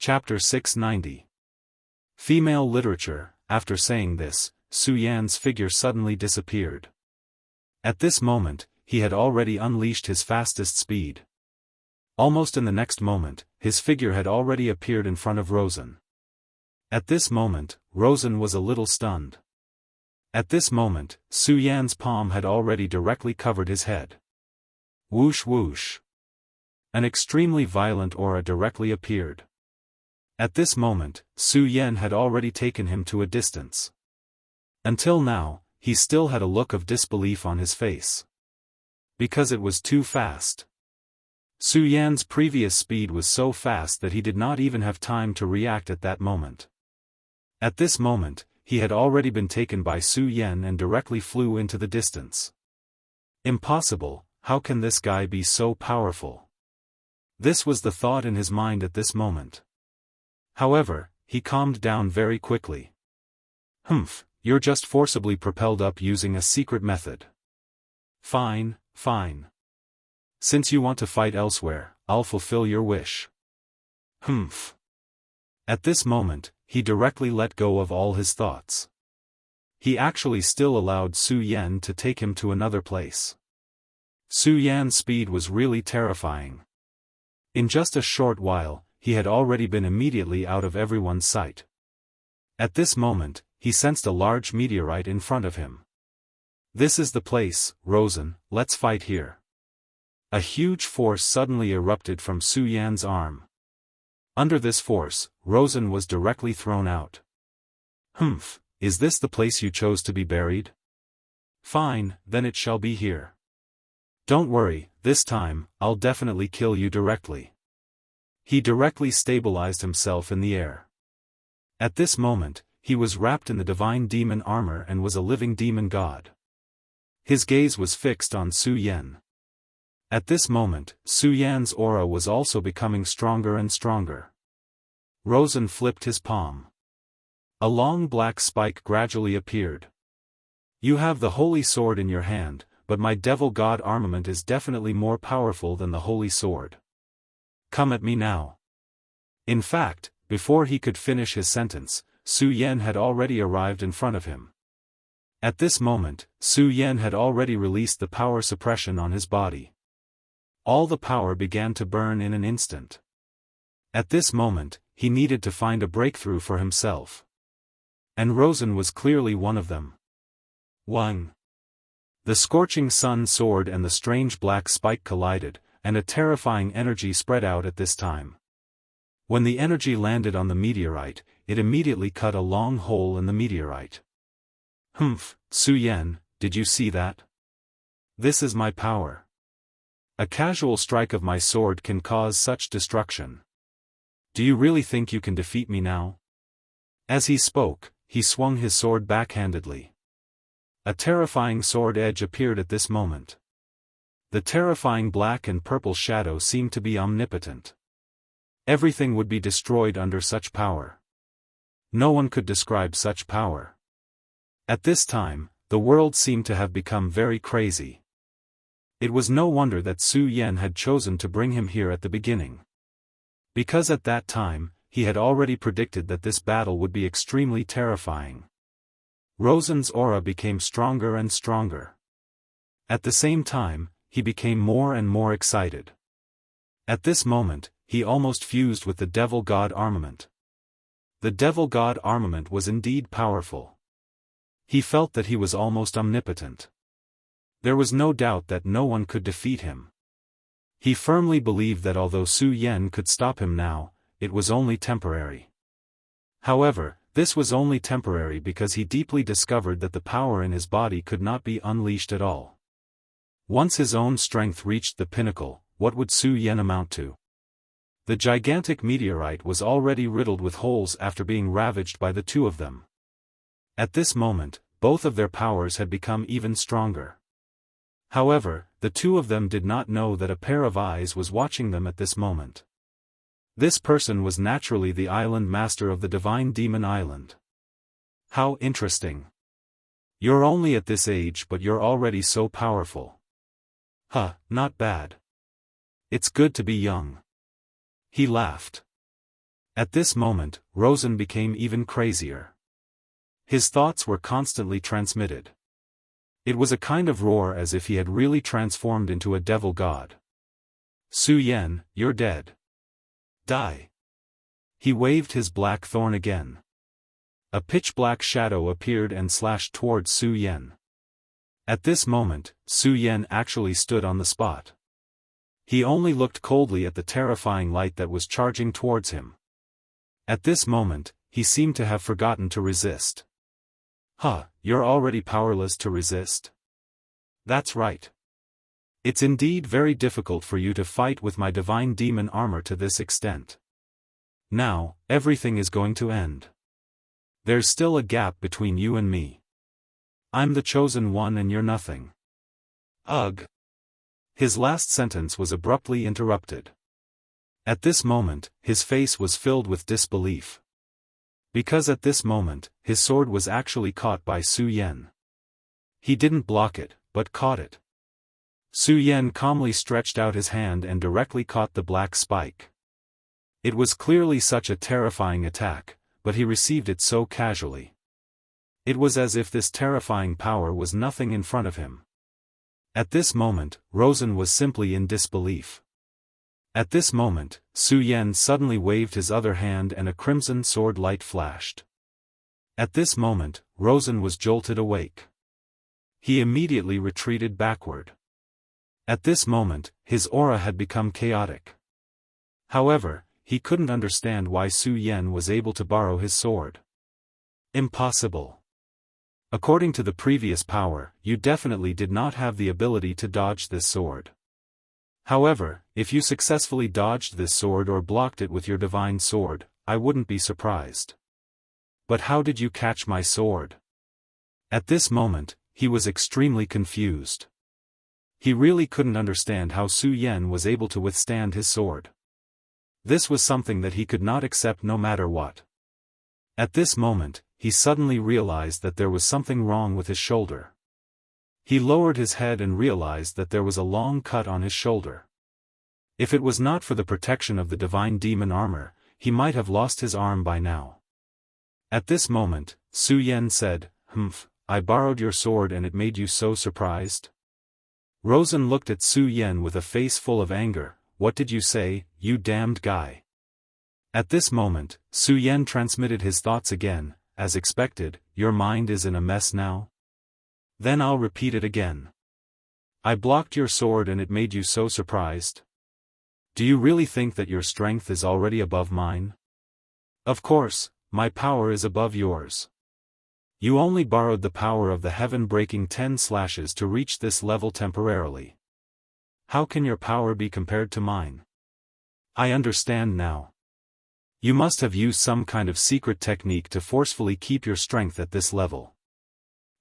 Chapter 690. Female Literature. After saying this, Su Yan's figure suddenly disappeared. At this moment, he had already unleashed his fastest speed. Almost in the next moment, his figure had already appeared in front of Rosen. At this moment, Rosen was a little stunned. At this moment, Su Yan's palm had already directly covered his head. Whoosh whoosh. An extremely violent aura directly appeared. At this moment, Su Yan had already taken him to a distance. Until now, he still had a look of disbelief on his face. Because it was too fast. Su Yan's previous speed was so fast that he did not even have time to react at that moment. At this moment, he had already been taken by Su Yan and directly flew into the distance. Impossible, how can this guy be so powerful? This was the thought in his mind at this moment. However, he calmed down very quickly. You're just forcibly propelled up using a secret method. Fine, fine. Since you want to fight elsewhere, I'll fulfill your wish. At this moment, he directly let go of all his thoughts. He actually still allowed Su Yan to take him to another place. Su Yan's speed was really terrifying. In just a short while, he had already been immediately out of everyone's sight. At this moment, he sensed a large meteorite in front of him. This is the place, Rosen, let's fight here. A huge force suddenly erupted from Su Yan's arm. Under this force, Rosen was directly thrown out. Is this the place you chose to be buried? Fine, then it shall be here. Don't worry, this time, I'll definitely kill you directly. He directly stabilized himself in the air. At this moment, he was wrapped in the divine demon armor and was a living demon god. His gaze was fixed on Su Yan. At this moment, Su Yan's aura was also becoming stronger and stronger. Rosen flipped his palm. A long black spike gradually appeared. You have the holy sword in your hand, but my devil god armament is definitely more powerful than the holy sword. Come at me now. In fact, before he could finish his sentence, Su Yan had already arrived in front of him. At this moment, Su Yan had already released the power suppression on his body. All the power began to burn in an instant. At this moment, he needed to find a breakthrough for himself. And Rosen was clearly one of them. 1. The scorching sun sword and the strange black spike collided, and a terrifying energy spread out at this time. When the energy landed on the meteorite, it immediately cut a long hole in the meteorite. Su Yan, did you see that? This is my power. A casual strike of my sword can cause such destruction. Do you really think you can defeat me now? As he spoke, he swung his sword backhandedly. A terrifying sword edge appeared at this moment. The terrifying black and purple shadow seemed to be omnipotent. Everything would be destroyed under such power. No one could describe such power. At this time, the world seemed to have become very crazy. It was no wonder that Su Yan had chosen to bring him here at the beginning. Because at that time, he had already predicted that this battle would be extremely terrifying. Rosen's aura became stronger and stronger. At the same time, he became more and more excited. At this moment, he almost fused with the devil god armament. The devil god armament was indeed powerful. He felt that he was almost omnipotent. There was no doubt that no one could defeat him. He firmly believed that although Su Yan could stop him now, it was only temporary. However, this was only temporary because he deeply discovered that the power in his body could not be unleashed at all. Once his own strength reached the pinnacle, what would Su Yan amount to? The gigantic meteorite was already riddled with holes after being ravaged by the two of them. At this moment, both of their powers had become even stronger. However, the two of them did not know that a pair of eyes was watching them at this moment. This person was naturally the island master of the divine demon island. How interesting. You're only at this age but you're already so powerful. Not bad. It's good to be young. He laughed. At this moment, Rosen became even crazier. His thoughts were constantly transmitted. It was a kind of roar as if he had really transformed into a devil god. Su Yan, you're dead. Die. He waved his black thorn again. A pitch-black shadow appeared and slashed towards Su Yan. At this moment, Su Yan actually stood on the spot. He only looked coldly at the terrifying light that was charging towards him. At this moment, he seemed to have forgotten to resist. Huh, you're already powerless to resist? That's right. It's indeed very difficult for you to fight with my divine demon armor to this extent. Now, everything is going to end. There's still a gap between you and me. I'm the chosen one and you're nothing. Ugh. His last sentence was abruptly interrupted. At this moment, his face was filled with disbelief. Because at this moment, his sword was actually caught by Su Yan. He didn't block it, but caught it. Su Yan calmly stretched out his hand and directly caught the black spike. It was clearly such a terrifying attack, but he received it so casually. It was as if this terrifying power was nothing in front of him. At this moment, Rosen was simply in disbelief. At this moment, Su Yan suddenly waved his other hand and a crimson sword light flashed. At this moment, Rosen was jolted awake. He immediately retreated backward. At this moment, his aura had become chaotic. However, he couldn't understand why Su Yan was able to borrow his sword. Impossible. According to the previous power, you definitely did not have the ability to dodge this sword. However, if you successfully dodged this sword or blocked it with your divine sword, I wouldn't be surprised. But how did you catch my sword? At this moment, he was extremely confused. He really couldn't understand how Su Yan was able to withstand his sword. This was something that he could not accept no matter what. At this moment, he suddenly realized that there was something wrong with his shoulder. He lowered his head and realized that there was a long cut on his shoulder. If it was not for the protection of the divine demon armor, he might have lost his arm by now. At this moment, Su Yan said, "Humph, I borrowed your sword and it made you so surprised?" Rosen looked at Su Yan with a face full of anger. "What did you say, you damned guy?" At this moment, Su Yan transmitted his thoughts again, as expected. "Your mind is in a mess now? Then I'll repeat it again. I blocked your sword and it made you so surprised? Do you really think that your strength is already above mine? Of course, my power is above yours. You only borrowed the power of the heaven-breaking 10 slashes to reach this level temporarily. How can your power be compared to mine? I understand now. You must have used some kind of secret technique to forcefully keep your strength at this level.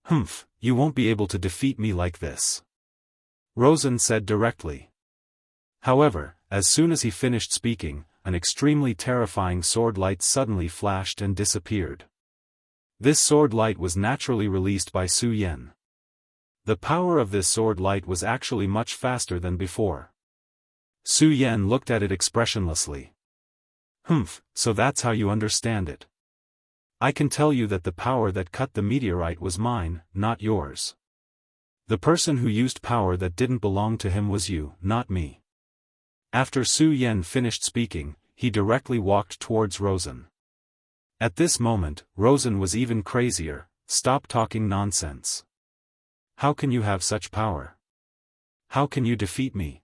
Humph, you won't be able to defeat me like this," Rosen said directly. However, as soon as he finished speaking, an extremely terrifying sword light suddenly flashed and disappeared. This sword light was naturally released by Su Yan. The power of this sword light was actually much faster than before. Su Yan looked at it expressionlessly. "Humph, so that's how you understand it. I can tell you that the power that cut the meteorite was mine, not yours. The person who used power that didn't belong to him was you, not me." After Su Yan finished speaking, he directly walked towards Rosen. At this moment, Rosen was even crazier. "Stop talking nonsense. How can you have such power? How can you defeat me?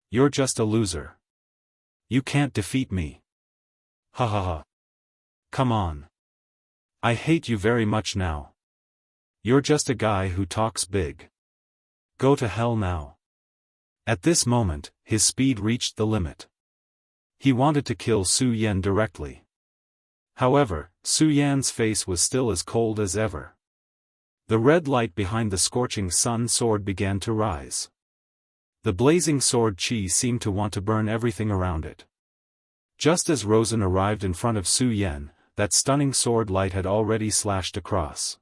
You're just a loser. You can't defeat me. Ha ha ha. Come on. I hate you very much now. You're just a guy who talks big. Go to hell now." At this moment, his speed reached the limit. He wanted to kill Su Yan directly. However, Su Yan's face was still as cold as ever. The red light behind the scorching sun sword began to rise. The blazing sword chi seemed to want to burn everything around it. Just as Rosen arrived in front of Su Yan, that stunning sword light had already slashed across.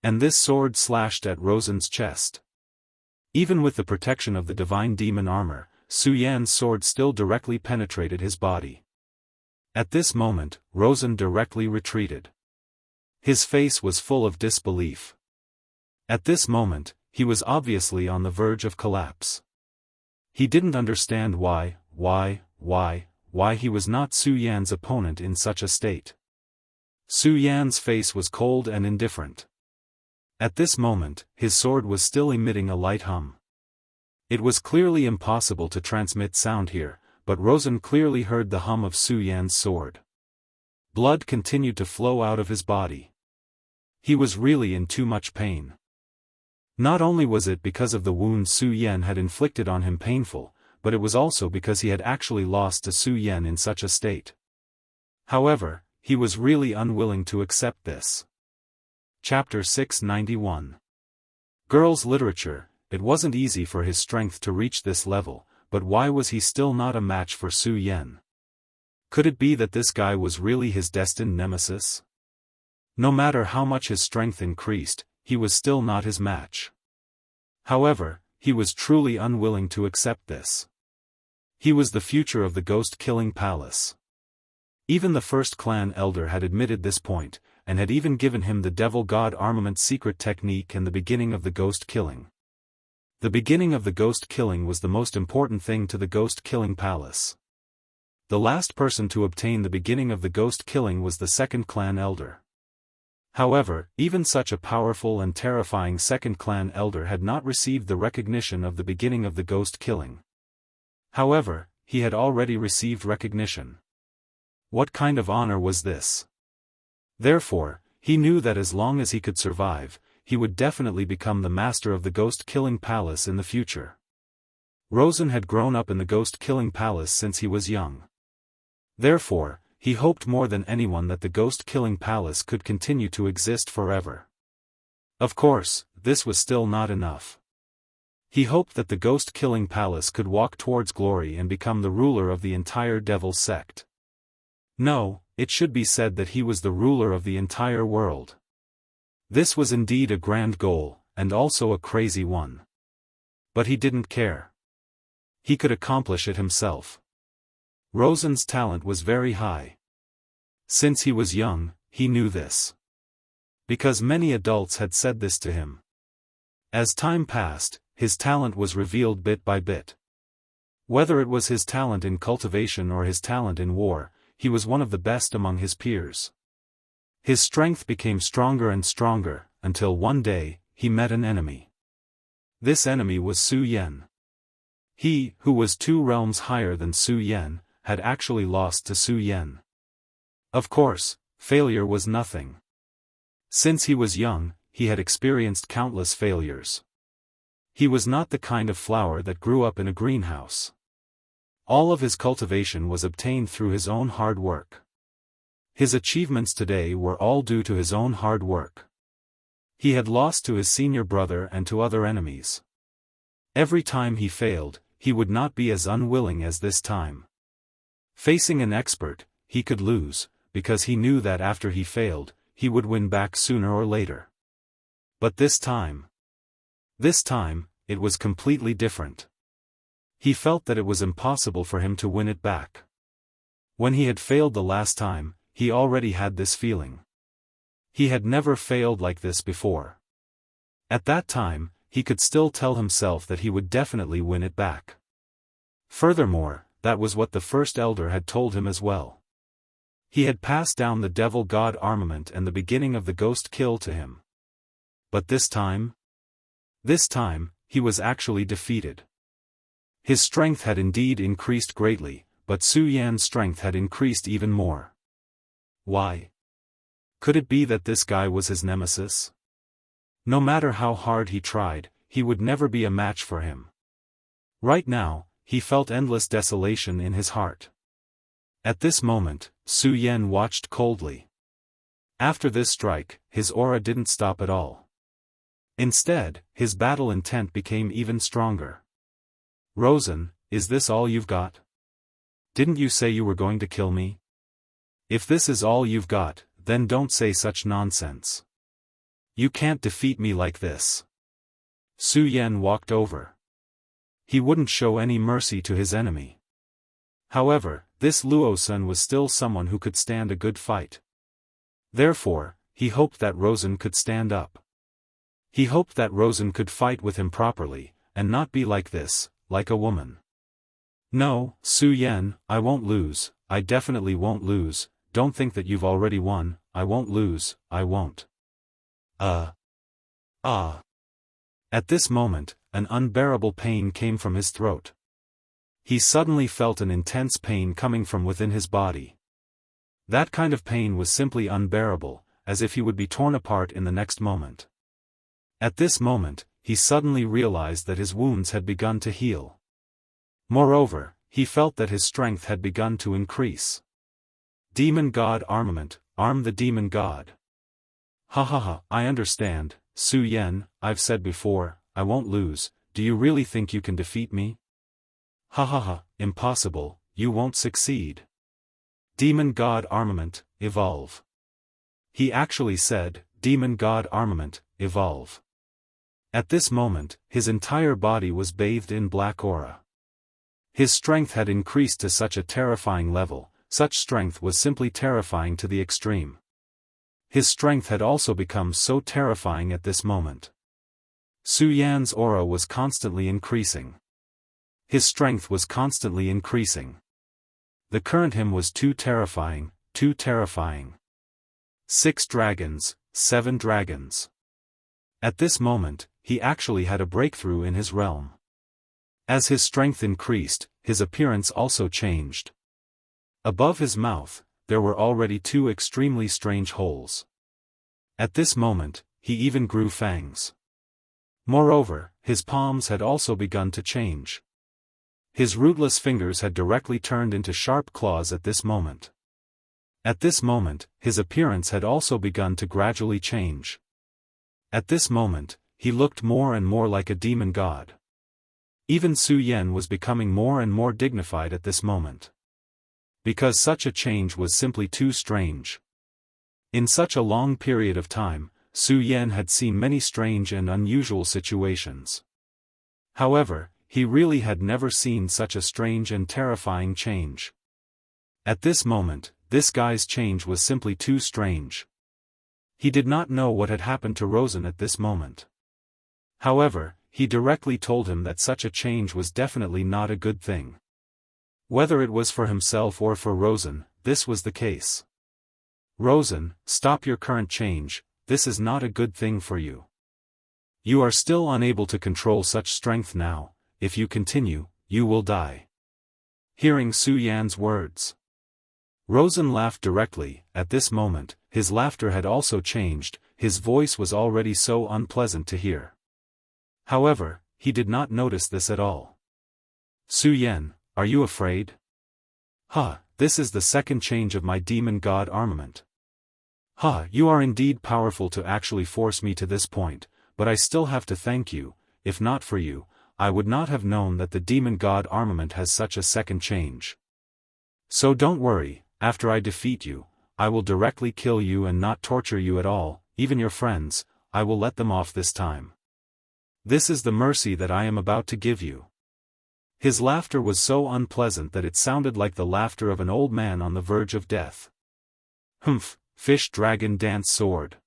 And this sword slashed at Rosen's chest. Even with the protection of the divine demon armor, Su Yan's sword still directly penetrated his body. At this moment, Rosen directly retreated. His face was full of disbelief. At this moment, he was obviously on the verge of collapse. He didn't understand why he was not Su Yan's opponent in such a state. Su Yan's face was cold and indifferent. At this moment, his sword was still emitting a light hum. It was clearly impossible to transmit sound here, but Rosen clearly heard the hum of Su Yan's sword. Blood continued to flow out of his body. He was really in too much pain. Not only was it because of the wound Su Yan had inflicted on him painful, but it was also because he had actually lost to Su Yan in such a state. However, he was really unwilling to accept this. Chapter 691. Girls' Literature. It wasn't easy for his strength to reach this level, but why was he still not a match for Su Yan? Could it be that this guy was really his destined nemesis? No matter how much his strength increased, he was still not his match. However, he was truly unwilling to accept this. He was the future of the ghost-killing palace. Even the first clan elder had admitted this point, and had even given him the devil god armament secret technique and the beginning of the ghost killing. The beginning of the ghost killing was the most important thing to the ghost killing palace. The last person to obtain the beginning of the ghost killing was the second clan elder. However, even such a powerful and terrifying second clan elder had not received the recognition of the beginning of the ghost killing. However, he had already received recognition. What kind of honor was this? Therefore, he knew that as long as he could survive, he would definitely become the master of the ghost-killing palace in the future. Rosen had grown up in the ghost-killing palace since he was young. Therefore, he hoped more than anyone that the ghost-killing palace could continue to exist forever. Of course, this was still not enough. He hoped that the ghost-killing palace could walk towards glory and become the ruler of the entire devil sect. No, it should be said that he was the ruler of the entire world. This was indeed a grand goal, and also a crazy one. But he didn't care. He could accomplish it himself. Rosen's talent was very high. Since he was young, he knew this. Because many adults had said this to him. As time passed, his talent was revealed bit by bit. Whether it was his talent in cultivation or his talent in war, he was one of the best among his peers. His strength became stronger and stronger, until one day, he met an enemy. This enemy was Su Yan. He, who was 2 realms higher than Su Yan, had actually lost to Su Yan. Of course, failure was nothing. Since he was young, he had experienced countless failures. He was not the kind of flower that grew up in a greenhouse. All of his cultivation was obtained through his own hard work. His achievements today were all due to his own hard work. He had lost to his senior brother and to other enemies. Every time he failed, he would not be as unwilling as this time. Facing an expert, he could lose, because he knew that after he failed, he would win back sooner or later. But this time, it was completely different. He felt that it was impossible for him to win it back. When he had failed the last time, he already had this feeling. He had never failed like this before. At that time, he could still tell himself that he would definitely win it back. Furthermore, that was what the first elder had told him as well. He had passed down the devil god armament and the beginning of the ghost kill to him. But this time, he was actually defeated. His strength had indeed increased greatly, but Su Yan's strength had increased even more. Why? Could it be that this guy was his nemesis? No matter how hard he tried, he would never be a match for him. Right now, he felt endless desolation in his heart. At this moment, Su Yan watched coldly. After this strike, his aura didn't stop at all. Instead, his battle intent became even stronger. Rosen, is this all you've got? Didn't you say you were going to kill me? If this is all you've got, then don't say such nonsense. You can't defeat me like this. Su Yan walked over. He wouldn't show any mercy to his enemy. However, this Luosun was still someone who could stand a good fight. Therefore, he hoped that Rosen could stand up. He hoped that Rosen could fight with him properly, and not be like this, like a woman. No, Su Yan, I won't lose, I definitely won't lose, don't think that you've already won, I won't lose, I won't. At this moment, an unbearable pain came from his throat. He suddenly felt an intense pain coming from within his body. That kind of pain was simply unbearable, as if he would be torn apart in the next moment. At this moment, he suddenly realized that his wounds had begun to heal. Moreover, he felt that his strength had begun to increase. Demon God armament, arm the demon god. I understand, Su Yan, I've said before, I won't lose, do you really think you can defeat me? Impossible, you won't succeed. Demon God armament, evolve. He actually said, Demon God armament, evolve. At this moment, his entire body was bathed in black aura. His strength had increased to such a terrifying level, such strength was simply terrifying to the extreme. His strength had also become so terrifying at this moment. Su Yan's aura was constantly increasing. His strength was constantly increasing. The current him was too terrifying, too terrifying. 6 dragons, 7 dragons. At this moment, he actually had a breakthrough in his realm. As his strength increased, his appearance also changed. Above his mouth, there were already 2 extremely strange holes. At this moment, he even grew fangs. Moreover, his palms had also begun to change. His rootless fingers had directly turned into sharp claws at this moment. At this moment, his appearance had also begun to gradually change. At this moment, he looked more and more like a demon god. Even Su Yan was becoming more and more dignified at this moment. Because such a change was simply too strange. In such a long period of time, Su Yan had seen many strange and unusual situations. However, he really had never seen such a strange and terrifying change. At this moment, this guy's change was simply too strange. He did not know what had happened to Rosen at this moment. However, he directly told him that such a change was definitely not a good thing. Whether it was for himself or for Rosen, this was the case. Rosen, stop your current change, this is not a good thing for you. You are still unable to control such strength now, if you continue, you will die. Hearing Su Yan's words, Rosen laughed directly. At this moment, his laughter had also changed, his voice was already so unpleasant to hear. However, he did not notice this at all. Su Yan, are you afraid? This is the second change of my demon god armament. You are indeed powerful to actually force me to this point, but I still have to thank you. If not for you, I would not have known that the demon god armament has such a second change. So don't worry, after I defeat you, I will directly kill you and not torture you at all, even your friends, I will let them off this time. This is the mercy that I am about to give you. His laughter was so unpleasant that it sounded like the laughter of an old man on the verge of death. Fish dragon dance sword.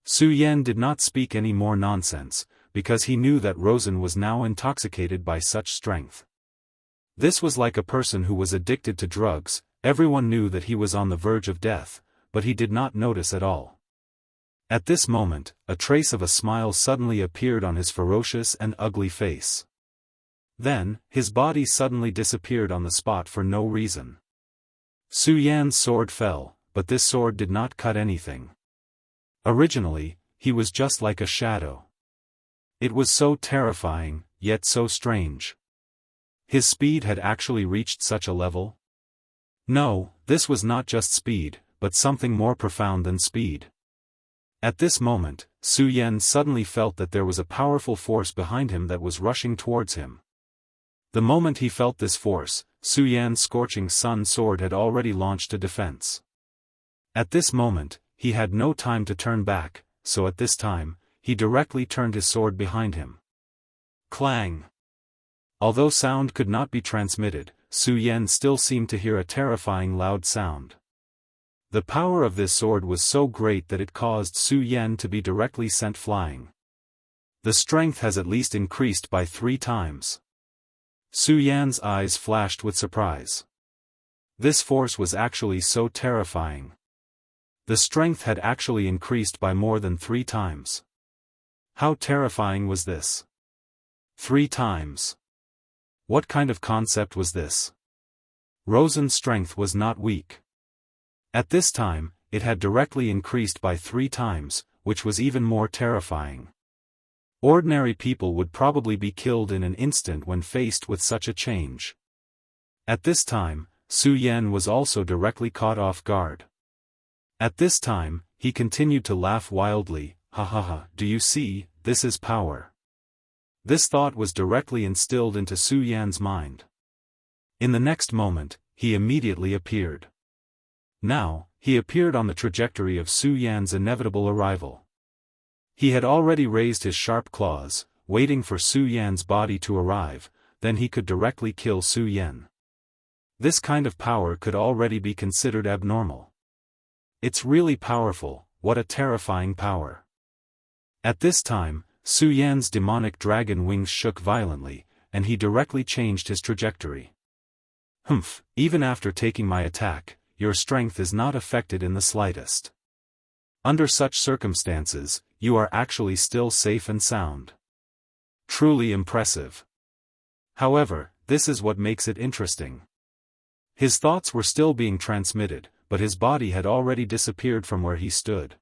Su Yan did not speak any more nonsense, because he knew that Rosen was now intoxicated by such strength. This was like a person who was addicted to drugs, everyone knew that he was on the verge of death, but he did not notice at all. At this moment, a trace of a smile suddenly appeared on his ferocious and ugly face. Then, his body suddenly disappeared on the spot for no reason. Su Yan's sword fell, but this sword did not cut anything. Originally, he was just like a shadow. It was so terrifying, yet so strange. His speed had actually reached such a level? No, this was not just speed, but something more profound than speed. At this moment, Su Yan suddenly felt that there was a powerful force behind him that was rushing towards him. The moment he felt this force, Su Yan's scorching sun sword had already launched a defense. At this moment, he had no time to turn back, so at this time, he directly turned his sword behind him. Clang! Although sound could not be transmitted, Su Yan still seemed to hear a terrifying loud sound. The power of this sword was so great that it caused Su Yan to be directly sent flying. The strength has at least increased by 3 times. Su Yan's eyes flashed with surprise. This force was actually so terrifying. The strength had actually increased by more than 3 times. How terrifying was this? 3 times. What kind of concept was this? Rosen's strength was not weak. At this time, it had directly increased by 3 times, which was even more terrifying. Ordinary people would probably be killed in an instant when faced with such a change. At this time, Su Yan was also directly caught off guard. At this time, he continued to laugh wildly, "Ha ha ha, do you see, this is power." This thought was directly instilled into Su Yan's mind. In the next moment, he immediately appeared. Now, he appeared on the trajectory of Su Yan's inevitable arrival. He had already raised his sharp claws, waiting for Su Yan's body to arrive, then he could directly kill Su Yan. This kind of power could already be considered abnormal. It's really powerful, what a terrifying power. At this time, Su Yan's demonic dragon wings shook violently, and he directly changed his trajectory. "Humph, even after taking my attack, your strength is not affected in the slightest. Under such circumstances, you are actually still safe and sound. Truly impressive." However, this is what makes it interesting. His thoughts were still being transmitted, but his body had already disappeared from where he stood.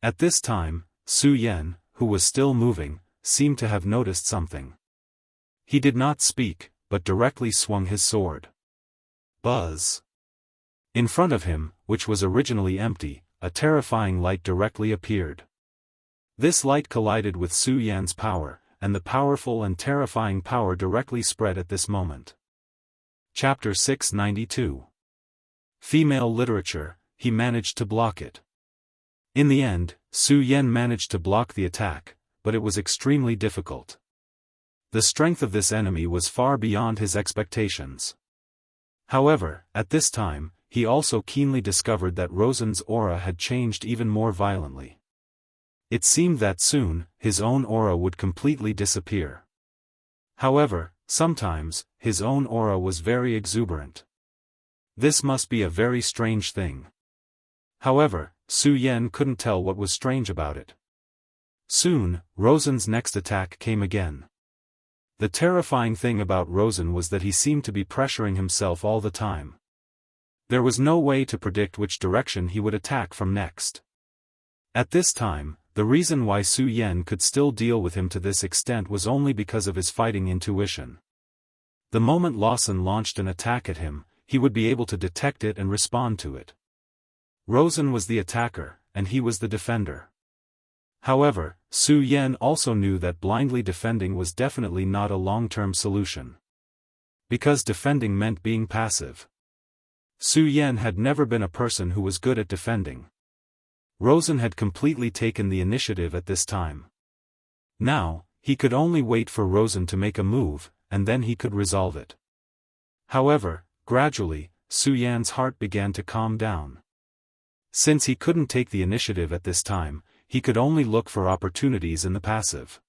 At this time, Su Yan, who was still moving, seemed to have noticed something. He did not speak, but directly swung his sword. Buzz! In front of him, which was originally empty, a terrifying light directly appeared. This light collided with Su Yan's power, and the powerful and terrifying power directly spread at this moment. Chapter 692. Female Literature, he managed to block it. In the end, Su Yan managed to block the attack, but it was extremely difficult. The strength of this enemy was far beyond his expectations. However, at this time, he also keenly discovered that Rosen's aura had changed even more violently. It seemed that soon, his own aura would completely disappear. However, sometimes, his own aura was very exuberant. This must be a very strange thing. However, Su Yan couldn't tell what was strange about it. Soon, Rosen's next attack came again. The terrifying thing about Rosen was that he seemed to be pressuring himself all the time. There was no way to predict which direction he would attack from next. At this time, the reason why Su Yan could still deal with him to this extent was only because of his fighting intuition. The moment Lawson launched an attack at him, he would be able to detect it and respond to it. Rosen was the attacker, and he was the defender. However, Su Yan also knew that blindly defending was definitely not a long-term solution. Because defending meant being passive. Su Yan had never been a person who was good at defending. Rosen had completely taken the initiative at this time. Now, he could only wait for Rosen to make a move, and then he could resolve it. However, gradually, Su Yan's heart began to calm down. Since he couldn't take the initiative at this time, he could only look for opportunities in the passive.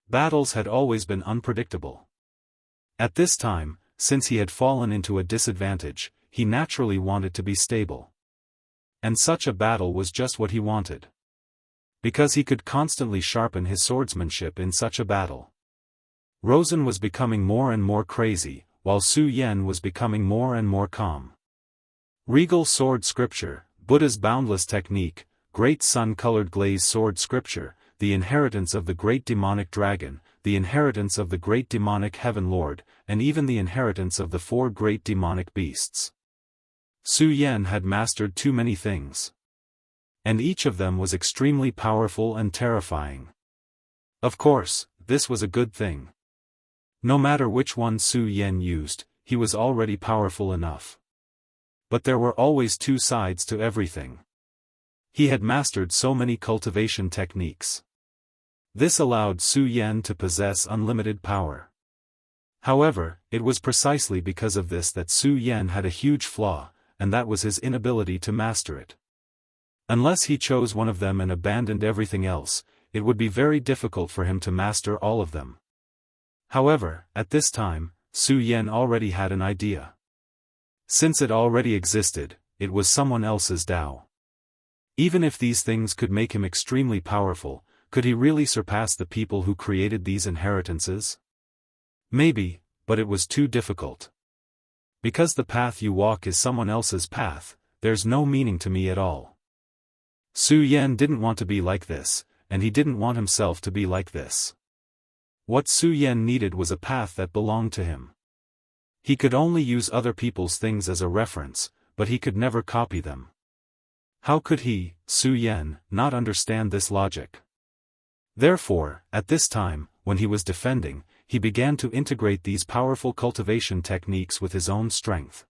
Battles had always been unpredictable. At this time, since he had fallen into a disadvantage, he naturally wanted to be stable. And such a battle was just what he wanted. Because he could constantly sharpen his swordsmanship in such a battle. Rosen was becoming more and more crazy, while Su Yan was becoming more and more calm. Regal Sword Scripture, Buddha's Boundless Technique, Great Sun-Colored Glaze Sword Scripture, the inheritance of the Great Demonic Dragon, the inheritance of the Great Demonic Heaven Lord, and even the inheritance of the 4 Great Demonic Beasts. Su Yan had mastered too many things. And each of them was extremely powerful and terrifying. Of course, this was a good thing. No matter which one Su Yan used, he was already powerful enough. But there were always 2 sides to everything. He had mastered so many cultivation techniques. This allowed Su Yan to possess unlimited power. However, it was precisely because of this that Su Yan had a huge flaw, and that was his inability to master it. Unless he chose one of them and abandoned everything else, it would be very difficult for him to master all of them. However, at this time, Su Yan already had an idea. Since it already existed, it was someone else's Dao. Even if these things could make him extremely powerful, could he really surpass the people who created these inheritances? Maybe, but it was too difficult. Because the path you walk is someone else's path, there's no meaning to me at all. Su Yan didn't want to be like this, and he didn't want himself to be like this. What Su Yan needed was a path that belonged to him. He could only use other people's things as a reference, but he could never copy them. How could he, Su Yan, not understand this logic? Therefore, at this time, when he was defending, he began to integrate these powerful cultivation techniques with his own strength.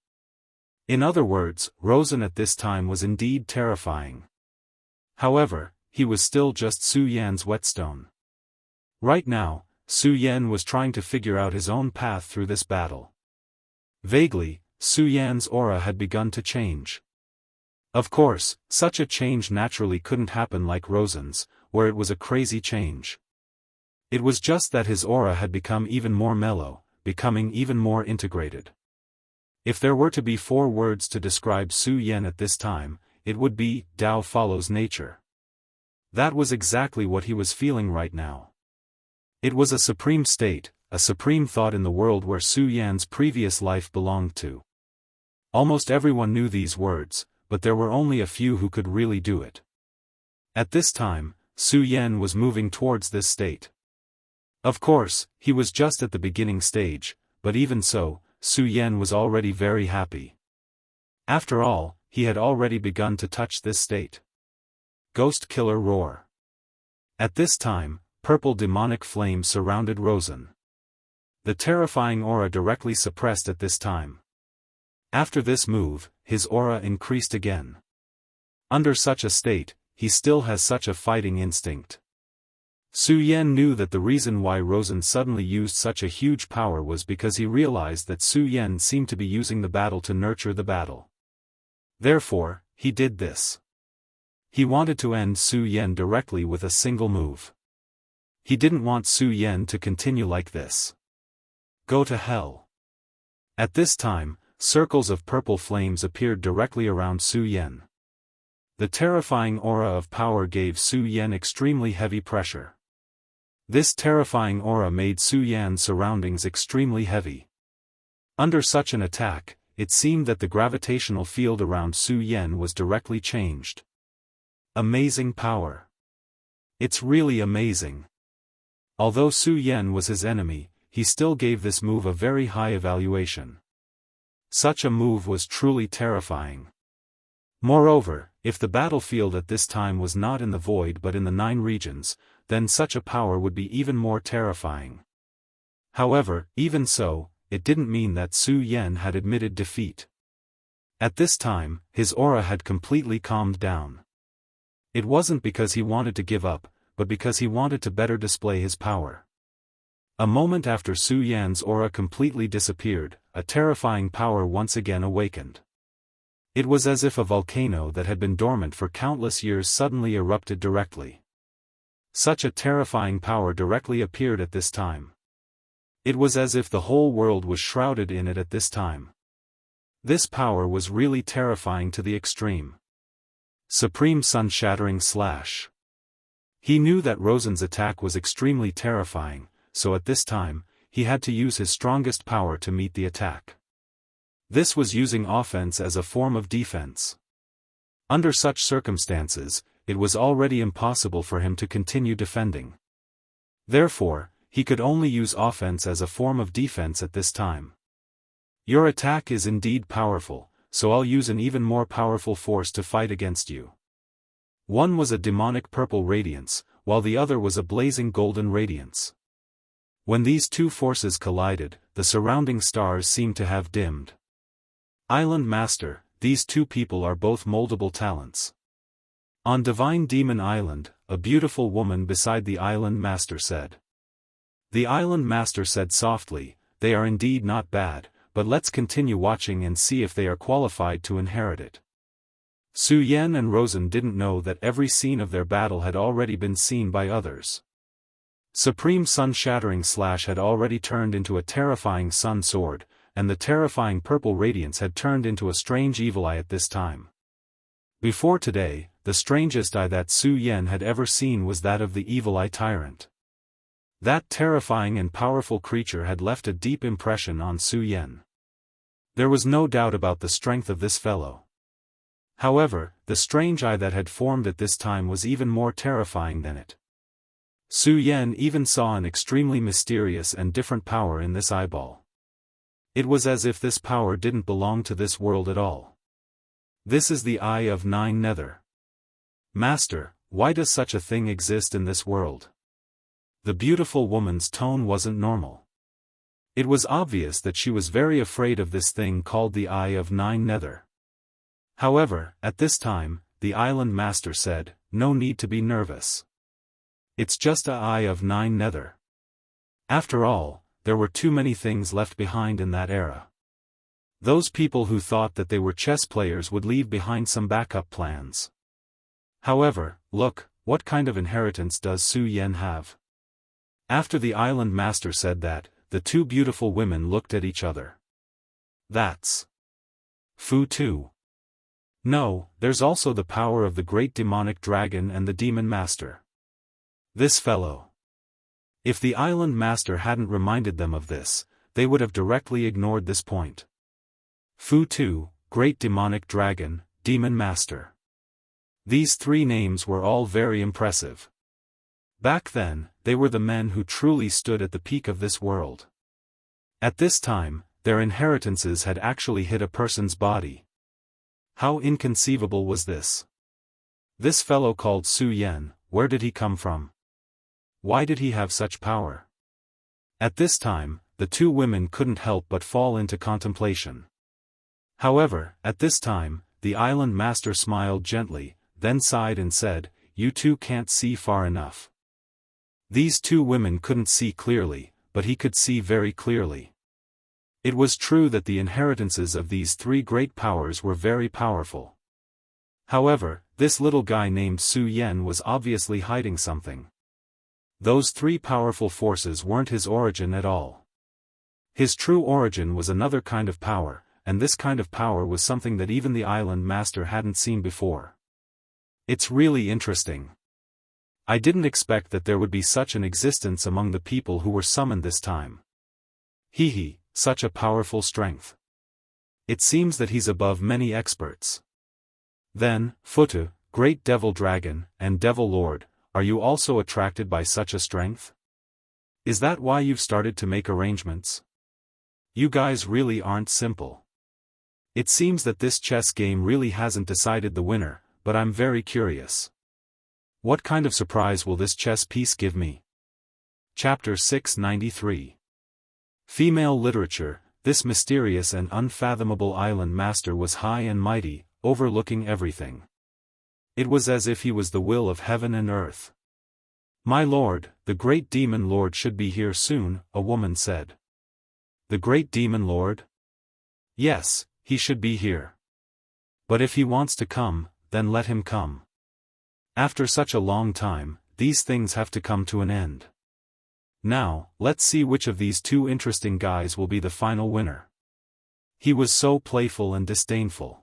In other words, Rosen at this time was indeed terrifying. However, he was still just Su Yan's whetstone. Right now, Su Yan was trying to figure out his own path through this battle. Vaguely, Su Yan's aura had begun to change. Of course, such a change naturally couldn't happen like Rosen's, where it was a crazy change. It was just that his aura had become even more mellow, becoming even more integrated. If there were to be 4 words to describe Su Yan at this time, it would be, Tao follows nature. That was exactly what he was feeling right now. It was a supreme state, a supreme thought in the world where Su Yan's previous life belonged to. Almost everyone knew these words, but there were only a few who could really do it. At this time, Su Yan was moving towards this state. Of course, he was just at the beginning stage, but even so, Su Yan was already very happy. After all, he had already begun to touch this state. Ghost Killer Roar. At this time, purple demonic flames surrounded Rosen. The terrifying aura directly suppressed at this time. After this move, his aura increased again. Under such a state, he still has such a fighting instinct. Su Yan knew that the reason why Rosen suddenly used such a huge power was because he realized that Su Yan seemed to be using the battle to nurture the battle. Therefore, he did this. He wanted to end Su Yan directly with a single move. He didn't want Su Yan to continue like this. Go to hell. At this time, circles of purple flames appeared directly around Su Yan. The terrifying aura of power gave Su Yan extremely heavy pressure. This terrifying aura made Su Yan's surroundings extremely heavy. Under such an attack, it seemed that the gravitational field around Su Yan was directly changed. Amazing power. It's really amazing. Although Su Yan was his enemy, he still gave this move a very high evaluation. Such a move was truly terrifying. Moreover, if the battlefield at this time was not in the void but in the 9 regions, then such a power would be even more terrifying. However, even so, it didn't mean that Su Yan had admitted defeat. At this time, his aura had completely calmed down. It wasn't because he wanted to give up, but because he wanted to better display his power. A moment after Su Yan's aura completely disappeared, a terrifying power once again awakened. It was as if a volcano that had been dormant for countless years suddenly erupted directly. Such a terrifying power directly appeared at this time. It was as if the whole world was shrouded in it at this time. This power was really terrifying to the extreme. Supreme Sun-Shattering Slash. He knew that Rosen's attack was extremely terrifying, so at this time, he had to use his strongest power to meet the attack. This was using offense as a form of defense. Under such circumstances, it was already impossible for him to continue defending. Therefore, he could only use offense as a form of defense at this time. Your attack is indeed powerful, so I'll use an even more powerful force to fight against you. One was a demonic purple radiance, while the other was a blazing golden radiance. When these two forces collided, the surrounding stars seemed to have dimmed. Island Master, these two people are both moldable talents. On Divine Demon Island, a beautiful woman beside the Island Master said. The Island Master said softly, they are indeed not bad, but let's continue watching and see if they are qualified to inherit it. Su Yan and Rosen didn't know that every scene of their battle had already been seen by others. Supreme Sun-Shattering Slash had already turned into a terrifying sun sword, and the terrifying purple radiance had turned into a strange evil eye at this time. Before today, the strangest eye that Su Yan had ever seen was that of the evil eye tyrant. That terrifying and powerful creature had left a deep impression on Su Yan. There was no doubt about the strength of this fellow. However, the strange eye that had formed at this time was even more terrifying than it. Su Yan even saw an extremely mysterious and different power in this eyeball. It was as if this power didn't belong to this world at all. This is the Eye of Nine Nether. Master, why does such a thing exist in this world? The beautiful woman's tone wasn't normal. It was obvious that she was very afraid of this thing called the Eye of Nine Nether. However, at this time, the island master said, "No need to be nervous. It's just a Eye of Nine Nether." After all, there were too many things left behind in that era. Those people who thought that they were chess players would leave behind some backup plans. However, look, what kind of inheritance does Su Yan have? After the island master said that, the two beautiful women looked at each other. That's Fu too. No, there's also the power of the great demonic dragon and the demon master. This fellow. If the island master hadn't reminded them of this, they would have directly ignored this point. Fu Tu, great demonic dragon, demon master. These three names were all very impressive. Back then, they were the men who truly stood at the peak of this world. At this time, their inheritances had actually hit a person's body. How inconceivable was this? This fellow called Su Yan, where did he come from? Why did he have such power? At this time, the two women couldn't help but fall into contemplation. However, at this time, the island master smiled gently, then sighed and said, "You two can't see far enough." These two women couldn't see clearly, but he could see very clearly. It was true that the inheritances of these three great powers were very powerful. However, this little guy named Su Yan was obviously hiding something. Those three powerful forces weren't his origin at all. His true origin was another kind of power, and this kind of power was something that even the island master hadn't seen before. It's really interesting. I didn't expect that there would be such an existence among the people who were summoned this time. Hee, such a powerful strength. It seems that he's above many experts. Then, Futu, great devil dragon, and devil lord, are you also attracted by such a strength? Is that why you've started to make arrangements? You guys really aren't simple. It seems that this chess game really hasn't decided the winner, but I'm very curious. What kind of surprise will this chess piece give me? Chapter 693. Female Literature. This mysterious and unfathomable island master was high and mighty, overlooking everything. It was as if he was the will of heaven and earth. "My lord, the great demon lord should be here soon," a woman said. The great demon lord? Yes, he should be here. But if he wants to come, then let him come. After such a long time, these things have to come to an end. Now, let's see which of these two interesting guys will be the final winner. He was so playful and disdainful.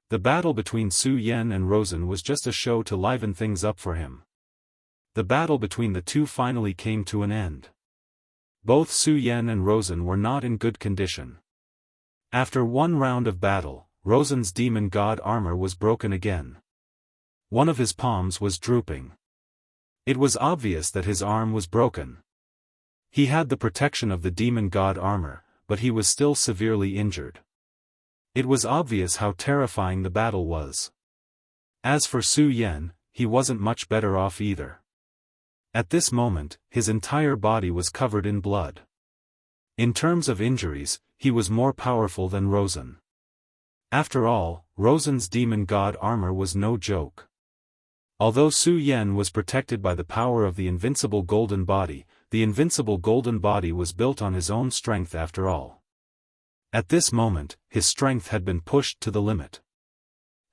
The battle between Su Yan and Rosen was just a show to liven things up for him. The battle between the two finally came to an end. Both Su Yan and Rosen were not in good condition. After one round of battle, Rosen's demon god armor was broken again. One of his palms was drooping. It was obvious that his arm was broken. He had the protection of the demon god armor, but he was still severely injured. It was obvious how terrifying the battle was. As for Su Yan, he wasn't much better off either. At this moment, his entire body was covered in blood. In terms of injuries, he was more powerful than Rosen. After all, Rosen's demon god armor was no joke. Although Su Yan was protected by the power of the invincible golden body, the invincible golden body was built on his own strength after all. At this moment, his strength had been pushed to the limit.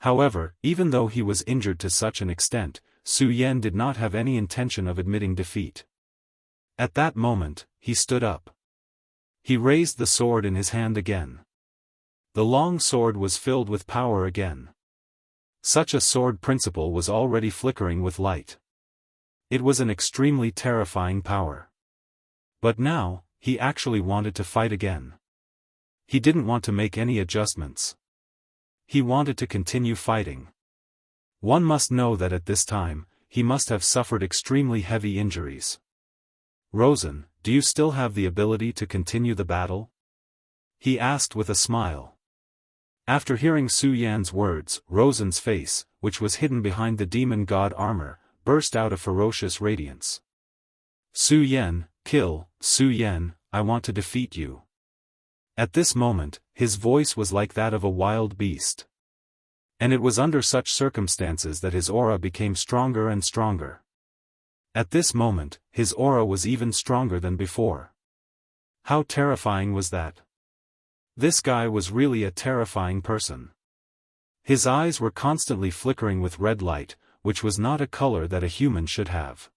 However, even though he was injured to such an extent, Su Yan did not have any intention of admitting defeat. At that moment, he stood up. He raised the sword in his hand again. The long sword was filled with power again. Such a sword principle was already flickering with light. It was an extremely terrifying power. But now, he actually wanted to fight again. He didn't want to make any adjustments. He wanted to continue fighting. One must know that at this time, he must have suffered extremely heavy injuries. "Rosen, do you still have the ability to continue the battle?" he asked with a smile. After hearing Su Yan's words, Rosen's face, which was hidden behind the demon god armor, burst out a ferocious radiance. "Su Yan, kill, Su Yan, I want to defeat you." At this moment, his voice was like that of a wild beast. And it was under such circumstances that his aura became stronger and stronger. At this moment, his aura was even stronger than before. How terrifying was that? This guy was really a terrifying person. His eyes were constantly flickering with red light, which was not a color that a human should have.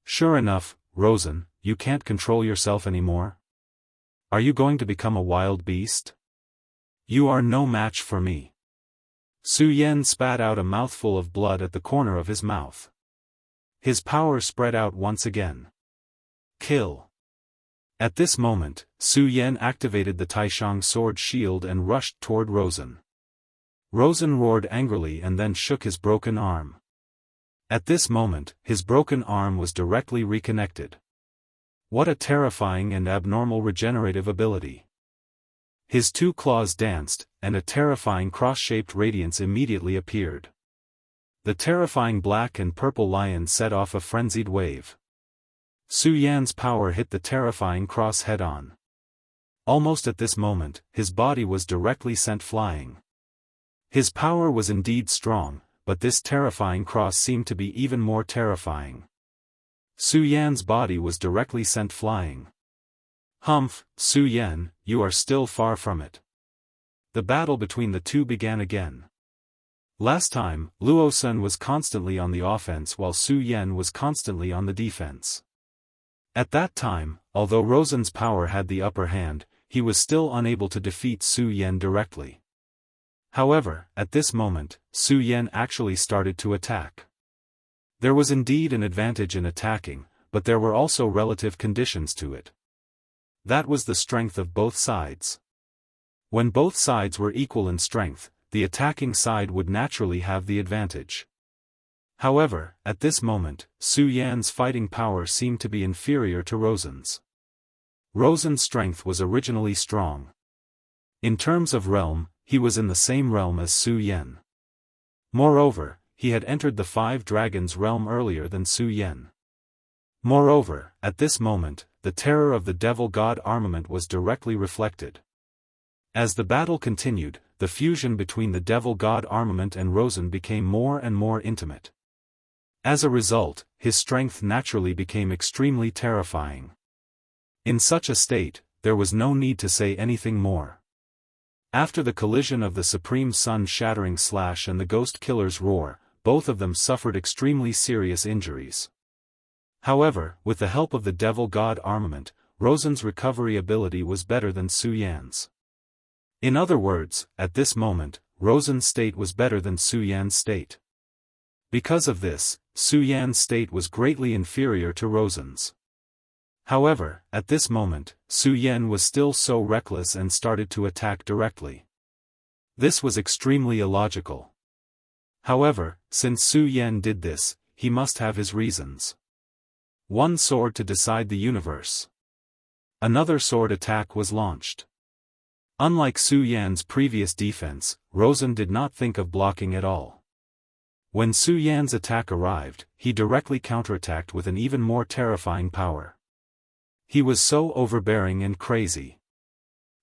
"Sure enough, Rosen, you can't control yourself anymore? Are you going to become a wild beast? You are no match for me." Su Yan spat out a mouthful of blood at the corner of his mouth. His power spread out once again. "Kill." At this moment, Su Yan activated the Taishang sword shield and rushed toward Rosen. Rosen roared angrily and then shook his broken arm. At this moment, his broken arm was directly reconnected. What a terrifying and abnormal regenerative ability. His two claws danced, and a terrifying cross-shaped radiance immediately appeared. The terrifying black and purple lion set off a frenzied wave. Su Yan's power hit the terrifying cross head-on. Almost at this moment, his body was directly sent flying. His power was indeed strong, but this terrifying cross seemed to be even more terrifying. Su Yan's body was directly sent flying. "Humph, Su Yan, you are still far from it." The battle between the two began again. Last time, Luo Sun was constantly on the offense while Su Yan was constantly on the defense. At that time, although Rosen's power had the upper hand, he was still unable to defeat Su Yan directly. However, at this moment, Su Yan actually started to attack. There was indeed an advantage in attacking, but there were also relative conditions to it. That was the strength of both sides. When both sides were equal in strength, the attacking side would naturally have the advantage. However, at this moment, Su Yan's fighting power seemed to be inferior to Rosen's. Rosen's strength was originally strong. In terms of realm, he was in the same realm as Su Yan. Moreover, he had entered the Five Dragons realm earlier than Su Yan. Moreover, at this moment, the terror of the devil god armament was directly reflected. As the battle continued, the fusion between the devil god armament and Rosen became more and more intimate. As a result, his strength naturally became extremely terrifying. In such a state, there was no need to say anything more. After the collision of the Supreme Sun-shattering slash and the Ghost Killer's roar, both of them suffered extremely serious injuries. However, with the help of the devil god armament, Rosen's recovery ability was better than Su Yan's. In other words, at this moment, Rosen's state was better than Su Yan's state. Because of this, Su Yan's state was greatly inferior to Rosen's. However, at this moment, Su Yan was still so reckless and started to attack directly. This was extremely illogical. However, since Su Yan did this, he must have his reasons. One sword to decide the universe. Another sword attack was launched. Unlike Su Yan's previous defense, Rosen did not think of blocking at all. When Su Yan's attack arrived, he directly counterattacked with an even more terrifying power. He was so overbearing and crazy.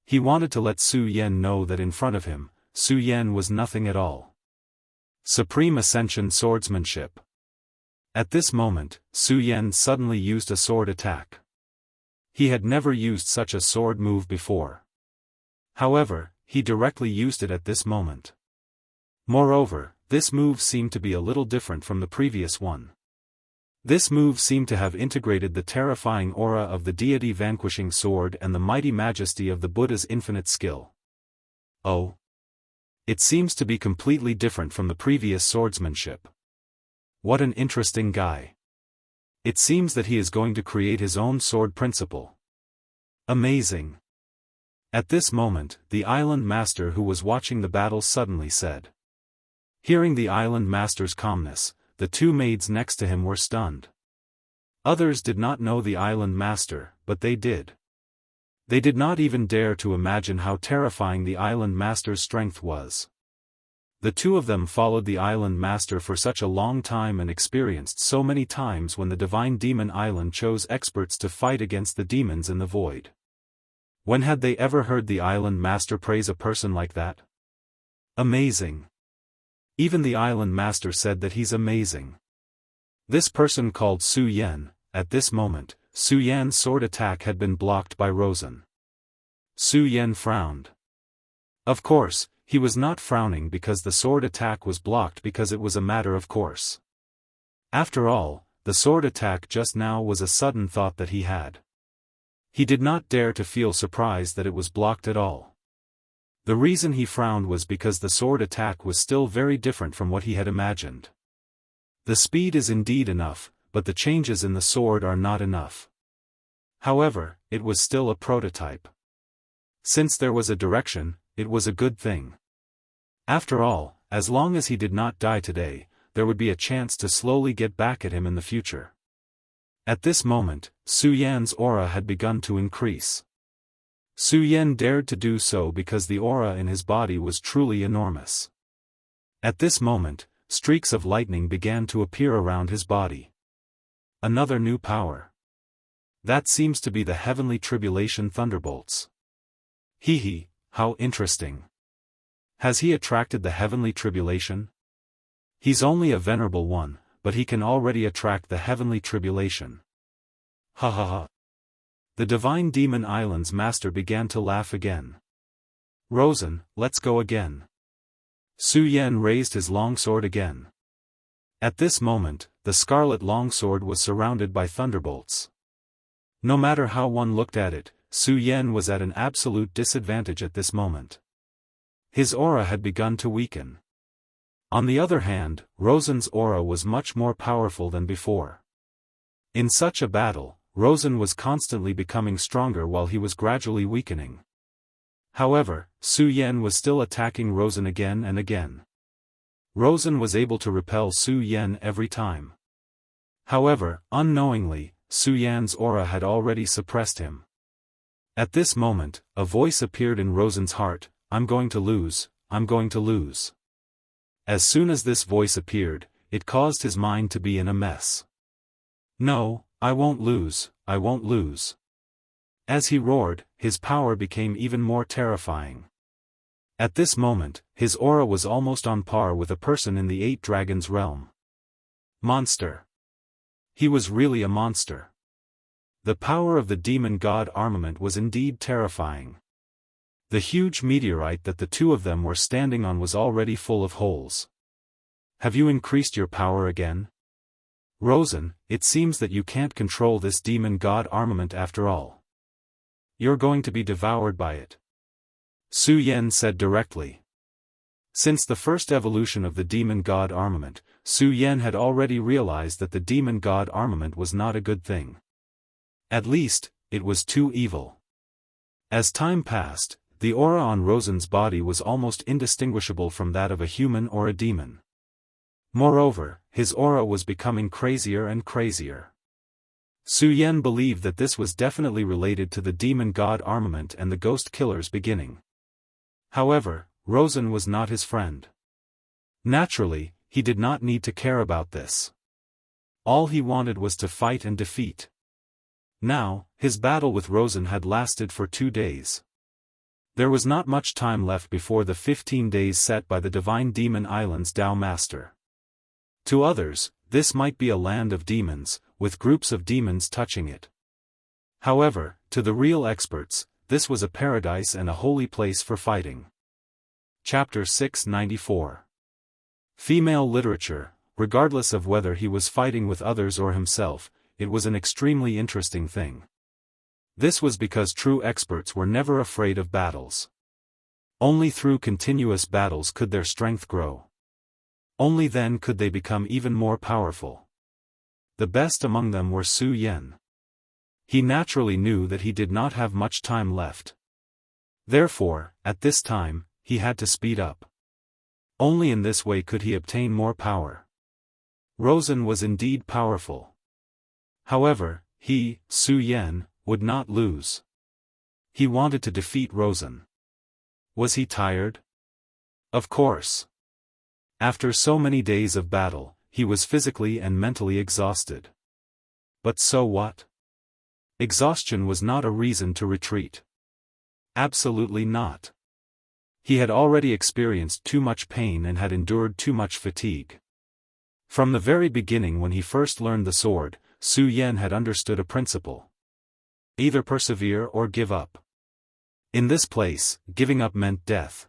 He wanted to let Su Yan know that in front of him, Su Yan was nothing at all. Supreme Ascension Swordsmanship. At this moment, Su Yan suddenly used a sword attack. He had never used such a sword move before. However, he directly used it at this moment. Moreover, this move seemed to be a little different from the previous one. This move seemed to have integrated the terrifying aura of the deity vanquishing sword and the mighty majesty of the Buddha's infinite skill. Oh! It seems to be completely different from the previous swordsmanship. What an interesting guy. It seems that he is going to create his own sword principle. Amazing. At this moment, the island master who was watching the battle suddenly said. Hearing the island master's calmness, the two maids next to him were stunned. Others did not know the island master, but they did. They did not even dare to imagine how terrifying the island master's strength was. The two of them followed the island master for such a long time and experienced so many times when the divine demon island chose experts to fight against the demons in the void. When had they ever heard the island master praise a person like that? Amazing. Even the island master said that he's amazing. This person called Su Yan. At this moment, Su Yan's sword attack had been blocked by Rosen. Su Yan frowned. Of course, he was not frowning because the sword attack was blocked because it was a matter of course. After all, the sword attack just now was a sudden thought that he had. He did not dare to feel surprised that it was blocked at all. The reason he frowned was because the sword attack was still very different from what he had imagined. The speed is indeed enough, but the changes in the sword are not enough. However, it was still a prototype. Since there was a direction, it was a good thing. After all, as long as he did not die today, there would be a chance to slowly get back at him in the future. At this moment, Su Yan's aura had begun to increase. Su Yan dared to do so because the aura in his body was truly enormous. At this moment, streaks of lightning began to appear around his body. Another new power. That seems to be the heavenly tribulation thunderbolts. Hee, how interesting. Has he attracted the heavenly tribulation? He's only a venerable one, but he can already attract the heavenly tribulation. Ha ha ha. The divine demon island's master began to laugh again. Rosen, let's go again. Su Yan raised his longsword again. At this moment, the scarlet longsword was surrounded by thunderbolts. No matter how one looked at it, Su Yan was at an absolute disadvantage at this moment. His aura had begun to weaken. On the other hand, Rosen's aura was much more powerful than before. In such a battle, Rosen was constantly becoming stronger while he was gradually weakening. However, Su Yan was still attacking Rosen again and again. Rosen was able to repel Su Yan every time. However, unknowingly, Su Yan's aura had already suppressed him. At this moment, a voice appeared in Rosen's heart, I'm going to lose, I'm going to lose. As soon as this voice appeared, it caused his mind to be in a mess. No, I won't lose, I won't lose. As he roared, his power became even more terrifying. At this moment, his aura was almost on par with a person in the Eight Dragons realm. Monster. He was really a monster. The power of the demon god armament was indeed terrifying. The huge meteorite that the two of them were standing on was already full of holes. Have you increased your power again? Rosen, it seems that you can't control this demon god armament after all. You're going to be devoured by it. Su Yan said directly. Since the first evolution of the demon god armament, Su Yan had already realized that the demon god armament was not a good thing. At least, it was too evil. As time passed, the aura on Rosen's body was almost indistinguishable from that of a human or a demon. Moreover, his aura was becoming crazier and crazier. Su Yan believed that this was definitely related to the demon god armament and the ghost killer's beginning. However, Rosen was not his friend. Naturally, he did not need to care about this. All he wanted was to fight and defeat. Now, his battle with Rosen had lasted for 2 days. There was not much time left before the 15 days set by the Divine Demon Island's Tao Master. To others, this might be a land of demons, with groups of demons touching it. However, to the real experts, this was a paradise and a holy place for fighting. Chapter 694. Female literature. Regardless of whether he was fighting with others or himself, it was an extremely interesting thing. This was because true experts were never afraid of battles. Only through continuous battles could their strength grow. Only then could they become even more powerful. The best among them were Su Yan. He naturally knew that he did not have much time left. Therefore, at this time, he had to speed up. Only in this way could he obtain more power. Rosen was indeed powerful. However, he, Su Yan, would not lose. He wanted to defeat Rosen. Was he tired? Of course. After so many days of battle, he was physically and mentally exhausted. But so what? Exhaustion was not a reason to retreat. Absolutely not. He had already experienced too much pain and had endured too much fatigue. From the very beginning when he first learned the sword, Su Yan had understood a principle. Either persevere or give up. In this place, giving up meant death.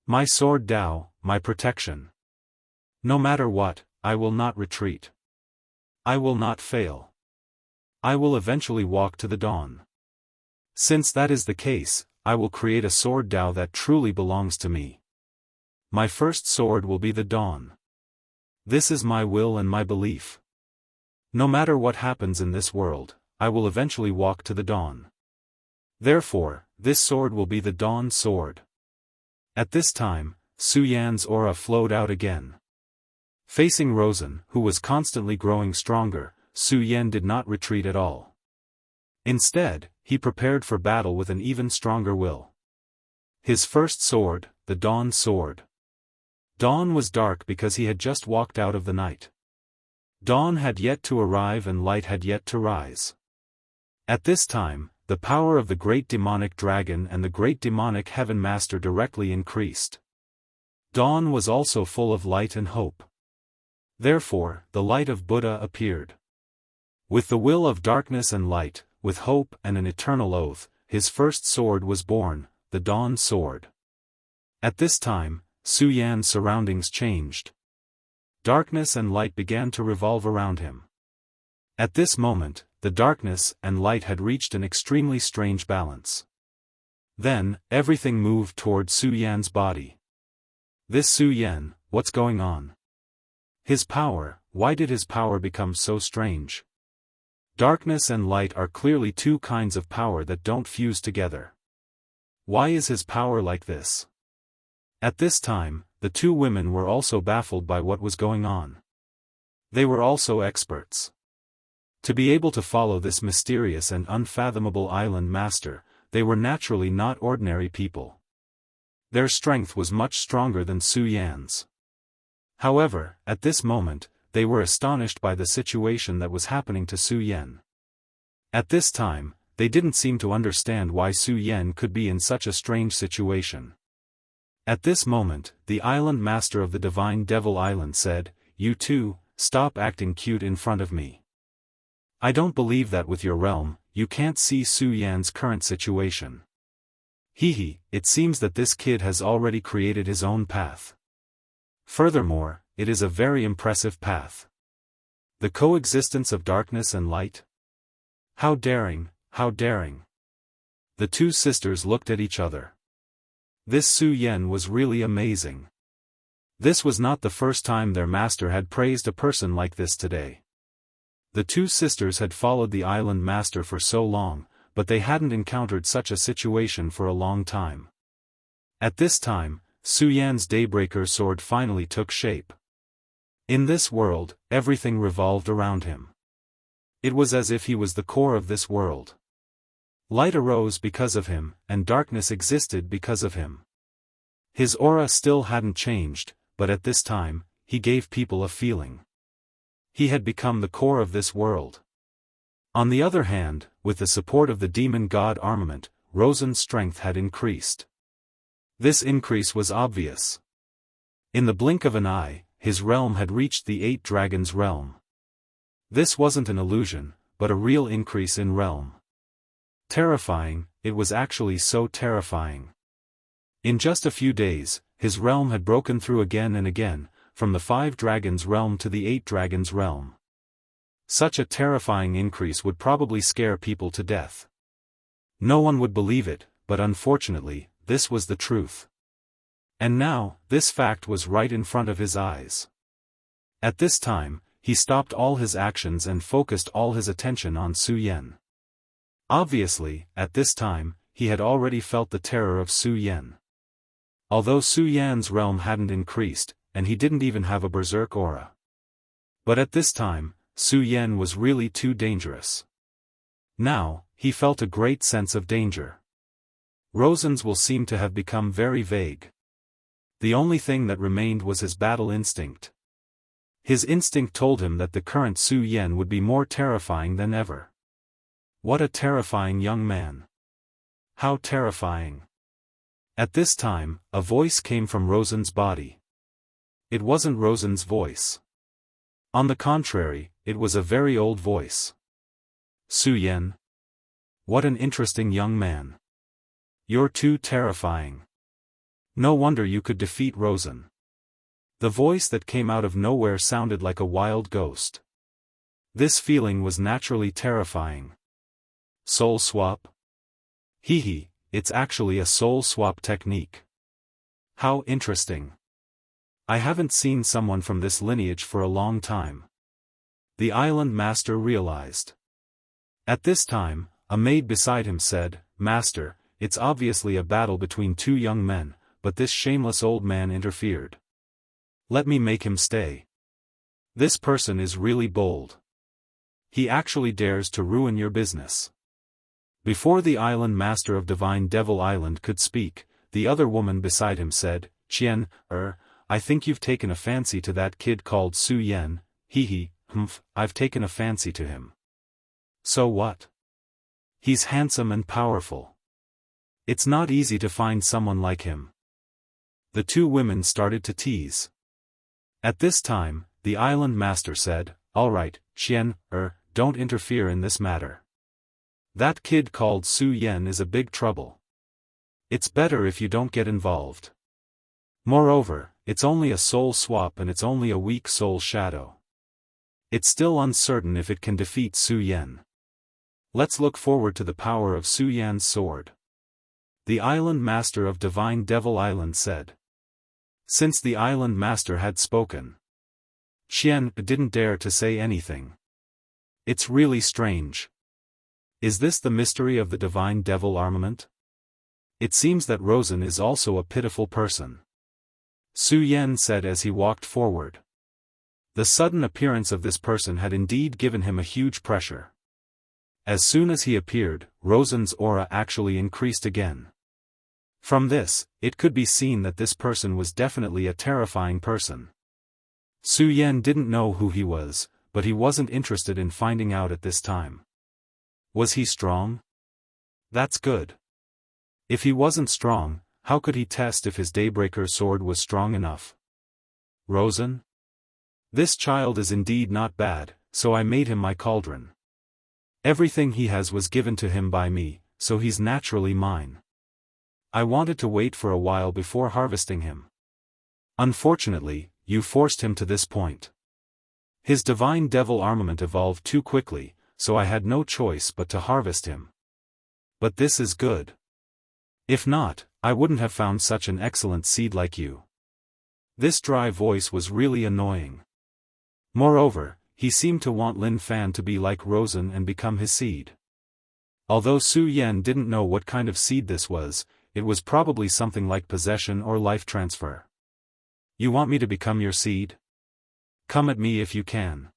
My sword Dao, my protection. No matter what, I will not retreat. I will not fail. I will eventually walk to the dawn. Since that is the case, I will create a sword Dao that truly belongs to me. My first sword will be the dawn. This is my will and my belief. No matter what happens in this world, I will eventually walk to the dawn. Therefore, this sword will be the dawn sword. At this time, Su Yan's aura flowed out again. Facing Rosen, who was constantly growing stronger, Su Yan did not retreat at all. Instead, he prepared for battle with an even stronger will. His first sword, the dawn sword. Dawn was dark because he had just walked out of the night. Dawn had yet to arrive and light had yet to rise. At this time, the power of the great demonic dragon and the great demonic heaven master directly increased. Dawn was also full of light and hope. Therefore, the light of Buddha appeared. With the will of darkness and light, with hope and an eternal oath, his first sword was born, the dawn sword. At this time, Su Yan's surroundings changed. Darkness and light began to revolve around him. At this moment, the darkness and light had reached an extremely strange balance. Then, everything moved toward Su Yan's body. This Su Yan, what's going on? His power, why did his power become so strange? Darkness and light are clearly two kinds of power that don't fuse together. Why is his power like this? At this time, the two women were also baffled by what was going on. They were also experts. To be able to follow this mysterious and unfathomable island master, they were naturally not ordinary people. Their strength was much stronger than Su Yan's. However, at this moment, they were astonished by the situation that was happening to Su Yan. At this time, they didn't seem to understand why Su Yan could be in such a strange situation. At this moment, the island master of the Divine Devil Island said, "You two, stop acting cute in front of me. I don't believe that with your realm, you can't see Su Yan's current situation. Hehe, it seems that this kid has already created his own path. Furthermore, it is a very impressive path. The coexistence of darkness and light? How daring, how daring." The two sisters looked at each other. This Su Yan was really amazing. This was not the first time their master had praised a person like this today. The two sisters had followed the island master for so long, but they hadn't encountered such a situation for a long time. At this time, Su Yan's Daybreaker sword finally took shape. In this world, everything revolved around him. It was as if he was the core of this world. Light arose because of him, and darkness existed because of him. His aura still hadn't changed, but at this time, he gave people a feeling. He had become the core of this world. On the other hand, with the support of the demon god armament, Rosen's strength had increased. This increase was obvious. In the blink of an eye, his realm had reached the 8 dragons realm. This wasn't an illusion, but a real increase in realm. Terrifying, it was actually so terrifying. In just a few days, his realm had broken through again and again, from the 5 dragons realm to the 8 dragons realm. Such a terrifying increase would probably scare people to death. No one would believe it, but unfortunately, this was the truth. And now, this fact was right in front of his eyes. At this time, he stopped all his actions and focused all his attention on Su Yan. Obviously, at this time, he had already felt the terror of Su Yan. Although Su Yan's realm hadn't increased, and he didn't even have a berserk aura. But at this time, Su Yan was really too dangerous. Now, he felt a great sense of danger. Rosen's will seemed to have become very vague. The only thing that remained was his battle instinct. His instinct told him that the current Su Yan would be more terrifying than ever. What a terrifying young man. How terrifying. At this time, a voice came from Rosen's body. It wasn't Rosen's voice. On the contrary, it was a very old voice. Su Yan. What an interesting young man. You're too terrifying. No wonder you could defeat Rosen. The voice that came out of nowhere sounded like a wild ghost. This feeling was naturally terrifying. Soul swap? Hee, it's actually a soul swap technique. How interesting. I haven't seen someone from this lineage for a long time. The island master realized. At this time, a maid beside him said, "Master, it's obviously a battle between 2 young men, but this shameless old man interfered. Let me make him stay. This person is really bold. He actually dares to ruin your business." Before the island master of Divine Devil Island could speak, the other woman beside him said, "Qian, I think you've taken a fancy to that kid called Su Yan, I've taken a fancy to him. So what? He's handsome and powerful. It's not easy to find someone like him." The 2 women started to tease. At this time, the island master said, "All right, Qian, don't interfere in this matter. That kid called Su Yan is a big trouble. It's better if you don't get involved. Moreover, it's only a soul swap and it's only a weak soul shadow. It's still uncertain if it can defeat Su Yan. Let's look forward to the power of Su Yan's sword." The island master of Divine Devil Island said. Since the island master had spoken, Qian didn't dare to say anything. It's really strange. Is this the mystery of the Divine Devil armament? It seems that Rosen is also a pitiful person. Su Yan said as he walked forward. The sudden appearance of this person had indeed given him a huge pressure. As soon as he appeared, Rosen's aura actually increased again. From this, it could be seen that this person was definitely a terrifying person. Su Yan didn't know who he was, but he wasn't interested in finding out at this time. Was he strong? That's good. If he wasn't strong, how could he test if his Daybreaker sword was strong enough? Rosen? This child is indeed not bad, so I made him my cauldron. Everything he has was given to him by me, so he's naturally mine. I wanted to wait for a while before harvesting him. Unfortunately, you forced him to this point. His Divine Devil armament evolved too quickly, so I had no choice but to harvest him. But this is good. If not, I wouldn't have found such an excellent seed like you. This dry voice was really annoying. Moreover, he seemed to want Lin Fan to be like Rosen and become his seed. Although Su Yan didn't know what kind of seed this was, it was probably something like possession or life transfer. You want me to become your seed? Come at me if you can.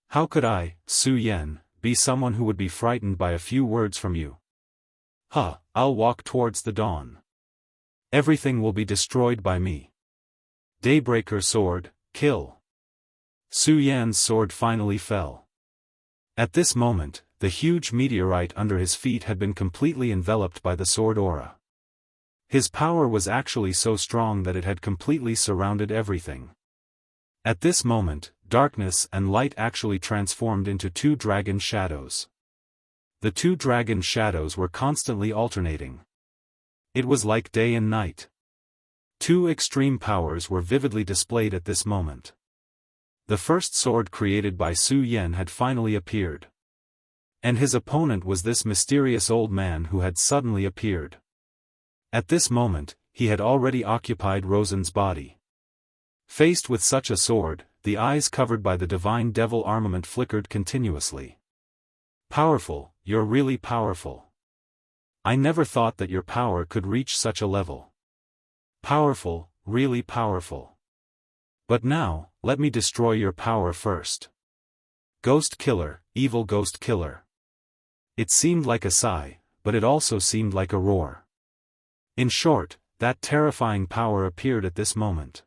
How could I, Su Yan, be someone who would be frightened by a few words from you? I'll walk towards the dawn. Everything will be destroyed by me. Daybreaker sword, kill. Su Yan's sword finally fell. At this moment, the huge meteorite under his feet had been completely enveloped by the sword aura. His power was actually so strong that it had completely surrounded everything. At this moment, darkness and light actually transformed into two dragon shadows. The two dragon shadows were constantly alternating. It was like day and night. Two extreme powers were vividly displayed at this moment. The first sword created by Su Yan had finally appeared. And his opponent was this mysterious old man who had suddenly appeared. At this moment, he had already occupied Rosen's body. Faced with such a sword, the eyes covered by the divine devil armament flickered continuously. Powerful, you're really powerful. I never thought that your power could reach such a level. Powerful, really powerful. But now, let me destroy your power first. Ghost killer, evil ghost killer. It seemed like a sigh, but it also seemed like a roar. In short, that terrifying power appeared at this moment.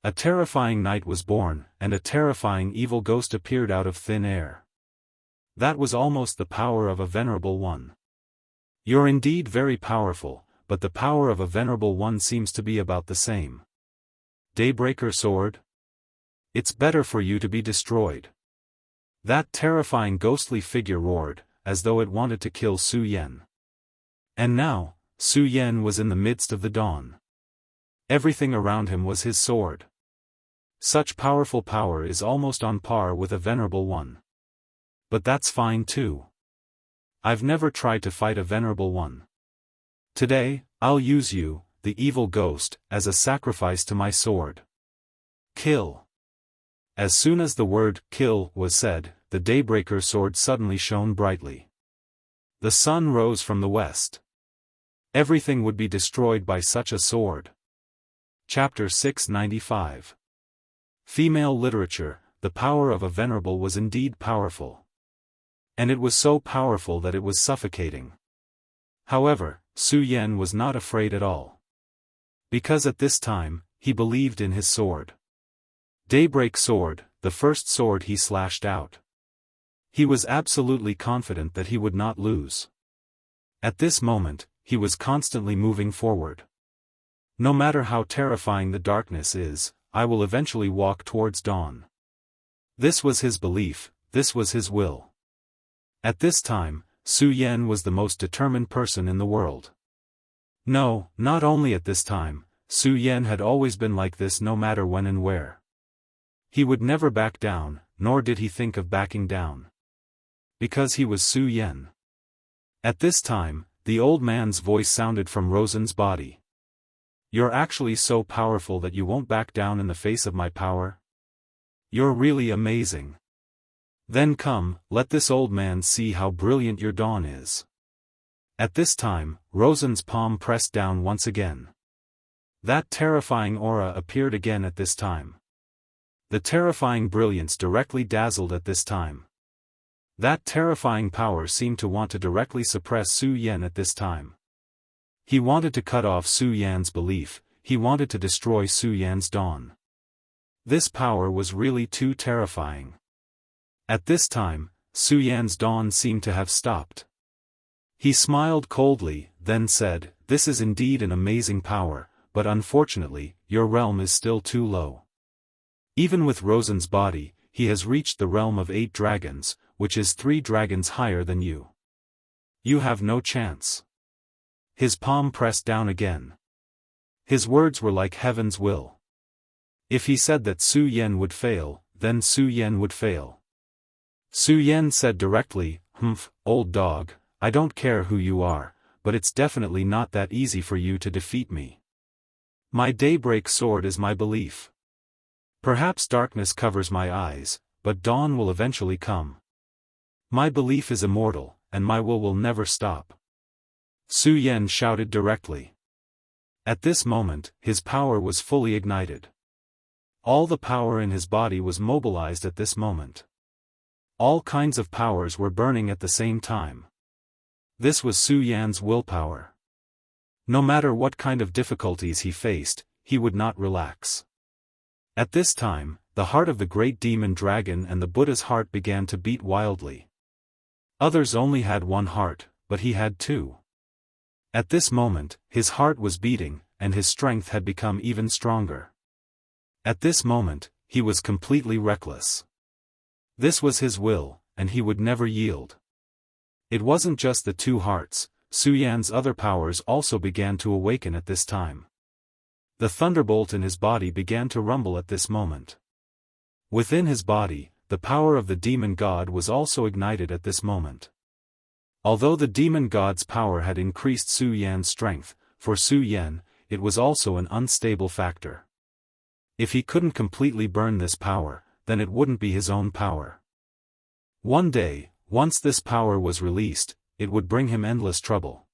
A terrifying knight was born, and a terrifying evil ghost appeared out of thin air. That was almost the power of a venerable one. You're indeed very powerful, but the power of a venerable one seems to be about the same. Daybreaker sword? It's better for you to be destroyed. That terrifying ghostly figure roared, as though it wanted to kill Su Yan. And now, Su Yan was in the midst of the dawn. Everything around him was his sword. Such powerful power is almost on par with a venerable one. But that's fine too. I've never tried to fight a venerable one. Today, I'll use you, the evil ghost, as a sacrifice to my sword. Kill. As soon as the word kill was said, the Daybreaker sword suddenly shone brightly. The sun rose from the west. Everything would be destroyed by such a sword. Chapter 695. Female literature, the power of a venerable was indeed powerful. And it was so powerful that it was suffocating. However, Su Yan was not afraid at all. Because at this time, he believed in his sword. Daybreak sword, the first sword he slashed out. He was absolutely confident that he would not lose. At this moment, he was constantly moving forward. No matter how terrifying the darkness is, I will eventually walk towards dawn. This was his belief, this was his will. At this time, Su Yan was the most determined person in the world. No, not only at this time, Su Yan had always been like this no matter when and where. He would never back down, nor did he think of backing down. Because he was Su Yan. At this time, the old man's voice sounded from Rosen's body. You're actually so powerful that you won't back down in the face of my power? You're really amazing. Then come, let this old man see how brilliant your dawn is. At this time, Rosen's palm pressed down once again. That terrifying aura appeared again at this time. The terrifying brilliance directly dazzled at this time. That terrifying power seemed to want to directly suppress Su Yan at this time. He wanted to cut off Su Yan's belief, he wanted to destroy Su Yan's dawn. This power was really too terrifying. At this time, Su Yan's dawn seemed to have stopped. He smiled coldly, then said, "This is indeed an amazing power, but unfortunately, your realm is still too low. Even with Rosen's body, he has reached the realm of 8 dragons, which is 3 dragons higher than you. You have no chance." His palm pressed down again. His words were like heaven's will. If he said that Su Yan would fail, then Su Yan would fail. Su Yan said directly, "Humph, old dog, I don't care who you are, but it's definitely not that easy for you to defeat me. My daybreak sword is my belief. Perhaps darkness covers my eyes, but dawn will eventually come. My belief is immortal, and my will never stop." Su Yan shouted directly. At this moment, his power was fully ignited. All the power in his body was mobilized at this moment. All kinds of powers were burning at the same time. This was Su Yan's willpower. No matter what kind of difficulties he faced, he would not relax. At this time, the heart of the great demon dragon and the Buddha's heart began to beat wildly. Others only had one heart, but he had 2. At this moment, his heart was beating, and his strength had become even stronger. At this moment, he was completely reckless. This was his will, and he would never yield. It wasn't just the two hearts, Su Yan's other powers also began to awaken at this time. The thunderbolt in his body began to rumble at this moment. Within his body, the power of the demon god was also ignited at this moment. Although the demon god's power had increased Su Yan's strength, for Su Yan, it was also an unstable factor. If he couldn't completely burn this power, then it wouldn't be his own power. One day, once this power was released, it would bring him endless trouble.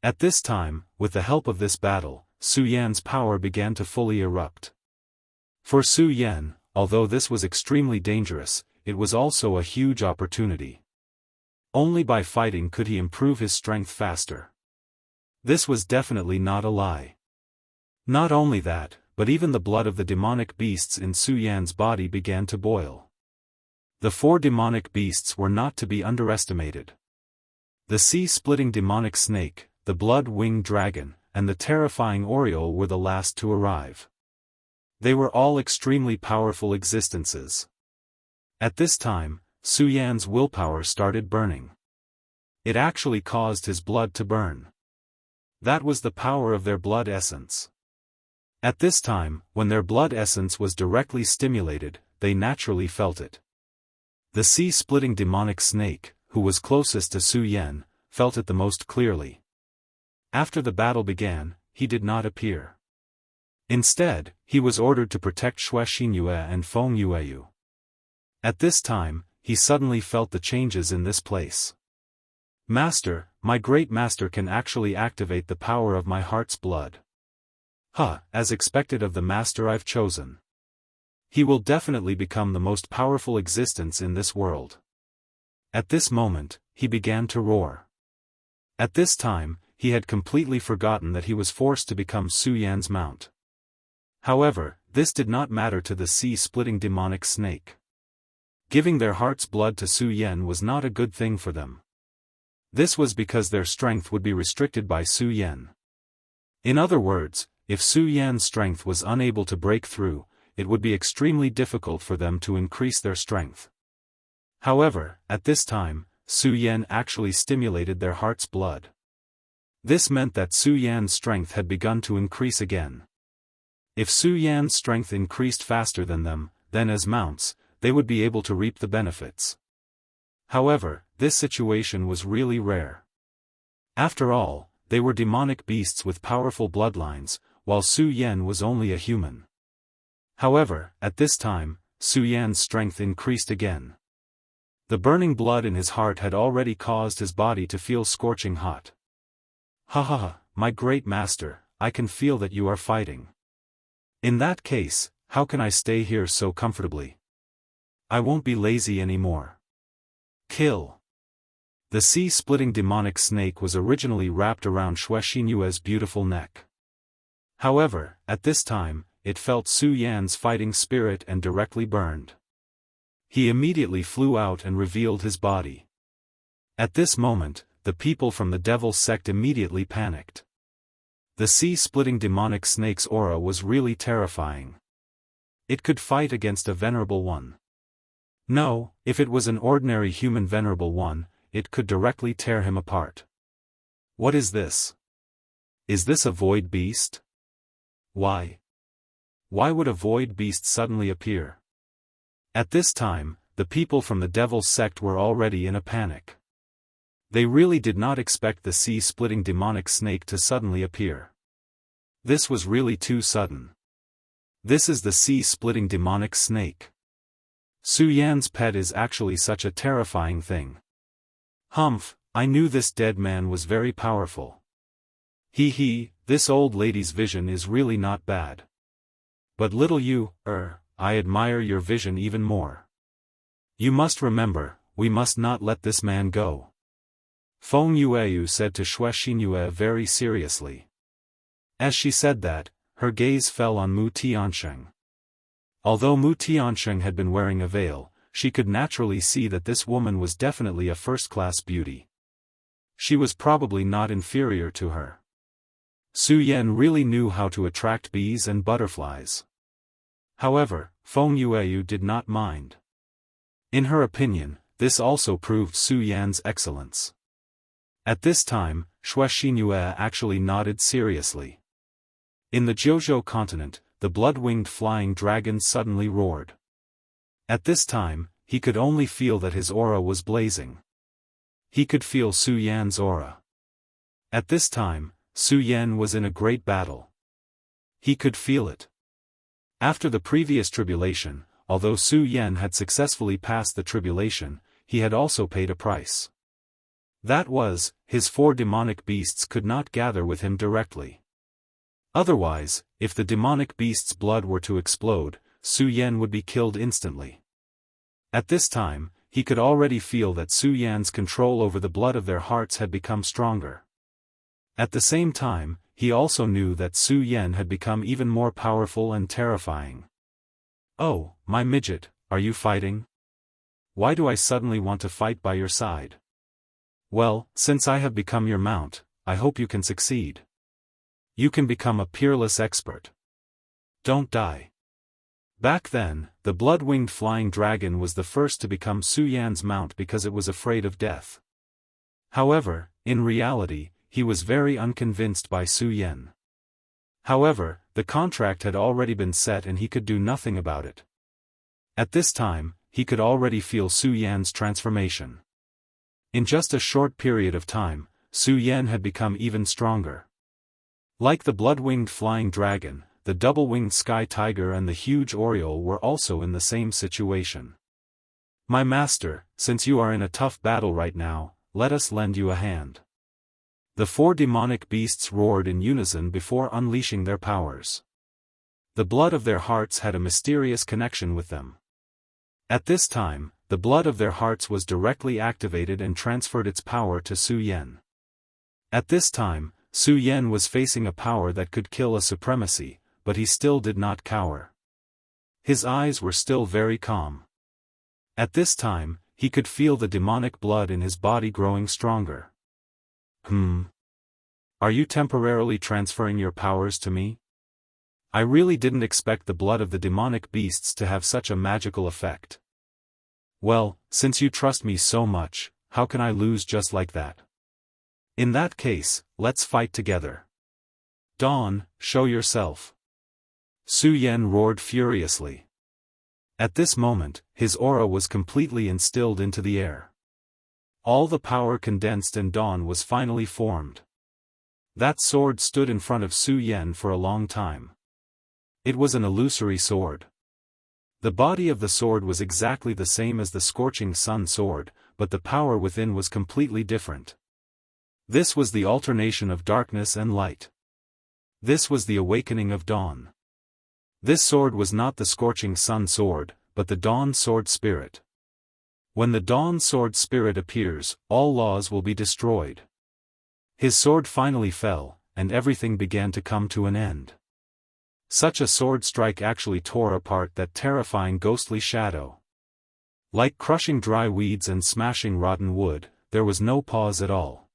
At this time, with the help of this battle, Su Yan's power began to fully erupt. For Su Yan, although this was extremely dangerous, it was also a huge opportunity. Only by fighting could he improve his strength faster. This was definitely not a lie. Not only that, but even the blood of the demonic beasts in Su Yan's body began to boil. The 4 demonic beasts were not to be underestimated. The sea-splitting demonic snake, the blood-winged dragon, and the terrifying oriole were the last to arrive. They were all extremely powerful existences. At this time, Su Yan's willpower started burning. It actually caused his blood to burn. That was the power of their blood essence. At this time, when their blood essence was directly stimulated, they naturally felt it. The sea-splitting demonic snake, who was closest to Su Yan, felt it the most clearly. After the battle began, he did not appear. Instead, he was ordered to protect Wuxia Xianxia and Feng Yueyu. At this time, he suddenly felt the changes in this place. Master, my great master can actually activate the power of my heart's blood. As expected of the master I've chosen. He will definitely become the most powerful existence in this world. At this moment, he began to roar. At this time, he had completely forgotten that he was forced to become Su Yan's mount. However, this did not matter to the sea-splitting demonic snake. Giving their heart's blood to Su Yan was not a good thing for them. This was because their strength would be restricted by Su Yan. In other words, if Su Yan's strength was unable to break through, it would be extremely difficult for them to increase their strength. However, at this time, Su Yan actually stimulated their heart's blood. This meant that Su Yan's strength had begun to increase again. If Su Yan's strength increased faster than them, then as mounts, they would be able to reap the benefits. However, this situation was really rare. After all, they were demonic beasts with powerful bloodlines, while Su Yan was only a human. However, at this time, Su Yan's strength increased again. The burning blood in his heart had already caused his body to feel scorching hot. My great master, I can feel that you are fighting. In that case, how can I stay here so comfortably? I won't be lazy anymore. Kill. The sea-splitting demonic snake was originally wrapped around Wuxia Xianxia's beautiful neck. However, at this time, it felt Su Yan's fighting spirit and directly burned. He immediately flew out and revealed his body. At this moment, the people from the Devil sect immediately panicked. The sea-splitting demonic snake's aura was really terrifying. It could fight against a venerable one. No, if it was an ordinary human venerable one, it could directly tear him apart. What is this? Is this a void beast? Why? Why would a void beast suddenly appear? At this time, the people from the Devil sect were already in a panic. They really did not expect the sea-splitting demonic snake to suddenly appear. This was really too sudden. This is the sea-splitting demonic snake. Su Yan's pet is actually such a terrifying thing. I knew this dead man was very powerful. This old lady's vision is really not bad. But little you, I admire your vision even more. You must remember, we must not let this man go. Feng Yueyu said to Wuxia Xianxia very seriously. As she said that, her gaze fell on Mu Tiansheng. Although Mu Tiansheng had been wearing a veil, she could naturally see that this woman was definitely a first-class beauty. She was probably not inferior to her. Su Yan really knew how to attract bees and butterflies. However, Feng Yueyu did not mind. In her opinion, this also proved Su Yan's excellence. At this time, Shui Xinyue actually nodded seriously. In the Jiuzhou continent, the blood-winged flying dragon suddenly roared. At this time, he could only feel that his aura was blazing. He could feel Su Yan's aura. At this time, Su Yan was in a great battle. He could feel it. After the previous tribulation, although Su Yan had successfully passed the tribulation, he had also paid a price. That was, his 4 demonic beasts could not gather with him directly. Otherwise, if the demonic beasts' blood were to explode, Su Yan would be killed instantly. At this time, he could already feel that Su Yan's control over the blood of their hearts had become stronger. At the same time, he also knew that Su Yan had become even more powerful and terrifying. "Oh, my midget, are you fighting? Why do I suddenly want to fight by your side? Well, since I have become your mount, I hope you can succeed. You can become a peerless expert. Don't die." Back then, the blood-winged flying dragon was the first to become Su Yan's mount because it was afraid of death. However, in reality, he was very unconvinced by Su Yan. However, the contract had already been set and he could do nothing about it. At this time, he could already feel Su Yan's transformation. In just a short period of time, Su Yan had become even stronger. Like the blood-winged flying dragon, the double-winged sky tiger and the huge oriole were also in the same situation. "My master, since you are in a tough battle right now, let us lend you a hand." The 4 demonic beasts roared in unison before unleashing their powers. The blood of their hearts had a mysterious connection with them. At this time, the blood of their hearts was directly activated and transferred its power to Su Yan. At this time, Su Yan was facing a power that could kill a supremacy, but he still did not cower. His eyes were still very calm. At this time, he could feel the demonic blood in his body growing stronger. Are you temporarily transferring your powers to me? I really didn't expect the blood of the demonic beasts to have such a magical effect. Well, since you trust me so much, how can I lose just like that? In that case, let's fight together. Dawn, show yourself. Su Yan roared furiously. At this moment, his aura was completely instilled into the air. All the power condensed and Dawn was finally formed. That sword stood in front of Su Yan for a long time. It was an illusory sword. The body of the sword was exactly the same as the scorching sun sword, but the power within was completely different. This was the alternation of darkness and light. This was the awakening of dawn. This sword was not the scorching sun sword, but the dawn sword spirit. When the dawn sword spirit appears, all laws will be destroyed. His sword finally fell, and everything began to come to an end. Such a sword strike actually tore apart that terrifying ghostly shadow. Like crushing dry weeds and smashing rotten wood, there was no pause at all.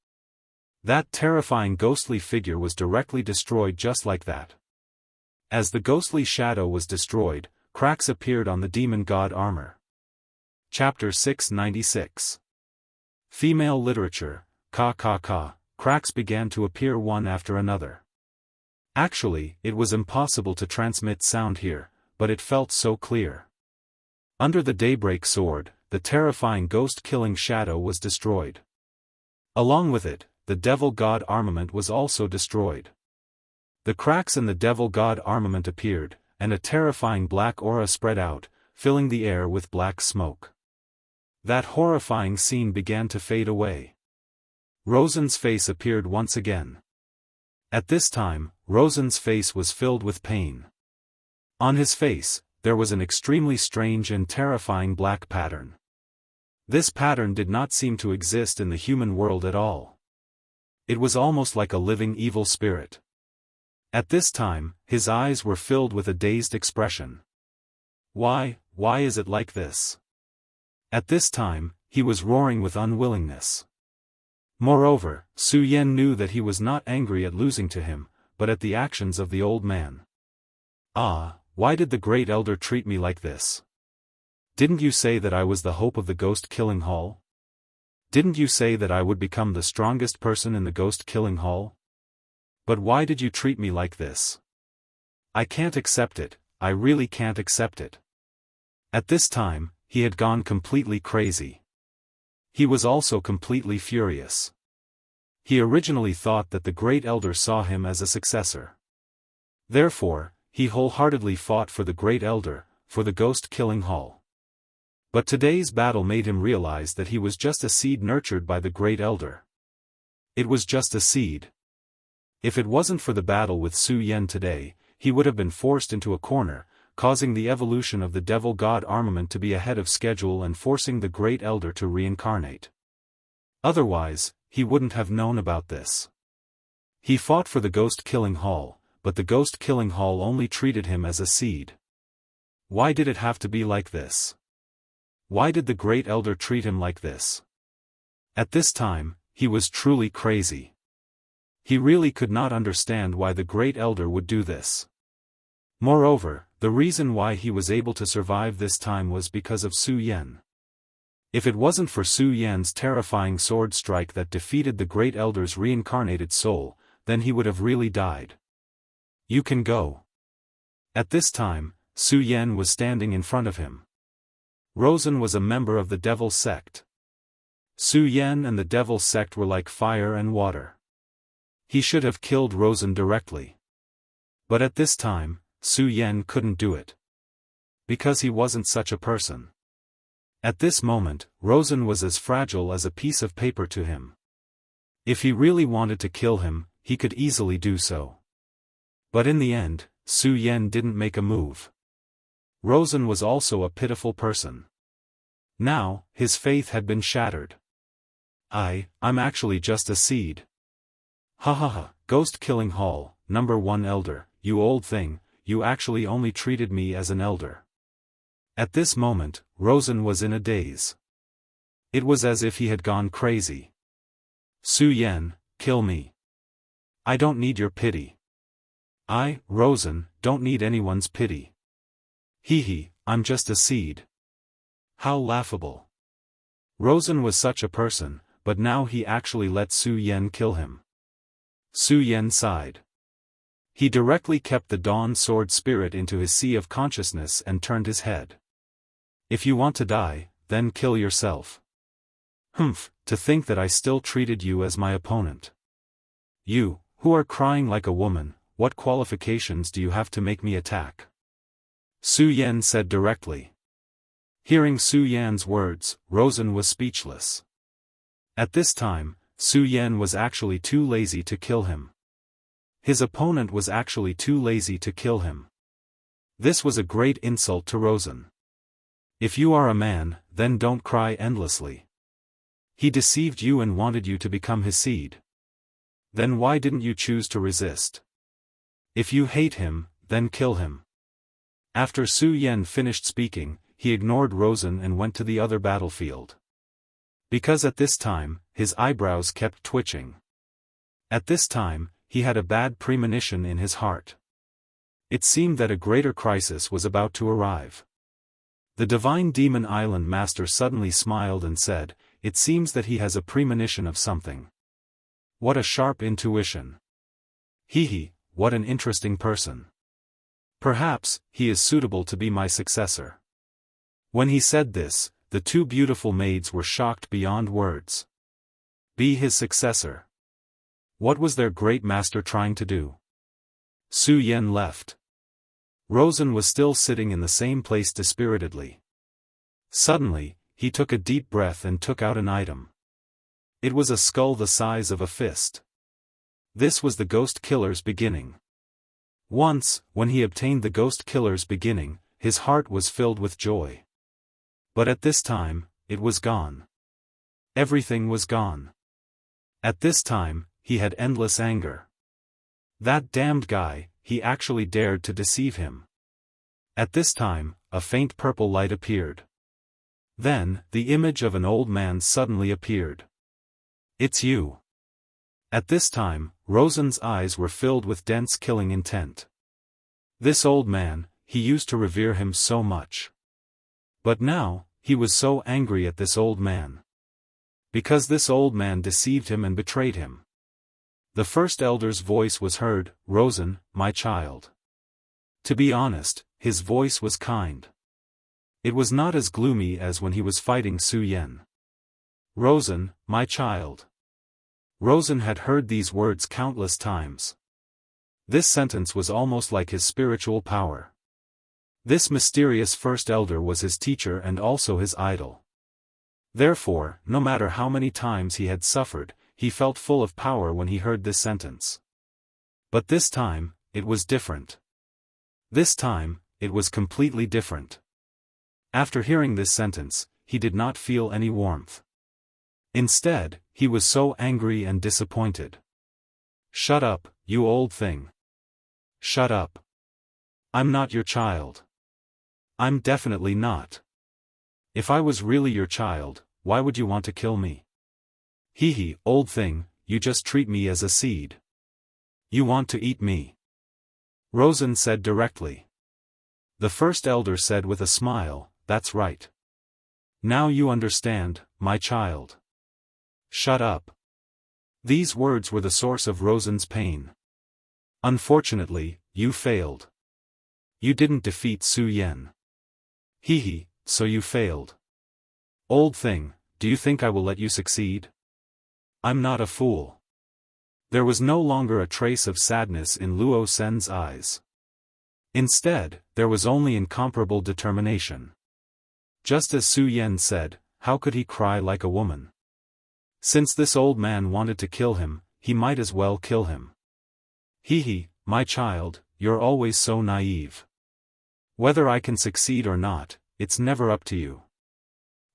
That terrifying ghostly figure was directly destroyed just like that. As the ghostly shadow was destroyed, cracks appeared on the demon god armor. Chapter 696. Female Literature, cracks began to appear one after another. Actually, it was impossible to transmit sound here, but it felt so clear. Under the daybreak sword, the terrifying ghost-killing shadow was destroyed. Along with it, the devil god armament was also destroyed. The cracks in the devil god armament appeared, and a terrifying black aura spread out, filling the air with black smoke. That horrifying scene began to fade away. Rosen's face appeared once again. At this time, Rosen's face was filled with pain. On his face, there was an extremely strange and terrifying black pattern. This pattern did not seem to exist in the human world at all. It was almost like a living evil spirit. At this time, his eyes were filled with a dazed expression. Why is it like this? At this time, he was roaring with unwillingness. Moreover, Su Yan knew that he was not angry at losing to him, but at the actions of the old man. Why did the Great Elder treat me like this? Didn't you say that I was the hope of the ghost-killing hall? Didn't you say that I would become the strongest person in the ghost-killing hall? But why did you treat me like this? I can't accept it, I really can't accept it. At this time, he had gone completely crazy. He was also completely furious. He originally thought that the Great Elder saw him as a successor. Therefore, he wholeheartedly fought for the Great Elder, for the ghost-killing hall. But today's battle made him realize that he was just a seed nurtured by the Great Elder. It was just a seed. If it wasn't for the battle with Su Yan today, he would have been forced into a corner, causing the evolution of the Devil God armament to be ahead of schedule and forcing the Great Elder to reincarnate. Otherwise, he wouldn't have known about this. He fought for the ghost-killing hall, but the ghost-killing hall only treated him as a seed. Why did it have to be like this? Why did the Great Elder treat him like this? At this time, he was truly crazy. He really could not understand why the Great Elder would do this. Moreover, the reason why he was able to survive this time was because of Su Yan. If it wasn't for Su Yan's terrifying sword strike that defeated the Great Elder's reincarnated soul, then he would have really died. You can go. At this time, Su Yan was standing in front of him. Rosen was a member of the Devil sect. Su Yan and the Devil sect were like fire and water. He should have killed Rosen directly. But at this time, Su Yan couldn't do it. Because he wasn't such a person. At this moment, Rosen was as fragile as a piece of paper to him. If he really wanted to kill him, he could easily do so. But in the end, Su Yan didn't make a move. Rosen was also a pitiful person. Now, his faith had been shattered. I'm actually just a seed. Ha ha ha, ghost-killing hall, number 1 elder, you old thing, you actually only treated me as an elder. At this moment, Rosen was in a daze. It was as if he had gone crazy. Su Yan, kill me. I don't need your pity. I, Rosen, don't need anyone's pity. Hee, I'm just a seed. How laughable. Rosen was such a person, but now he actually let Su Yan kill him. Su Yan sighed. He directly kept the Dawn Sword Spirit into his sea of consciousness and turned his head. If you want to die, then kill yourself. Humph, to think that I still treated you as my opponent. You, who are crying like a woman, what qualifications do you have to make me attack? Su Yan said directly. Hearing Su Yan's words, Rosen was speechless. At this time, Su Yan was actually too lazy to kill him. His opponent was actually too lazy to kill him. This was a great insult to Rosen. If you are a man, then don't cry endlessly. He deceived you and wanted you to become his seed. Then why didn't you choose to resist? If you hate him, then kill him. After Su Yan finished speaking, he ignored Rosen and went to the other battlefield. Because at this time, his eyebrows kept twitching. At this time, he had a bad premonition in his heart. It seemed that a greater crisis was about to arrive. The Divine Demon Island Master suddenly smiled and said, "It seems that he has a premonition of something." What a sharp intuition. Hee, what an interesting person. Perhaps, he is suitable to be my successor. When he said this, the two beautiful maids were shocked beyond words. Be his successor. What was their great master trying to do? Su Yan left. Rosen was still sitting in the same place dispiritedly. Suddenly, he took a deep breath and took out an item. It was a skull the size of a fist. This was the Ghost Killer's beginning. Once, when he obtained the Ghost Killer's beginning, his heart was filled with joy. But at this time, it was gone. Everything was gone. At this time, he had endless anger. That damned guy, he actually dared to deceive him. At this time, a faint purple light appeared. Then, the image of an old man suddenly appeared. It's you. At this time, Rosen's eyes were filled with dense killing intent. This old man, he used to revere him so much. But now, he was so angry at this old man. Because this old man deceived him and betrayed him. The first elder's voice was heard, "Rosen, my child." To be honest, his voice was kind. It was not as gloomy as when he was fighting Su Yan. "Rosen, my child." Rosen had heard these words countless times. This sentence was almost like his spiritual power. This mysterious first elder was his teacher and also his idol. Therefore, no matter how many times he had suffered, he felt full of power when he heard this sentence. But this time, it was different. This time, it was completely different. After hearing this sentence, he did not feel any warmth. Instead, he was so angry and disappointed. "Shut up, you old thing. Shut up. I'm not your child. I'm definitely not. If I was really your child, why would you want to kill me? Hee, old thing, you just treat me as a seed. You want to eat me." Rosen said directly. The first elder said with a smile, "That's right. Now you understand, my child. Shut up." These words were the source of Rosen's pain. "Unfortunately, you failed. You didn't defeat Su Yan. Hee, so you failed. Old thing, do you think I will let you succeed? I'm not a fool." There was no longer a trace of sadness in Luo Sen's eyes. Instead, there was only incomparable determination. Just as Su Yan said, how could he cry like a woman? Since this old man wanted to kill him, he might as well kill him. Hee, my child, you're always so naive. Whether I can succeed or not, it's never up to you.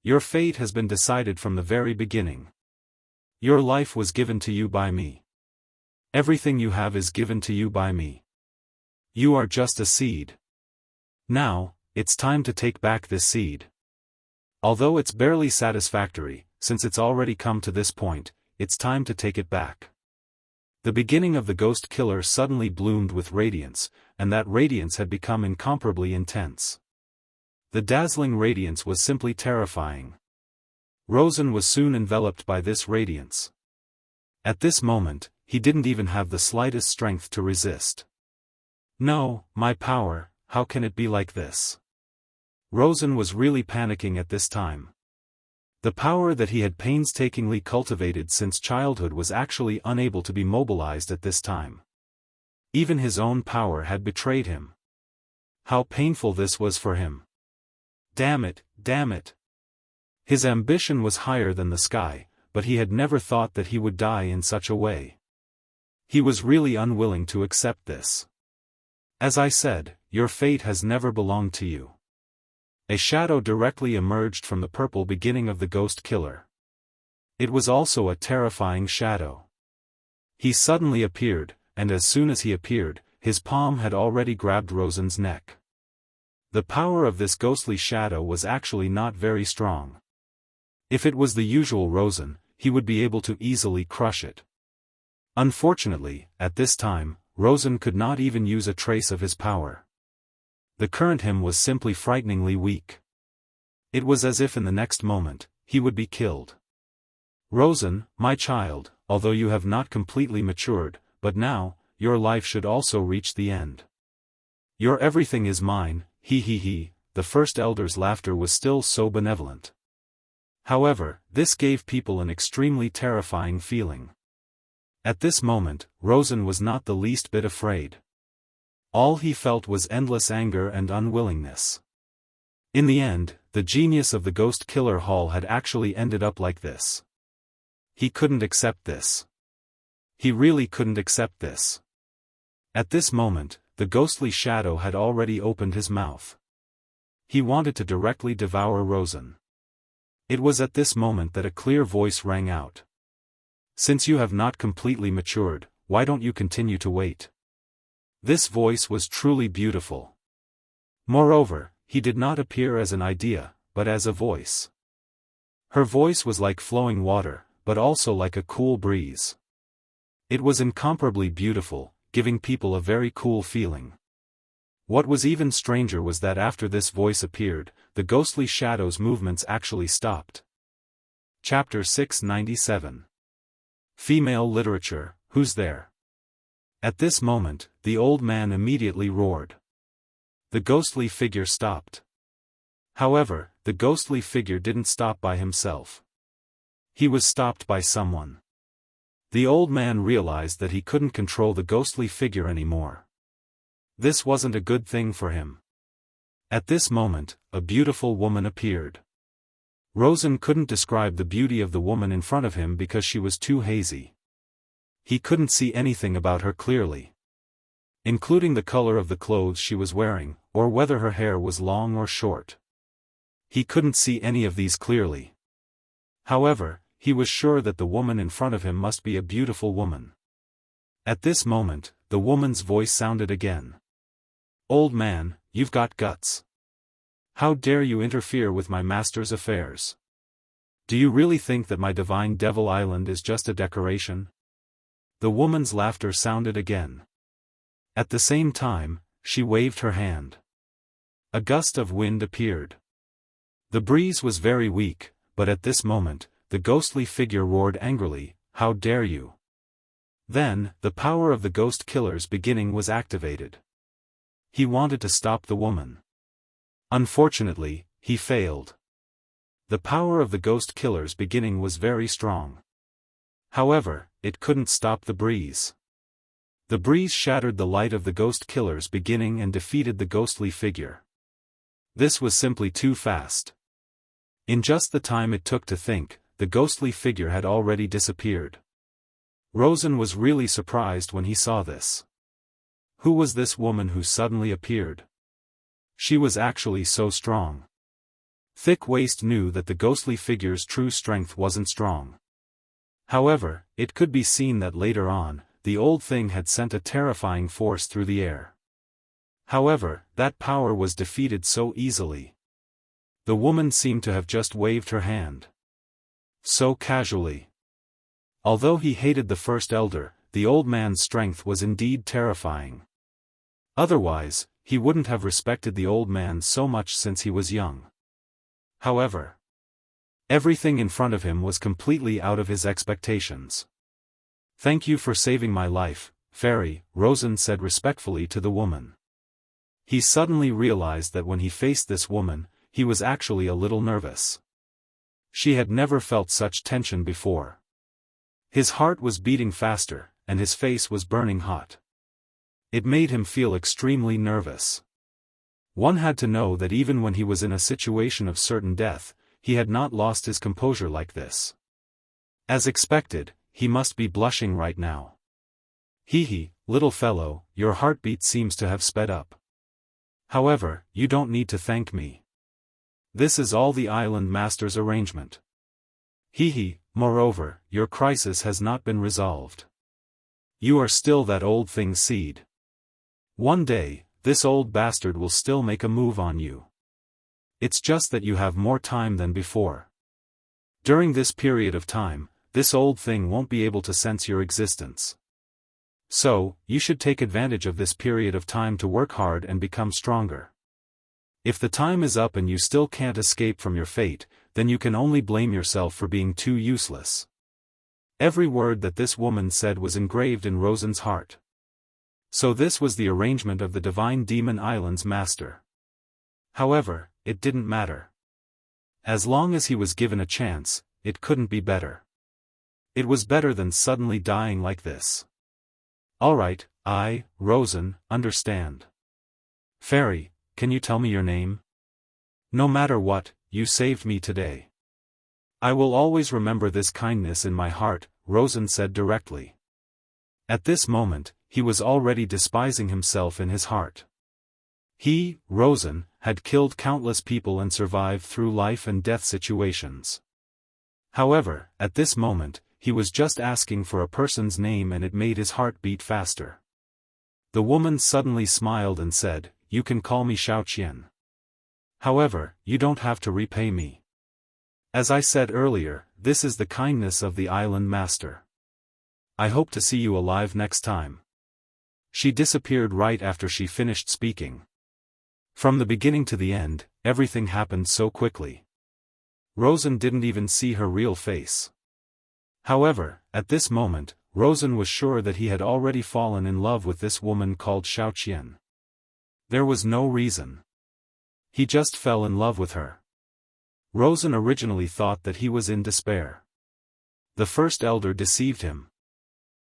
Your fate has been decided from the very beginning. Your life was given to you by me. Everything you have is given to you by me. You are just a seed. Now, it's time to take back this seed. Although it's barely satisfactory, since it's already come to this point, it's time to take it back. The beginning of the ghost killer suddenly bloomed with radiance, and that radiance had become incomparably intense. The dazzling radiance was simply terrifying. Rosen was soon enveloped by this radiance. At this moment, he didn't even have the slightest strength to resist. "No, my power, how can it be like this?" Rosen was really panicking at this time. The power that he had painstakingly cultivated since childhood was actually unable to be mobilized at this time. Even his own power had betrayed him. How painful this was for him. Damn it, damn it. His ambition was higher than the sky, but he had never thought that he would die in such a way. He was really unwilling to accept this. As I said, your fate has never belonged to you. A shadow directly emerged from the purple beginning of the ghost killer. It was also a terrifying shadow. He suddenly appeared, and as soon as he appeared, his palm had already grabbed Rosen's neck. The power of this ghostly shadow was actually not very strong. If it was the usual Rosen, he would be able to easily crush it. Unfortunately, at this time, Rosen could not even use a trace of his power. The current him was simply frighteningly weak. It was as if in the next moment, he would be killed. "Rosen, my child, although you have not completely matured, but now, your life should also reach the end. Your everything is mine, he. The first elder's laughter was still so benevolent. However, this gave people an extremely terrifying feeling. At this moment, Rosen was not the least bit afraid. All he felt was endless anger and unwillingness. In the end, the genius of the ghost killer hall had actually ended up like this. He couldn't accept this. He really couldn't accept this. At this moment, the ghostly shadow had already opened his mouth. He wanted to directly devour Rosen. It was at this moment that a clear voice rang out. "Since you have not completely matured, why don't you continue to wait?" This voice was truly beautiful. Moreover, he did not appear as an idea, but as a voice. Her voice was like flowing water, but also like a cool breeze. It was incomparably beautiful, giving people a very cool feeling. What was even stranger was that after this voice appeared, the ghostly shadow's movements actually stopped. Chapter 697. Female Literature, Who's There? At this moment, the old man immediately roared. The ghostly figure stopped. However, the ghostly figure didn't stop by himself. He was stopped by someone. The old man realized that he couldn't control the ghostly figure anymore. This wasn't a good thing for him. At this moment, a beautiful woman appeared. Rosen couldn't describe the beauty of the woman in front of him because she was too hazy. He couldn't see anything about her clearly, including the color of the clothes she was wearing, or whether her hair was long or short. He couldn't see any of these clearly. However, he was sure that the woman in front of him must be a beautiful woman. At this moment, the woman's voice sounded again. "Old man, you've got guts. How dare you interfere with my master's affairs? Do you really think that my divine Devil Island is just a decoration?" The woman's laughter sounded again. At the same time, she waved her hand. A gust of wind appeared. The breeze was very weak, but at this moment, the ghostly figure roared angrily, "How dare you!" Then, the power of the ghost killer's beginning was activated. He wanted to stop the woman. Unfortunately, he failed. The power of the ghost killer's beginning was very strong. However, it couldn't stop the breeze. The breeze shattered the light of the ghost killer's beginning and defeated the ghostly figure. This was simply too fast. In just the time it took to think, the ghostly figure had already disappeared. Rosen was really surprised when he saw this. Who was this woman who suddenly appeared? She was actually so strong. Thick Waist knew that the ghostly figure's true strength wasn't strong. However, it could be seen that later on, the old thing had sent a terrifying force through the air. However, that power was defeated so easily. The woman seemed to have just waved her hand. So casually. Although he hated the first elder, the old man's strength was indeed terrifying. Otherwise, he wouldn't have respected the old man so much since he was young. However, everything in front of him was completely out of his expectations. "Thank you for saving my life, fairy," Rosen said respectfully to the woman. He suddenly realized that when he faced this woman, he was actually a little nervous. She had never felt such tension before. His heart was beating faster, and his face was burning hot. It made him feel extremely nervous. One had to know that even when he was in a situation of certain death, he had not lost his composure like this. As expected, he must be blushing right now. "Hee, little fellow, your heartbeat seems to have sped up. However, you don't need to thank me. This is all the island master's arrangement. Moreover, your crisis has not been resolved. You are still that old thing's seed. One day, this old bastard will still make a move on you. It's just that you have more time than before. During this period of time, this old thing won't be able to sense your existence. So, you should take advantage of this period of time to work hard and become stronger. If the time is up and you still can't escape from your fate, then you can only blame yourself for being too useless." Every word that this woman said was engraved in Rosen's heart. So this was the arrangement of the Divine Demon Island's master. However, it didn't matter. As long as he was given a chance, it couldn't be better. It was better than suddenly dying like this. "Alright, Rosen, understand. Fairy, can you tell me your name? No matter what, you saved me today. I will always remember this kindness in my heart," Rosen said directly. At this moment, he was already despising himself in his heart. He, Rosen, had killed countless people and survived through life and death situations. However, at this moment, he was just asking for a person's name and it made his heart beat faster. The woman suddenly smiled and said, "You can call me Xiaoqian. However, you don't have to repay me. As I said earlier, this is the kindness of the island master. I hope to see you alive next time." She disappeared right after she finished speaking. From the beginning to the end, everything happened so quickly. Rosen didn't even see her real face. However, at this moment, Rosen was sure that he had already fallen in love with this woman called Xiaoqian. There was no reason. He just fell in love with her. Rosen originally thought that he was in despair. The first elder deceived him.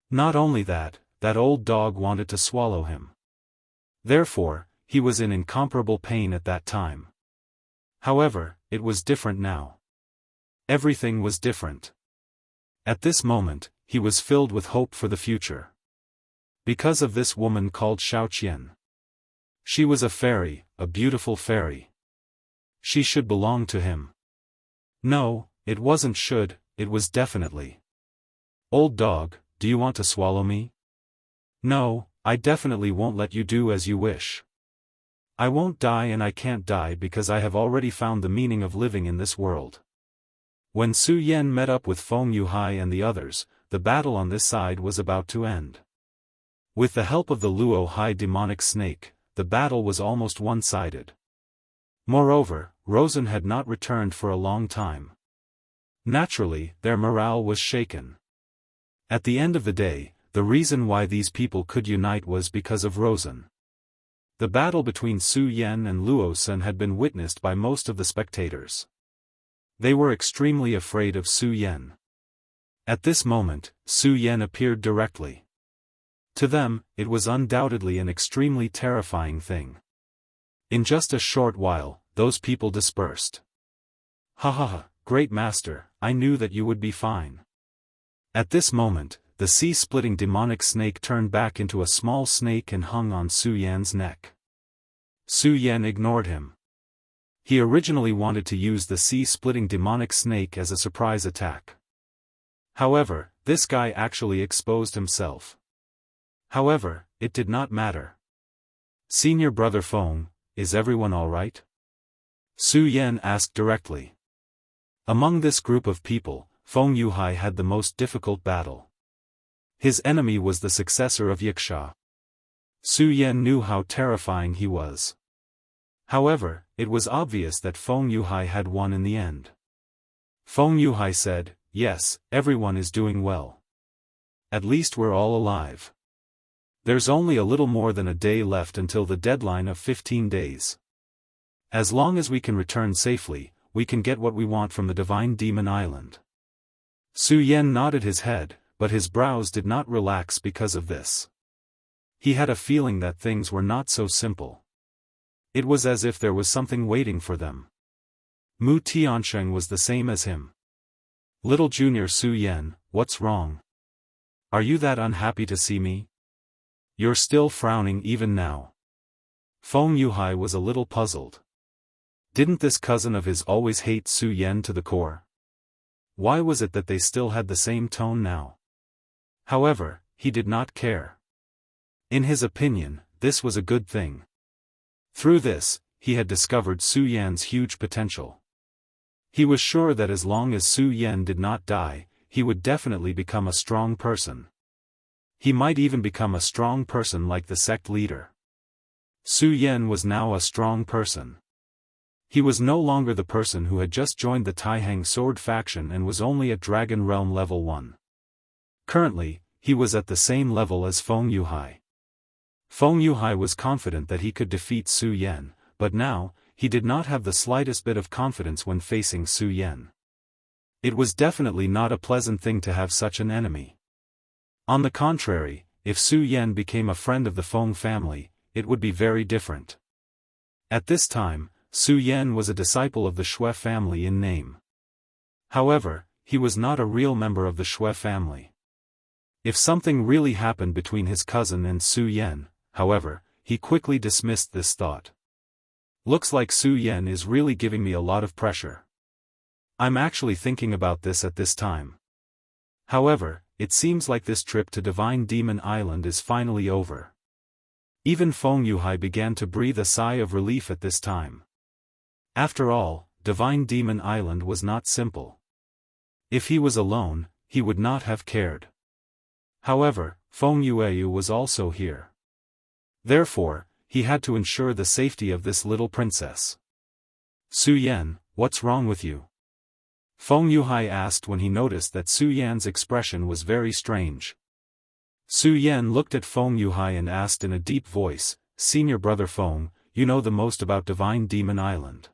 Not only that, that old dog wanted to swallow him. Therefore, he was in incomparable pain at that time. However, it was different now. Everything was different. At this moment, he was filled with hope for the future. Because of this woman called Xiaoqian. She was a fairy, a beautiful fairy. She should belong to him. No, it wasn't should, it was definitely. Old dog, do you want to swallow me? No, I definitely won't let you do as you wish. I won't die and I can't die because I have already found the meaning of living in this world. When Su Yan met up with Feng Yuhai and the others, the battle on this side was about to end. With the help of the Luo Hai demonic snake, the battle was almost one-sided. Moreover, Rosen had not returned for a long time. Naturally, their morale was shaken. At the end of the day, the reason why these people could unite was because of Rosen. The battle between Su Yan and Luo San had been witnessed by most of the spectators. They were extremely afraid of Su Yan. At this moment, Su Yan appeared directly. To them, it was undoubtedly an extremely terrifying thing. In just a short while, those people dispersed. Ha ha ha, great master, I knew that you would be fine. At this moment, the sea-splitting demonic snake turned back into a small snake and hung on Su Yan's neck. Su Yan ignored him. He originally wanted to use the sea-splitting demonic snake as a surprise attack. However, this guy actually exposed himself. However, it did not matter. Senior brother Feng, is everyone alright? Su Yan asked directly. Among this group of people, Feng Yuhai had the most difficult battle. His enemy was the successor of Yiksha. Su Yan knew how terrifying he was. However, it was obvious that Feng Yuhai had won in the end. Feng Yuhai said, yes, everyone is doing well. At least we're all alive. There's only a little more than a day left until the deadline of 15 days. As long as we can return safely, we can get what we want from the Divine Demon Island. Su Yan nodded his head, but his brows did not relax because of this. He had a feeling that things were not so simple. It was as if there was something waiting for them. Mu Tiansheng was the same as him. Little Junior Su Yan, what's wrong? Are you that unhappy to see me? You're still frowning even now. Feng Yuhai was a little puzzled. Didn't this cousin of his always hate Su Yan to the core? Why was it that they still had the same tone now? However, he did not care. In his opinion, this was a good thing. Through this, he had discovered Su Yan's huge potential. He was sure that as long as Su Yan did not die, he would definitely become a strong person. He might even become a strong person like the sect leader. Su Yan was now a strong person. He was no longer the person who had just joined the Taihang sword faction and was only at Dragon Realm level 1. Currently, he was at the same level as Feng Yuhai. Feng Yuhai was confident that he could defeat Su Yan, but now, he did not have the slightest bit of confidence when facing Su Yan. It was definitely not a pleasant thing to have such an enemy. On the contrary, if Su Yan became a friend of the Feng family, it would be very different. At this time, Su Yan was a disciple of the Shui family in name. However, he was not a real member of the Shui family. If something really happened between his cousin and Su Yan, however, he quickly dismissed this thought. Looks like Su Yan is really giving me a lot of pressure. I'm actually thinking about this at this time. However, it seems like this trip to Divine Demon Island is finally over. Even Feng Yuhai began to breathe a sigh of relief at this time. After all, Divine Demon Island was not simple. If he was alone, he would not have cared. However, Feng Yueyu was also here. Therefore, he had to ensure the safety of this little princess. Su Yan, what's wrong with you? Feng Yuhai asked when he noticed that Su Yan's expression was very strange. Su Yan looked at Feng Yuhai and asked in a deep voice, Senior Brother Feng, you know the most about Divine Demon Island.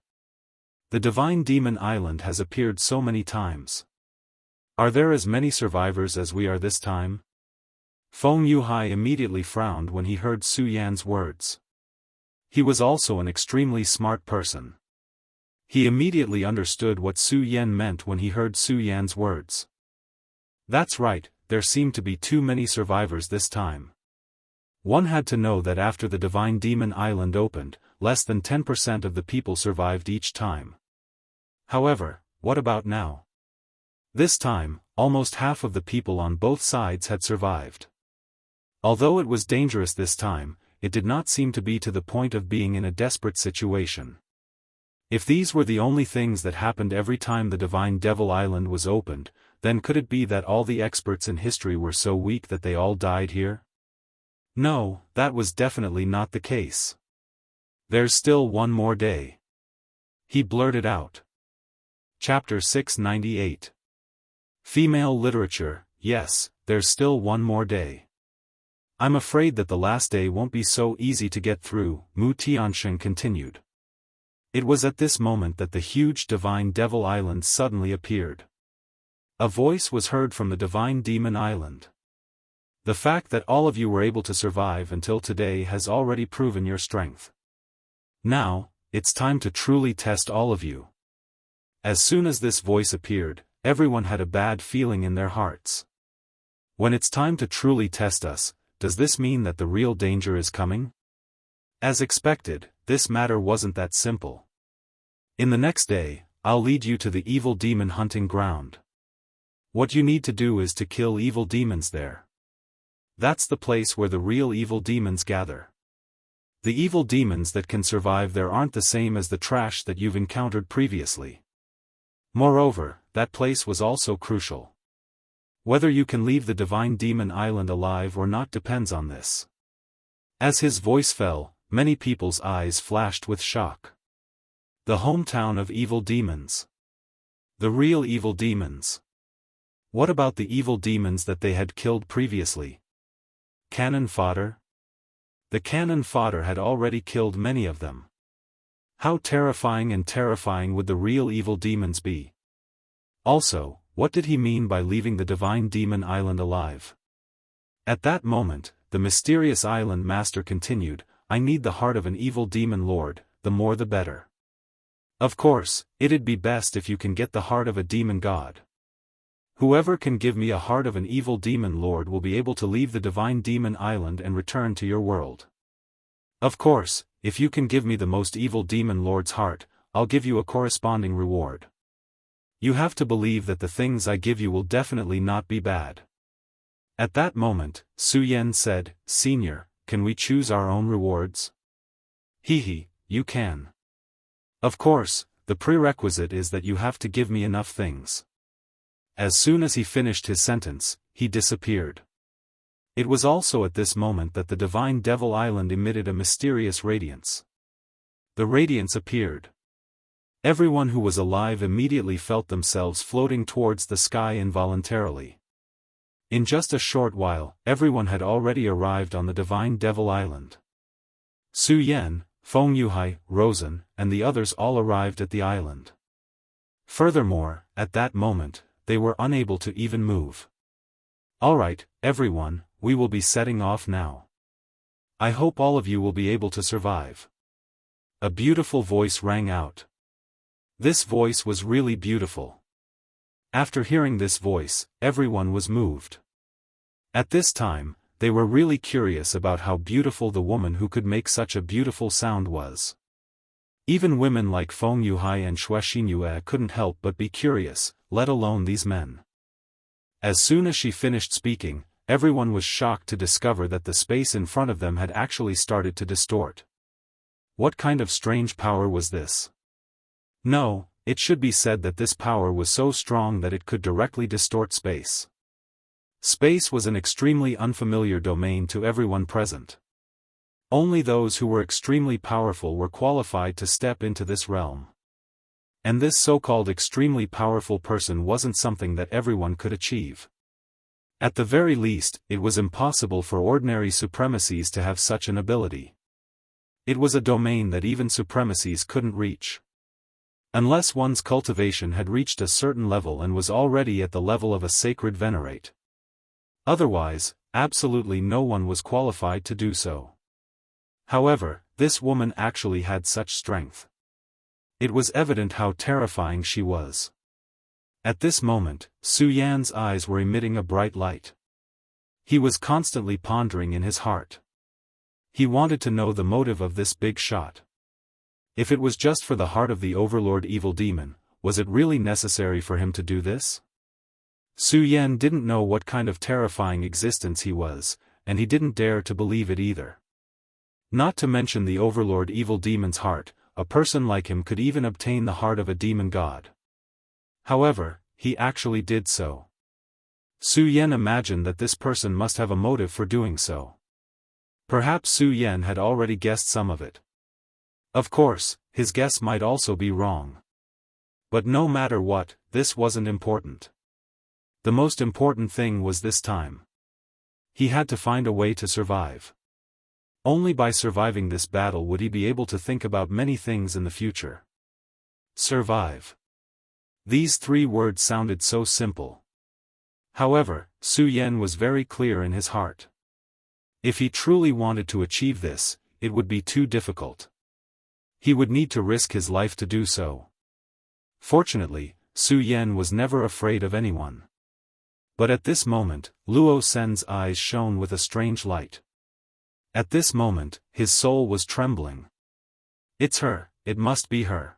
The Divine Demon Island has appeared so many times. Are there as many survivors as we are this time? Feng Yuhai immediately frowned when he heard Su Yan's words. He was also an extremely smart person. He immediately understood what Su Yan meant when he heard Su Yan's words. That's right, there seemed to be too many survivors this time. One had to know that after the Divine Demon Island opened, less than 10% of the people survived each time. However, what about now? This time, almost half of the people on both sides had survived. Although it was dangerous this time, it did not seem to be to the point of being in a desperate situation. If these were the only things that happened every time the Divine Devil Island was opened, then could it be that all the experts in history were so weak that they all died here? No, that was definitely not the case. There's still one more day. He blurted out. Chapter 698. Female Literature, yes, there's still one more day. I'm afraid that the last day won't be so easy to get through, Mu Tiansheng continued. It was at this moment that the huge Divine Devil Island suddenly appeared. A voice was heard from the Divine Demon Island. The fact that all of you were able to survive until today has already proven your strength. Now, it's time to truly test all of you. As soon as this voice appeared, everyone had a bad feeling in their hearts. When it's time to truly test us, does this mean that the real danger is coming? As expected, this matter wasn't that simple. In the next day, I'll lead you to the evil demon hunting ground. What you need to do is to kill evil demons there. That's the place where the real evil demons gather. The evil demons that can survive there aren't the same as the trash that you've encountered previously. Moreover, that place was also crucial. Whether you can leave the Divine Demon Island alive or not depends on this. As his voice fell, many people's eyes flashed with shock. The hometown of evil demons. The real evil demons. What about the evil demons that they had killed previously? Cannon fodder? The cannon fodder had already killed many of them. How terrifying would the real evil demons be? Also, what did he mean by leaving the Divine Demon Island alive? At that moment, the mysterious island master continued, I need the heart of an evil demon lord, the more the better. Of course, it'd be best if you can get the heart of a demon god. Whoever can give me a heart of an evil demon lord will be able to leave the Divine Demon Island and return to your world. Of course, if you can give me the most evil demon lord's heart, I'll give you a corresponding reward. You have to believe that the things I give you will definitely not be bad. At that moment, Su Yan said, Senior, can we choose our own rewards? Hehe, you can. Of course, the prerequisite is that you have to give me enough things. As soon as he finished his sentence, he disappeared. It was also at this moment that the Divine Devil Island emitted a mysterious radiance. The radiance appeared. Everyone who was alive immediately felt themselves floating towards the sky involuntarily. In just a short while, everyone had already arrived on the Divine Devil Island. Su Yan, Feng Yuhai, Rosen, and the others all arrived at the island. Furthermore, at that moment, they were unable to even move. Alright, everyone, we will be setting off now. I hope all of you will be able to survive. A beautiful voice rang out. This voice was really beautiful. After hearing this voice, everyone was moved. At this time, they were really curious about how beautiful the woman who could make such a beautiful sound was. Even women like Feng Yuhai and Xue Xinyue couldn't help but be curious, let alone these men. As soon as she finished speaking, everyone was shocked to discover that the space in front of them had actually started to distort. What kind of strange power was this? No, it should be said that this power was so strong that it could directly distort space. Space was an extremely unfamiliar domain to everyone present. Only those who were extremely powerful were qualified to step into this realm. And this so-called extremely powerful person wasn't something that everyone could achieve. At the very least, it was impossible for ordinary supremacies to have such an ability. It was a domain that even supremacies couldn't reach. Unless one's cultivation had reached a certain level and was already at the level of a sacred venerate. Otherwise, absolutely no one was qualified to do so. However, this woman actually had such strength. It was evident how terrifying she was. At this moment, Su Yan's eyes were emitting a bright light. He was constantly pondering in his heart. He wanted to know the motive of this big shot. If it was just for the heart of the overlord evil demon, was it really necessary for him to do this? Su Yan didn't know what kind of terrifying existence he was, and he didn't dare to believe it either. Not to mention the overlord evil demon's heart, a person like him could even obtain the heart of a demon god. However, he actually did so. Su Yan imagined that this person must have a motive for doing so. Perhaps Su Yan had already guessed some of it. Of course, his guess might also be wrong. But no matter what, this wasn't important. The most important thing was this time. He had to find a way to survive. Only by surviving this battle would he be able to think about many things in the future. Survive. These three words sounded so simple. However, Su Yan was very clear in his heart. If he truly wanted to achieve this, it would be too difficult. He would need to risk his life to do so. Fortunately, Su Yan was never afraid of anyone. But at this moment, Luo Sen's eyes shone with a strange light. At this moment, his soul was trembling. It's her, it must be her.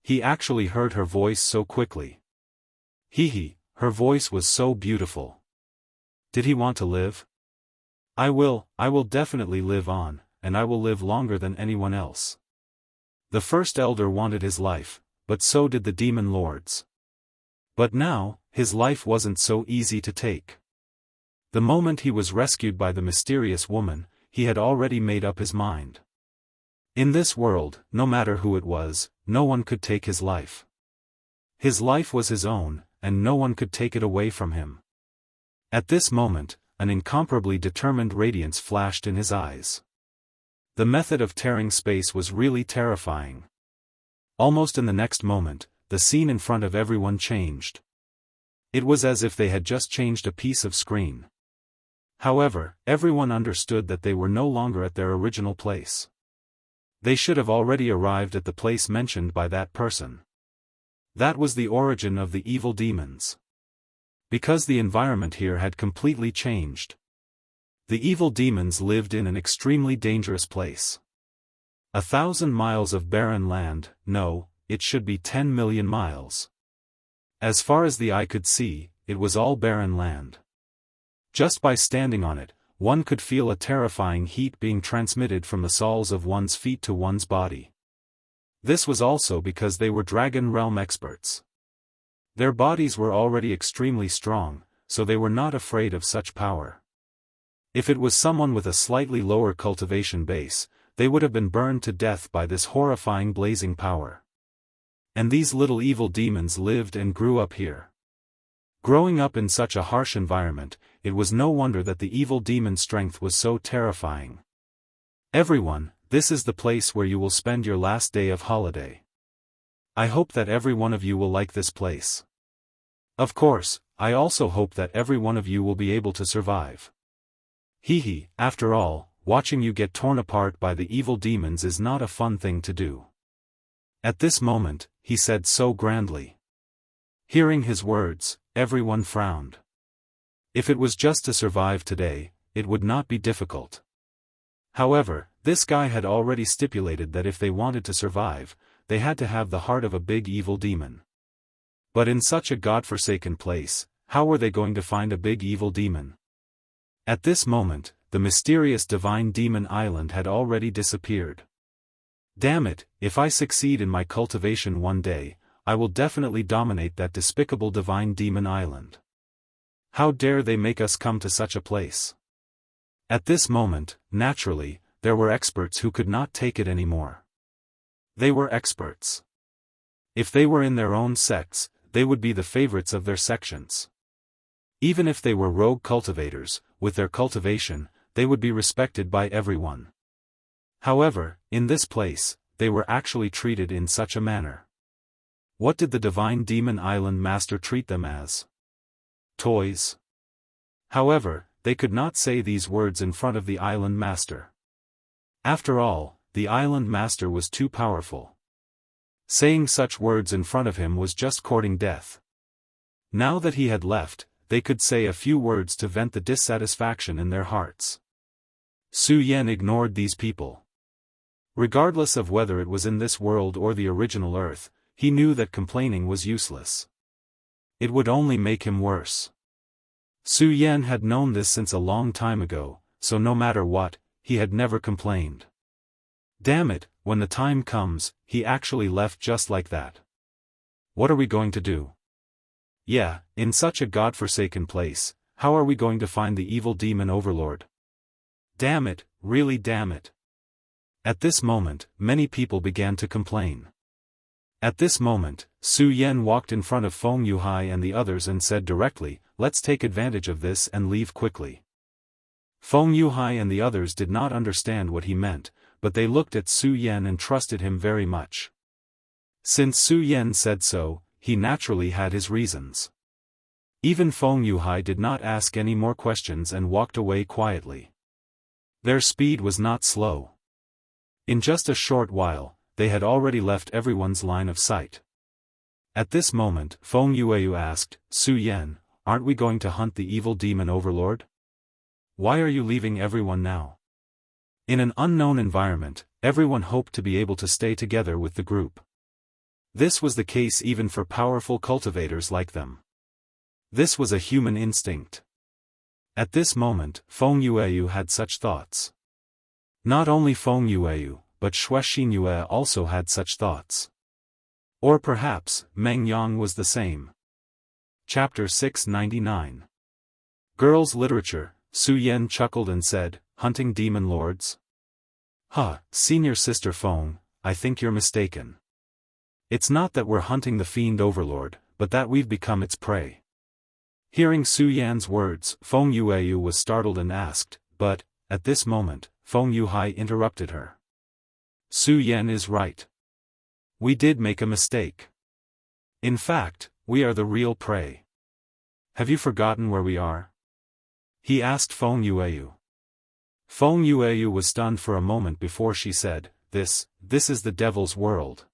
He actually heard her voice so quickly. Her voice was so beautiful. Did he want to live? I will definitely live on, and I will live longer than anyone else. The first elder wanted his life, but so did the demon lords. But now, his life wasn't so easy to take. The moment he was rescued by the mysterious woman, he had already made up his mind. In this world, no matter who it was, no one could take his life. His life was his own, and no one could take it away from him. At this moment, an incomparably determined radiance flashed in his eyes. The method of tearing space was really terrifying. Almost in the next moment, the scene in front of everyone changed. It was as if they had just changed a piece of screen. However, everyone understood that they were no longer at their original place. They should have already arrived at the place mentioned by that person. That was the origin of the evil demons. Because the environment here had completely changed. The evil demons lived in an extremely dangerous place. 1,000 miles of barren land, no, it should be 10 million miles. As far as the eye could see, it was all barren land. Just by standing on it, one could feel a terrifying heat being transmitted from the soles of one's feet to one's body. This was also because they were Dragon Realm experts. Their bodies were already extremely strong, so they were not afraid of such power. If it was someone with a slightly lower cultivation base, they would have been burned to death by this horrifying blazing power. And these little evil demons lived and grew up here. Growing up in such a harsh environment, it was no wonder that the evil demon's strength was so terrifying. Everyone, this is the place where you will spend your last day of holiday. I hope that every one of you will like this place. Of course, I also hope that every one of you will be able to survive. After all, watching you get torn apart by the evil demons is not a fun thing to do. At this moment, he said so grandly. Hearing his words, everyone frowned. If it was just to survive today, it would not be difficult. However, this guy had already stipulated that if they wanted to survive, they had to have the heart of a big evil demon. But in such a godforsaken place, how were they going to find a big evil demon? At this moment, the mysterious divine demon island had already disappeared. Damn it, if I succeed in my cultivation one day, I will definitely dominate that despicable divine demon island. How dare they make us come to such a place? At this moment, naturally, there were experts who could not take it anymore. They were experts. If they were in their own sects, they would be the favorites of their sections. Even if they were rogue cultivators, with their cultivation, they would be respected by everyone. However, in this place, they were actually treated in such a manner. What did the Divine Demon Island Master treat them as? Toys. However, they could not say these words in front of the Island Master. After all, the Island Master was too powerful. Saying such words in front of him was just courting death. Now that he had left, they could say a few words to vent the dissatisfaction in their hearts. Su Yan ignored these people. Regardless of whether it was in this world or the original Earth, he knew that complaining was useless. It would only make him worse. Su Yan had known this since a long time ago, so no matter what, he had never complained. Damn it, when the time comes, he actually left just like that. What are we going to do? Yeah, in such a godforsaken place, how are we going to find the evil demon overlord? Damn it, really damn it. At this moment, many people began to complain. At this moment, Su Yan walked in front of Feng Yuhai and the others and said directly, "Let's take advantage of this and leave quickly." Feng Yuhai and the others did not understand what he meant, but they looked at Su Yan and trusted him very much. Since Su Yan said so, he naturally had his reasons. Even Feng Yuhai did not ask any more questions and walked away quietly. Their speed was not slow. In just a short while, they had already left everyone's line of sight. At this moment, Feng Yueyu asked, "Su Yan, aren't we going to hunt the evil demon overlord? Why are you leaving everyone now?" In an unknown environment, everyone hoped to be able to stay together with the group. This was the case even for powerful cultivators like them. This was a human instinct. At this moment, Feng Yueyu had such thoughts. Not only Feng Yueyu, but Xue Xinyue also had such thoughts. Or perhaps, Meng Yang was the same. Chapter 699. Girls' Literature. Su Yan chuckled and said, "Hunting demon lords? Huh, senior sister Feng, I think you're mistaken. It's not that we're hunting the fiend overlord, but that we've become its prey." Hearing Su Yan's words, Feng Yueyu was startled and asked, "But," at this moment, Feng Yuhai interrupted her. "Su Yan is right. We did make a mistake. In fact, we are the real prey. Have you forgotten where we are?" he asked Feng Yueyu. Feng Yueyu was stunned for a moment before she said, This is the devil's world."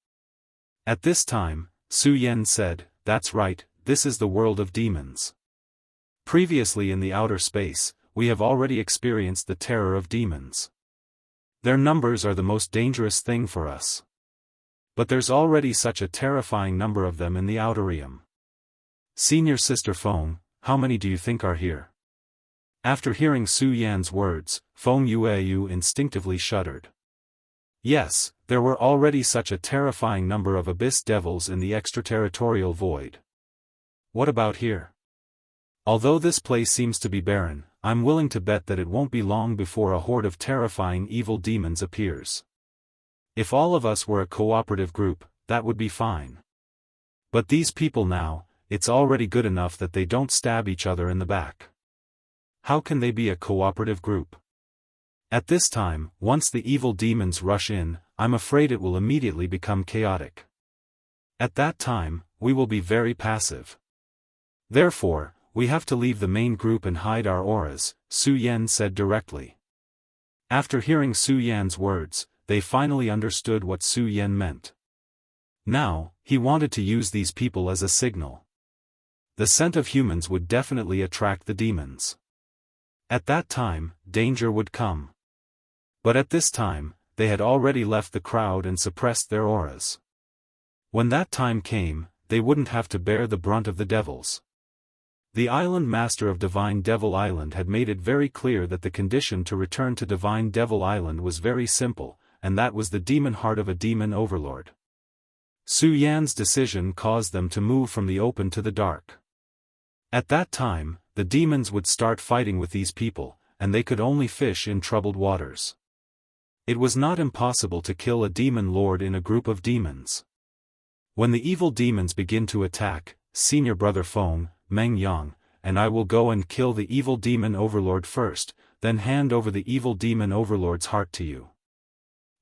At this time, Su Yan said, "That's right, this is the world of demons. Previously in the outer space, we have already experienced the terror of demons. Their numbers are the most dangerous thing for us. But there's already such a terrifying number of them in the outer realm. Senior sister Feng, how many do you think are here?" After hearing Su Yan's words, Feng Yueyu instinctively shuddered. Yes, there were already such a terrifying number of abyss devils in the extraterritorial void. What about here? Although this place seems to be barren, I'm willing to bet that it won't be long before a horde of terrifying evil demons appears. If all of us were a cooperative group, that would be fine. But these people now, it's already good enough that they don't stab each other in the back. How can they be a cooperative group? At this time, once the evil demons rush in, I'm afraid it will immediately become chaotic. At that time, we will be very passive. Therefore, we have to leave the main group and hide our auras, Su Yan said directly. After hearing Su Yan's words, they finally understood what Su Yan meant. Now, he wanted to use these people as a signal. The scent of humans would definitely attract the demons. At that time, danger would come. But at this time, they had already left the crowd and suppressed their auras. When that time came, they wouldn't have to bear the brunt of the devils. The island master of Divine Devil Island had made it very clear that the condition to return to Divine Devil Island was very simple, and that was the demon heart of a demon overlord. Su Yan's decision caused them to move from the open to the dark. At that time, the demons would start fighting with these people, and they could only fish in troubled waters. It was not impossible to kill a demon lord in a group of demons. When the evil demons begin to attack, senior brother Feng, Meng Yang, and I will go and kill the evil demon overlord first, then hand over the evil demon overlord's heart to you.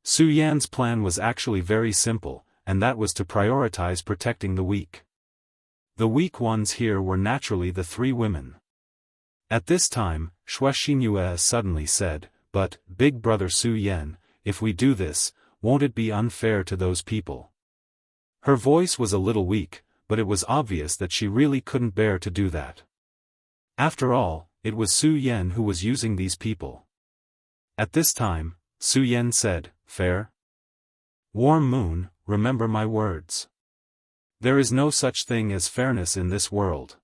Su Yan's plan was actually very simple, and that was to prioritize protecting the weak. The weak ones here were naturally the three women. At this time, Wuxia Xianxia suddenly said, "But, big brother Su Yan, if we do this, won't it be unfair to those people?" Her voice was a little weak, but it was obvious that she really couldn't bear to do that. After all, it was Su Yan who was using these people. At this time, Su Yan said, "Fair? Warm Moon, remember my words. There is no such thing as fairness in this world.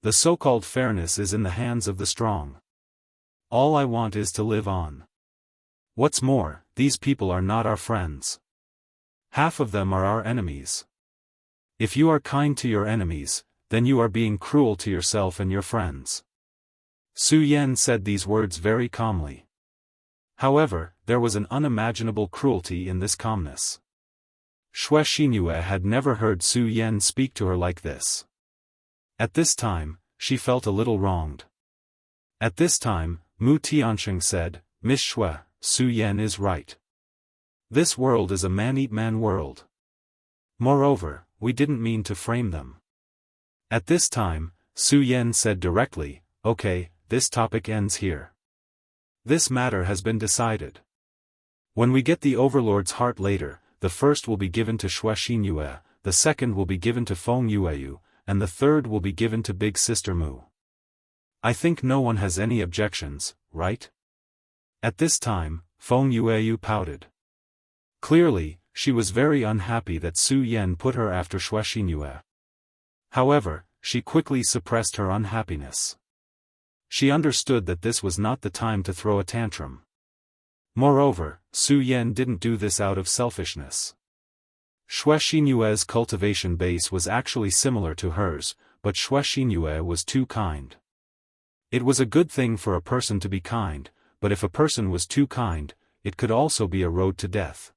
The so-called fairness is in the hands of the strong. All I want is to live on. What's more, these people are not our friends. Half of them are our enemies. If you are kind to your enemies, then you are being cruel to yourself and your friends." Su Yan said these words very calmly. However, there was an unimaginable cruelty in this calmness. Wuxia Xianxia had never heard Su Yan speak to her like this. At this time, she felt a little wronged. At this time, Mu Tianxing said, "Miss Xue, Su Yan is right. This world is a man-eat-man world. Moreover, we didn't mean to frame them." At this time, Su Yan said directly, "Okay, this topic ends here. This matter has been decided. When we get the Overlord's heart later, the first will be given to Wuxia Xianxia, the second will be given to Feng Yueyu, and the third will be given to Big Sister Mu. I think no one has any objections, right?" At this time, Feng Yueyu pouted. Clearly, she was very unhappy that Su Yan put her after Wuxia Xianxia. However, she quickly suppressed her unhappiness. She understood that this was not the time to throw a tantrum. Moreover, Su Yan didn't do this out of selfishness. Wuxia Xianxia's cultivation base was actually similar to hers, but Wuxia Xianxia was too kind. It was a good thing for a person to be kind, but if a person was too kind, it could also be a road to death.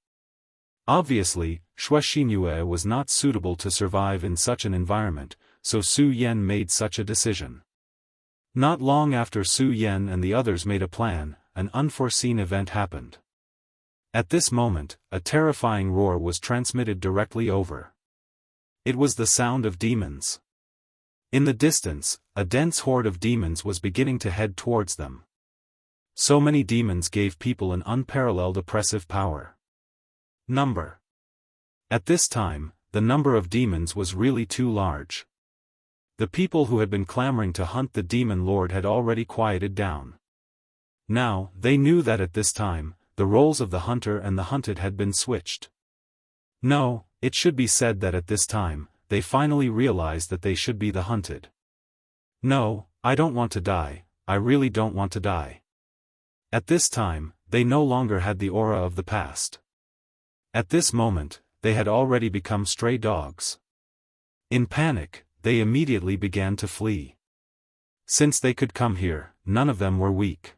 Obviously, Wuxia Xianxia was not suitable to survive in such an environment, so Su Yan made such a decision. Not long after Su Yan and the others made a plan, an unforeseen event happened. At this moment, a terrifying roar was transmitted directly over. It was the sound of demons. In the distance, a dense horde of demons was beginning to head towards them. So many demons gave people an unparalleled oppressive power. Number. At this time, the number of demons was really too large. The people who had been clamoring to hunt the demon lord had already quieted down. Now, they knew that at this time, the roles of the hunter and the hunted had been switched. No, it should be said that at this time, they finally realized that they should be the hunted. No, I don't want to die, I really don't want to die. At this time, they no longer had the aura of the past. At this moment, they had already become stray dogs. In panic, they immediately began to flee. Since they could come here, none of them were weak.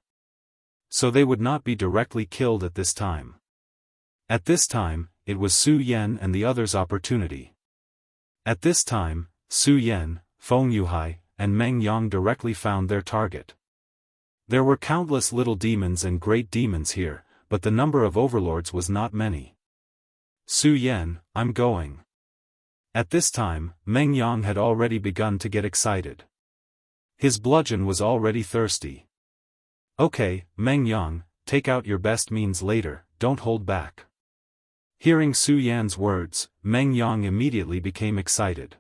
So they would not be directly killed at this time. At this time, it was Su Yan and the others' opportunity. At this time, Su Yan, Feng Yuhai, and Meng Yang directly found their target. There were countless little demons and great demons here, but the number of overlords was not many. "Su Yan, I'm going." At this time, Meng Yang had already begun to get excited. His bludgeon was already thirsty. "Okay, Meng Yang, take out your best means later, don't hold back." Hearing Su Yan's words, Meng Yang immediately became excited.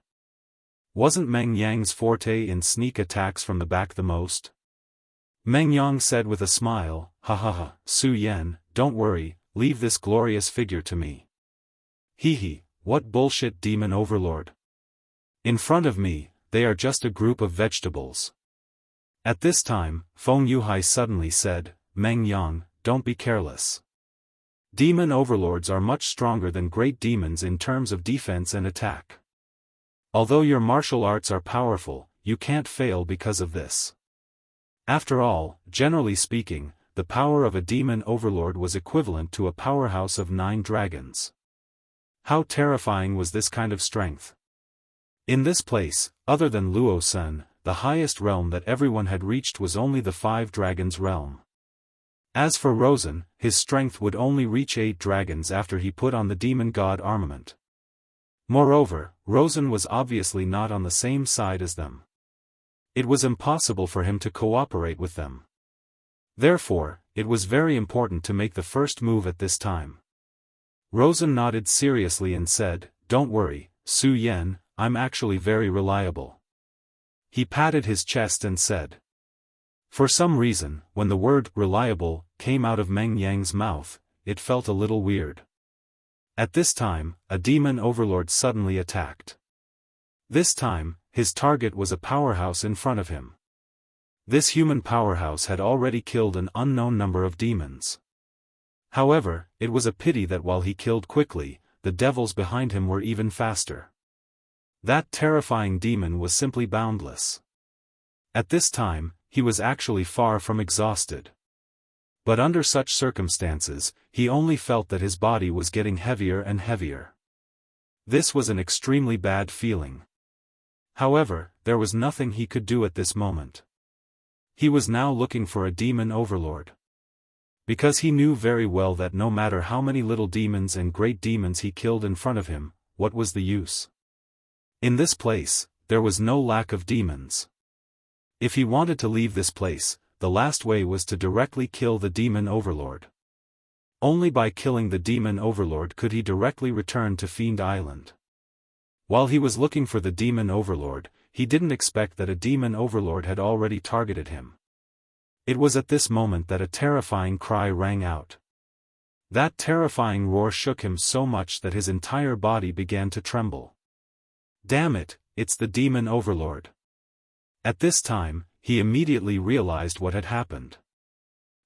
Wasn't Meng Yang's forte in sneak attacks from the back the most? Meng Yang said with a smile, "Ha ha ha, Su Yan, don't worry, leave this glorious figure to me." Hee, what bullshit demon overlord. In front of me, they are just a group of vegetables. At this time, Feng Yuhai suddenly said, "Meng Yang, don't be careless. Demon overlords are much stronger than great demons in terms of defense and attack. Although your martial arts are powerful, you can't fail because of this. After all, generally speaking, the power of a demon overlord was equivalent to a powerhouse of 9 dragons. How terrifying was this kind of strength? In this place, other than Luosun, the highest realm that everyone had reached was only the 5 dragons realm. As for Rosen, his strength would only reach 8 dragons after he put on the demon god armament. Moreover, Rosen was obviously not on the same side as them. It was impossible for him to cooperate with them. Therefore, it was very important to make the first move at this time. Rosen nodded seriously and said, "Don't worry, Su Yan, I'm actually very reliable." He patted his chest and said. For some reason, when the word reliable came out of Meng Yang's mouth, it felt a little weird. At this time, a demon overlord suddenly attacked. This time, his target was a powerhouse in front of him. This human powerhouse had already killed an unknown number of demons. However, it was a pity that while he killed quickly, the devils behind him were even faster. That terrifying demon was simply boundless. At this time, he was actually far from exhausted. But under such circumstances, he only felt that his body was getting heavier and heavier. This was an extremely bad feeling. However, there was nothing he could do at this moment. He was now looking for a demon overlord. Because he knew very well that no matter how many little demons and great demons he killed in front of him, what was the use? In this place, there was no lack of demons. If he wanted to leave this place, the last way was to directly kill the demon overlord. Only by killing the demon overlord could he directly return to Fiend Island. While he was looking for the demon overlord, he didn't expect that a demon overlord had already targeted him. It was at this moment that a terrifying cry rang out. That terrifying roar shook him so much that his entire body began to tremble. Damn it, it's the demon overlord. At this time, he immediately realized what had happened.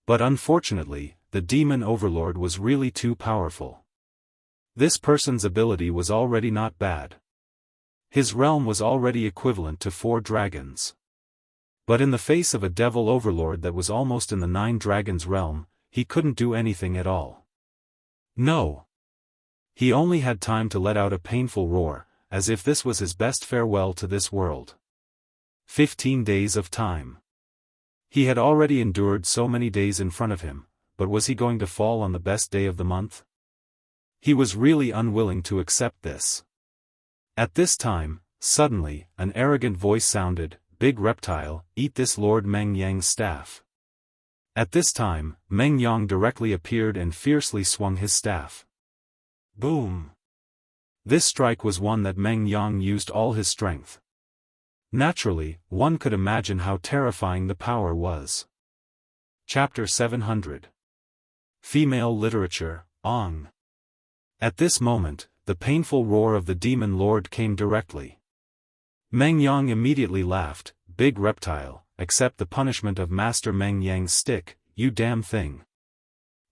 But unfortunately, the demon overlord was really too powerful. This person's ability was already not bad. His realm was already equivalent to 4 dragons. But in the face of a devil overlord that was almost in the 9 dragons realm, he couldn't do anything at all. No. He only had time to let out a painful roar, as if this was his best farewell to this world. 15 days of time. He had already endured so many days in front of him, but was he going to fall on the best day of the month? He was really unwilling to accept this. At this time, suddenly, an arrogant voice sounded, "Big reptile, eat this Lord Meng Yang's staff." At this time, Meng Yang directly appeared and fiercely swung his staff. Boom! This strike was one that Meng Yang used all his strength. Naturally, one could imagine how terrifying the power was. Chapter 700. Female Literature, Ong. At this moment, the painful roar of the demon lord came directly. Meng Yang immediately laughed, "Big reptile, accept the punishment of Master Meng Yang's stick, you damn thing."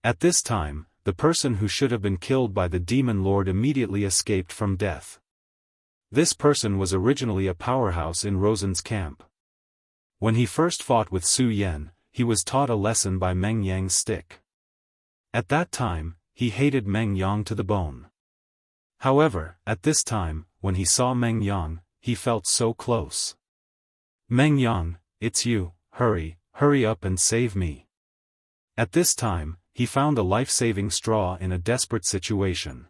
At this time, the person who should have been killed by the demon lord immediately escaped from death. This person was originally a powerhouse in Rosen's camp. When he first fought with Su Yan, he was taught a lesson by Meng Yang's stick. At that time, he hated Meng Yang to the bone. However, at this time, when he saw Meng Yang, he felt so close. "Meng Yang, it's you, hurry up and save me." At this time, he found a life-saving straw in a desperate situation.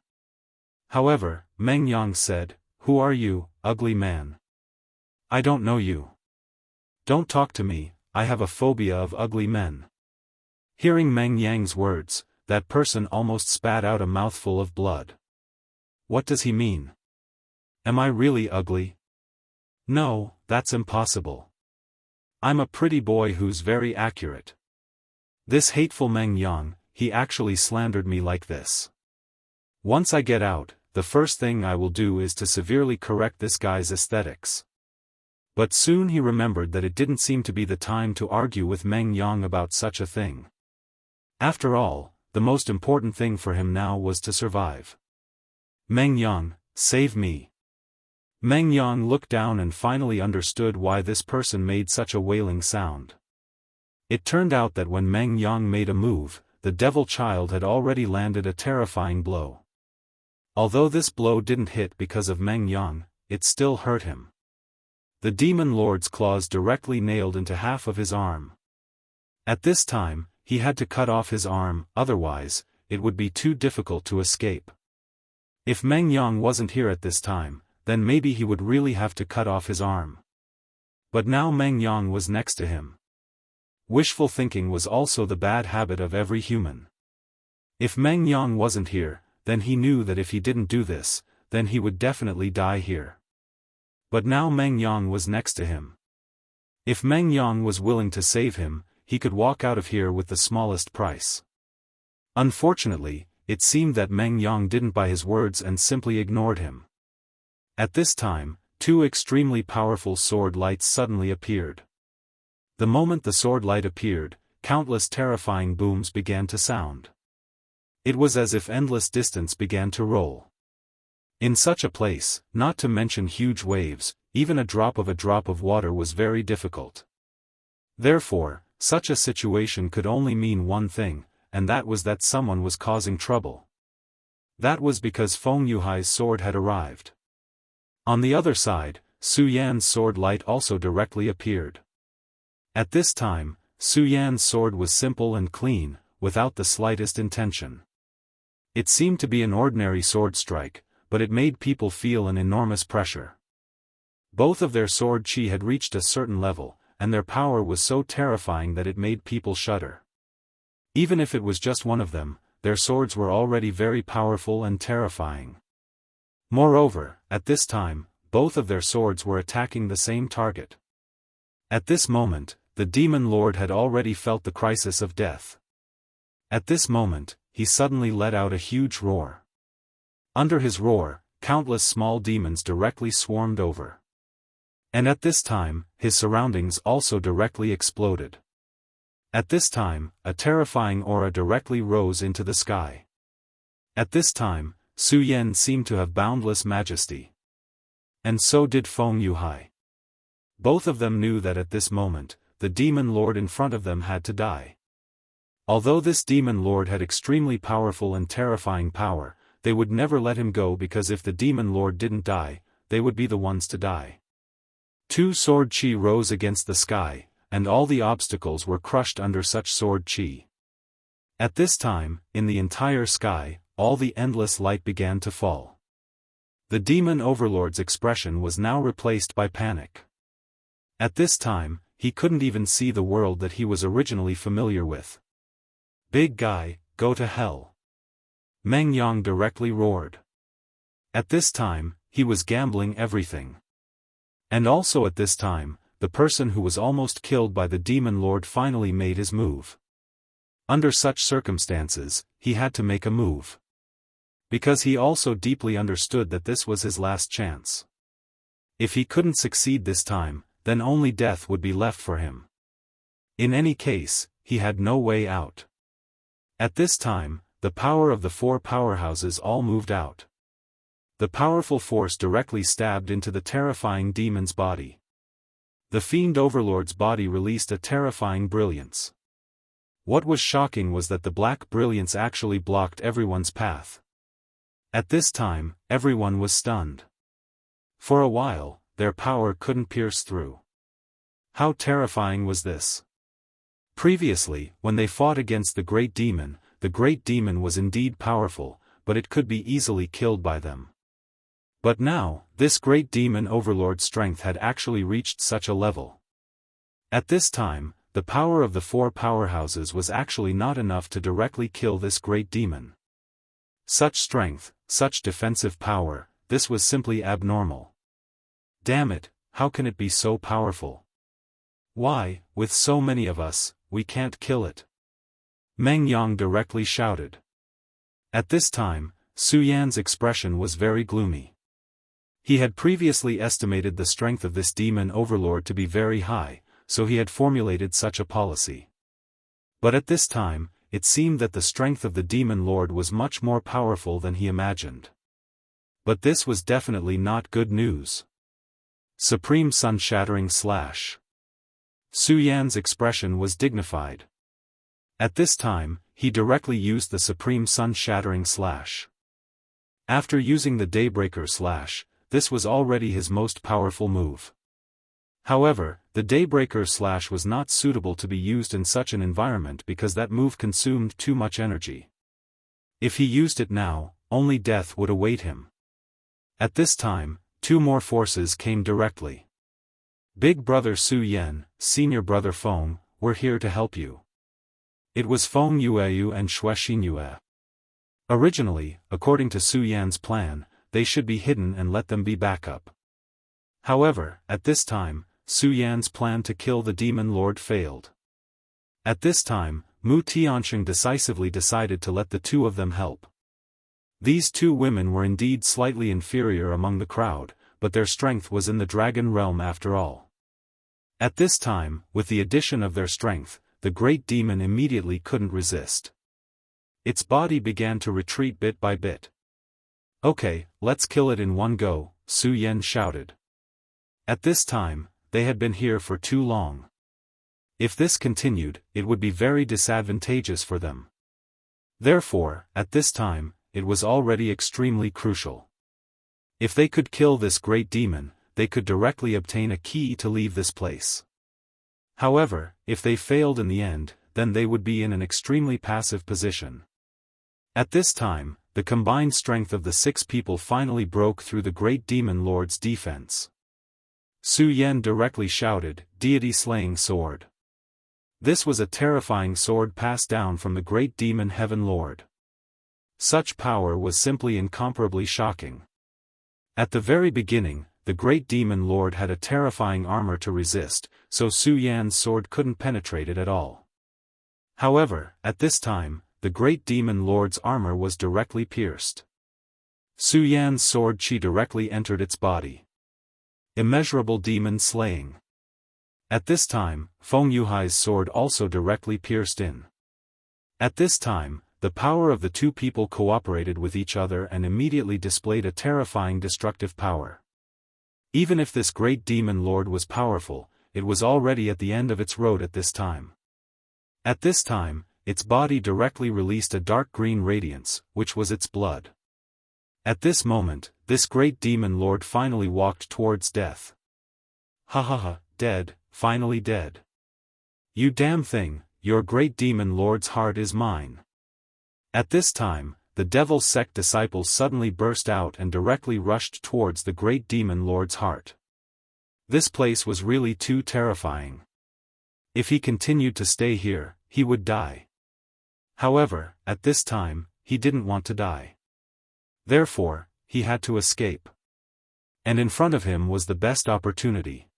However, Meng Yang said, "Who are you, ugly man? I don't know you. Don't talk to me, I have a phobia of ugly men." Hearing Meng Yang's words, that person almost spat out a mouthful of blood. What does he mean? Am I really ugly? No, that's impossible. I'm a pretty boy who's very accurate. This hateful Meng Yang, he actually slandered me like this. Once I get out, the first thing I will do is to severely correct this guy's aesthetics. But soon he remembered that it didn't seem to be the time to argue with Meng Yang about such a thing. After all, the most important thing for him now was to survive. "Meng Yang, save me." Meng Yang looked down and finally understood why this person made such a wailing sound. It turned out that when Meng Yang made a move, the devil child had already landed a terrifying blow. Although this blow didn't hit because of Meng Yang, it still hurt him. The demon lord's claws directly nailed into half of his arm. At this time, he had to cut off his arm, otherwise, it would be too difficult to escape. If Meng Yang wasn't here at this time, then maybe he would really have to cut off his arm. But now Meng Yang was next to him. Wishful thinking was also the bad habit of every human. If Meng Yang wasn't here, then he knew that if he didn't do this, then he would definitely die here. But now Meng Yang was next to him. If Meng Yang was willing to save him, he could walk out of here with the smallest price. Unfortunately, it seemed that Meng Yang didn't buy his words and simply ignored him. At this time, two extremely powerful sword lights suddenly appeared. The moment the sword light appeared, countless terrifying booms began to sound. It was as if endless distance began to roll. In such a place, not to mention huge waves, even a drop of water was very difficult. Therefore, such a situation could only mean one thing, and that was that someone was causing trouble. That was because Feng Yuhai's sword had arrived. On the other side, Su Yan's sword light also directly appeared. At this time, Su Yan's sword was simple and clean, without the slightest intention. It seemed to be an ordinary sword strike, but it made people feel an enormous pressure. Both of their sword chi had reached a certain level, and their power was so terrifying that it made people shudder. Even if it was just one of them, their swords were already very powerful and terrifying. Moreover, at this time, both of their swords were attacking the same target. At this moment, the demon lord had already felt the crisis of death. At this moment, he suddenly let out a huge roar. Under his roar, countless small demons directly swarmed over. And at this time, his surroundings also directly exploded. At this time, a terrifying aura directly rose into the sky. At this time, Su Yan seemed to have boundless majesty. And so did Feng Yuhai. Both of them knew that at this moment, the demon lord in front of them had to die. Although this demon lord had extremely powerful and terrifying power, they would never let him go because if the demon lord didn't die, they would be the ones to die. Two sword chi rose against the sky, and all the obstacles were crushed under such sword chi. At this time, in the entire sky, all the endless light began to fall. The demon overlord's expression was now replaced by panic. At this time, he couldn't even see the world that he was originally familiar with. "Big guy, go to hell!" Meng Yang directly roared. At this time, he was gambling everything. And also at this time, the person who was almost killed by the demon lord finally made his move. Under such circumstances, he had to make a move. Because he also deeply understood that this was his last chance. If he couldn't succeed this time, then only death would be left for him. In any case, he had no way out. At this time, the power of the four powerhouses all moved out. The powerful force directly stabbed into the terrifying demon's body. The fiend overlord's body released a terrifying brilliance. What was shocking was that the black brilliance actually blocked everyone's path. At this time, everyone was stunned. For a while, their power couldn't pierce through. How terrifying was this? Previously, when they fought against the great demon was indeed powerful, but it could be easily killed by them. But now, this great demon overlord's strength had actually reached such a level. At this time, the power of the four powerhouses was actually not enough to directly kill this great demon. Such strength, such defensive power, this was simply abnormal. Damn it, how can it be so powerful? Why, with so many of us, we can't kill it? Meng Yang directly shouted. At this time, Su Yan's expression was very gloomy. He had previously estimated the strength of this demon overlord to be very high, so he had formulated such a policy. But at this time, it seemed that the strength of the demon lord was much more powerful than he imagined. But this was definitely not good news. Supreme sun-shattering slash. Su Yan's expression was dignified. At this time, he directly used the Supreme Sun-Shattering Slash. After using the Daybreaker Slash, this was already his most powerful move. However, the Daybreaker Slash was not suitable to be used in such an environment because that move consumed too much energy. If he used it now, only death would await him. At this time, two more forces came directly. Big Brother Su Yan, Senior Brother Feng, were here to help you. It was Feng Yueyu and Xue Xinyue. Originally, according to Su Yan's plan, they should be hidden and let them be backup. However, at this time, Su Yan's plan to kill the Demon Lord failed. At this time, Mu Tianxing decisively decided to let the two of them help. These two women were indeed slightly inferior among the crowd, but their strength was in the dragon realm after all. At this time, with the addition of their strength, the great demon immediately couldn't resist. Its body began to retreat bit by bit. "Okay, let's kill it in one go," Su Yan shouted. At this time, they had been here for too long. If this continued, it would be very disadvantageous for them. Therefore, at this time, it was already extremely crucial. If they could kill this great demon, they could directly obtain a key to leave this place. However, if they failed in the end, then they would be in an extremely passive position. At this time, the combined strength of the 6 people finally broke through the great demon lord's defense. Su Yan directly shouted, "Deity-slaying sword." This was a terrifying sword passed down from the great demon heaven lord. Such power was simply incomparably shocking. At the very beginning, the great demon lord had a terrifying armor to resist, so Su Yan's sword couldn't penetrate it at all. However, at this time, the great demon lord's armor was directly pierced. Su Yan's sword chi directly entered its body. Immeasurable demon slaying. At this time, Feng Yuhai's sword also directly pierced in. At this time, the power of the two people cooperated with each other and immediately displayed a terrifying destructive power. Even if this great demon lord was powerful, it was already at the end of its road at this time. At this time, its body directly released a dark green radiance, which was its blood. At this moment, this great demon lord finally walked towards death. "Ha ha ha, dead, finally dead. You damn thing, your great demon lord's heart is mine." At this time, the devil sect disciples suddenly burst out and directly rushed towards the great demon lord's heart. This place was really too terrifying. If he continued to stay here, he would die. However, at this time, he didn't want to die. Therefore, he had to escape. And in front of him was the best opportunity.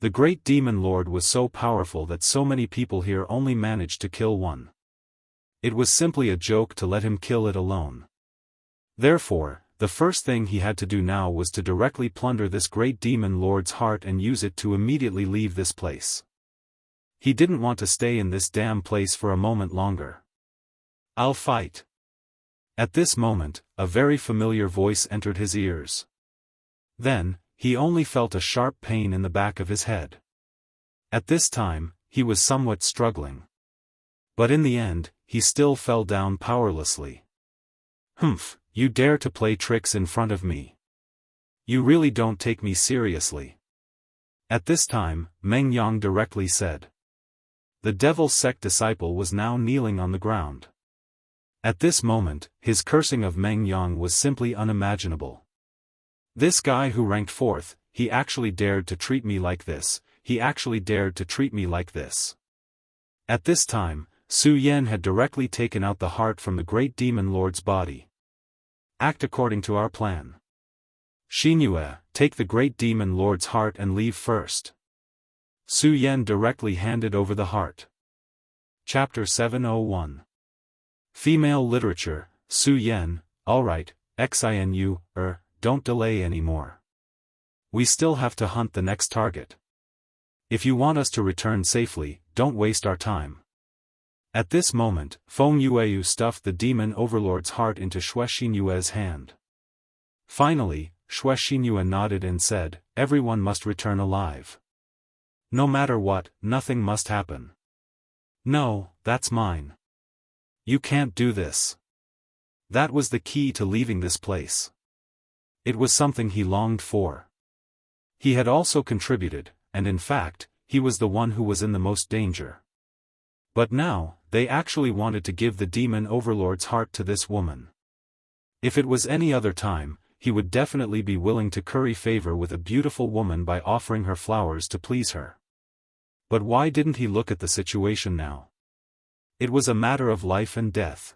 The great demon lord was so powerful that so many people here only managed to kill one. It was simply a joke to let him kill it alone. Therefore, the first thing he had to do now was to directly plunder this great demon lord's heart and use it to immediately leave this place. He didn't want to stay in this damn place for a moment longer. "I'll fight." At this moment, a very familiar voice entered his ears. Then, he only felt a sharp pain in the back of his head. At this time, he was somewhat struggling. But in the end, he still fell down powerlessly. "Humph, you dare to play tricks in front of me. You really don't take me seriously." At this time, Meng Yang directly said. The devil sect disciple was now kneeling on the ground. At this moment, his cursing of Meng Yang was simply unimaginable. "This guy who ranked 4th, he actually dared to treat me like this, he actually dared to treat me like this." At this time, Su Yan had directly taken out the heart from the great demon lord's body. "Act according to our plan. Xinyue, take the great demon lord's heart and leave first." Su Yan directly handed over the heart. Chapter 701. Female Literature, Su Yan, alright, Xinu, don't delay anymore. We still have to hunt the next target. If you want us to return safely, don't waste our time. At this moment, Feng Yueyu stuffed the demon overlord's heart into Xue Xinyue's hand. Finally, Xue Xinyue nodded and said, "Everyone must return alive." No matter what, nothing must happen. No, that's mine. You can't do this. That was the key to leaving this place. It was something he longed for. He had also contributed, and in fact, he was the one who was in the most danger. But now, they actually wanted to give the demon overlord's heart to this woman. If it was any other time, he would definitely be willing to curry favor with a beautiful woman by offering her flowers to please her. But why didn't he look at the situation now? It was a matter of life and death.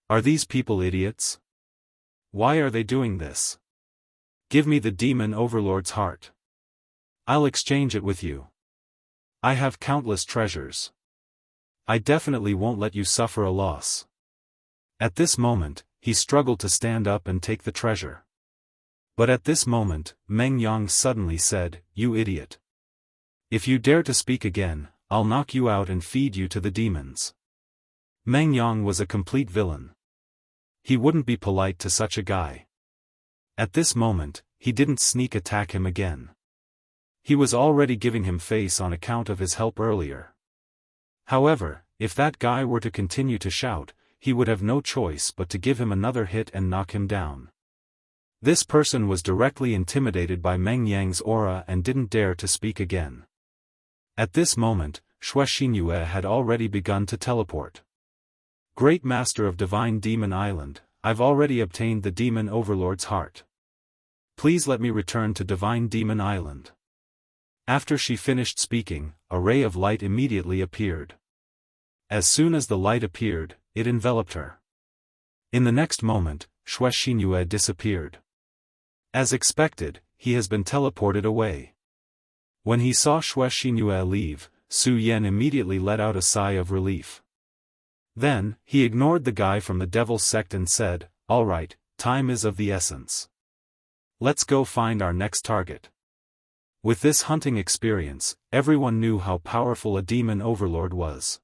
Are these people idiots? Why are they doing this? Give me the demon overlord's heart. I'll exchange it with you. I have countless treasures. I definitely won't let you suffer a loss. At this moment, he struggled to stand up and take the treasure. But at this moment, Meng Yang suddenly said, "You idiot. If you dare to speak again, I'll knock you out and feed you to the demons." Meng Yang was a complete villain. He wouldn't be polite to such a guy. At this moment, he didn't sneak attack him again. He was already giving him face on account of his help earlier. However, if that guy were to continue to shout, he would have no choice but to give him another hit and knock him down. This person was directly intimidated by Meng Yang's aura and didn't dare to speak again. At this moment, Wuxia Xianxia had already begun to teleport. "Great Master of Divine Demon Island, I've already obtained the Demon Overlord's heart. Please let me return to Divine Demon Island." After she finished speaking, a ray of light immediately appeared. As soon as the light appeared, it enveloped her. In the next moment, Wuxia Xianxia disappeared. As expected, he has been teleported away. When he saw Wuxia Xianxia leave, Su Yan immediately let out a sigh of relief. Then, he ignored the guy from the Devil's Sect and said, "All right, time is of the essence. Let's go find our next target." With this hunting experience, everyone knew how powerful a demon overlord was.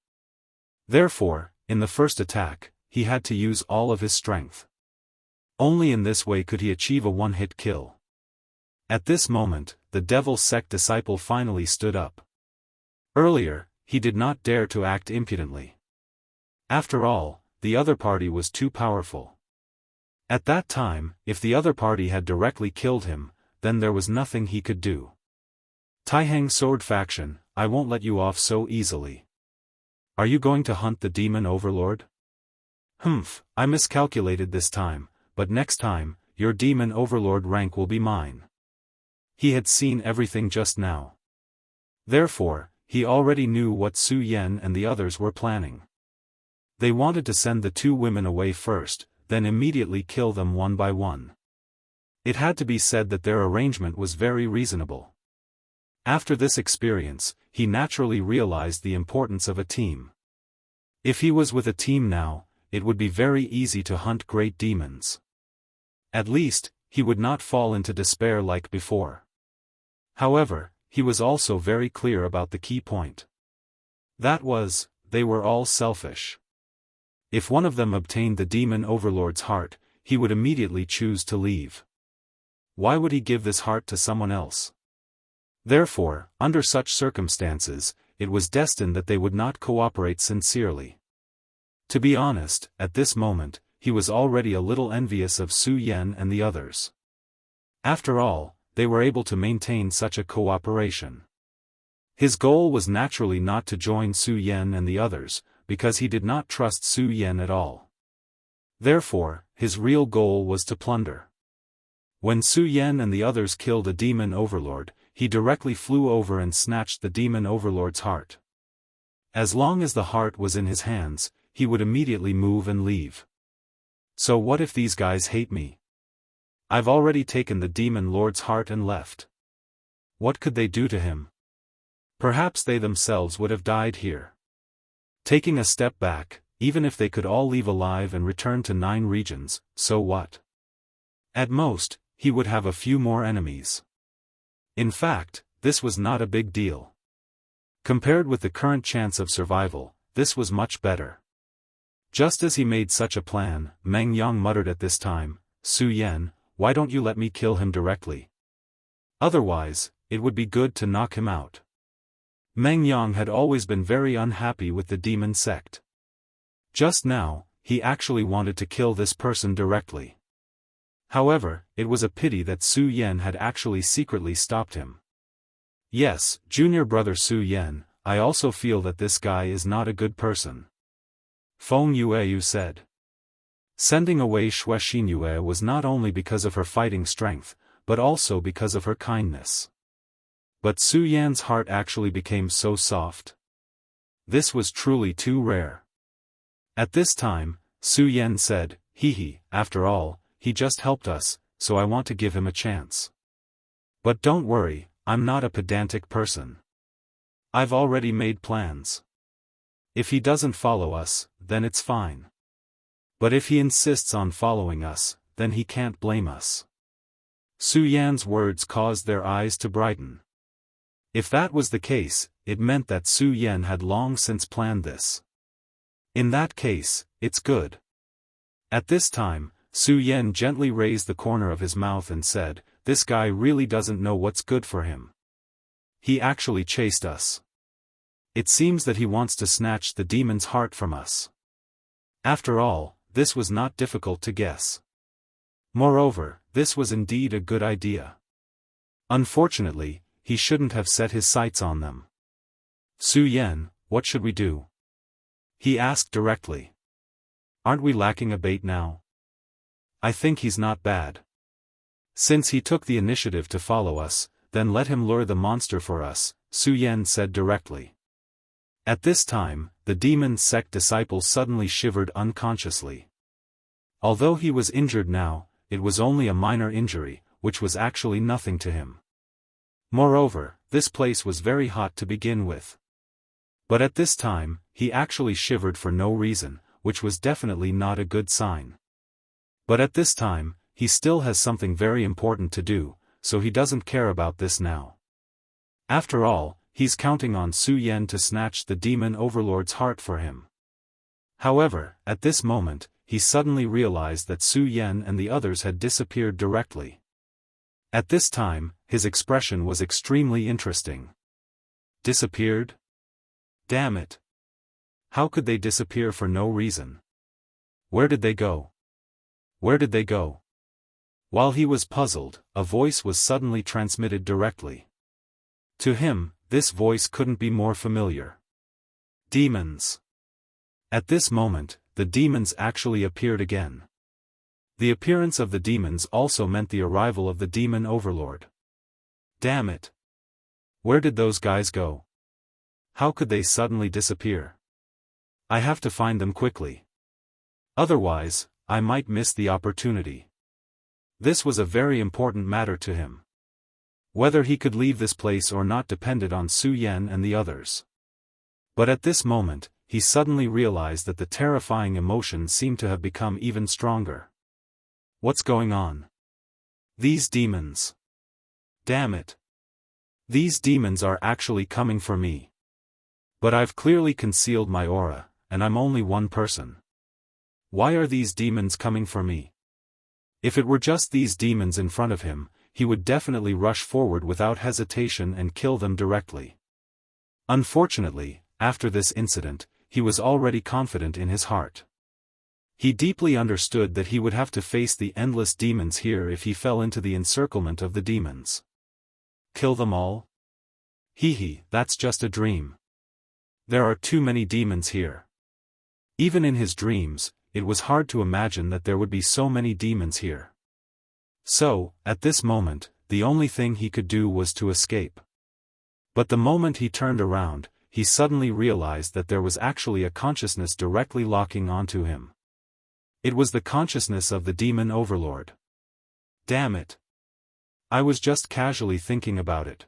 Therefore, in the first attack, he had to use all of his strength. Only in this way could he achieve a one-hit kill. At this moment, the Devil's Sect disciple finally stood up. Earlier, he did not dare to act impudently. After all, the other party was too powerful. At that time, if the other party had directly killed him, then there was nothing he could do. "Taihang Sword Faction, I won't let you off so easily. Are you going to hunt the demon overlord?" "Humph, I miscalculated this time, but next time, your demon overlord rank will be mine." He had seen everything just now. Therefore, he already knew what Su Yan and the others were planning. They wanted to send the two women away first, then immediately kill them one by one. It had to be said that their arrangement was very reasonable. After this experience, he naturally realized the importance of a team. If he was with a team now, it would be very easy to hunt great demons. At least, he would not fall into despair like before. However, he was also very clear about the key point. That was, they were all selfish. If one of them obtained the demon overlord's heart, he would immediately choose to leave. Why would he give this heart to someone else? Therefore, under such circumstances, it was destined that they would not cooperate sincerely. To be honest, at this moment, he was already a little envious of Su Yan and the others. After all, they were able to maintain such a cooperation. His goal was naturally not to join Su Yan and the others, because he did not trust Su Yan at all. Therefore, his real goal was to plunder. When Su Yan and the others killed a demon overlord, he directly flew over and snatched the demon overlord's heart. As long as the heart was in his hands, he would immediately move and leave. So what if these guys hate me? I've already taken the demon lord's heart and left. What could they do to him? Perhaps they themselves would have died here. Taking a step back, even if they could all leave alive and return to 9 regions, so what? At most, he would have a few more enemies. In fact, this was not a big deal. Compared with the current chance of survival, this was much better. Just as he made such a plan, Meng Yang muttered at this time, "Su Yan, why don't you let me kill him directly? Otherwise, it would be good to knock him out." Meng Yang had always been very unhappy with the demon sect. Just now, he actually wanted to kill this person directly. However, it was a pity that Su Yan had actually secretly stopped him. Yes, junior brother Su Yan, I also feel that this guy is not a good person. Feng Yueyu said. Sending away Xue Xinyue was not only because of her fighting strength, but also because of her kindness. But Su Yan's heart actually became so soft. This was truly too rare. At this time, Su Yan said, after all, he just helped us, so I want to give him a chance. But don't worry, I'm not a pedantic person. I've already made plans. If he doesn't follow us, then it's fine. But if he insists on following us, then he can't blame us. Su Yan's words caused their eyes to brighten. If that was the case, it meant that Su Yan had long since planned this. In that case, it's good. At this time, Su Yan gently raised the corner of his mouth and said, "This guy really doesn't know what's good for him. He actually chased us. It seems that he wants to snatch the demon's heart from us." After all, this was not difficult to guess. Moreover, this was indeed a good idea. Unfortunately, he shouldn't have set his sights on them. "Su Yan, what should we do?" he asked directly. "Aren't we lacking a bait now? I think he's not bad. Since he took the initiative to follow us, then let him lure the monster for us," Su Yan said directly. At this time, the demon sect disciple suddenly shivered unconsciously. Although he was injured now, it was only a minor injury, which was actually nothing to him. Moreover, this place was very hot to begin with. But at this time, he actually shivered for no reason, which was definitely not a good sign. But at this time, he still has something very important to do, so he doesn't care about this now. After all, he's counting on Su Yan to snatch the demon overlord's heart for him. However, at this moment, he suddenly realized that Su Yan and the others had disappeared directly. At this time, his expression was extremely interesting. Disappeared? Damn it. How could they disappear for no reason? Where did they go? Where did they go? While he was puzzled, a voice was suddenly transmitted directly. To him, this voice couldn't be more familiar. Demons. At this moment, the demons actually appeared again. The appearance of the demons also meant the arrival of the demon overlord. Damn it. Where did those guys go? How could they suddenly disappear? I have to find them quickly. Otherwise, I might miss the opportunity. This was a very important matter to him. Whether he could leave this place or not depended on Su Yan and the others. But at this moment, he suddenly realized that the terrifying emotion seemed to have become even stronger. What's going on? These demons. Damn it. These demons are actually coming for me. But I've clearly concealed my aura, and I'm only one person. Why are these demons coming for me? If it were just these demons in front of him, he would definitely rush forward without hesitation and kill them directly. Unfortunately, after this incident, he was already confident in his heart. He deeply understood that he would have to face the endless demons here if he fell into the encirclement of the demons. Kill them all? That's just a dream. There are too many demons here. Even in his dreams, it was hard to imagine that there would be so many demons here. So, at this moment, the only thing he could do was to escape. But the moment he turned around, he suddenly realized that there was actually a consciousness directly locking onto him. It was the consciousness of the demon overlord. Damn it. I was just casually thinking about it.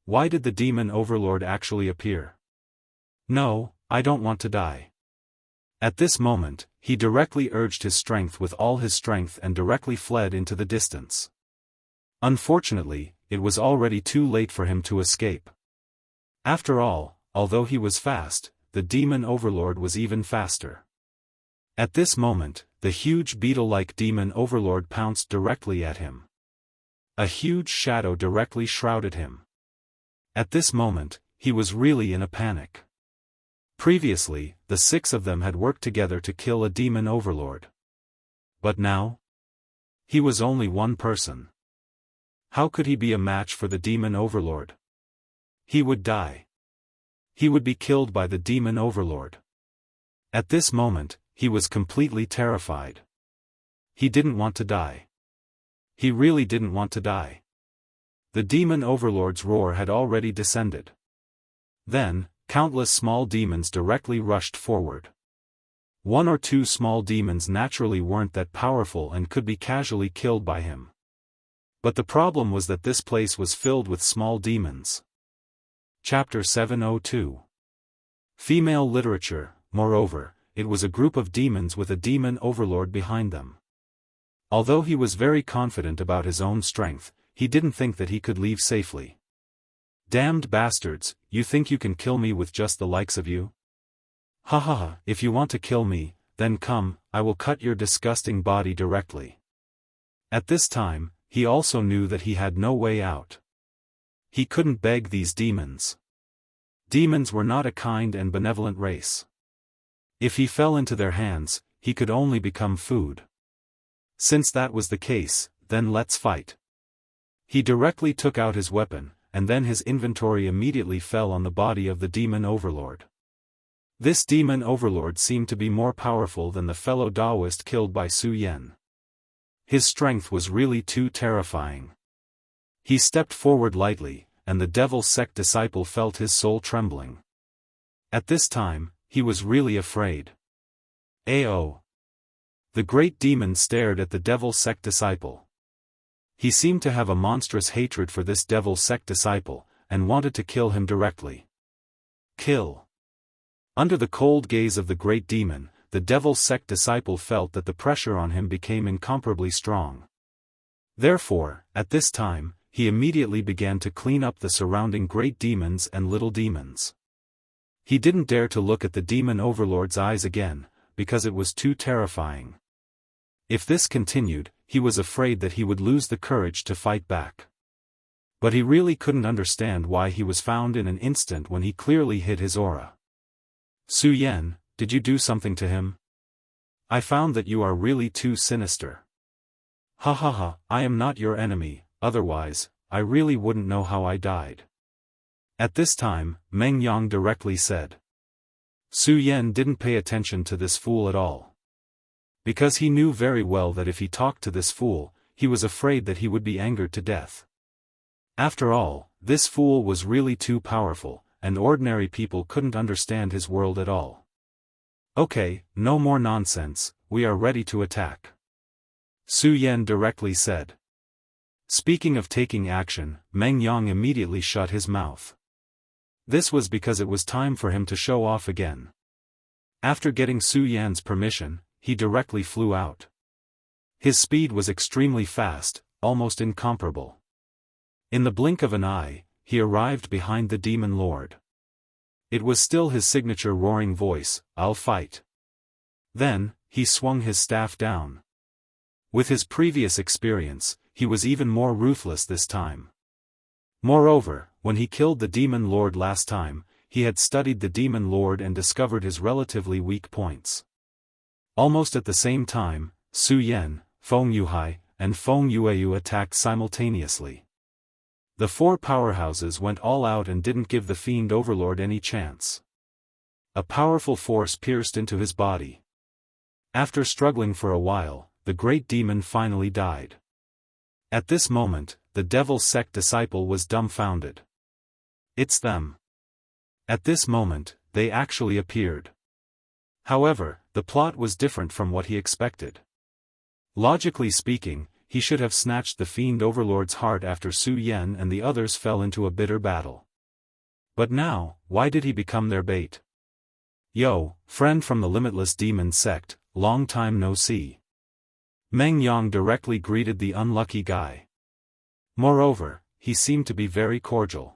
Why did the demon overlord actually appear? No, I don't want to die. At this moment, he directly urged his strength with all his strength and directly fled into the distance. Unfortunately, it was already too late for him to escape. After all, although he was fast, the demon overlord was even faster. At this moment, the huge beetle-like demon overlord pounced directly at him. A huge shadow directly shrouded him. At this moment, he was really in a panic. Previously, the 6 of them had worked together to kill a demon overlord. But now? He was only one person. How could he be a match for the demon overlord? He would die. He would be killed by the demon overlord. At this moment, he was completely terrified. He didn't want to die. He really didn't want to die. The demon overlord's roar had already descended. Then, countless small demons directly rushed forward. 1 or 2 small demons naturally weren't that powerful and could be casually killed by him. But the problem was that this place was filled with small demons. Chapter 702. Female literature. Moreover, it was a group of demons with a demon overlord behind them. Although he was very confident about his own strength, he didn't think that he could leave safely. Damned bastards, you think you can kill me with just the likes of you? Ha ha ha, if you want to kill me, then come, I will cut your disgusting body directly. At this time, he also knew that he had no way out. He couldn't beg these demons. Demons were not a kind and benevolent race. If he fell into their hands, he could only become food. Since that was the case, then let's fight. He directly took out his weapon, and then his inventory immediately fell on the body of the demon overlord. This demon overlord seemed to be more powerful than the fellow Daoist killed by Su Yan. His strength was really too terrifying. He stepped forward lightly, and the devil sect disciple felt his soul trembling. At this time, he was really afraid. Ao. The great demon stared at the devil sect disciple. He seemed to have a monstrous hatred for this devil sect disciple, and wanted to kill him directly. Kill. Under the cold gaze of the great demon, the devil sect disciple felt that the pressure on him became incomparably strong. Therefore, at this time, he immediately began to clean up the surrounding great demons and little demons. He didn't dare to look at the demon overlord's eyes again, because it was too terrifying. If this continued, he was afraid that he would lose the courage to fight back. But he really couldn't understand why he was found in an instant when he clearly hid his aura. Su Yan, did you do something to him? I found that you are really too sinister. Ha ha ha, I am not your enemy, otherwise, I really wouldn't know how I died. At this time, Meng Yang directly said. Su Yan didn't pay attention to this fool at all. Because he knew very well that if he talked to this fool, he was afraid that he would be angered to death. After all, this fool was really too powerful, and ordinary people couldn't understand his world at all. Okay, no more nonsense, we are ready to attack. Su Yan directly said. Speaking of taking action, Meng Yang immediately shut his mouth. This was because it was time for him to show off again. After getting Su Yan's permission, he directly flew out. His speed was extremely fast, almost incomparable. In the blink of an eye, he arrived behind the demon lord. It was still his signature roaring voice, I'll fight. Then, he swung his staff down. With his previous experience, he was even more ruthless this time. Moreover, when he killed the demon lord last time, he had studied the demon lord and discovered his relatively weak points. Almost at the same time, Su Yan, Feng Yuhai, and Feng Yueyu attacked simultaneously. The 4 powerhouses went all out and didn't give the fiend overlord any chance. A powerful force pierced into his body. After struggling for a while, the great demon finally died. At this moment, the devil sect disciple was dumbfounded. It's them. At this moment, they actually appeared. However, the plot was different from what he expected. Logically speaking, he should have snatched the fiend overlord's heart after Su Yan and the others fell into a bitter battle. But now, why did he become their bait? Yo, friend from the limitless demon sect, long time no see. Meng Yang directly greeted the unlucky guy. Moreover, he seemed to be very cordial.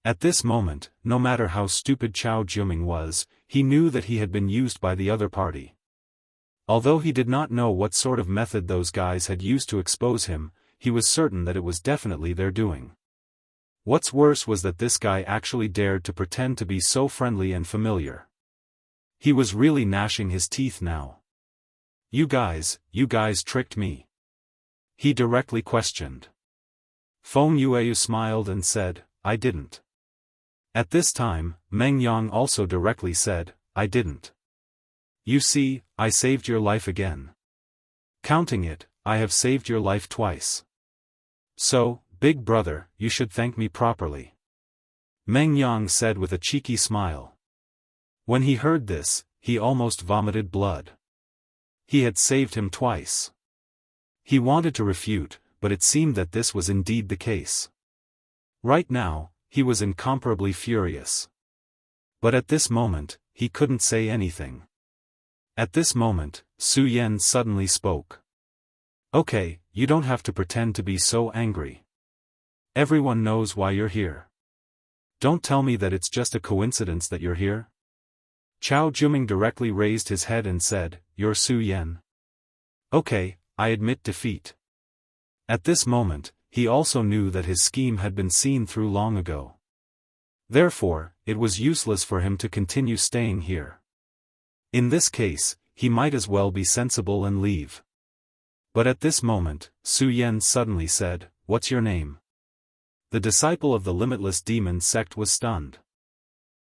At this moment, no matter how stupid Chao Juming was, he knew that he had been used by the other party. Although he did not know what sort of method those guys had used to expose him, he was certain that it was definitely their doing. What's worse was that this guy actually dared to pretend to be so friendly and familiar. He was really gnashing his teeth now. You guys tricked me?" he directly questioned. Feng Yueyu smiled and said, "I didn't." At this time, Meng Yang also directly said, "I didn't. You see, I saved your life again. Counting it, I have saved your life twice. So, big brother, you should thank me properly," Meng Yang said with a cheeky smile. When he heard this, he almost vomited blood. He had saved him twice. He wanted to refute, but it seemed that this was indeed the case. Right now, he was incomparably furious. But at this moment, he couldn't say anything. At this moment, Su Yan suddenly spoke. "Okay, you don't have to pretend to be so angry. Everyone knows why you're here. Don't tell me that it's just a coincidence that you're here." Chao Juming directly raised his head and said, "You're Su Yan?" "Okay, I admit defeat." At this moment, he also knew that his scheme had been seen through long ago. Therefore, it was useless for him to continue staying here. In this case, he might as well be sensible and leave. But at this moment, Su Yan suddenly said, "What's your name?" The disciple of the Limitless Demon sect was stunned.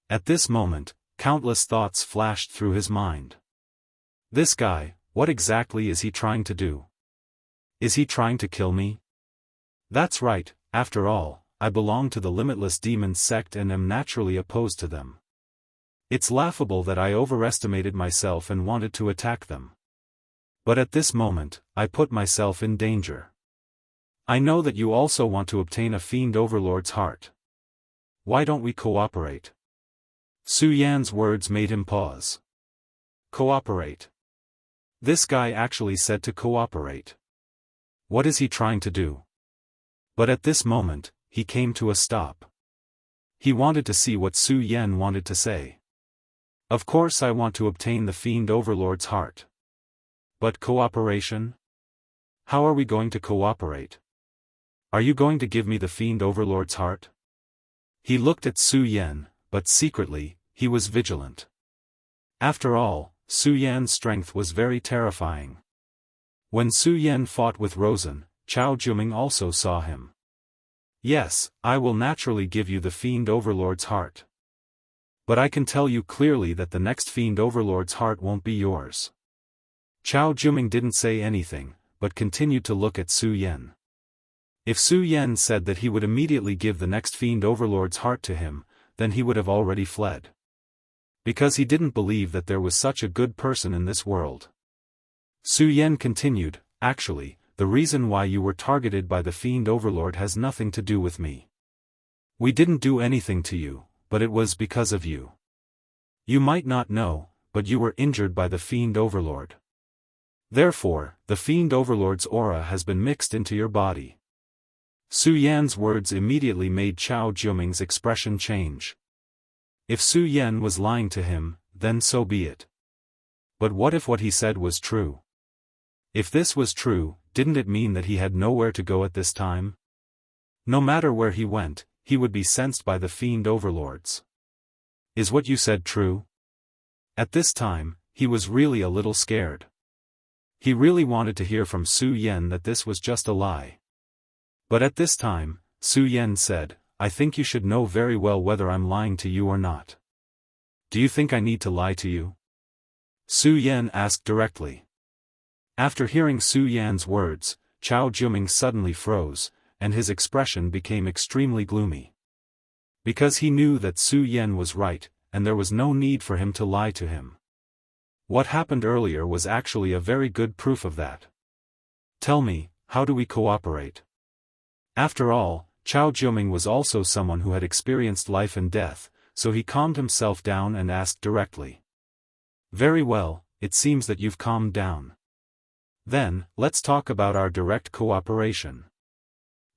At this moment, countless thoughts flashed through his mind. This guy, what exactly is he trying to do? Is he trying to kill me? That's right, after all, I belong to the Limitless Demon sect and am naturally opposed to them. It's laughable that I overestimated myself and wanted to attack them. But at this moment, I put myself in danger. I know that you also want to obtain a Fiend Overlord's heart. Why don't we cooperate? Su Yan's words made him pause. Cooperate? This guy actually said to cooperate. What is he trying to do? But at this moment, he came to a stop. He wanted to see what Su Yan wanted to say. Of course I want to obtain the Fiend Overlord's heart. But cooperation? How are we going to cooperate? Are you going to give me the Fiend Overlord's heart? He looked at Su Yan, but secretly, he was vigilant. After all, Su Yan's strength was very terrifying. When Su Yan fought with Rosen, Chao Juming also saw him. Yes, I will naturally give you the Fiend Overlord's heart. But I can tell you clearly that the next Fiend Overlord's heart won't be yours. Chao Juming didn't say anything, but continued to look at Su Yan. If Su Yan said that he would immediately give the next Fiend Overlord's heart to him, then he would have already fled. Because he didn't believe that there was such a good person in this world. Su Yan continued, "Actually, the reason why you were targeted by the Fiend Overlord has nothing to do with me. We didn't do anything to you, but it was because of you. You might not know, but you were injured by the Fiend Overlord. Therefore, the Fiend Overlord's aura has been mixed into your body." Su Yan's words immediately made Chao Juming's expression change. If Su Yan was lying to him, then so be it. But what if what he said was true? If this was true, didn't it mean that he had nowhere to go at this time? No matter where he went, he would be sensed by the Fiend Overlords. Is what you said true? At this time, he was really a little scared. He really wanted to hear from Su Yan that this was just a lie. But at this time, Su Yan said, "I think you should know very well whether I'm lying to you or not. Do you think I need to lie to you?" Su Yan asked directly. After hearing Su Yan's words, Chao Juming suddenly froze, and his expression became extremely gloomy. Because he knew that Su Yan was right, and there was no need for him to lie to him. What happened earlier was actually a very good proof of that. Tell me, how do we cooperate? After all, Chao Juming was also someone who had experienced life and death, so he calmed himself down and asked directly. Very well, it seems that you've calmed down. Then, let's talk about our direct cooperation.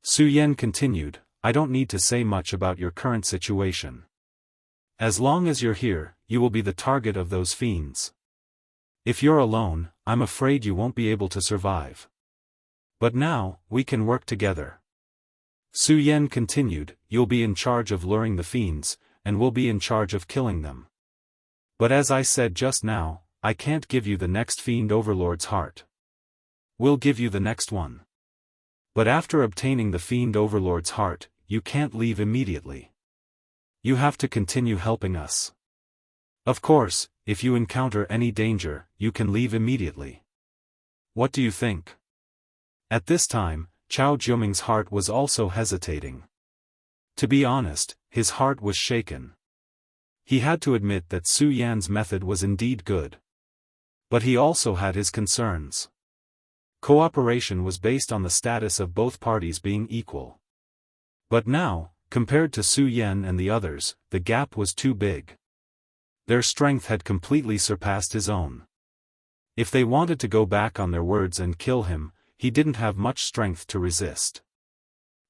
Su Yan continued, "I don't need to say much about your current situation. As long as you're here, you will be the target of those fiends. If you're alone, I'm afraid you won't be able to survive. But now, we can work together. Su Yan continued, you'll be in charge of luring the fiends, and we'll be in charge of killing them. But as I said just now, I can't give you the next fiend overlord's heart. We'll give you the next one. But after obtaining the fiend overlord's heart, you can't leave immediately. You have to continue helping us. Of course, if you encounter any danger, you can leave immediately. What do you think? At this time, Chao Jiuming's heart was also hesitating. To be honest, his heart was shaken. He had to admit that Su Yan's method was indeed good. But he also had his concerns. Cooperation was based on the status of both parties being equal. But now, compared to Su Yan and the others, the gap was too big. Their strength had completely surpassed his own. If they wanted to go back on their words and kill him, he didn't have much strength to resist.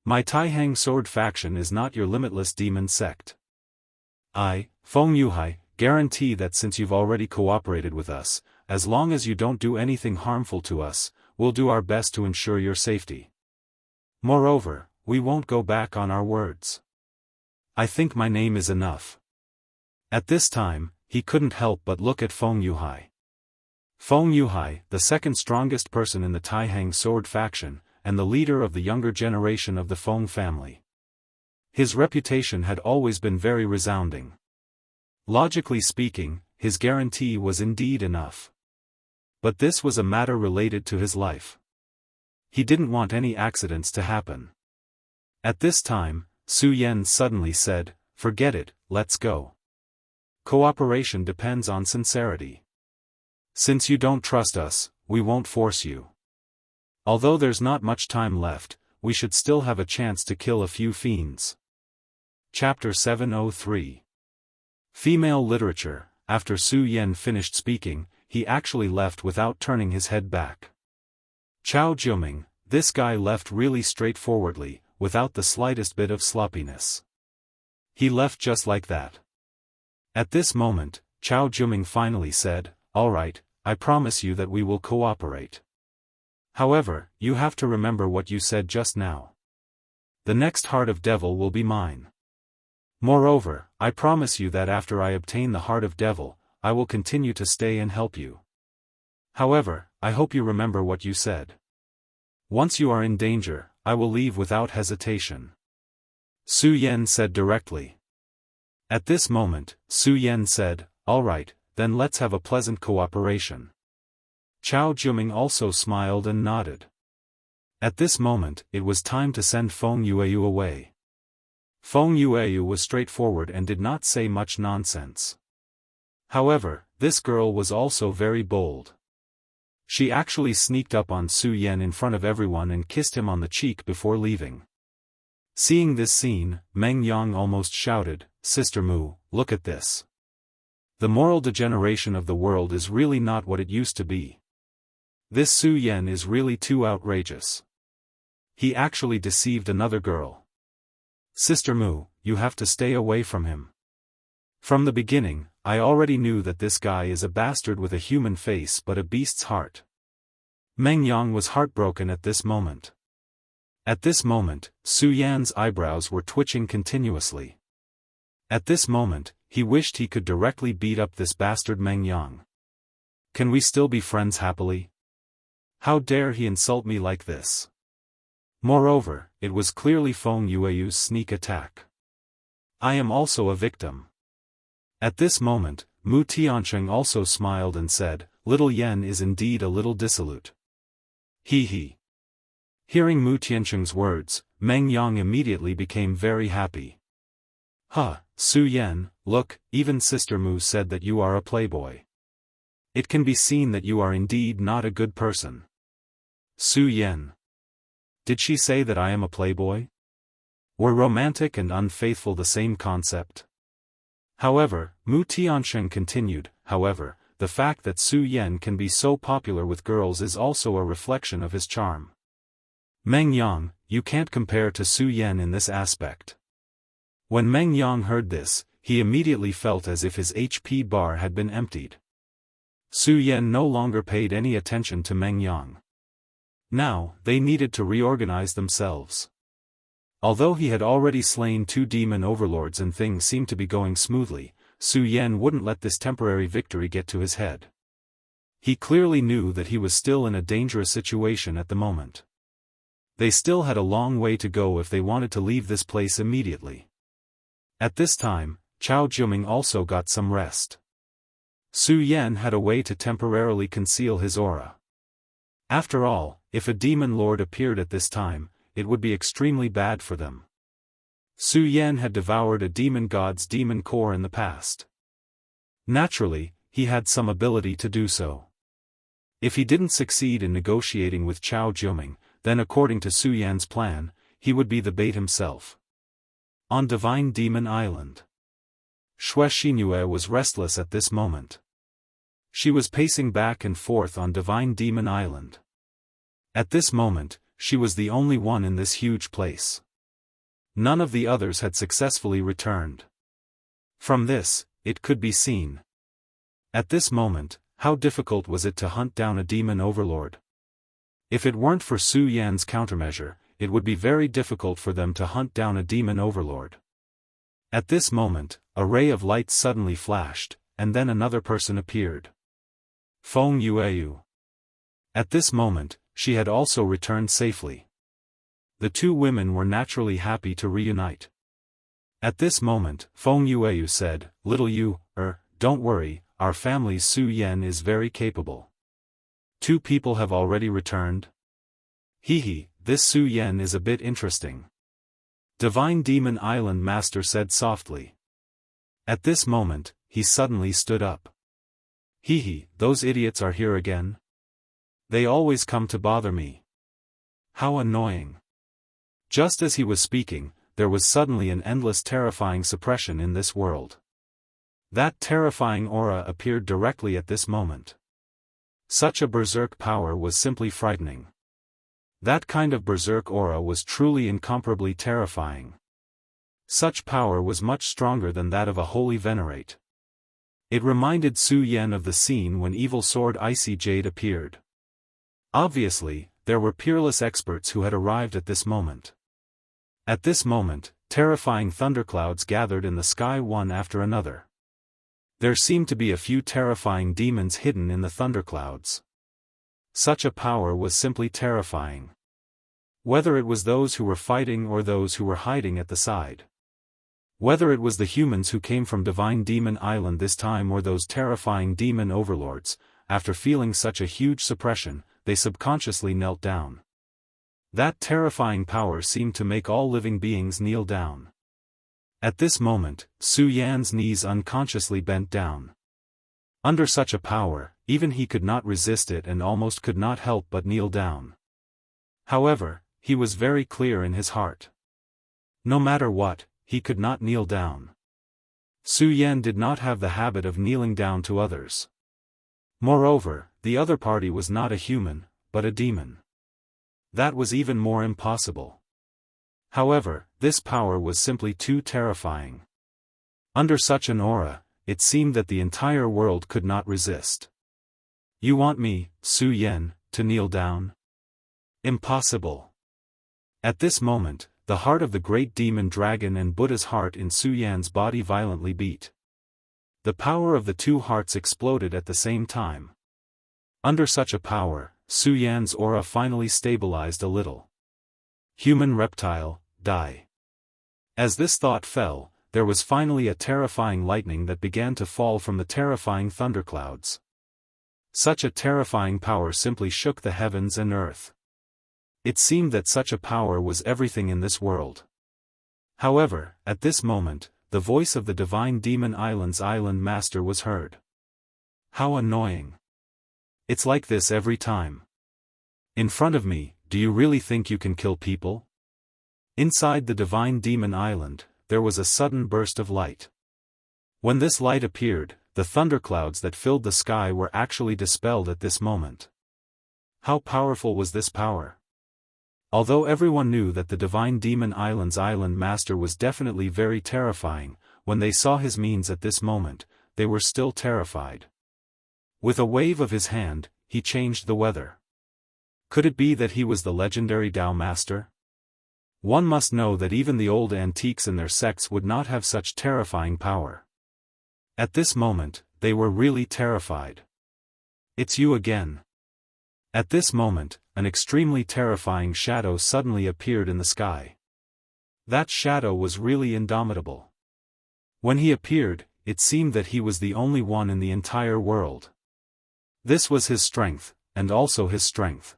My Taihang sword faction is not your limitless demon sect. I, Feng Yuhai, guarantee that since you've already cooperated with us, as long as you don't do anything harmful to us, we'll do our best to ensure your safety. Moreover, we won't go back on our words. I think my name is enough. At this time, he couldn't help but look at Feng Yuhai. Feng Yuhai, the second strongest person in the Taihang sword faction, and the leader of the younger generation of the Feng family. His reputation had always been very resounding. Logically speaking, his guarantee was indeed enough. But this was a matter related to his life. He didn't want any accidents to happen. At this time, Su Yan suddenly said, forget it, let's go. Cooperation depends on sincerity. Since you don't trust us, we won't force you. Although there's not much time left, we should still have a chance to kill a few fiends. Chapter 703. Female Literature. After Su Yan finished speaking, he actually left without turning his head back. Chao Jiuming, this guy left really straightforwardly, without the slightest bit of sloppiness. He left just like that. At this moment, Chao Jiuming finally said, all right, I promise you that we will cooperate. However, you have to remember what you said just now. The next heart of devil will be mine. Moreover, I promise you that after I obtain the heart of devil, I will continue to stay and help you. However, I hope you remember what you said. Once you are in danger, I will leave without hesitation. Su Yan said directly. At this moment, Su Yan said, all right, then let's have a pleasant cooperation. Chao Jiuming also smiled and nodded. At this moment, it was time to send Feng Yueyu away. Feng Yueyu was straightforward and did not say much nonsense. However, this girl was also very bold. She actually sneaked up on Su Yan in front of everyone and kissed him on the cheek before leaving. Seeing this scene, Meng Yang almost shouted, Sister Mu, look at this. The moral degeneration of the world is really not what it used to be. This Su Yan is really too outrageous. He actually deceived another girl. Sister Mu, you have to stay away from him. From the beginning, I already knew that this guy is a bastard with a human face but a beast's heart. Meng Yang was heartbroken at this moment. At this moment, Su Yan's eyebrows were twitching continuously. At this moment, he wished he could directly beat up this bastard Meng Yang. Can we still be friends happily? How dare he insult me like this? Moreover, it was clearly Feng Yueyu's sneak attack. I am also a victim. At this moment, Mu Tiancheng also smiled and said, Little Yen is indeed a little dissolute. He. Hearing Mu Tiancheng's words, Meng Yang immediately became very happy. Su Yan, look, even Sister Mu said that you are a playboy. It can be seen that you are indeed not a good person. Su Yan. Did she say that I am a playboy? Were romantic and unfaithful the same concept? However, Mu Tiancheng continued, however, the fact that Su Yan can be so popular with girls is also a reflection of his charm. Meng Yang, you can't compare to Su Yan in this aspect. When Meng Yang heard this, he immediately felt as if his HP bar had been emptied. Su Yan no longer paid any attention to Meng Yang. Now, they needed to reorganize themselves. Although he had already slain 2 demon overlords and things seemed to be going smoothly, Su Yan wouldn't let this temporary victory get to his head. He clearly knew that he was still in a dangerous situation at the moment. They still had a long way to go if they wanted to leave this place immediately. At this time, Chao Juming also got some rest. Su Yan had a way to temporarily conceal his aura. After all, if a demon lord appeared at this time, it would be extremely bad for them. Su Yan had devoured a demon god's demon core in the past. Naturally, he had some ability to do so. If he didn't succeed in negotiating with Chao Juming, then according to Su Yan's plan, he would be the bait himself. On Divine Demon Island, Wuxia Xianxia was restless at this moment. She was pacing back and forth on Divine Demon Island. At this moment, she was the only one in this huge place. None of the others had successfully returned. From this, it could be seen. At this moment, how difficult was it to hunt down a demon overlord? If it weren't for Su Yan's countermeasure, it would be very difficult for them to hunt down a demon overlord. At this moment, a ray of light suddenly flashed, and then another person appeared. Feng Yueyu. At this moment, she had also returned safely. The 2 women were naturally happy to reunite. At this moment, Feng Yueyu said, "Little Yu, don't worry, our family's Su Yan is very capable. 2 people have already returned? This Su Yan is a bit interesting." Divine Demon Island Master said softly. At this moment, he suddenly stood up. Those idiots are here again? They always come to bother me. How annoying. Just as he was speaking, there was suddenly an endless terrifying suppression in this world. That terrifying aura appeared directly at this moment. Such a berserk power was simply frightening. That kind of berserk aura was truly incomparably terrifying. Such power was much stronger than that of a holy venerate. It reminded Su Yan of the scene when evil sword Icy Jade appeared. Obviously, there were peerless experts who had arrived at this moment. At this moment, terrifying thunderclouds gathered in the sky one after another. There seemed to be a few terrifying demons hidden in the thunderclouds. Such a power was simply terrifying. Whether it was those who were fighting or those who were hiding at the side. Whether it was the humans who came from Divine Demon Island this time or those terrifying demon overlords, after feeling such a huge suppression, they subconsciously knelt down. That terrifying power seemed to make all living beings kneel down. At this moment, Su Yan's knees unconsciously bent down. Under such a power, even he could not resist it and almost could not help but kneel down. However, he was very clear in his heart. No matter what, he could not kneel down. Su Yan did not have the habit of kneeling down to others. Moreover, the other party was not a human, but a demon. That was even more impossible. However, this power was simply too terrifying. Under such an aura, it seemed that the entire world could not resist. You want me, Su Yan, to kneel down? Impossible. At this moment, the heart of the great demon dragon and Buddha's heart in Su Yan's body violently beat. The power of the 2 hearts exploded at the same time. Under such a power, Su Yan's aura finally stabilized a little. Human reptile, die. As this thought fell, there was finally a terrifying lightning that began to fall from the terrifying thunderclouds. Such a terrifying power simply shook the heavens and earth. It seemed that such a power was everything in this world. However, at this moment, the voice of the Divine Demon Island's Island Master was heard. How annoying. It's like this every time. In front of me, do you really think you can kill people? Inside the Divine Demon Island, there was a sudden burst of light. When this light appeared, the thunderclouds that filled the sky were actually dispelled at this moment. How powerful was this power? Although everyone knew that the Divine Demon Island's Island Master was definitely very terrifying, when they saw his means at this moment, they were still terrified. With a wave of his hand, he changed the weather. Could it be that he was the legendary Tao Master? One must know that even the old antiques in their sects would not have such terrifying power. At this moment, they were really terrified. "It's you again." At this moment, an extremely terrifying shadow suddenly appeared in the sky. That shadow was really indomitable. When he appeared, it seemed that he was the only one in the entire world. This was his strength, and also his strength.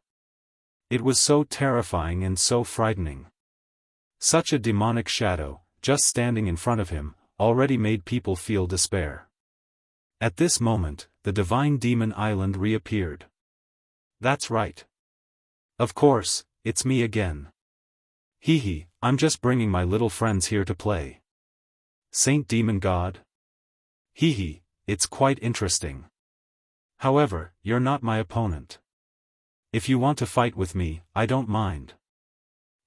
It was so terrifying and so frightening. Such a demonic shadow, just standing in front of him, already made people feel despair. At this moment, the divine demon island reappeared. "That's right. Of course, it's me again. Hee, I'm just bringing my little friends here to play." "Saint Demon God?" "Hee, it's quite interesting. However, you're not my opponent. If you want to fight with me, I don't mind.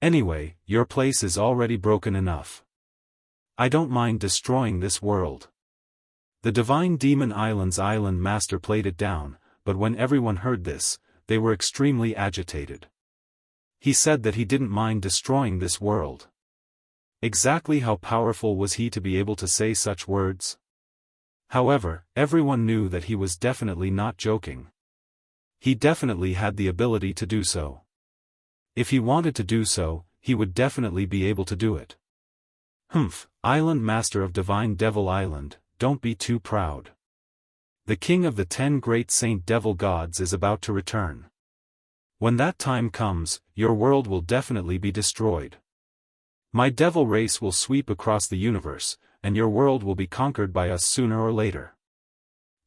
Anyway, your place is already broken enough. I don't mind destroying this world." The divine demon island's island master played it down, but when everyone heard this, they were extremely agitated. He said that he didn't mind destroying this world. Exactly how powerful was he to be able to say such words? However, everyone knew that he was definitely not joking. He definitely had the ability to do so. If he wanted to do so, he would definitely be able to do it. Island Master of Divine Devil Island, don't be too proud. The king of the 10 great Saint Devil gods is about to return. When that time comes, your world will definitely be destroyed. My devil race will sweep across the universe, and your world will be conquered by us sooner or later.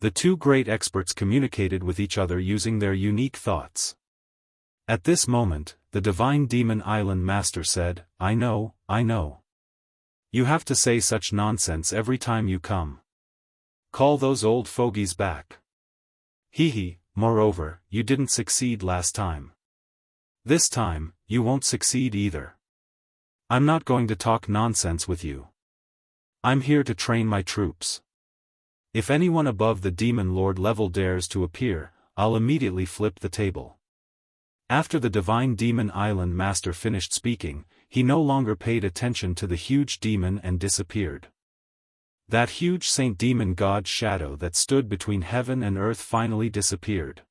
The two great experts communicated with each other using their unique thoughts. At this moment, the divine demon island master said, I know. You have to say such nonsense every time you come. Call those old fogies back. Moreover, you didn't succeed last time. This time, you won't succeed either. I'm not going to talk nonsense with you. I'm here to train my troops. If anyone above the demon lord level dares to appear, I'll immediately flip the table. After the divine demon island master finished speaking, he no longer paid attention to the huge demon and disappeared. That huge saint demon god shadow that stood between heaven and earth finally disappeared.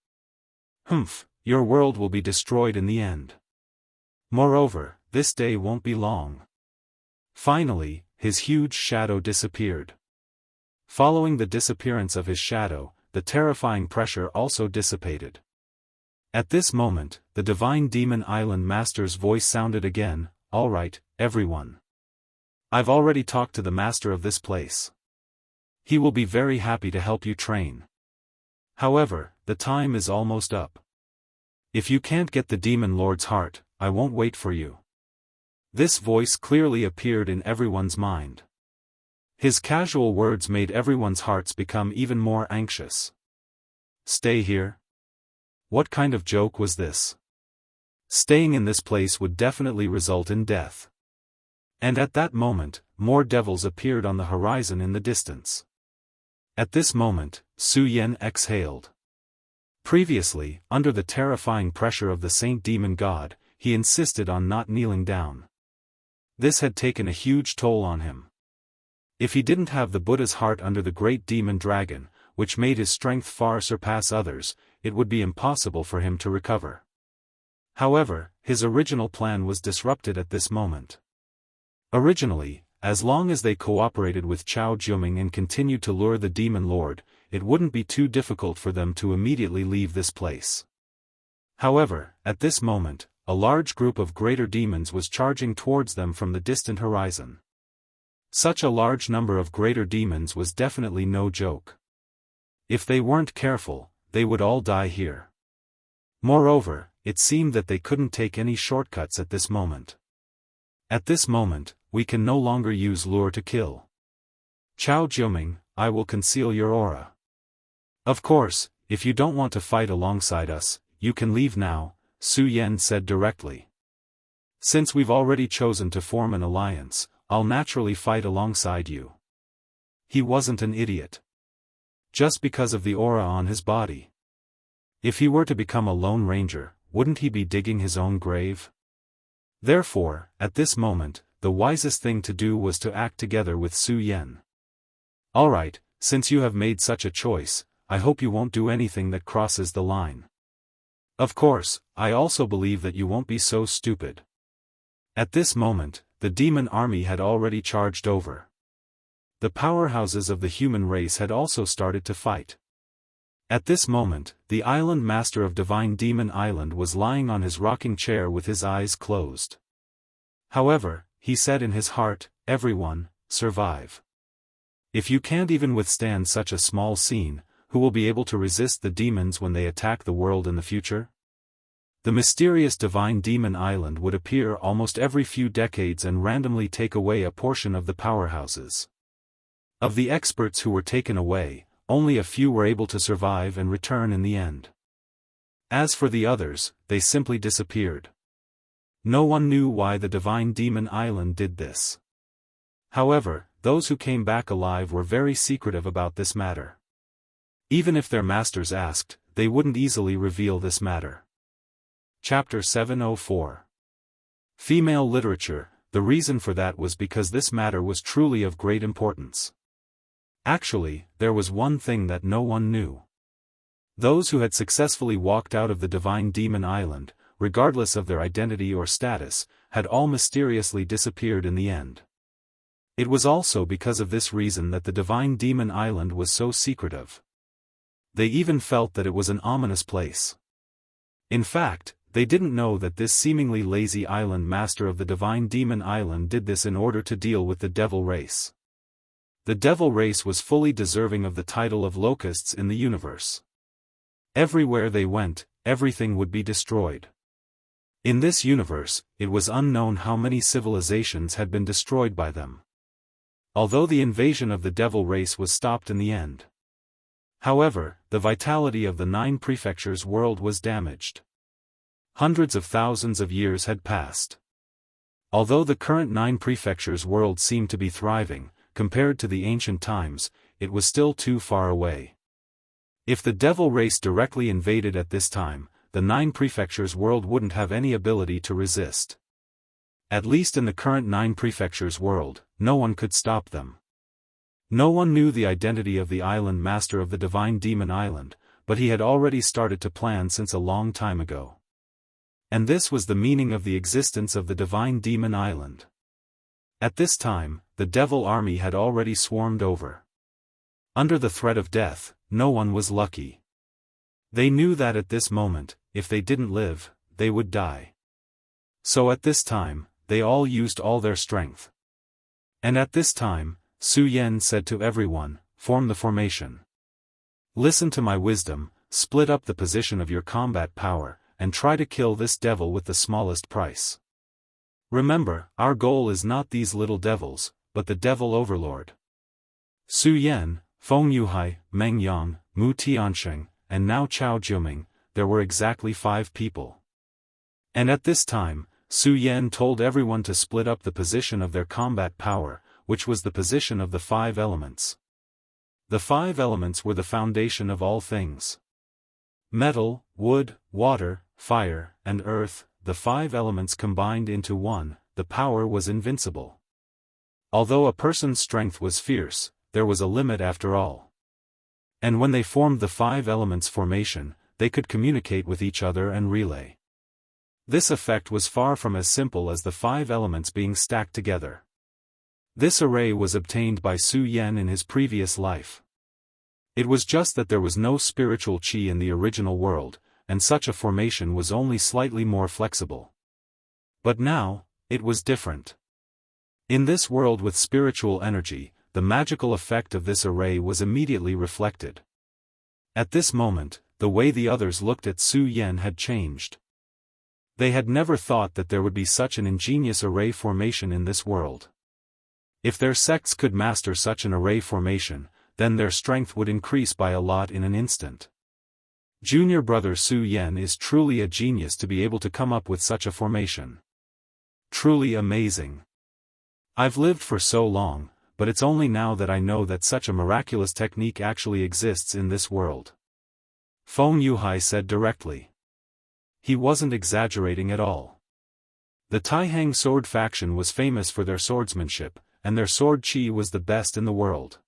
Your world will be destroyed in the end. Moreover, this day won't be long. Finally, his huge shadow disappeared. Following the disappearance of his shadow, the terrifying pressure also dissipated. At this moment, the divine demon island master's voice sounded again, All right, everyone. I've already talked to the master of this place. He will be very happy to help you train. However, the time is almost up. If you can't get the demon lord's heart, I won't wait for you. This voice clearly appeared in everyone's mind. His casual words made everyone's hearts become even more anxious. Stay here? What kind of joke was this? Staying in this place would definitely result in death. And at that moment, more devils appeared on the horizon in the distance. At this moment, Su Yan exhaled. Previously, under the terrifying pressure of the Saint Demon God, he insisted on not kneeling down. This had taken a huge toll on him. If he didn't have the Buddha's heart under the great demon dragon, which made his strength far surpass others, it would be impossible for him to recover. However, his original plan was disrupted at this moment. Originally, as long as they cooperated with Chao Jiuming and continued to lure the demon lord, it wouldn't be too difficult for them to immediately leave this place. However, at this moment, a large group of greater demons was charging towards them from the distant horizon. Such a large number of greater demons was definitely no joke. If they weren't careful, they would all die here. Moreover, it seemed that they couldn't take any shortcuts at this moment. At this moment, we can no longer use lure to kill. Chao Jiuming, I will conceal your aura. Of course, if you don't want to fight alongside us, you can leave now, Su Yan said directly. Since we've already chosen to form an alliance, I'll naturally fight alongside you. He wasn't an idiot. Just because of the aura on his body. If he were to become a lone ranger, wouldn't he be digging his own grave? Therefore, at this moment, the wisest thing to do was to act together with Su Yan. Alright, since you have made such a choice, I hope you won't do anything that crosses the line. Of course, I also believe that you won't be so stupid. At this moment, the demon army had already charged over. The powerhouses of the human race had also started to fight. At this moment, the island master of Divine Demon Island was lying on his rocking chair with his eyes closed. However, he said in his heart, "Everyone, survive. If you can't even withstand such a small scene, who will be able to resist the demons when they attack the world in the future?" The mysterious Divine Demon Island would appear almost every few decades and randomly take away a portion of the powerhouses. Of the experts who were taken away, only a few were able to survive and return in the end. As for the others, they simply disappeared. No one knew why the Divine Demon Island did this. However, those who came back alive were very secretive about this matter. Even if their masters asked, they wouldn't easily reveal this matter. Chapter 704. Female Literature. The reason for that was because this matter was truly of great importance. Actually, there was one thing that no one knew. Those who had successfully walked out of the Divine Demon Island, regardless of their identity or status, had all mysteriously disappeared in the end. It was also because of this reason that the Divine Demon Island was so secretive. They even felt that it was an ominous place. In fact, they didn't know that this seemingly lazy island master of the Divine Demon Island did this in order to deal with the devil race. The devil race was fully deserving of the title of locusts in the universe. Everywhere they went, everything would be destroyed. In this universe, it was unknown how many civilizations had been destroyed by them. Although the invasion of the devil race was stopped in the end. However, the vitality of the 9 prefectures world was damaged. Hundreds of thousands of years had passed. Although the current 9 prefectures world seemed to be thriving, compared to the ancient times, it was still too far away. If the devil race directly invaded at this time, the 9 prefectures world wouldn't have any ability to resist. At least in the current 9 prefectures world, no one could stop them. No one knew the identity of the island master of the Divine Demon Island, but he had already started to plan since a long time ago. And this was the meaning of the existence of the Divine Demon Island. At this time, the devil army had already swarmed over. Under the threat of death, no one was lucky. They knew that at this moment, if they didn't live, they would die. So at this time, they all used all their strength. And at this time, Su Yan said to everyone, "Form the formation. Listen to my wisdom, split up the position of your combat power, and try to kill this devil with the smallest price. Remember, our goal is not these little devils, but the devil overlord." Su Yan, Feng Yuhai, Meng Yang, Mu Tiansheng, and now Chao Jiuming, there were exactly 5 people. And at this time, Su Yan told everyone to split up the position of their combat power, which was the position of the 5 elements. The 5 elements were the foundation of all things. Metal, wood, water, fire, and earth, the 5 elements combined into one, the power was invincible. Although a person's strength was fierce, there was a limit after all. And when they formed the 5 elements formation, they could communicate with each other and relay. This effect was far from as simple as the 5 elements being stacked together. This array was obtained by Su Yan in his previous life. It was just that there was no spiritual qi in the original world, and such a formation was only slightly more flexible. But now, it was different. In this world with spiritual energy, the magical effect of this array was immediately reflected. At this moment, the way the others looked at Su Yan had changed. They had never thought that there would be such an ingenious array formation in this world. If their sects could master such an array formation, then their strength would increase by a lot in an instant. Junior brother Su Yan is truly a genius to be able to come up with such a formation. Truly amazing. I've lived for so long, but it's only now that I know that such a miraculous technique actually exists in this world. Feng Yuhai said directly. He wasn't exaggerating at all. The Taihang sword faction was famous for their swordsmanship, and their sword chi was the best in the world.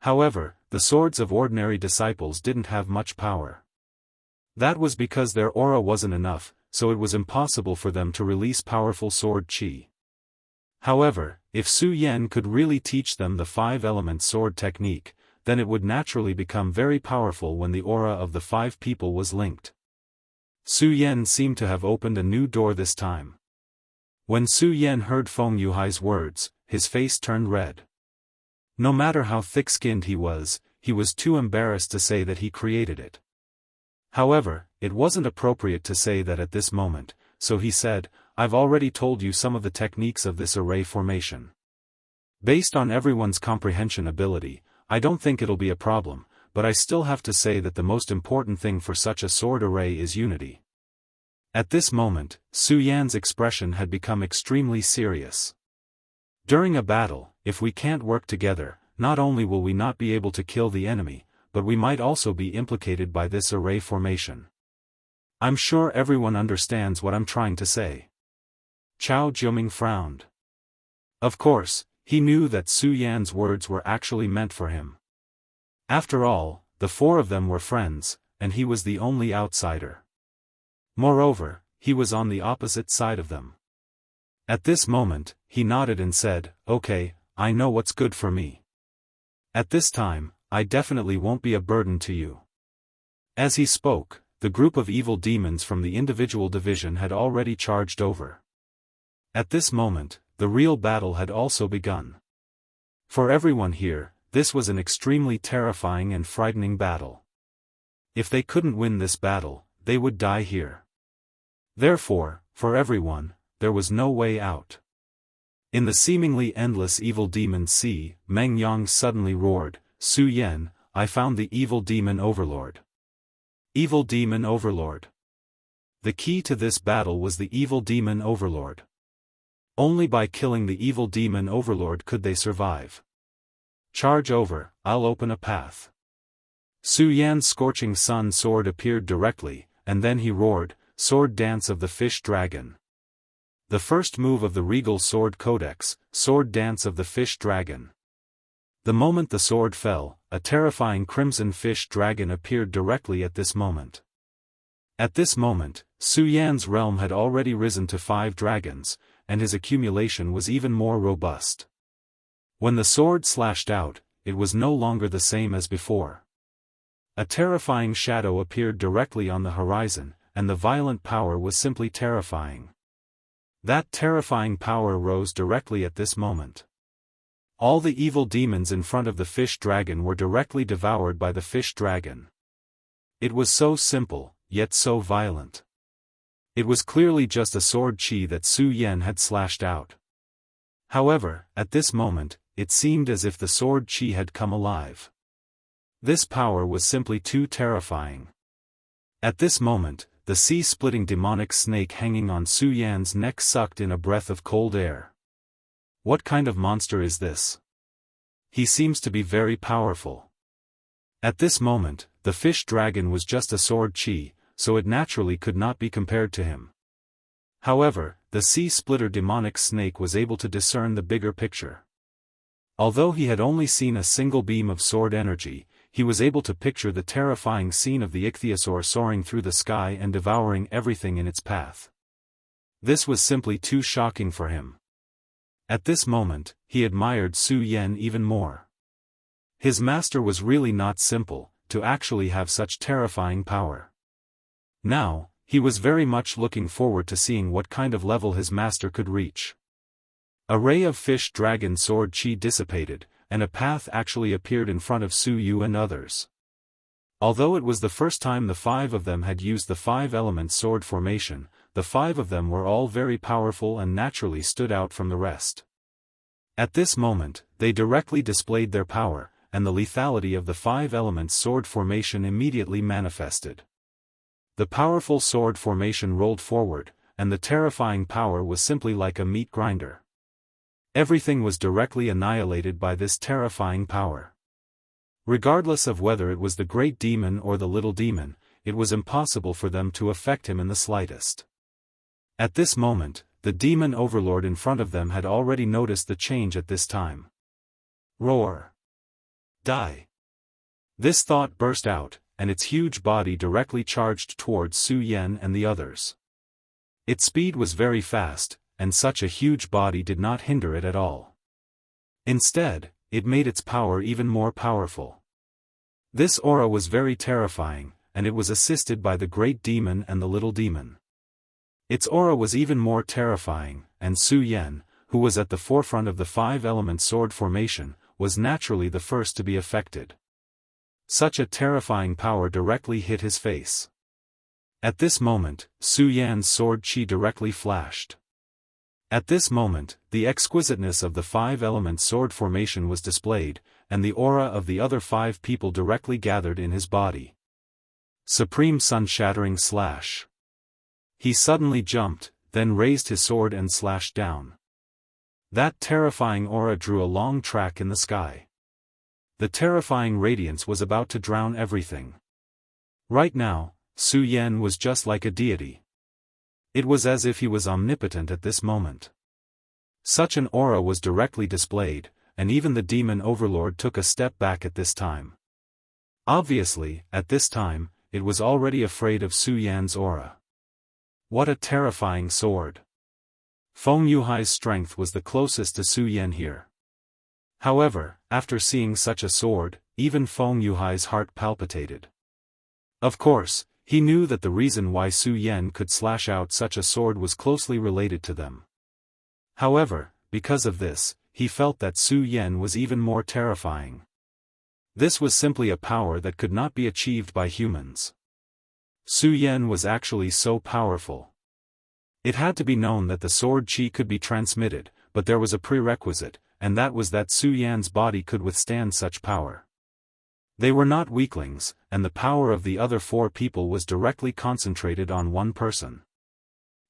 However, the swords of ordinary disciples didn't have much power. That was because their aura wasn't enough, so it was impossible for them to release powerful sword chi. However, if Su Yan could really teach them the 5-element sword technique, then it would naturally become very powerful when the aura of the 5 people was linked. Su Yan seemed to have opened a new door this time. When Su Yan heard Feng Yuhai's words, his face turned red. No matter how thick-skinned he was too embarrassed to say that he created it. However, it wasn't appropriate to say that at this moment, so he said, "I've already told you some of the techniques of this array formation. Based on everyone's comprehension ability, I don't think it'll be a problem, but I still have to say that the most important thing for such a sword array is unity." At this moment, Su Yan's expression had become extremely serious. During a battle, if we can't work together, not only will we not be able to kill the enemy, but we might also be implicated by this array formation. I'm sure everyone understands what I'm trying to say. Chao Jiuming frowned. Of course, he knew that Su Yan's words were actually meant for him. After all, the 4 of them were friends, and he was the only outsider. Moreover, he was on the opposite side of them. At this moment, he nodded and said, "Okay, I know what's good for me. At this time, I definitely won't be a burden to you." As he spoke, the group of evil demons from the individual division had already charged over. At this moment, the real battle had also begun. For everyone here, this was an extremely terrifying and frightening battle. If they couldn't win this battle, they would die here. Therefore, for everyone, there was no way out. In the seemingly endless evil demon sea, Meng Yang suddenly roared, "Su Yan, I found the evil demon overlord." Evil demon overlord. The key to this battle was the evil demon overlord. Only by killing the evil demon overlord could they survive. "Charge over, I'll open a path." Su Yan's scorching sun sword appeared directly, and then he roared, "Sword dance of the fish dragon." The first move of the regal sword codex, sword dance of the fish dragon. The moment the sword fell, a terrifying crimson fish dragon appeared directly at this moment. At this moment, Su Yan's realm had already risen to 5 dragons, and his accumulation was even more robust. When the sword slashed out, it was no longer the same as before. A terrifying shadow appeared directly on the horizon, and the violent power was simply terrifying. That terrifying power rose directly at this moment. All the evil demons in front of the fish dragon were directly devoured by the fish dragon. It was so simple, yet so violent. It was clearly just a sword chi that Su Yan had slashed out. However, at this moment, it seemed as if the sword chi had come alive. This power was simply too terrifying. At this moment, the sea-splitting demonic snake hanging on Su Yan's neck sucked in a breath of cold air. What kind of monster is this? He seems to be very powerful. At this moment, the fish dragon was just a sword chi, so it naturally could not be compared to him. However, the sea-splitter demonic snake was able to discern the bigger picture. Although he had only seen a single beam of sword energy, he was able to picture the terrifying scene of the ichthyosaur soaring through the sky and devouring everything in its path. This was simply too shocking for him. At this moment, he admired Su Yan even more. His master was really not simple, to actually have such terrifying power. Now, he was very much looking forward to seeing what kind of level his master could reach. A ray of fish dragon sword chi dissipated, and a path actually appeared in front of Su Yu and others. Although it was the first time the 5 of them had used the 5-element sword formation, the 5 of them were all very powerful and naturally stood out from the rest. At this moment, they directly displayed their power, and the lethality of the 5-element sword formation immediately manifested. The powerful sword formation rolled forward, and the terrifying power was simply like a meat grinder. Everything was directly annihilated by this terrifying power. Regardless of whether it was the great demon or the little demon, it was impossible for them to affect him in the slightest. At this moment, the demon overlord in front of them had already noticed the change at this time. Roar! Die! This thought burst out, and its huge body directly charged towards Su Yan and the others. Its speed was very fast, and such a huge body did not hinder it at all. Instead, it made its power even more powerful. This aura was very terrifying, and it was assisted by the great demon and the little demon. Its aura was even more terrifying, and Su Yan, who was at the forefront of the five-element sword formation, was naturally the first to be affected. Such a terrifying power directly hit his face. At this moment, Su Yan's sword chi directly flashed. At this moment, the exquisiteness of the five-element sword formation was displayed, and the aura of the other five people directly gathered in his body. Supreme sun-shattering slash. He suddenly jumped, then raised his sword and slashed down. That terrifying aura drew a long track in the sky. The terrifying radiance was about to drown everything. Right now, Su Yan was just like a deity. It was as if he was omnipotent at this moment. Such an aura was directly displayed, and even the demon overlord took a step back at this time. Obviously, at this time, it was already afraid of Su Yan's aura. What a terrifying sword! Feng Yuhai's strength was the closest to Su Yan here. However, after seeing such a sword, even Feng Yuhai's heart palpitated. Of course, he knew that the reason why Su Yan could slash out such a sword was closely related to them. However, because of this, he felt that Su Yan was even more terrifying. This was simply a power that could not be achieved by humans. Su Yan was actually so powerful. It had to be known that the sword chi could be transmitted, but there was a prerequisite, and that was that Su Yan's body could withstand such power. They were not weaklings, and the power of the other four people was directly concentrated on one person.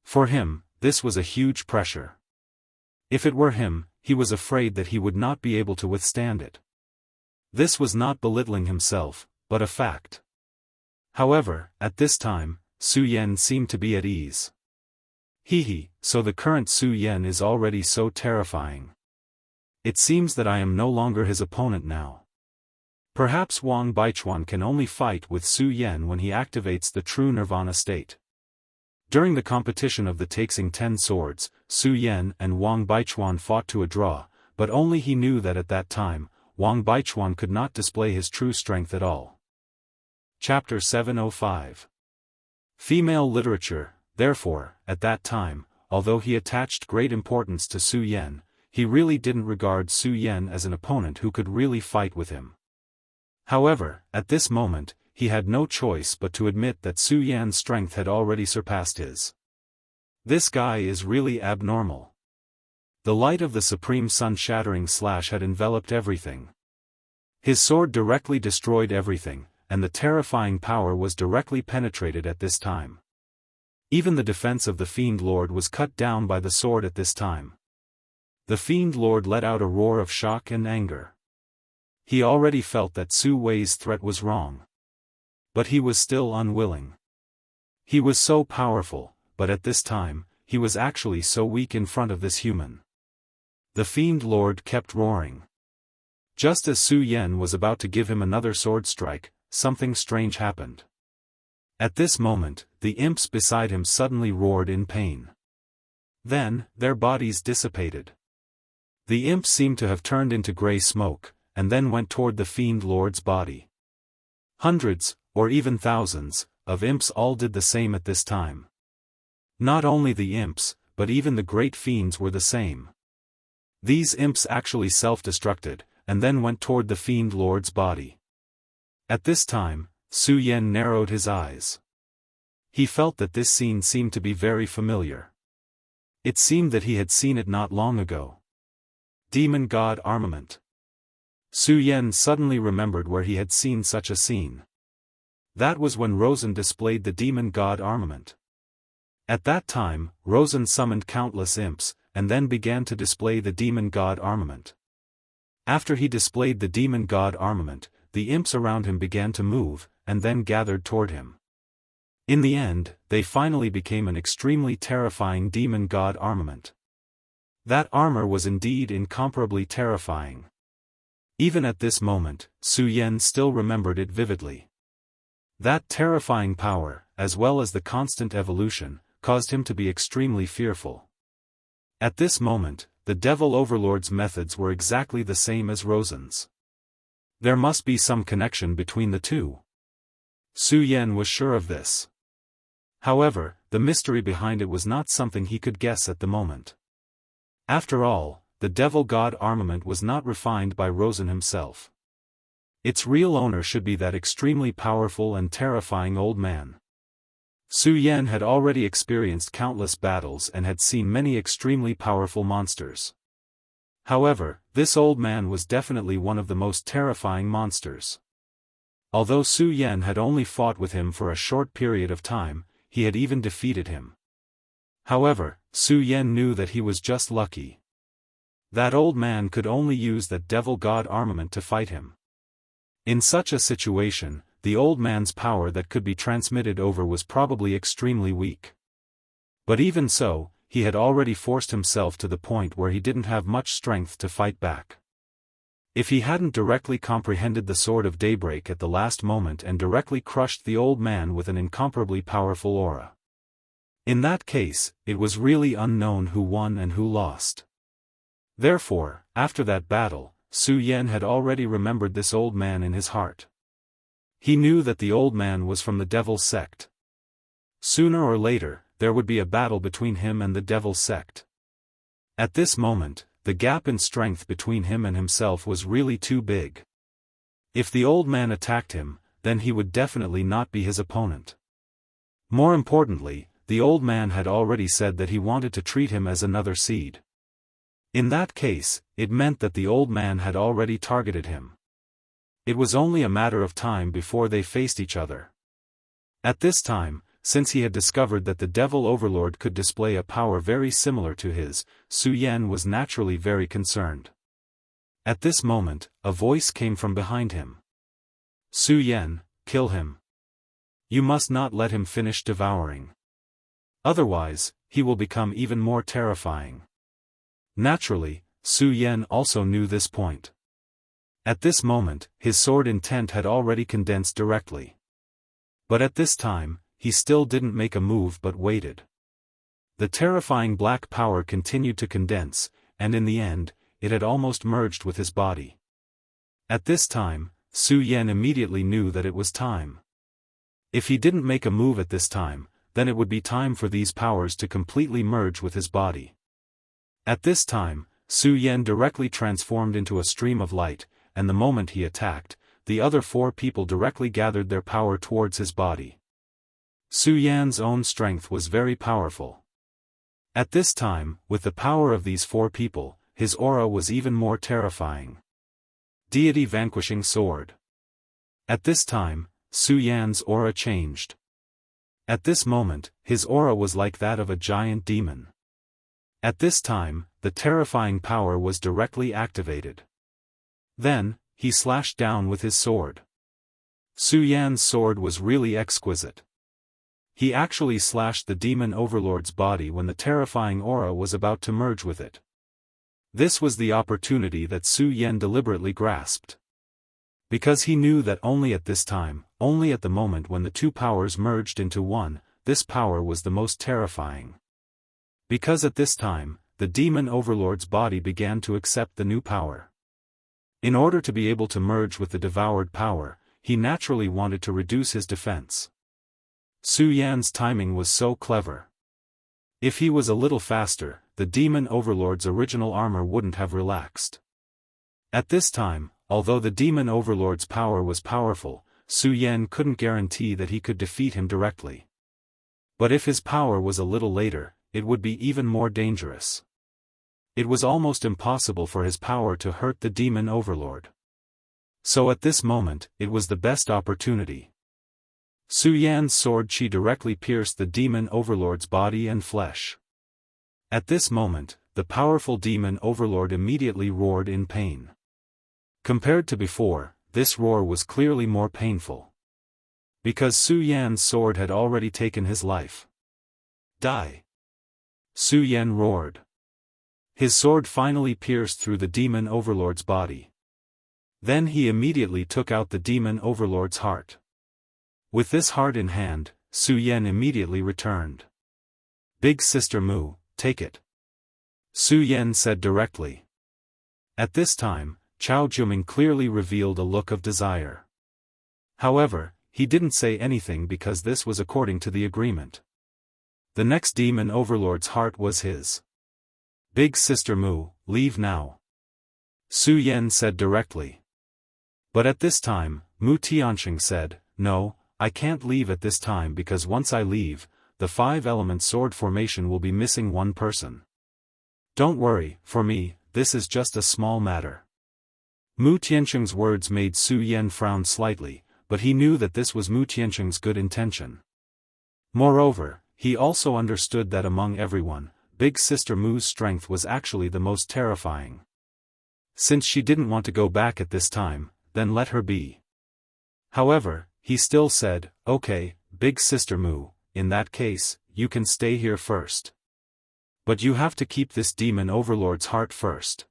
For him, this was a huge pressure. If it were him, he was afraid that he would not be able to withstand it. This was not belittling himself, but a fact. However, at this time, Su Yan seemed to be at ease. So the current Su Yan is already so terrifying. It seems that I am no longer his opponent now. Perhaps Wang Baichuan can only fight with Su Yan when he activates the true nirvana state. During the competition of the Taxing 10 Swords, Su Yan and Wang Baichuan fought to a draw, but only he knew that at that time, Wang Baichuan could not display his true strength at all. Chapter 705. Female literature. Therefore, at that time, although he attached great importance to Su Yan, he really didn't regard Su Yan as an opponent who could really fight with him. However, at this moment, he had no choice but to admit that Su Yan's strength had already surpassed his. This guy is really abnormal. The light of the supreme sun-shattering slash had enveloped everything. His sword directly destroyed everything, and the terrifying power was directly penetrated at this time. Even the defense of the Fiend Lord was cut down by the sword at this time. The Fiend Lord let out a roar of shock and anger. He already felt that Su Wei's threat was wrong. But he was still unwilling. He was so powerful, but at this time, he was actually so weak in front of this human. The Fiend Lord kept roaring. Just as Su Yan was about to give him another sword strike, something strange happened. At this moment, the imps beside him suddenly roared in pain. Then, their bodies dissipated. The imps seemed to have turned into grey smoke, and then went toward the Fiend Lord's body. Hundreds, or even thousands, of imps all did the same at this time. Not only the imps, but even the great fiends were the same. These imps actually self-destructed, and then went toward the Fiend Lord's body. At this time, Su Yan narrowed his eyes. He felt that this scene seemed to be very familiar. It seemed that he had seen it not long ago. Demon God Armament. Su Yan suddenly remembered where he had seen such a scene. That was when Rosen displayed the Demon God Armament. At that time, Rosen summoned countless imps, and then began to display the Demon God Armament. After he displayed the Demon God Armament, the imps around him began to move, and then gathered toward him. In the end, they finally became an extremely terrifying demon god armament. That armor was indeed incomparably terrifying. Even at this moment, Su Yan still remembered it vividly. That terrifying power, as well as the constant evolution, caused him to be extremely fearful. At this moment, the Devil Overlord's methods were exactly the same as Rosen's. There must be some connection between the two. Su Yan was sure of this. However, the mystery behind it was not something he could guess at the moment. After all, the Devil God armament was not refined by Rosen himself. Its real owner should be that extremely powerful and terrifying old man. Su Yan had already experienced countless battles and had seen many extremely powerful monsters. However, this old man was definitely one of the most terrifying monsters. Although Su Yan had only fought with him for a short period of time, he had even defeated him. However, Su Yan knew that he was just lucky. That old man could only use that devil god armament to fight him. In such a situation, the old man's power that could be transmitted over was probably extremely weak. But even so, he had already forced himself to the point where he didn't have much strength to fight back. If he hadn't directly comprehended the Sword of Daybreak at the last moment and directly crushed the old man with an incomparably powerful aura. In that case, it was really unknown who won and who lost. Therefore, after that battle, Su Yan had already remembered this old man in his heart. He knew that the old man was from the Devil's sect. Sooner or later, there would be a battle between him and the Devil's sect. At this moment, the gap in strength between him and himself was really too big. If the old man attacked him, then he would definitely not be his opponent. More importantly, the old man had already said that he wanted to treat him as another seed. In that case, it meant that the old man had already targeted him. It was only a matter of time before they faced each other. At this time, since he had discovered that the Devil Overlord could display a power very similar to his, Su Yan was naturally very concerned. At this moment, a voice came from behind him. Su Yan, kill him. You must not let him finish devouring. Otherwise, he will become even more terrifying. Naturally, Su Yan also knew this point. At this moment, his sword intent had already condensed directly. But at this time, he still didn't make a move but waited. The terrifying black power continued to condense, and in the end, it had almost merged with his body. At this time, Su Yan immediately knew that it was time. If he didn't make a move at this time, then it would be time for these powers to completely merge with his body. At this time, Su Yan directly transformed into a stream of light, and the moment he attacked, the other four people directly gathered their power towards his body. Su Yan's own strength was very powerful. At this time, with the power of these four people, his aura was even more terrifying. Deity Vanquishing Sword. At this time, Su Yan's aura changed. At this moment, his aura was like that of a giant demon. At this time, the terrifying power was directly activated. Then, he slashed down with his sword. Su Yan's sword was really exquisite. He actually slashed the Demon Overlord's body when the terrifying aura was about to merge with it. This was the opportunity that Su Yan deliberately grasped. Because he knew that only at this time, only at the moment when the two powers merged into one, this power was the most terrifying. Because at this time, the Demon Overlord's body began to accept the new power. In order to be able to merge with the devoured power, he naturally wanted to reduce his defense. Su Yan's timing was so clever. If he was a little faster, the Demon Overlord's original armor wouldn't have relaxed. At this time, although the Demon Overlord's power was powerful, Su Yan couldn't guarantee that he could defeat him directly. But if his power was a little later, it would be even more dangerous. It was almost impossible for his power to hurt the Demon Overlord. So at this moment, it was the best opportunity. Su Yan's sword chi directly pierced the Demon Overlord's body and flesh. At this moment, the powerful Demon Overlord immediately roared in pain. Compared to before, this roar was clearly more painful. Because Su Yan's sword had already taken his life. Die! Su Yan roared. His sword finally pierced through the demon overlord's body. Then he immediately took out the demon overlord's heart. With this heart in hand, Su Yan immediately returned. Big Sister Mu, take it. Su Yan said directly. At this time, Chao Juming clearly revealed a look of desire. However, he didn't say anything because this was according to the agreement. The next demon overlord's heart was his. Big Sister Mu, leave now. Su Yan said directly. But at this time, Mu Tianxing said, no, I can't leave at this time because once I leave, the 5-element sword formation will be missing one person. Don't worry, for me, this is just a small matter. Mu Tianxing's words made Su Yan frown slightly, but he knew that this was Mu Tianxing's good intention. Moreover, he also understood that among everyone, Big Sister Mu's strength was actually the most terrifying. Since she didn't want to go back at this time, then let her be. However, he still said, okay, Big Sister Mu, in that case, you can stay here first. But you have to keep this demon overlord's heart first.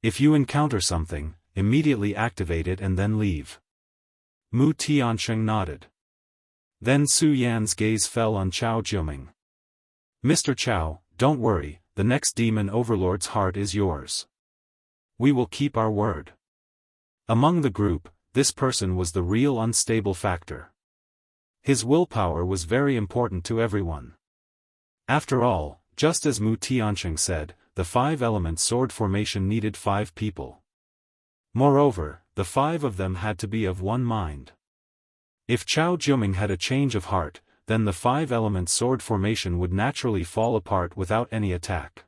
If you encounter something, immediately activate it and then leave. Mu Tianxing nodded. Then Su Yan's gaze fell on Chao Juming. Mr. Chao, don't worry, the next demon overlord's heart is yours. We will keep our word. Among the group, this person was the real unstable factor. His willpower was very important to everyone. After all, just as Mu Tianxing said, the 5-element sword formation needed 5 people. Moreover, the 5 of them had to be of one mind. If Chao Juming had a change of heart, then the 5-element sword formation would naturally fall apart without any attack.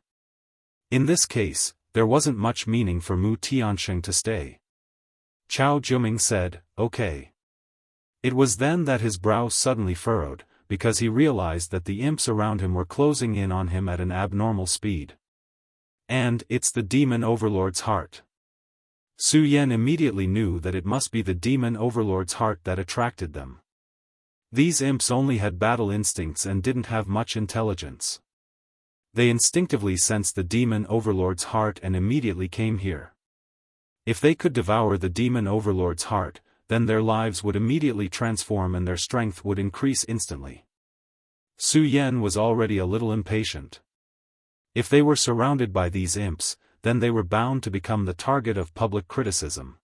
In this case, there wasn't much meaning for Mu Tianxing to stay. Chao Juming said, okay. It was then that his brow suddenly furrowed, because he realized that the imps around him were closing in on him at an abnormal speed. And it's the demon overlord's heart. Su Yan immediately knew that it must be the demon overlord's heart that attracted them. These imps only had battle instincts and didn't have much intelligence. They instinctively sensed the demon overlord's heart and immediately came here. If they could devour the demon overlord's heart, then their lives would immediately transform and their strength would increase instantly. Su Yan was already a little impatient. If they were surrounded by these imps, then they were bound to become the target of public criticism.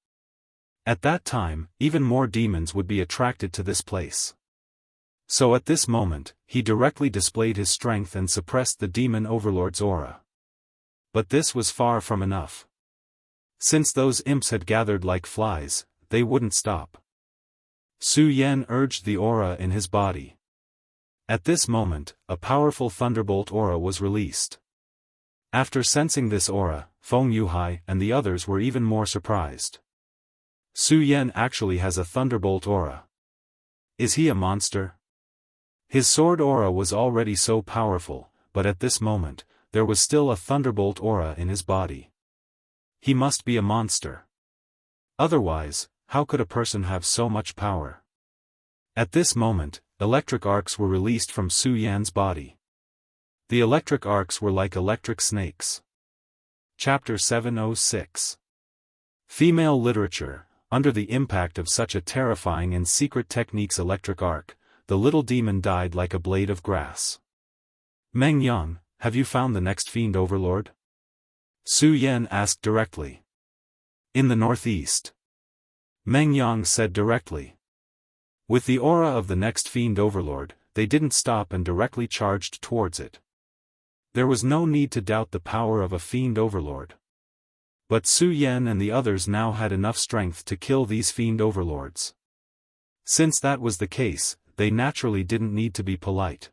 At that time, even more demons would be attracted to this place. So at this moment, he directly displayed his strength and suppressed the demon overlord's aura. But this was far from enough. Since those imps had gathered like flies, they wouldn't stop. Su Yan urged the aura in his body. At this moment, a powerful thunderbolt aura was released. After sensing this aura, Feng Yuhai and the others were even more surprised. Su Yan actually has a thunderbolt aura. Is he a monster? His sword aura was already so powerful, but at this moment, there was still a thunderbolt aura in his body. He must be a monster. Otherwise, how could a person have so much power? At this moment, electric arcs were released from Su Yan's body. The electric arcs were like electric snakes. Chapter 706. Female Literature. Under the impact of such a terrifying and secret technique's electric arc, the little demon died like a blade of grass. Meng Yang, have you found the next fiend overlord? Su Yan asked directly. In the northeast. Meng Yang said directly. With the aura of the next fiend overlord, they didn't stop and directly charged towards it. There was no need to doubt the power of a fiend overlord. But Su Yan and the others now had enough strength to kill these fiend overlords. Since that was the case, they naturally didn't need to be polite.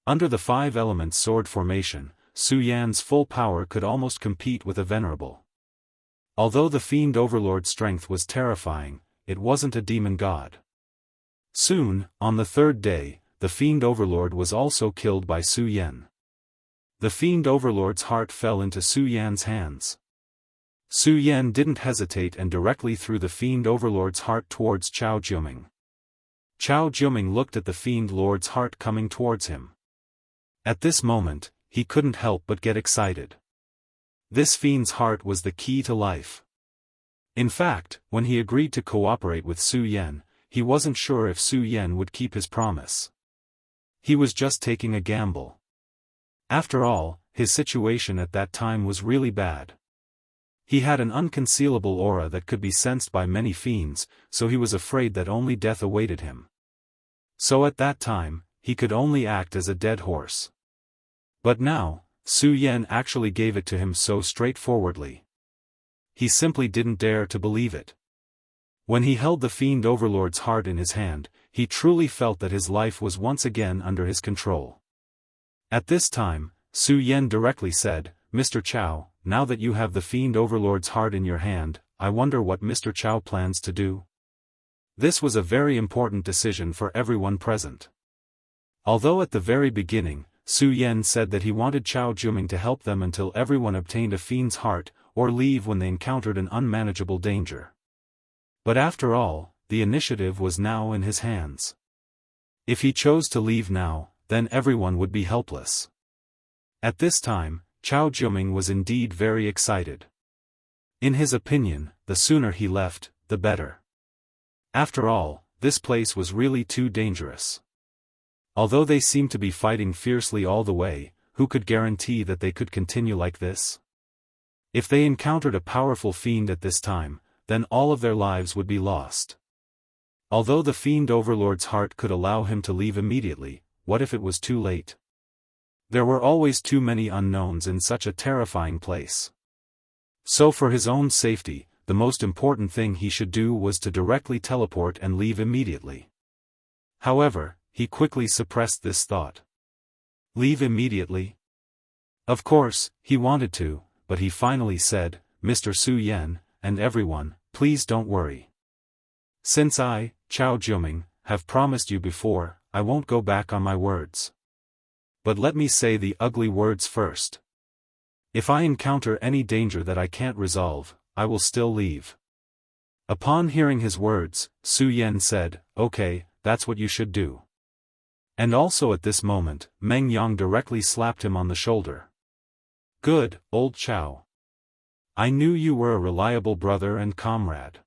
Under the 5-element sword formation, Su Yan's full power could almost compete with a venerable. Although the fiend overlord's strength was terrifying, it wasn't a demon god. Soon, on the 3rd day, the fiend overlord was also killed by Su Yan. The fiend overlord's heart fell into Su Yan's hands. Su Yan didn't hesitate and directly threw the fiend overlord's heart towards Chao Juming. Chao Juming looked at the Fiend Lord's heart coming towards him. At this moment, he couldn't help but get excited. This fiend's heart was the key to life. In fact, when he agreed to cooperate with Su Yan, he wasn't sure if Su Yan would keep his promise. He was just taking a gamble. After all, his situation at that time was really bad. He had an unconcealable aura that could be sensed by many fiends, so he was afraid that only death awaited him. So at that time, he could only act as a dead horse. But now, Su Yan actually gave it to him so straightforwardly. He simply didn't dare to believe it. When he held the Fiend Overlord's heart in his hand, he truly felt that his life was once again under his control. At this time, Su Yan directly said, "Mr. Chao, now that you have the Fiend Overlord's heart in your hand, I wonder what Mr. Chao plans to do." This was a very important decision for everyone present. Although at the very beginning, Su Yan said that he wanted Chao Juming to help them until everyone obtained a fiend's heart, or leave when they encountered an unmanageable danger. But after all, the initiative was now in his hands. If he chose to leave now, then everyone would be helpless. At this time, Chao Juming was indeed very excited. In his opinion, the sooner he left, the better. After all, this place was really too dangerous. Although they seemed to be fighting fiercely all the way, who could guarantee that they could continue like this? If they encountered a powerful fiend at this time, then all of their lives would be lost. Although the Fiend Overlord's heart could allow him to leave immediately, what if it was too late? There were always too many unknowns in such a terrifying place. So for his own safety, the most important thing he should do was to directly teleport and leave immediately. However, he quickly suppressed this thought. Leave immediately? Of course, he wanted to, but he finally said, "Mr. Su Yan, and everyone, please don't worry. Since I, Chao Juming, have promised you before, I won't go back on my words. But let me say the ugly words first. If I encounter any danger that I can't resolve, I will still leave." Upon hearing his words, Su Yan said, "Okay, that's what you should do." And also at this moment, Meng Yang directly slapped him on the shoulder. "Good, old Chao. I knew you were a reliable brother and comrade.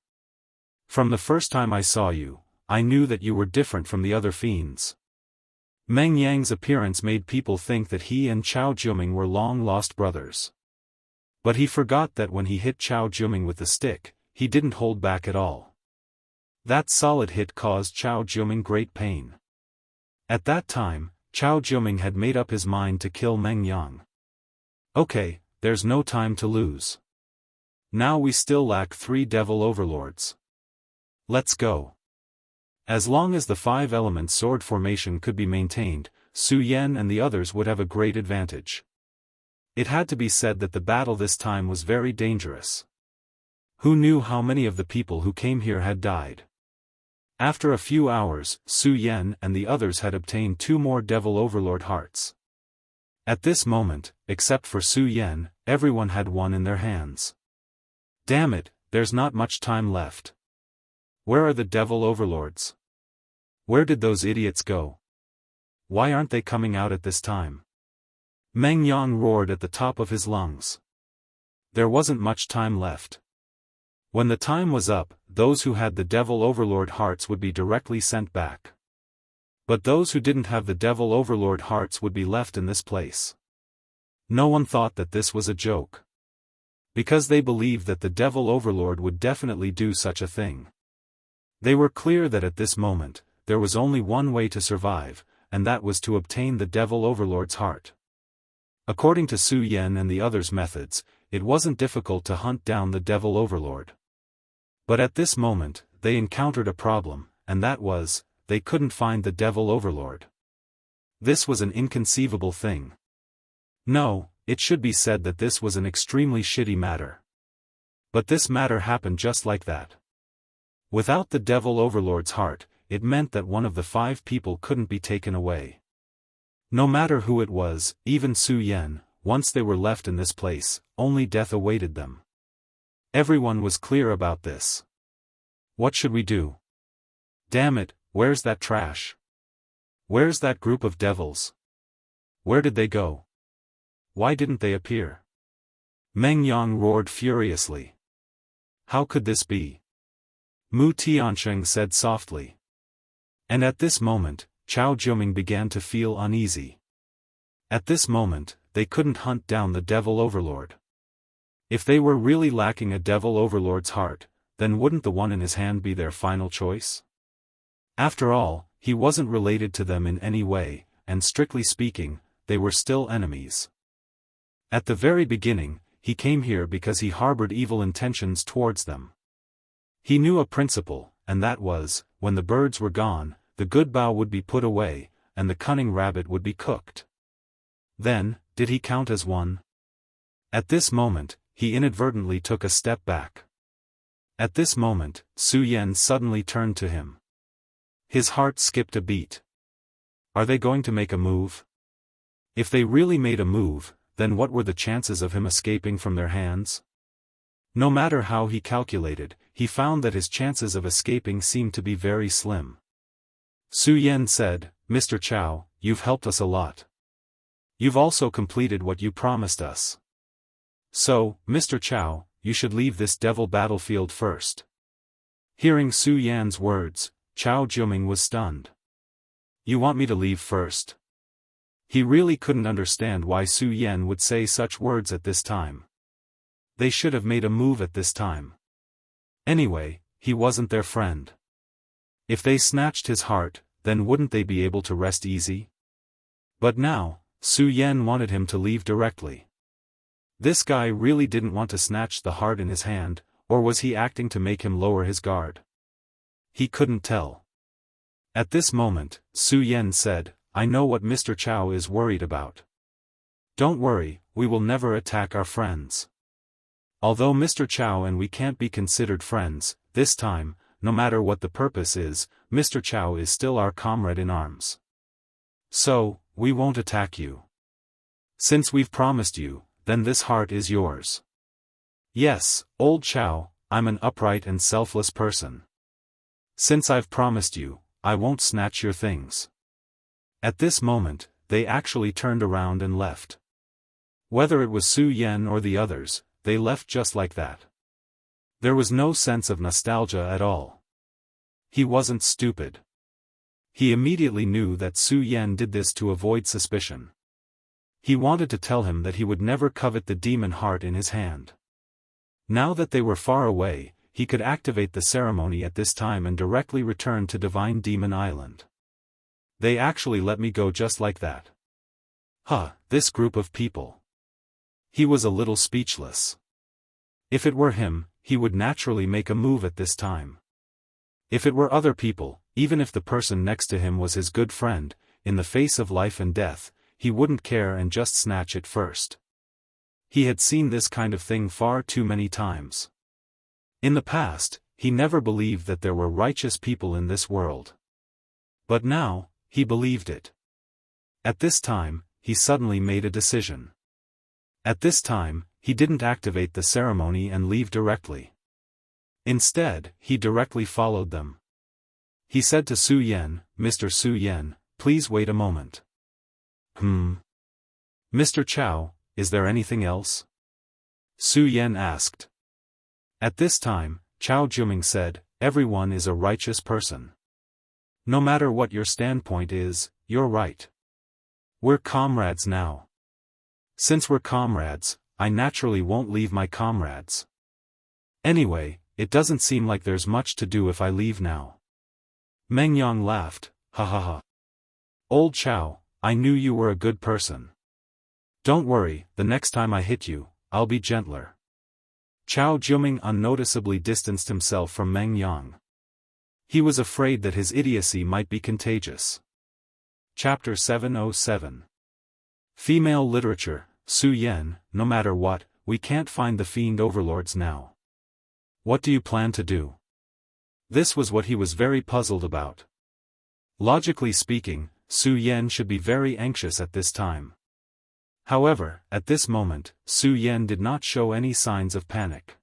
From the first time I saw you, I knew that you were different from the other fiends." Meng Yang's appearance made people think that he and Chao Juming were long-lost brothers. But he forgot that when he hit Chao Juming with the stick, he didn't hold back at all. That solid hit caused Chao Juming great pain. At that time, Chao Juming had made up his mind to kill Meng Yang. Okay, there's no time to lose. Now we still lack 3 devil overlords. Let's go. As long as the 5-element sword formation could be maintained, Su Yan and the others would have a great advantage. It had to be said that the battle this time was very dangerous. Who knew how many of the people who came here had died? After a few hours, Su Yan and the others had obtained 2 more Devil Overlord hearts. At this moment, except for Su Yan, everyone had one in their hands. Damn it, there's not much time left. Where are the Devil Overlords? Where did those idiots go? Why aren't they coming out at this time? Meng Yang roared at the top of his lungs. There wasn't much time left. When the time was up, those who had the Devil Overlord hearts would be directly sent back. But those who didn't have the Devil Overlord hearts would be left in this place. No one thought that this was a joke. Because they believed that the Devil Overlord would definitely do such a thing. They were clear that at this moment, there was only one way to survive, and that was to obtain the Devil Overlord's heart. According to Su Yan and the others' methods, it wasn't difficult to hunt down the Devil Overlord. But at this moment, they encountered a problem, and that was, they couldn't find the Devil Overlord. This was an inconceivable thing. No, it should be said that this was an extremely shitty matter. But this matter happened just like that. Without the Devil Overlord's heart, it meant that one of the 5 people couldn't be taken away. No matter who it was, even Su Yan, once they were left in this place, only death awaited them. Everyone was clear about this. What should we do? Damn it, Where's that trash? Where's that group of devils? Where did they go? Why didn't they appear? Meng Yang roared furiously. How could this be? Mu Tiansheng said softly. And at this moment, Chao Jiuming began to feel uneasy. At this moment, they couldn't hunt down the devil overlord. If they were really lacking a devil overlord's heart, then wouldn't the one in his hand be their final choice? After all, he wasn't related to them in any way, and strictly speaking, they were still enemies. At the very beginning, he came here because he harbored evil intentions towards them. He knew a principle, and that was, when the birds were gone, the good bough would be put away, and the cunning rabbit would be cooked. Then, did he count as one? At this moment, he inadvertently took a step back. At this moment, Su Yan suddenly turned to him. His heart skipped a beat. Are they going to make a move? If they really made a move, then what were the chances of him escaping from their hands? No matter how he calculated, he found that his chances of escaping seemed to be very slim. Su Yan said, Mr. Chao, you've helped us a lot. You've also completed what you promised us. So, Mr. Chao, you should leave this devil battlefield first. Hearing Su Yan's words, Chao Jiuming was stunned. You want me to leave first? He really couldn't understand why Su Yan would say such words at this time. They should have made a move at this time. Anyway, he wasn't their friend. If they snatched his heart, then wouldn't they be able to rest easy? But now, Su Yan wanted him to leave directly. This guy really didn't want to snatch the heart in his hand, or was he acting to make him lower his guard? He couldn't tell. At this moment, Su Yan said, I know what Mr. Chao is worried about. Don't worry, we will never attack our friends. Although Mr. Chao and we can't be considered friends, this time, no matter what the purpose is, Mr. Chao is still our comrade in arms. So, we won't attack you. Since we've promised you, then this heart is yours. Yes, old Chao, I'm an upright and selfless person. Since I've promised you, I won't snatch your things. At this moment, they actually turned around and left. Whether it was Su Yan or the others, they left just like that. There was no sense of nostalgia at all. He wasn't stupid. He immediately knew that Su Yan did this to avoid suspicion. He wanted to tell him that he would never covet the demon heart in his hand. Now that they were far away, he could activate the ceremony at this time and directly return to Divine Demon Island. They actually let me go just like that. This group of people. He was a little speechless. If it were him, he would naturally make a move at this time. If it were other people, even if the person next to him was his good friend, in the face of life and death, he wouldn't care and just snatch it first. He had seen this kind of thing far too many times. In the past, he never believed that there were righteous people in this world. But now, he believed it. At this time, he suddenly made a decision. At this time, he didn't activate the ceremony and leave directly. Instead, he directly followed them. He said to Su Yan, Mr. Su Yan, please wait a moment. Mr. Chao, is there anything else? Su Yan asked. At this time, Chao Jiuming said, everyone is a righteous person. No matter what your standpoint is, you're right. We're comrades now. Since we're comrades, I naturally won't leave my comrades. Anyway, it doesn't seem like there's much to do if I leave now. Meng Yang laughed, ha ha ha. Old Chao, I knew you were a good person. Don't worry, the next time I hit you, I'll be gentler. Chao Jiuming unnoticeably distanced himself from Meng Yang. He was afraid that his idiocy might be contagious. Chapter 707. Female Literature, Su Yan, no matter what, we can't find the fiend overlords now. What do you plan to do? This was what he was very puzzled about. Logically speaking, Su Yan should be very anxious at this time. However, at this moment, Su Yan did not show any signs of panic.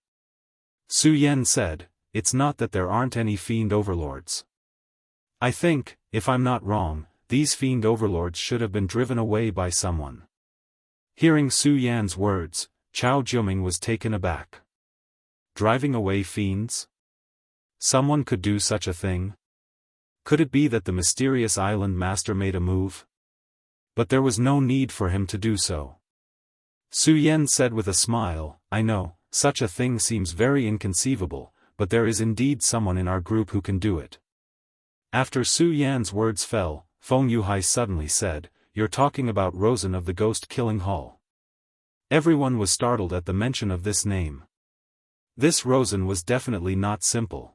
Su Yan said, it's not that there aren't any fiend overlords. I think, if I'm not wrong, these fiend overlords should have been driven away by someone. Hearing Su Yan's words, Chao Jiuming was taken aback. Driving away fiends? Someone could do such a thing? Could it be that the mysterious island master made a move? But there was no need for him to do so. Su Yan said with a smile, I know, such a thing seems very inconceivable, but there is indeed someone in our group who can do it. After Su Yan's words fell, Feng Yuhai suddenly said, You're talking about Rosen of the Ghost-Killing Hall. Everyone was startled at the mention of this name. This Rosen was definitely not simple.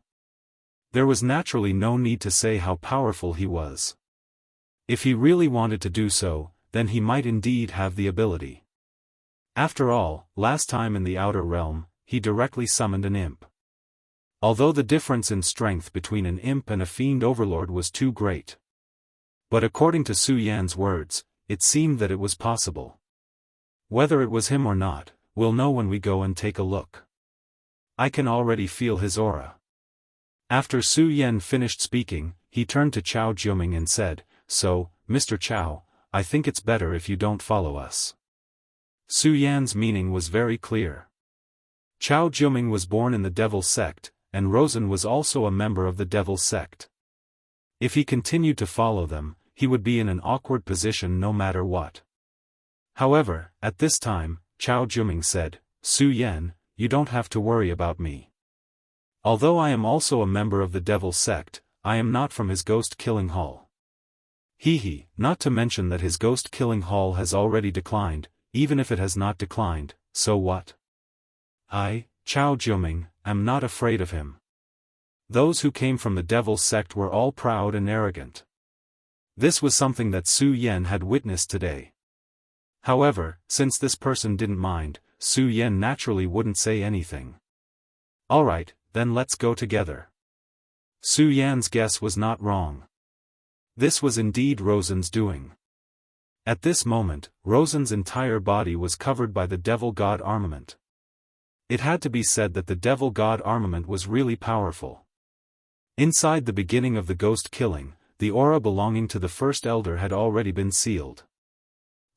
There was naturally no need to say how powerful he was. If he really wanted to do so, then he might indeed have the ability. After all, last time in the Outer Realm, he directly summoned an imp. Although the difference in strength between an imp and a fiend overlord was too great. But according to Su Yan's words, it seemed that it was possible. Whether it was him or not, we'll know when we go and take a look. I can already feel his aura. After Su Yan finished speaking, he turned to Chao Jiuming and said, So, Mr. Chao, I think it's better if you don't follow us. Su Yan's meaning was very clear. Chao Jiuming was born in the Devil sect, and Rosen was also a member of the Devil sect. If he continued to follow them, he would be in an awkward position no matter what. However, at this time, Chao Jiuming said, Su Yan, you don't have to worry about me. Although I am also a member of the Devil sect, I am not from his ghost-killing hall. Not to mention that his ghost-killing hall has already declined, even if it has not declined, so what? I, Chao Jiuming, am not afraid of him. Those who came from the Devil sect were all proud and arrogant. This was something that Su Yan had witnessed today. However, since this person didn't mind, Su Yan naturally wouldn't say anything. Alright, then let's go together. Su Yan's guess was not wrong. This was indeed Rosen's doing. At this moment, Rosen's entire body was covered by the Devil God armament. It had to be said that the Devil God armament was really powerful. Inside the beginning of the ghost killing, the aura belonging to the First Elder had already been sealed.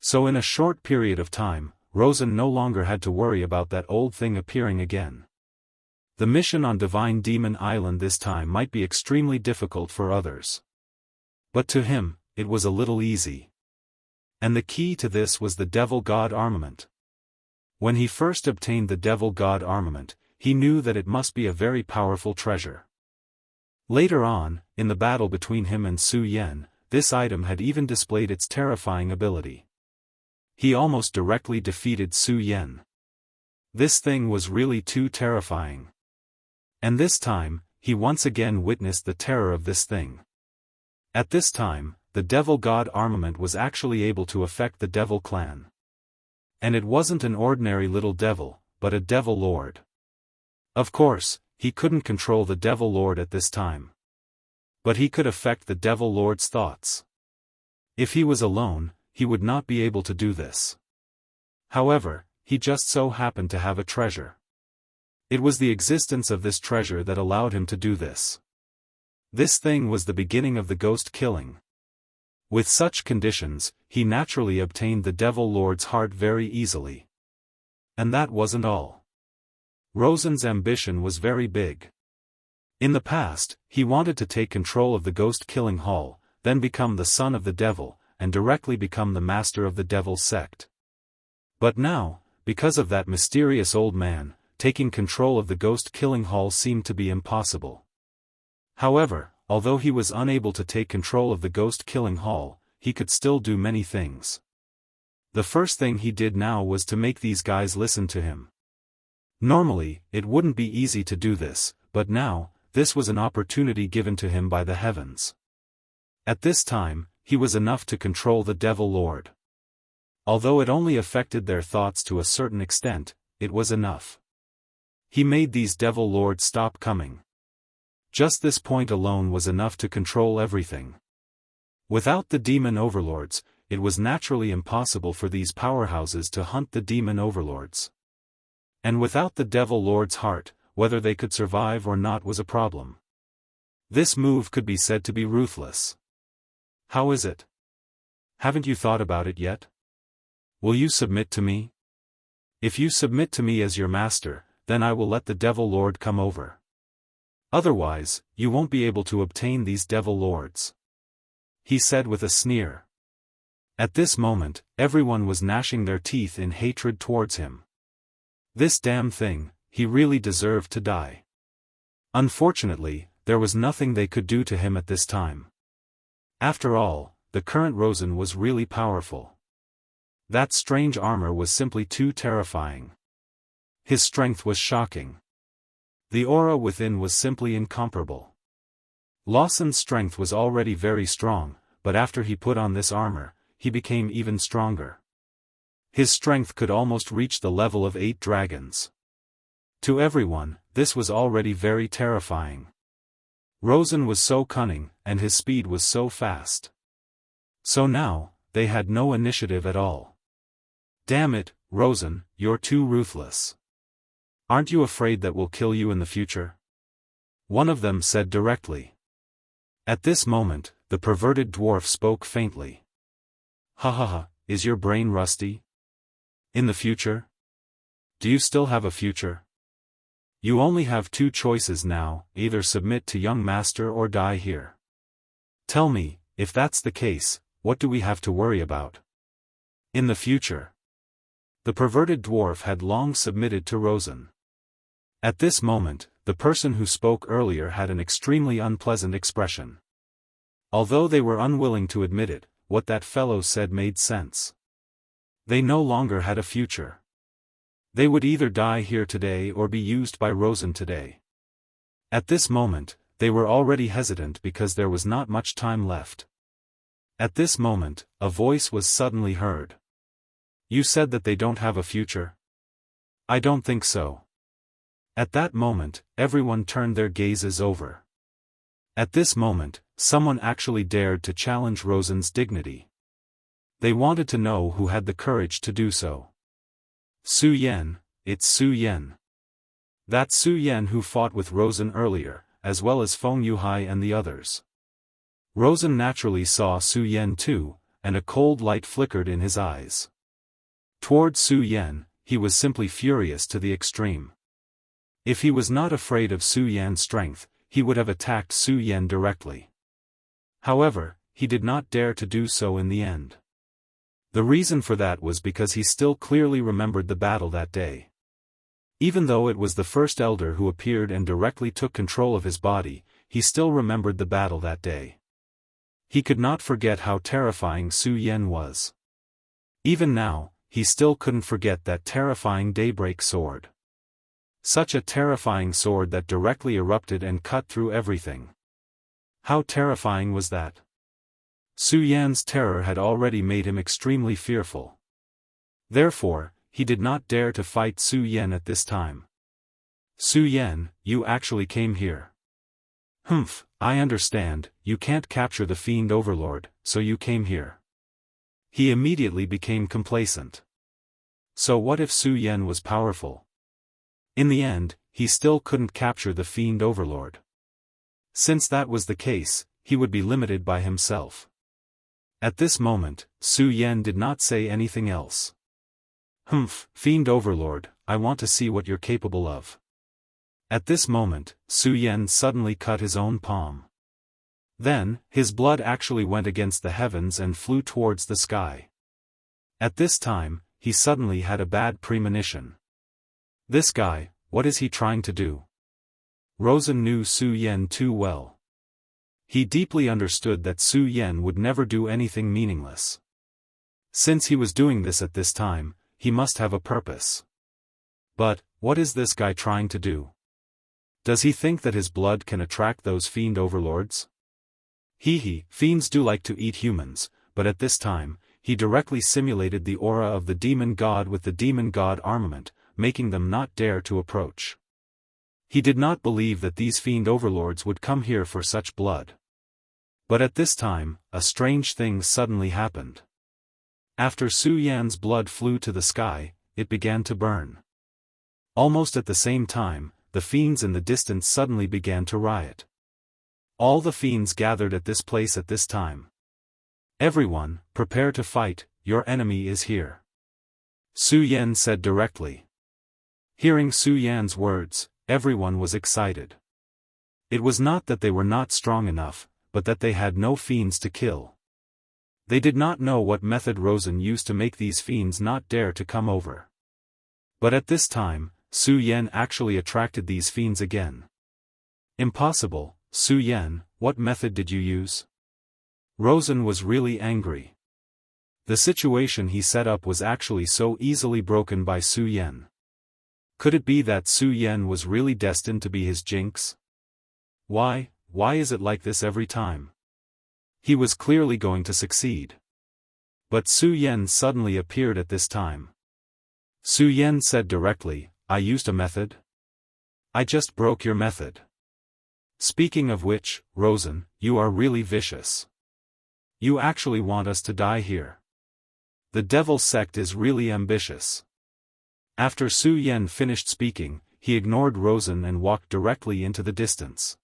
So in a short period of time, Rosen no longer had to worry about that old thing appearing again. The mission on Divine Demon Island this time might be extremely difficult for others. But to him, it was a little easy. And the key to this was the Devil God armament. When he first obtained the Devil God armament, he knew that it must be a very powerful treasure. Later on, in the battle between him and Su Yan, this item had even displayed its terrifying ability. He almost directly defeated Su Yan. This thing was really too terrifying. And this time, he once again witnessed the terror of this thing. At this time, the Devil God armament was actually able to affect the Devil clan. And it wasn't an ordinary little devil, but a Devil Lord. Of course, he couldn't control the Devil Lord at this time. But he could affect the Devil Lord's thoughts. If he was alone, he would not be able to do this. However, he just so happened to have a treasure. It was the existence of this treasure that allowed him to do this. This thing was the beginning of the ghost killing. With such conditions, he naturally obtained the Devil Lord's heart very easily. And that wasn't all. Rosen's ambition was very big. In the past, he wanted to take control of the ghost-killing hall, then become the son of the devil, and directly become the master of the Devil sect. But now, because of that mysterious old man, taking control of the ghost-killing hall seemed to be impossible. However, although he was unable to take control of the ghost-killing hall, he could still do many things. The first thing he did now was to make these guys listen to him. Normally, it wouldn't be easy to do this, but now, this was an opportunity given to him by the heavens. At this time, he was enough to control the Devil Lord. Although it only affected their thoughts to a certain extent, it was enough. He made these Devil Lords stop coming. Just this point alone was enough to control everything. Without the demon overlords, it was naturally impossible for these powerhouses to hunt the demon overlords. And without the Devil Lord's heart, whether they could survive or not was a problem. This move could be said to be ruthless. How is it? Haven't you thought about it yet? Will you submit to me? If you submit to me as your master, then I will let the Devil Lord come over. Otherwise, you won't be able to obtain these Devil Lords. He said with a sneer. At this moment, everyone was gnashing their teeth in hatred towards him. This damn thing, he really deserved to die. Unfortunately, there was nothing they could do to him at this time. After all, the current Rosen was really powerful. That strange armor was simply too terrifying. His strength was shocking. The aura within was simply incomparable. Lawson's strength was already very strong, but after he put on this armor, he became even stronger. His strength could almost reach the level of 8 dragons. To everyone, this was already very terrifying. Rosen was so cunning, and his speed was so fast. So now, they had no initiative at all. Damn it, Rosen, you're too ruthless. Aren't you afraid that we'll kill you in the future? One of them said directly. At this moment, the perverted dwarf spoke faintly. Ha ha ha, is your brain rusty? In the future? Do you still have a future? You only have 2 choices now, either submit to young master or die here. Tell me, if that's the case, what do we have to worry about? In the future. The perverted dwarf had long submitted to Rosen. At this moment, the person who spoke earlier had an extremely unpleasant expression. Although they were unwilling to admit it, what that fellow said made sense. They no longer had a future. They would either die here today or be used by Rosen today. At this moment, they were already hesitant because there was not much time left. At this moment, a voice was suddenly heard. You said that they don't have a future? I don't think so. At that moment, everyone turned their gazes over. At this moment, someone actually dared to challenge Rosen's dignity. They wanted to know who had the courage to do so. Su Yan, it's Su Yan. That's Su Yan who fought with Rosen earlier, as well as Feng Yuhai and the others. Rosen naturally saw Su Yan too, and a cold light flickered in his eyes. Toward Su Yan, he was simply furious to the extreme. If he was not afraid of Su Yan's strength, he would have attacked Su Yan directly. However, he did not dare to do so in the end. The reason for that was because he still clearly remembered the battle that day. Even though it was the first elder who appeared and directly took control of his body, he still remembered the battle that day. He could not forget how terrifying Su Yan was. Even now, he still couldn't forget that terrifying daybreak sword. Such a terrifying sword that directly erupted and cut through everything. How terrifying was that? Su Yan's terror had already made him extremely fearful. Therefore, he did not dare to fight Su Yan at this time. Su Yan, you actually came here. Humph, I understand, you can't capture the Fiend Overlord, so you came here. He immediately became complacent. So what if Su Yan was powerful? In the end, he still couldn't capture the Fiend Overlord. Since that was the case, he would be limited by himself. At this moment, Su Yan did not say anything else. Humph, Fiend Overlord, I want to see what you're capable of. At this moment, Su Yan suddenly cut his own palm. Then, his blood actually went against the heavens and flew towards the sky. At this time, he suddenly had a bad premonition. This guy, what is he trying to do? Rosen knew Su Yan too well. He deeply understood that Su Yan would never do anything meaningless. Since he was doing this at this time, he must have a purpose. But, what is this guy trying to do? Does he think that his blood can attract those fiend overlords? Fiends do like to eat humans, but at this time, he directly simulated the aura of the demon god with the demon god armament, making them not dare to approach. He did not believe that these fiend overlords would come here for such blood. But at this time, a strange thing suddenly happened. After Su Yan's blood flew to the sky, it began to burn. Almost at the same time, the fiends in the distance suddenly began to riot. All the fiends gathered at this place at this time. Everyone, prepare to fight, your enemy is here. Su Yan said directly. Hearing Su Yan's words, everyone was excited. It was not that they were not strong enough, but that they had no fiends to kill. They did not know what method Rosen used to make these fiends not dare to come over. But at this time, Su Yan actually attracted these fiends again. Impossible, Su Yan, what method did you use? Rosen was really angry. The situation he set up was actually so easily broken by Su Yan. Could it be that Su Yan was really destined to be his jinx? Why is it like this every time? He was clearly going to succeed. But Su Yan suddenly appeared at this time. Su Yan said directly, I used a method? I just broke your method. Speaking of which, Rosen, you are really vicious. You actually want us to die here. The devil sect is really ambitious. After Su Yan finished speaking, he ignored Rosen and walked directly into the distance.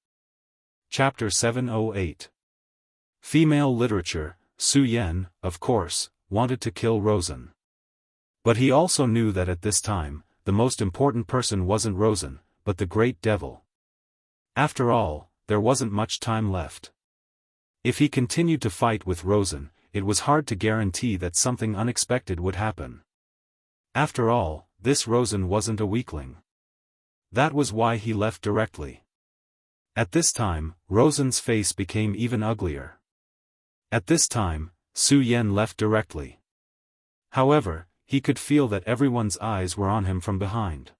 Chapter 708. Female literature. Su Yan, of course, wanted to kill Rosen. But he also knew that at this time, the most important person wasn't Rosen, but the great devil. After all, there wasn't much time left. If he continued to fight with Rosen, it was hard to guarantee that something unexpected would happen. After all, this Rosen wasn't a weakling. That was why he left directly. At this time, Rosen's face became even uglier. At this time, Su Yan left directly. However, he could feel that everyone's eyes were on him from behind.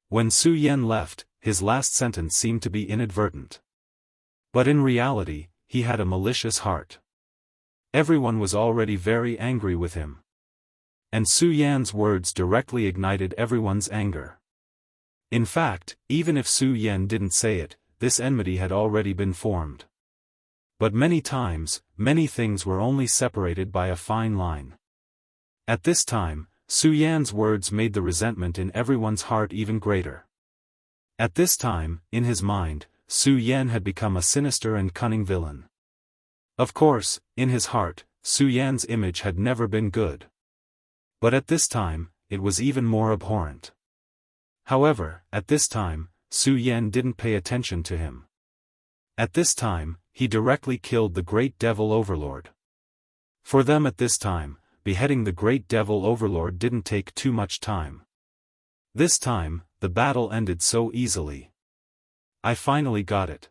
When Su Yan left, his last sentence seemed to be inadvertent. But in reality, he had a malicious heart. Everyone was already very angry with him. And Su Yan's words directly ignited everyone's anger. In fact, even if Su Yan didn't say it, this enmity had already been formed. But many times, many things were only separated by a fine line. At this time, Su Yan's words made the resentment in everyone's heart even greater. At this time, in his mind, Su Yan had become a sinister and cunning villain. Of course, in his heart, Su Yan's image had never been good. But at this time, it was even more abhorrent. However, at this time, Su Yan didn't pay attention to him. At this time, he directly killed the great devil overlord. For them at this time, beheading the great devil overlord didn't take too much time. This time, the battle ended so easily. I finally got it.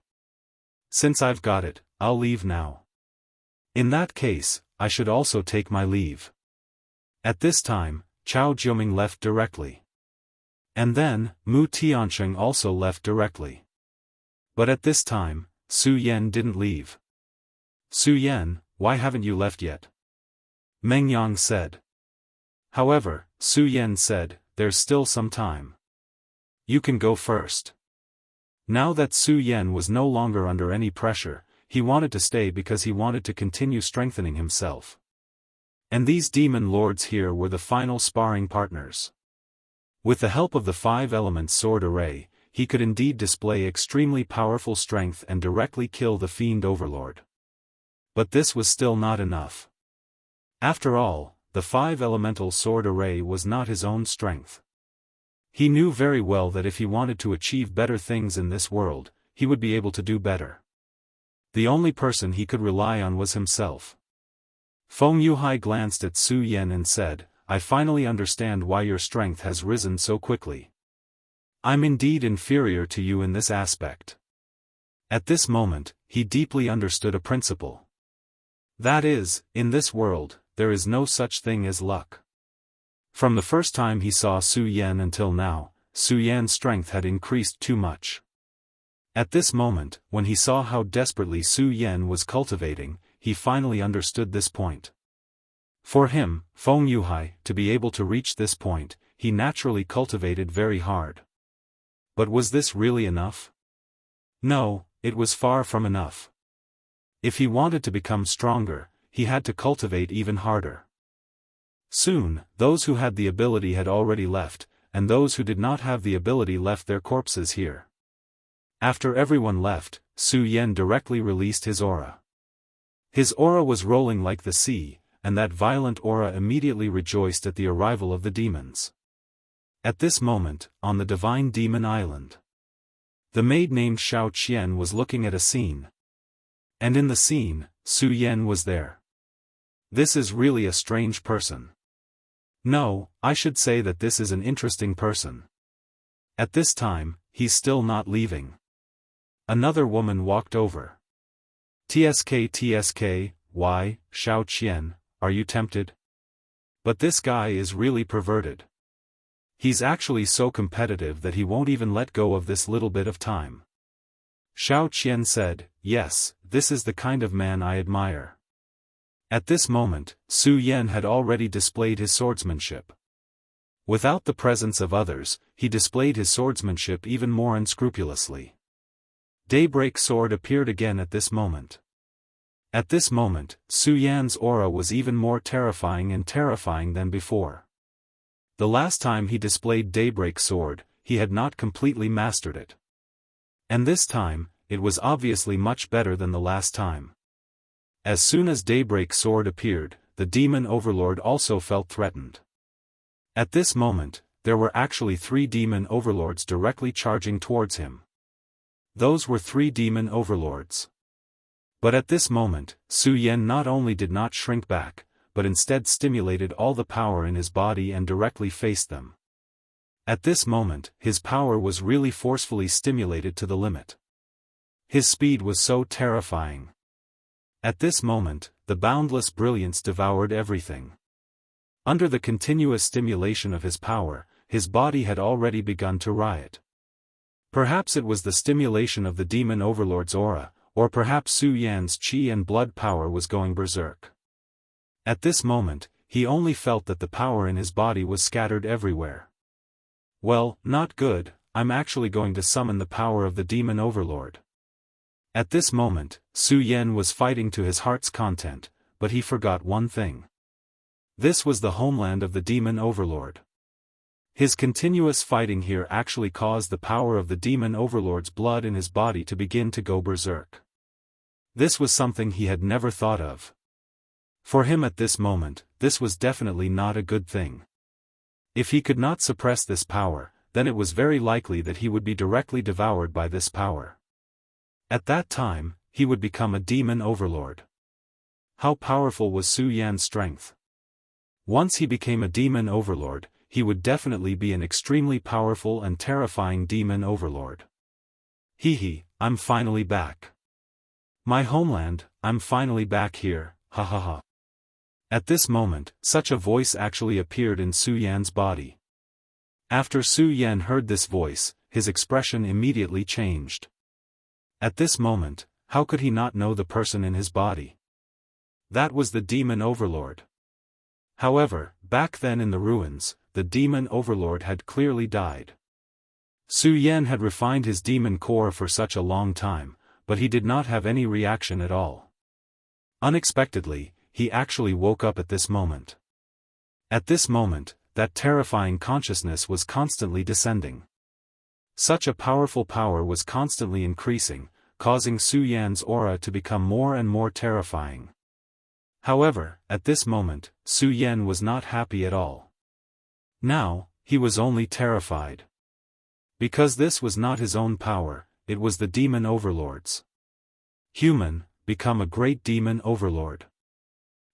Since I've got it, I'll leave now. In that case, I should also take my leave. At this time, Chao Jiuming left directly. And then, Mu Tiansheng also left directly. But at this time, Su Yan didn't leave. Su Yan, why haven't you left yet? Meng Yang said. However, Su Yan said, there's still some time. You can go first. Now that Su Yan was no longer under any pressure, he wanted to stay because he wanted to continue strengthening himself. And these demon lords here were the final sparring partners. With the help of the 5-element sword array, he could indeed display extremely powerful strength and directly kill the fiend overlord. But this was still not enough. After all, the 5-elemental sword array was not his own strength. He knew very well that if he wanted to achieve better things in this world, he would be able to do better. The only person he could rely on was himself. Feng Yuhai glanced at Su Yan and said, I finally understand why your strength has risen so quickly. I'm indeed inferior to you in this aspect. At this moment, he deeply understood a principle. That is, in this world, there is no such thing as luck. From the first time he saw Su Yan until now, Su Yan's strength had increased too much. At this moment, when he saw how desperately Su Yan was cultivating, he finally understood this point. For him, Feng Yuhai, to be able to reach this point, he naturally cultivated very hard. But was this really enough? No, it was far from enough. If he wanted to become stronger, he had to cultivate even harder. Soon, those who had the ability had already left, and those who did not have the ability left their corpses here. After everyone left, Su Yan directly released his aura. His aura was rolling like the sea, and that violent aura immediately rejoiced at the arrival of the demons. At this moment, on the Divine Demon Island, the maid named Xiao Qian was looking at a scene. And in the scene, Su Yan was there. This is really a strange person. No, I should say that this is an interesting person. At this time, he's still not leaving. Another woman walked over. TSK, why, Xiao Qian, are you tempted? But this guy is really perverted. He's actually so competitive that he won't even let go of this little bit of time. Xiao Qian said, yes, this is the kind of man I admire. At this moment, Su Yan had already displayed his swordsmanship. Without the presence of others, he displayed his swordsmanship even more unscrupulously. Daybreak Sword appeared again at this moment. At this moment, Su Yan's aura was even more terrifying than before. The last time he displayed Daybreak Sword, he had not completely mastered it. And this time, it was obviously much better than the last time. As soon as Daybreak Sword appeared, the demon overlord also felt threatened. At this moment, there were actually 3 demon overlords directly charging towards him. Those were 3 demon overlords. But at this moment, Su Yan not only did not shrink back, but instead stimulated all the power in his body and directly faced them. At this moment, his power was really forcefully stimulated to the limit. His speed was so terrifying. At this moment, the boundless brilliance devoured everything. Under the continuous stimulation of his power, his body had already begun to riot. Perhaps it was the stimulation of the demon overlord's aura, or perhaps Su Yan's qi and blood power was going berserk. At this moment, he only felt that the power in his body was scattered everywhere. Well, not good, I'm actually going to summon the power of the demon overlord. At this moment, Su Yan was fighting to his heart's content, but he forgot one thing. This was the homeland of the demon overlord. His continuous fighting here actually caused the power of the demon overlord's blood in his body to begin to go berserk. This was something he had never thought of. For him at this moment, this was definitely not a good thing. If he could not suppress this power, then it was very likely that he would be directly devoured by this power. At that time, he would become a demon overlord. How powerful was Su Yan's strength? Once he became a demon overlord, he would definitely be an extremely powerful and terrifying demon overlord. I'm finally back. My homeland, I'm finally back here, ha ha ha. At this moment, such a voice actually appeared in Su Yan's body. After Su Yan heard this voice, his expression immediately changed. At this moment, how could he not know the person in his body? That was the demon overlord. However, back then in the ruins, the demon overlord had clearly died. Su Yan had refined his demon core for such a long time, but he did not have any reaction at all. Unexpectedly, he actually woke up at this moment. At this moment, that terrifying consciousness was constantly descending. Such a powerful power was constantly increasing, causing Su Yan's aura to become more and more terrifying. However, at this moment, Su Yan was not happy at all. Now, he was only terrified. Because this was not his own power, it was the demon overlord's. Human, become a great demon overlord.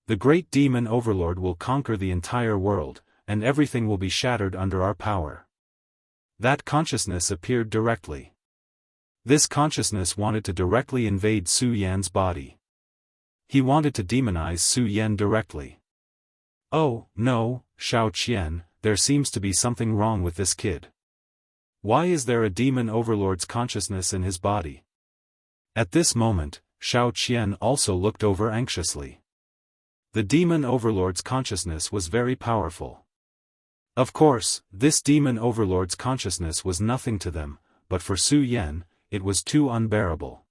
The great demon overlord will conquer the entire world, and everything will be shattered under our power. That consciousness appeared directly. This consciousness wanted to directly invade Su Yan's body. He wanted to demonize Su Yan directly. Oh, no, Xiao Qian, there seems to be something wrong with this kid. Why is there a demon overlord's consciousness in his body? At this moment, Xiao Qian also looked over anxiously. The demon overlord's consciousness was very powerful. Of course, this demon overlord's consciousness was nothing to them, but for Su Yan, it was too unbearable.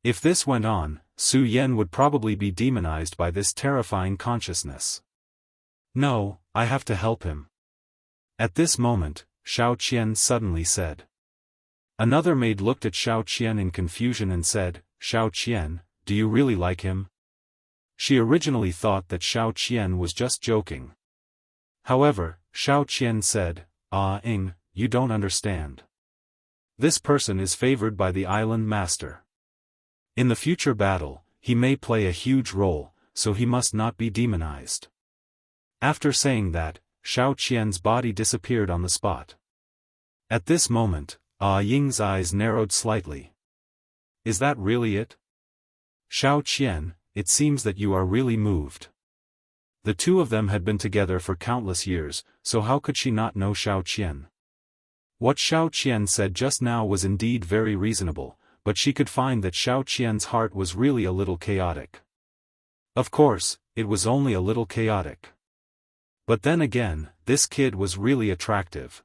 If this went on, Su Yan would probably be demonized by this terrifying consciousness. No, I have to help him. At this moment, Xiao Qian suddenly said. Another maid looked at Xiao Qian in confusion and said, Xiao Qian, do you really like him? She originally thought that Xiao Qian was just joking. However, Xiao Qian said, you don't understand. This person is favored by the island master. In the future battle, he may play a huge role, so he must not be demonized. After saying that, Xiao Qian's body disappeared on the spot. At this moment, Ying's eyes narrowed slightly. Is that really it? Xiao Qian, it seems that you are really moved. The two of them had been together for countless years, so how could she not know Xiao Qian? What Xiao Qian said just now was indeed very reasonable, but she could find that Xiao Qian's heart was really a little chaotic. Of course, it was only a little chaotic. But then again, this kid was really attractive.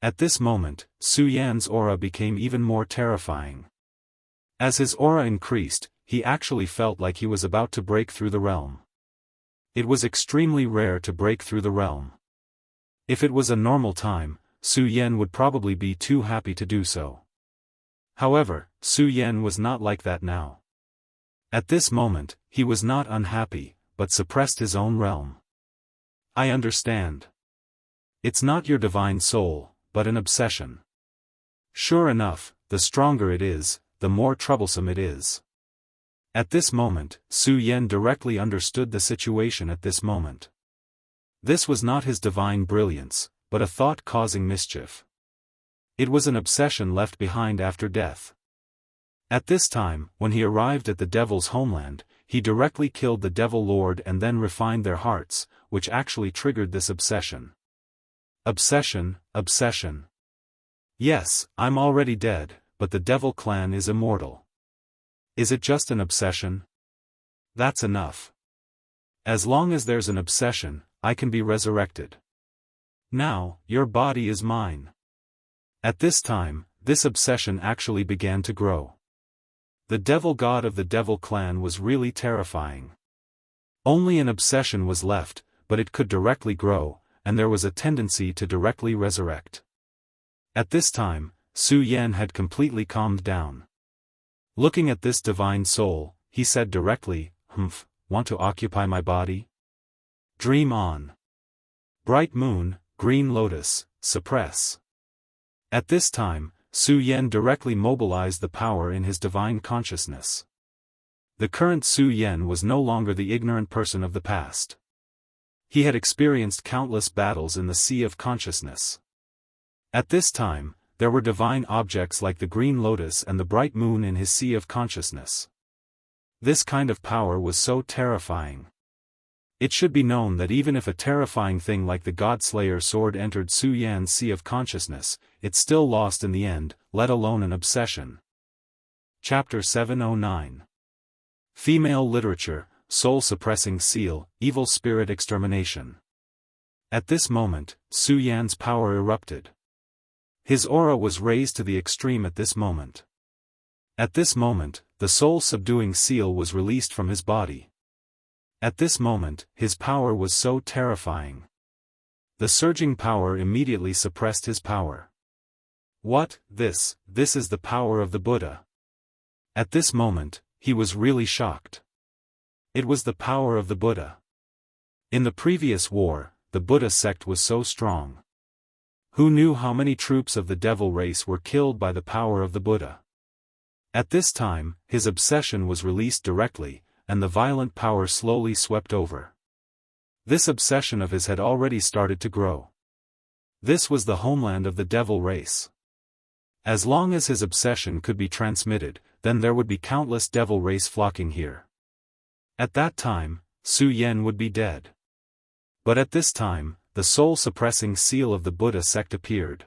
At this moment, Su Yan's aura became even more terrifying. As his aura increased, he actually felt like he was about to break through the realm. It was extremely rare to break through the realm. If it was a normal time, Su Yan would probably be too happy to do so. However, Su Yan was not like that now. At this moment, he was not unhappy, but suppressed his own realm. I understand. It's not your divine soul, but an obsession. Sure enough, the stronger it is, the more troublesome it is. At this moment, Su Yan directly understood the situation at this moment. This was not his divine brilliance, but a thought causing mischief. It was an obsession left behind after death. At this time, when he arrived at the devil's homeland, he directly killed the devil lord and then refined their hearts, which actually triggered this obsession. Obsession. Yes, I'm already dead, but the devil clan is immortal. Is it just an obsession? That's enough. As long as there's an obsession, I can be resurrected. Now, your body is mine. At this time, this obsession actually began to grow. The devil god of the devil clan was really terrifying. Only an obsession was left, but it could directly grow, and there was a tendency to directly resurrect. At this time, Su Yan had completely calmed down. Looking at this divine soul, he said directly, want to occupy my body? Dream on. Bright moon, green lotus, suppress. At this time, Su Yan directly mobilized the power in his divine consciousness. The current Su Yan was no longer the ignorant person of the past. He had experienced countless battles in the sea of consciousness. At this time, there were divine objects like the green lotus and the bright moon in his sea of consciousness. This kind of power was so terrifying. It should be known that even if a terrifying thing like the God-Slayer sword entered Su Yan's sea of consciousness, it still lost in the end, let alone an obsession. Chapter 709. Female Literature, Soul-Suppressing Seal, Evil Spirit Extermination. At this moment, Su Yan's power erupted. His aura was raised to the extreme at this moment. At this moment, the soul-subduing seal was released from his body. At this moment, his power was so terrifying. The surging power immediately suppressed his power. What, this is the power of the Buddha. At this moment, he was really shocked. It was the power of the Buddha. In the previous war, the Buddha sect was so strong. Who knew how many troops of the devil race were killed by the power of the Buddha? At this time, his obsession was released directly, and the violent power slowly swept over. This obsession of his had already started to grow. This was the homeland of the devil race. As long as his obsession could be transmitted, then there would be countless devil race flocking here. At that time, Su Yan would be dead. But at this time, the soul-suppressing seal of the Buddha sect appeared.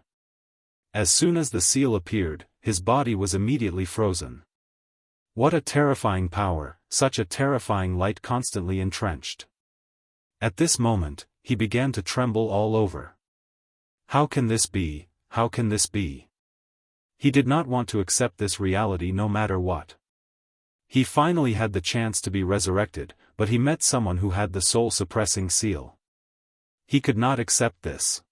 As soon as the seal appeared, his body was immediately frozen. What a terrifying power, such a terrifying light constantly entrenched. At this moment, he began to tremble all over. How can this be? How can this be? He did not want to accept this reality no matter what. He finally had the chance to be resurrected, but he met someone who had the soul-suppressing seal. He could not accept this.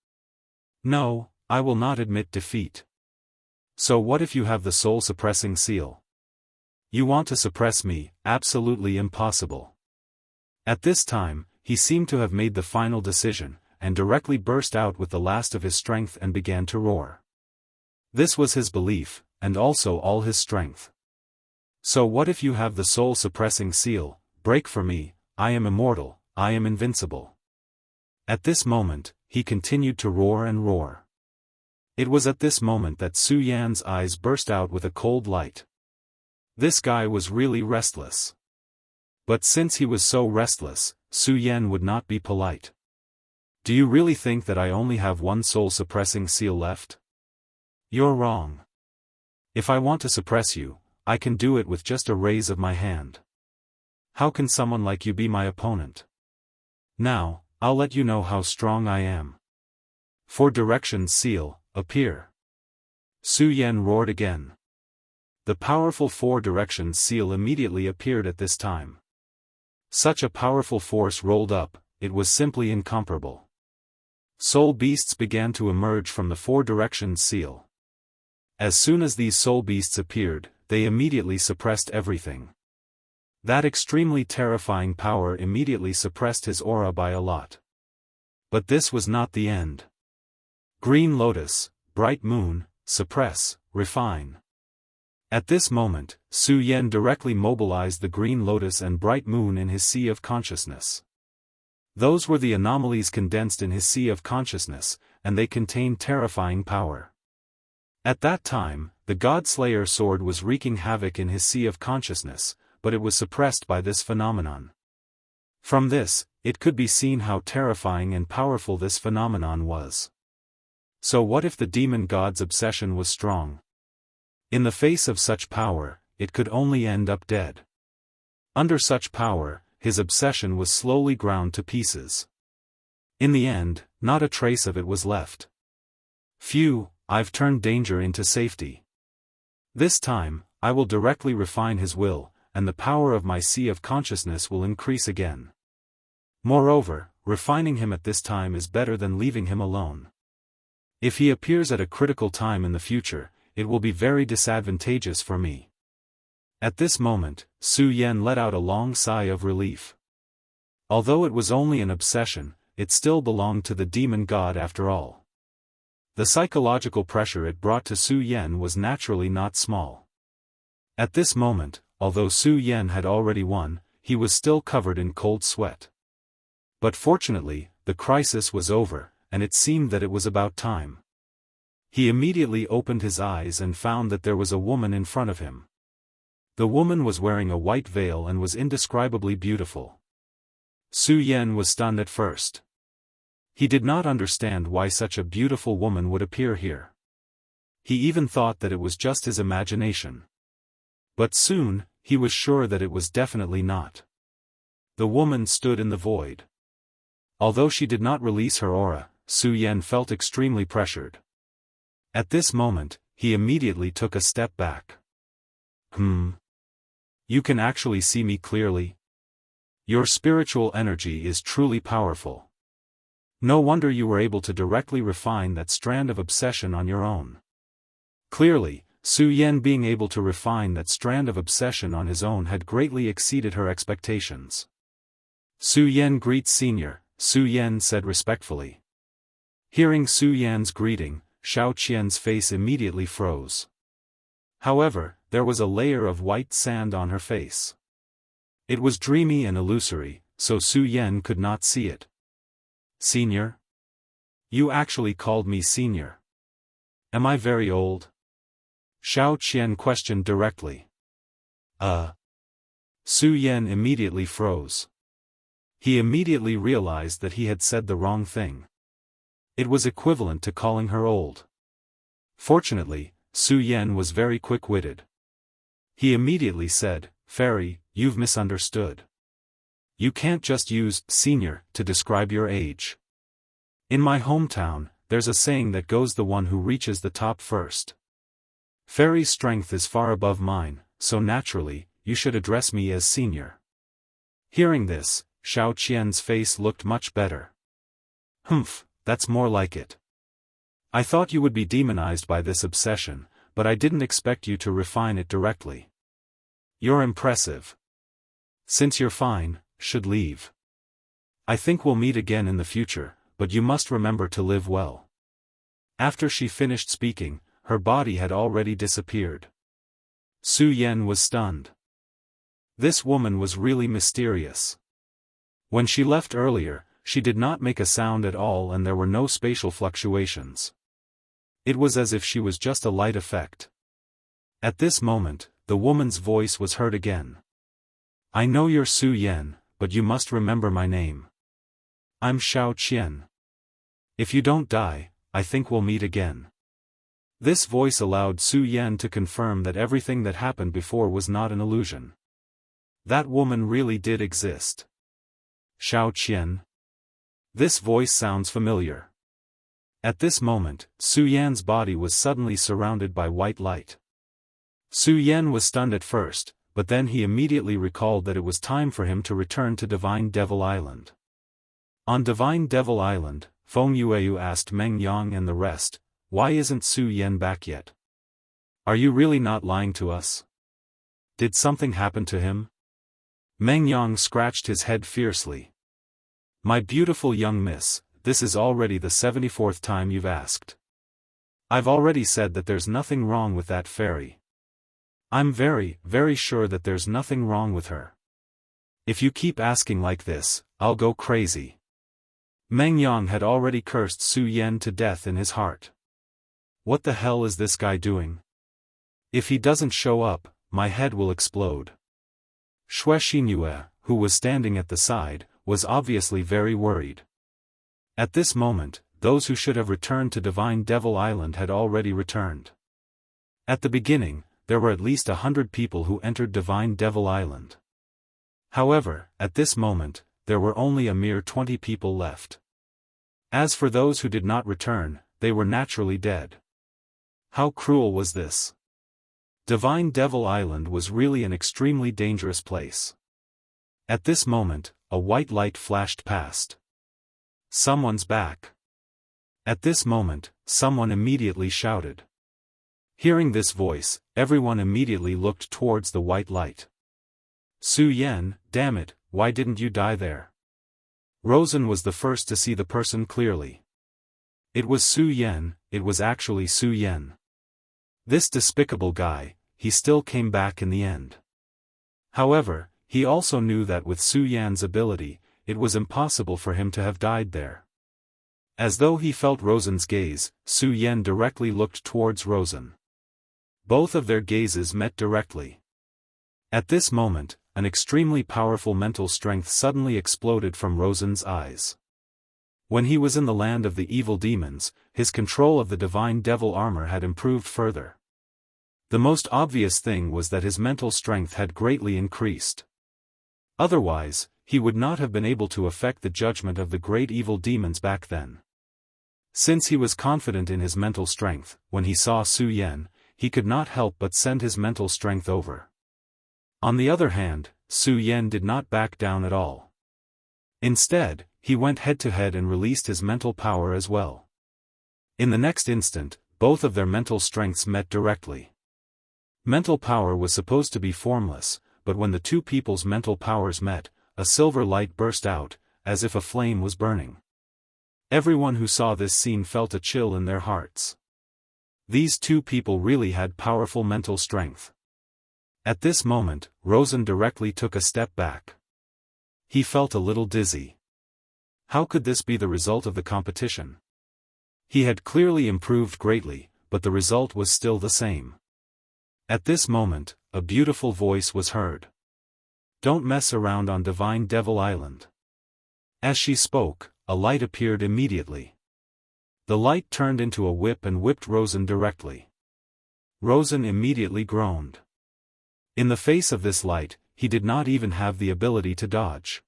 No, I will not admit defeat. So what if you have the soul-suppressing seal? You want to suppress me? Absolutely impossible. At this time, he seemed to have made the final decision, and directly burst out with the last of his strength and began to roar. This was his belief, and also all his strength. So what if you have the soul-suppressing seal? Break for me, I am immortal, I am invincible. At this moment, he continued to roar and roar. It was at this moment that Su Yan's eyes burst out with a cold light. This guy was really restless. But since he was so restless, Su Yan would not be polite. Do you really think that I only have one soul-suppressing seal left? You're wrong. If I want to suppress you, I can do it with just a raise of my hand. How can someone like you be my opponent? Now, I'll let you know how strong I am. 4 directions seal, appear. Su Yan roared again. The powerful 4 directions seal immediately appeared at this time. Such a powerful force rolled up, it was simply incomparable. Soul beasts began to emerge from the 4 directions seal. As soon as these soul beasts appeared, they immediately suppressed everything. That extremely terrifying power immediately suppressed his aura by a lot. But this was not the end. Green lotus, bright moon, suppress, refine. At this moment, Su Yan directly mobilized the green lotus and bright moon in his sea of consciousness. Those were the anomalies condensed in his sea of consciousness, and they contained terrifying power. At that time, the God-Slayer sword was wreaking havoc in his sea of consciousness, but it was suppressed by this phenomenon. From this, it could be seen how terrifying and powerful this phenomenon was. So what if the demon god's obsession was strong? In the face of such power, it could only end up dead. Under such power, his obsession was slowly ground to pieces. In the end, not a trace of it was left. Phew, I've turned danger into safety. This time, I will directly refine his will, and the power of my sea of consciousness will increase again. Moreover, refining him at this time is better than leaving him alone. If he appears at a critical time in the future, it will be very disadvantageous for me. At this moment, Su Yan let out a long sigh of relief. Although it was only an obsession, it still belonged to the demon god after all. The psychological pressure it brought to Su Yan was naturally not small. At this moment, although Su Yan had already won, he was still covered in cold sweat. But fortunately, the crisis was over, and it seemed that it was about time. He immediately opened his eyes and found that there was a woman in front of him. The woman was wearing a white veil and was indescribably beautiful. Su Yan was stunned at first. He did not understand why such a beautiful woman would appear here. He even thought that it was just his imagination. But soon, he was sure that it was definitely not. The woman stood in the void. Although she did not release her aura, Su Yan felt extremely pressured. At this moment, he immediately took a step back. You can actually see me clearly? Your spiritual energy is truly powerful. No wonder you were able to directly refine that strand of obsession on your own. Clearly, Su Yan being able to refine that strand of obsession on his own had greatly exceeded her expectations. Su Yan greets senior, Su Yan said respectfully. Hearing Su Yan's greeting, Xiao Qian's face immediately froze. However, there was a layer of white sand on her face. It was dreamy and illusory, so Su Yan could not see it. Senior? You actually called me senior. Am I very old? Xiao Qian questioned directly. Su Yan immediately froze. He immediately realized that he had said the wrong thing. It was equivalent to calling her old. Fortunately, Su Yan was very quick-witted. He immediately said, Fairy, you've misunderstood. You can't just use senior to describe your age. In my hometown, there's a saying that goes the one who reaches the top first. Fairy's strength is far above mine, so naturally, you should address me as senior. Hearing this, Xiao Qian's face looked much better. That's more like it. I thought you would be demonized by this obsession, but I didn't expect you to refine it directly. You're impressive. Since you're fine, should leave. I think we'll meet again in the future, but you must remember to live well." After she finished speaking, her body had already disappeared. Su Yan was stunned. This woman was really mysterious. When she left earlier, she did not make a sound at all and there were no spatial fluctuations. It was as if she was just a light effect. At this moment, the woman's voice was heard again. "I know you're Su Yan, but you must remember my name. I'm Xiao Qian. If you don't die, I think we'll meet again." This voice allowed Su Yan to confirm that everything that happened before was not an illusion. That woman really did exist. Xiao Qian. This voice sounds familiar. At this moment, Su Yan's body was suddenly surrounded by white light. Su Yan was stunned at first, but then he immediately recalled that it was time for him to return to Divine Devil Island. On Divine Devil Island, Feng Yueyu asked Meng Yang and the rest, "Why isn't Su Yan back yet? Are you really not lying to us? Did something happen to him?" Meng Yang scratched his head fiercely. "My beautiful young miss, this is already the 74th time you've asked. I've already said that there's nothing wrong with that fairy. I'm very, very sure that there's nothing wrong with her. If you keep asking like this, I'll go crazy." Meng Yang had already cursed Su Yan to death in his heart. What the hell is this guy doing? If he doesn't show up, my head will explode. Xue Xinyue, who was standing at the side, was obviously very worried. At this moment, those who should have returned to Divine Devil Island had already returned. At the beginning, there were at least 100 people who entered Divine Devil Island. However, at this moment, there were only a mere 20 people left. As for those who did not return, they were naturally dead. How cruel was this? Divine Devil Island was really an extremely dangerous place. At this moment, a white light flashed past. Someone's back. At this moment, someone immediately shouted. Hearing this voice, everyone immediately looked towards the white light. Su Yan, damn it, why didn't you die there? Rosen was the first to see the person clearly. It was Su Yan, it was actually Su Yan. This despicable guy, he still came back in the end. However, he also knew that with Su Yan's ability, it was impossible for him to have died there. As though he felt Rosen's gaze, Su Yan directly looked towards Rosen. Both of their gazes met directly. At this moment, an extremely powerful mental strength suddenly exploded from Rosen's eyes. When he was in the land of the evil demons, his control of the divine devil armor had improved further. The most obvious thing was that his mental strength had greatly increased. Otherwise, he would not have been able to affect the judgment of the great evil demons back then. Since he was confident in his mental strength, when he saw Su Yan, he could not help but send his mental strength over. On the other hand, Su Yan did not back down at all. Instead, he went head-to-head and released his mental power as well. In the next instant, both of their mental strengths met directly. Mental power was supposed to be formless, but when the two people's mental powers met, a silver light burst out, as if a flame was burning. Everyone who saw this scene felt a chill in their hearts. These two people really had powerful mental strength. At this moment, Rosen directly took a step back. He felt a little dizzy. How could this be the result of the competition? He had clearly improved greatly, but the result was still the same. At this moment, a beautiful voice was heard. "Don't mess around on Divine Devil Island." As she spoke, a light appeared immediately. The light turned into a whip and whipped Rosen directly. Rosen immediately groaned. In the face of this light, he did not even have the ability to dodge.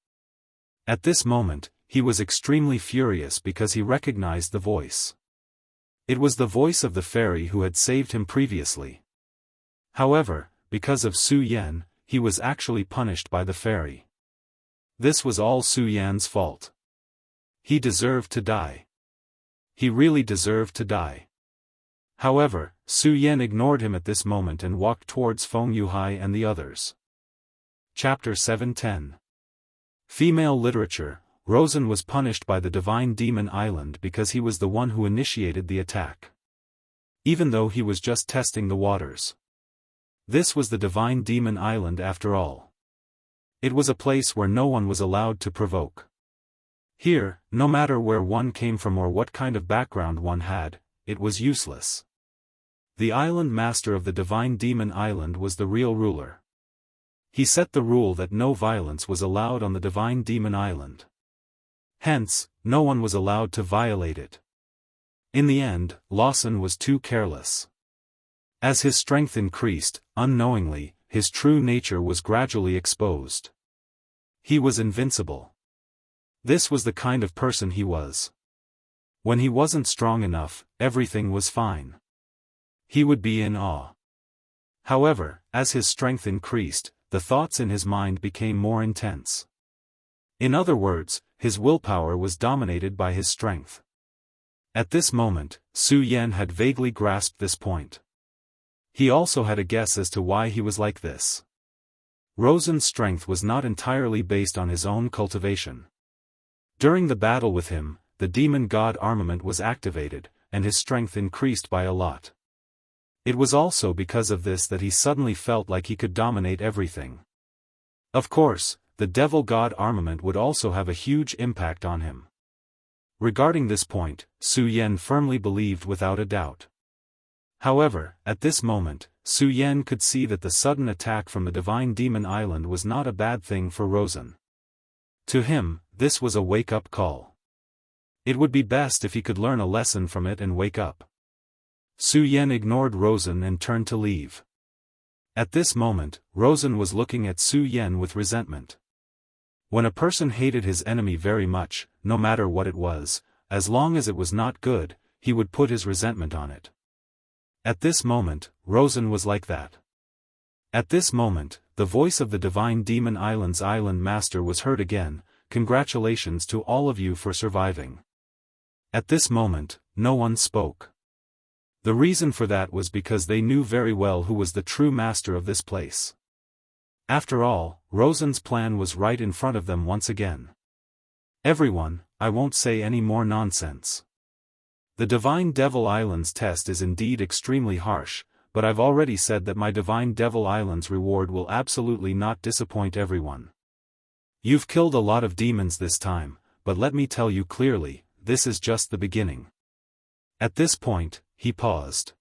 At this moment, he was extremely furious because he recognized the voice. It was the voice of the fairy who had saved him previously. However, because of Su Yan, he was actually punished by the fairy. This was all Su Yan's fault. He deserved to die. He really deserved to die. However, Su Yan ignored him at this moment and walked towards Feng Yuhai and the others. Chapter 710. Female Literature. Rosen was punished by the Divine Demon Island because he was the one who initiated the attack. Even though he was just testing the waters. This was the Divine Demon Island after all. It was a place where no one was allowed to provoke. Here, no matter where one came from or what kind of background one had, it was useless. The island master of the Divine Demon Island was the real ruler. He set the rule that no violence was allowed on the Divine Demon Island. Hence, no one was allowed to violate it. In the end, Lawson was too careless. As his strength increased, unknowingly, his true nature was gradually exposed. He was invincible. This was the kind of person he was. When he wasn't strong enough, everything was fine. He would be in awe. However, as his strength increased, the thoughts in his mind became more intense. In other words, his willpower was dominated by his strength. At this moment, Su Yan had vaguely grasped this point. He also had a guess as to why he was like this. Rosen's strength was not entirely based on his own cultivation. During the battle with him, the demon god armament was activated, and his strength increased by a lot. It was also because of this that he suddenly felt like he could dominate everything. Of course, the devil god armament would also have a huge impact on him. Regarding this point, Su Yan firmly believed without a doubt. However, at this moment, Su Yan could see that the sudden attack from the Divine Demon Island was not a bad thing for Rosen. To him, this was a wake-up call. It would be best if he could learn a lesson from it and wake up. Su Yan ignored Rosen and turned to leave. At this moment, Rosen was looking at Su Yan with resentment. When a person hated his enemy very much, no matter what it was, as long as it was not good, he would put his resentment on it. At this moment, Rosen was like that. At this moment, the voice of the Divine Demon Island's island master was heard again. Congratulations to all of you for surviving. At this moment, no one spoke. The reason for that was because they knew very well who was the true master of this place. After all, Rosen's plan was right in front of them once again. Everyone, I won't say any more nonsense. The Divine Devil Island's test is indeed extremely harsh, but I've already said that my Divine Devil Island's reward will absolutely not disappoint everyone. You've killed a lot of demons this time, but let me tell you clearly, this is just the beginning. At this point, he paused.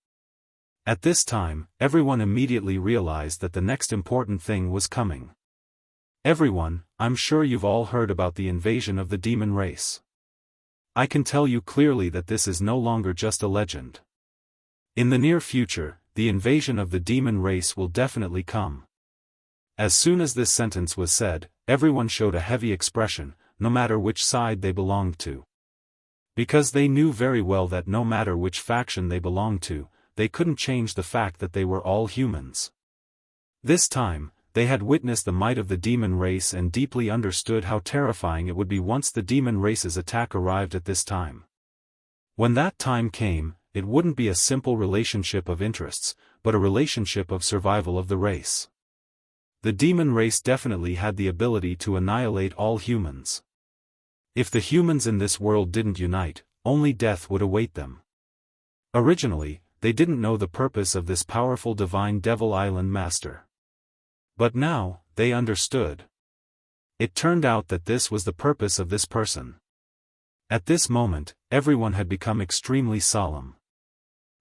At this time, everyone immediately realized that the next important thing was coming. Everyone, I'm sure you've all heard about the invasion of the demon race. I can tell you clearly that this is no longer just a legend. In the near future, the invasion of the demon race will definitely come. As soon as this sentence was said, everyone showed a heavy expression, no matter which side they belonged to. Because they knew very well that no matter which faction they belonged to, they couldn't change the fact that they were all humans. This time, they had witnessed the might of the demon race and deeply understood how terrifying it would be once the demon race's attack arrived at this time. When that time came, it wouldn't be a simple relationship of interests, but a relationship of survival of the race. The demon race definitely had the ability to annihilate all humans. If the humans in this world didn't unite, only death would await them. Originally, they didn't know the purpose of this powerful Divine Devil Island master. But now, they understood. It turned out that this was the purpose of this person. At this moment, everyone had become extremely solemn.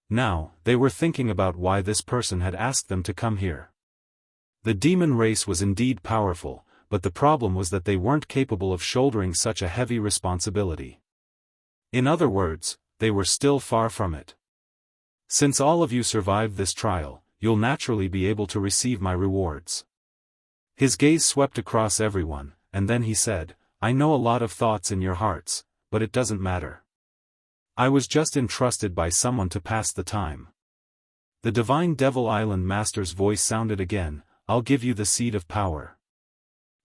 Now, they were thinking about why this person had asked them to come here. The demon race was indeed powerful, but the problem was that they weren't capable of shouldering such a heavy responsibility. In other words, they were still far from it. Since all of you survived this trial, you'll naturally be able to receive my rewards. His gaze swept across everyone, and then he said, I know a lot of thoughts in your hearts, but it doesn't matter. I was just entrusted by someone to pass the time. The Divine Devil Island Master's voice sounded again, I'll give you the seed of power.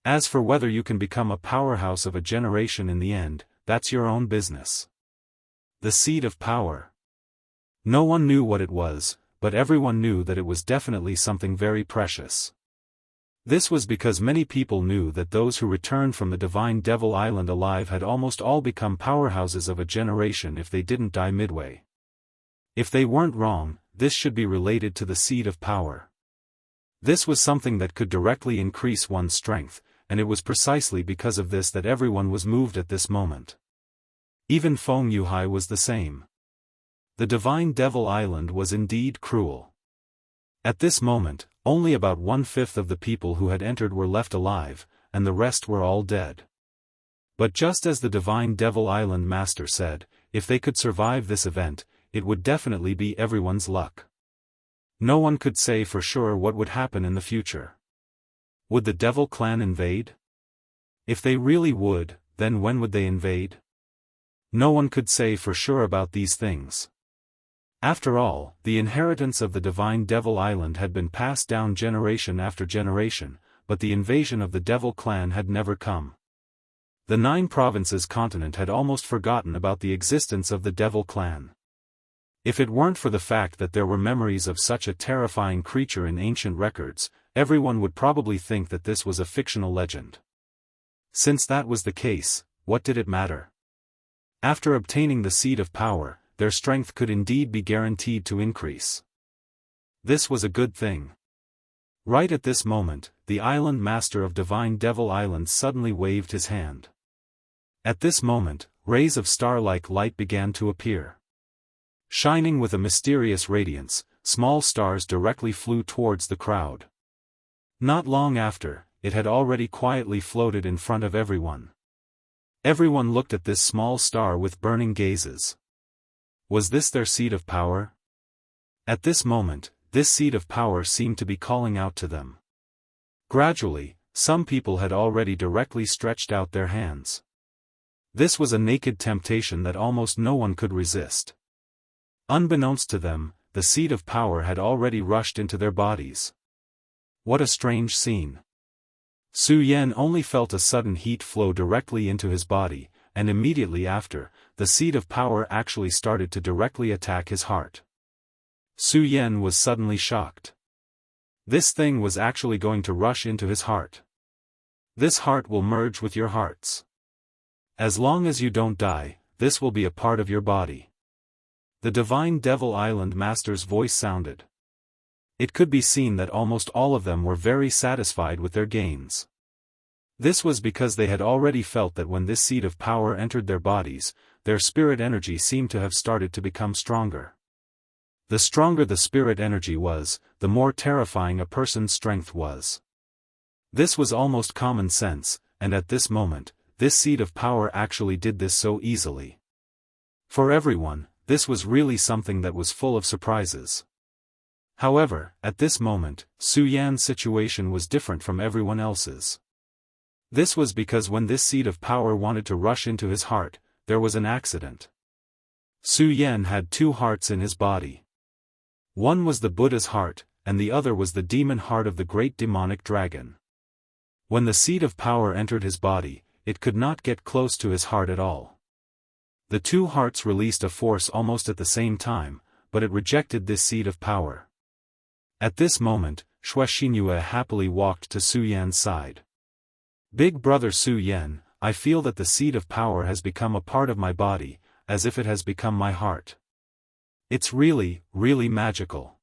As for whether you can become a powerhouse of a generation in the end, that's your own business. The seed of power. No one knew what it was, but everyone knew that it was definitely something very precious. This was because many people knew that those who returned from the Divine Devil Island alive had almost all become powerhouses of a generation if they didn't die midway. If they weren't wrong, this should be related to the seed of power. This was something that could directly increase one's strength, and it was precisely because of this that everyone was moved at this moment. Even Feng Yuhai was the same. The Divine Devil Island was indeed cruel. At this moment, only about 1/5 of the people who had entered were left alive, and the rest were all dead. But just as the Divine Devil Island Master said, if they could survive this event, it would definitely be everyone's luck. No one could say for sure what would happen in the future. Would the Devil Clan invade? If they really would, then when would they invade? No one could say for sure about these things. After all, the inheritance of the Divine Devil Island had been passed down generation after generation, but the invasion of the Devil Clan had never come. The 9 provinces continent had almost forgotten about the existence of the Devil Clan. If it weren't for the fact that there were memories of such a terrifying creature in ancient records, everyone would probably think that this was a fictional legend. Since that was the case, what did it matter? After obtaining the seed of power, their strength could indeed be guaranteed to increase. This was a good thing. Right at this moment, the island master of Divine Devil Island suddenly waved his hand. At this moment, rays of star-like light began to appear. Shining with a mysterious radiance, small stars directly flew towards the crowd. Not long after, it had already quietly floated in front of everyone. Everyone looked at this small star with burning gazes. Was this their seed of power? At this moment, this seed of power seemed to be calling out to them. Gradually, some people had already directly stretched out their hands. This was a naked temptation that almost no one could resist. Unbeknownst to them, the seed of power had already rushed into their bodies. What a strange scene. Su Yan only felt a sudden heat flow directly into his body, and immediately after, the seed of power actually started to directly attack his heart. Su Yan was suddenly shocked. This thing was actually going to rush into his heart. This heart will merge with your hearts. As long as you don't die, this will be a part of your body. The Divine Devil Island Master's voice sounded. It could be seen that almost all of them were very satisfied with their gains. This was because they had already felt that when this seed of power entered their bodies, their spirit energy seemed to have started to become stronger. The stronger the spirit energy was, the more terrifying a person's strength was. This was almost common sense, and at this moment, this seed of power actually did this so easily. For everyone, this was really something that was full of surprises. However, at this moment, Su Yan's situation was different from everyone else's. This was because when this seed of power wanted to rush into his heart, there was an accident. Su Yan had 2 hearts in his body. One was the Buddha's heart, and the other was the demon heart of the great demonic dragon. When the seed of power entered his body, it could not get close to his heart at all. The 2 hearts released a force almost at the same time, but it rejected this seed of power. At this moment, Shui Xinhua happily walked to Su Yan's side. Big brother Su Yan, I feel that the seed of power has become a part of my body, as if it has become my heart. It's really, really magical.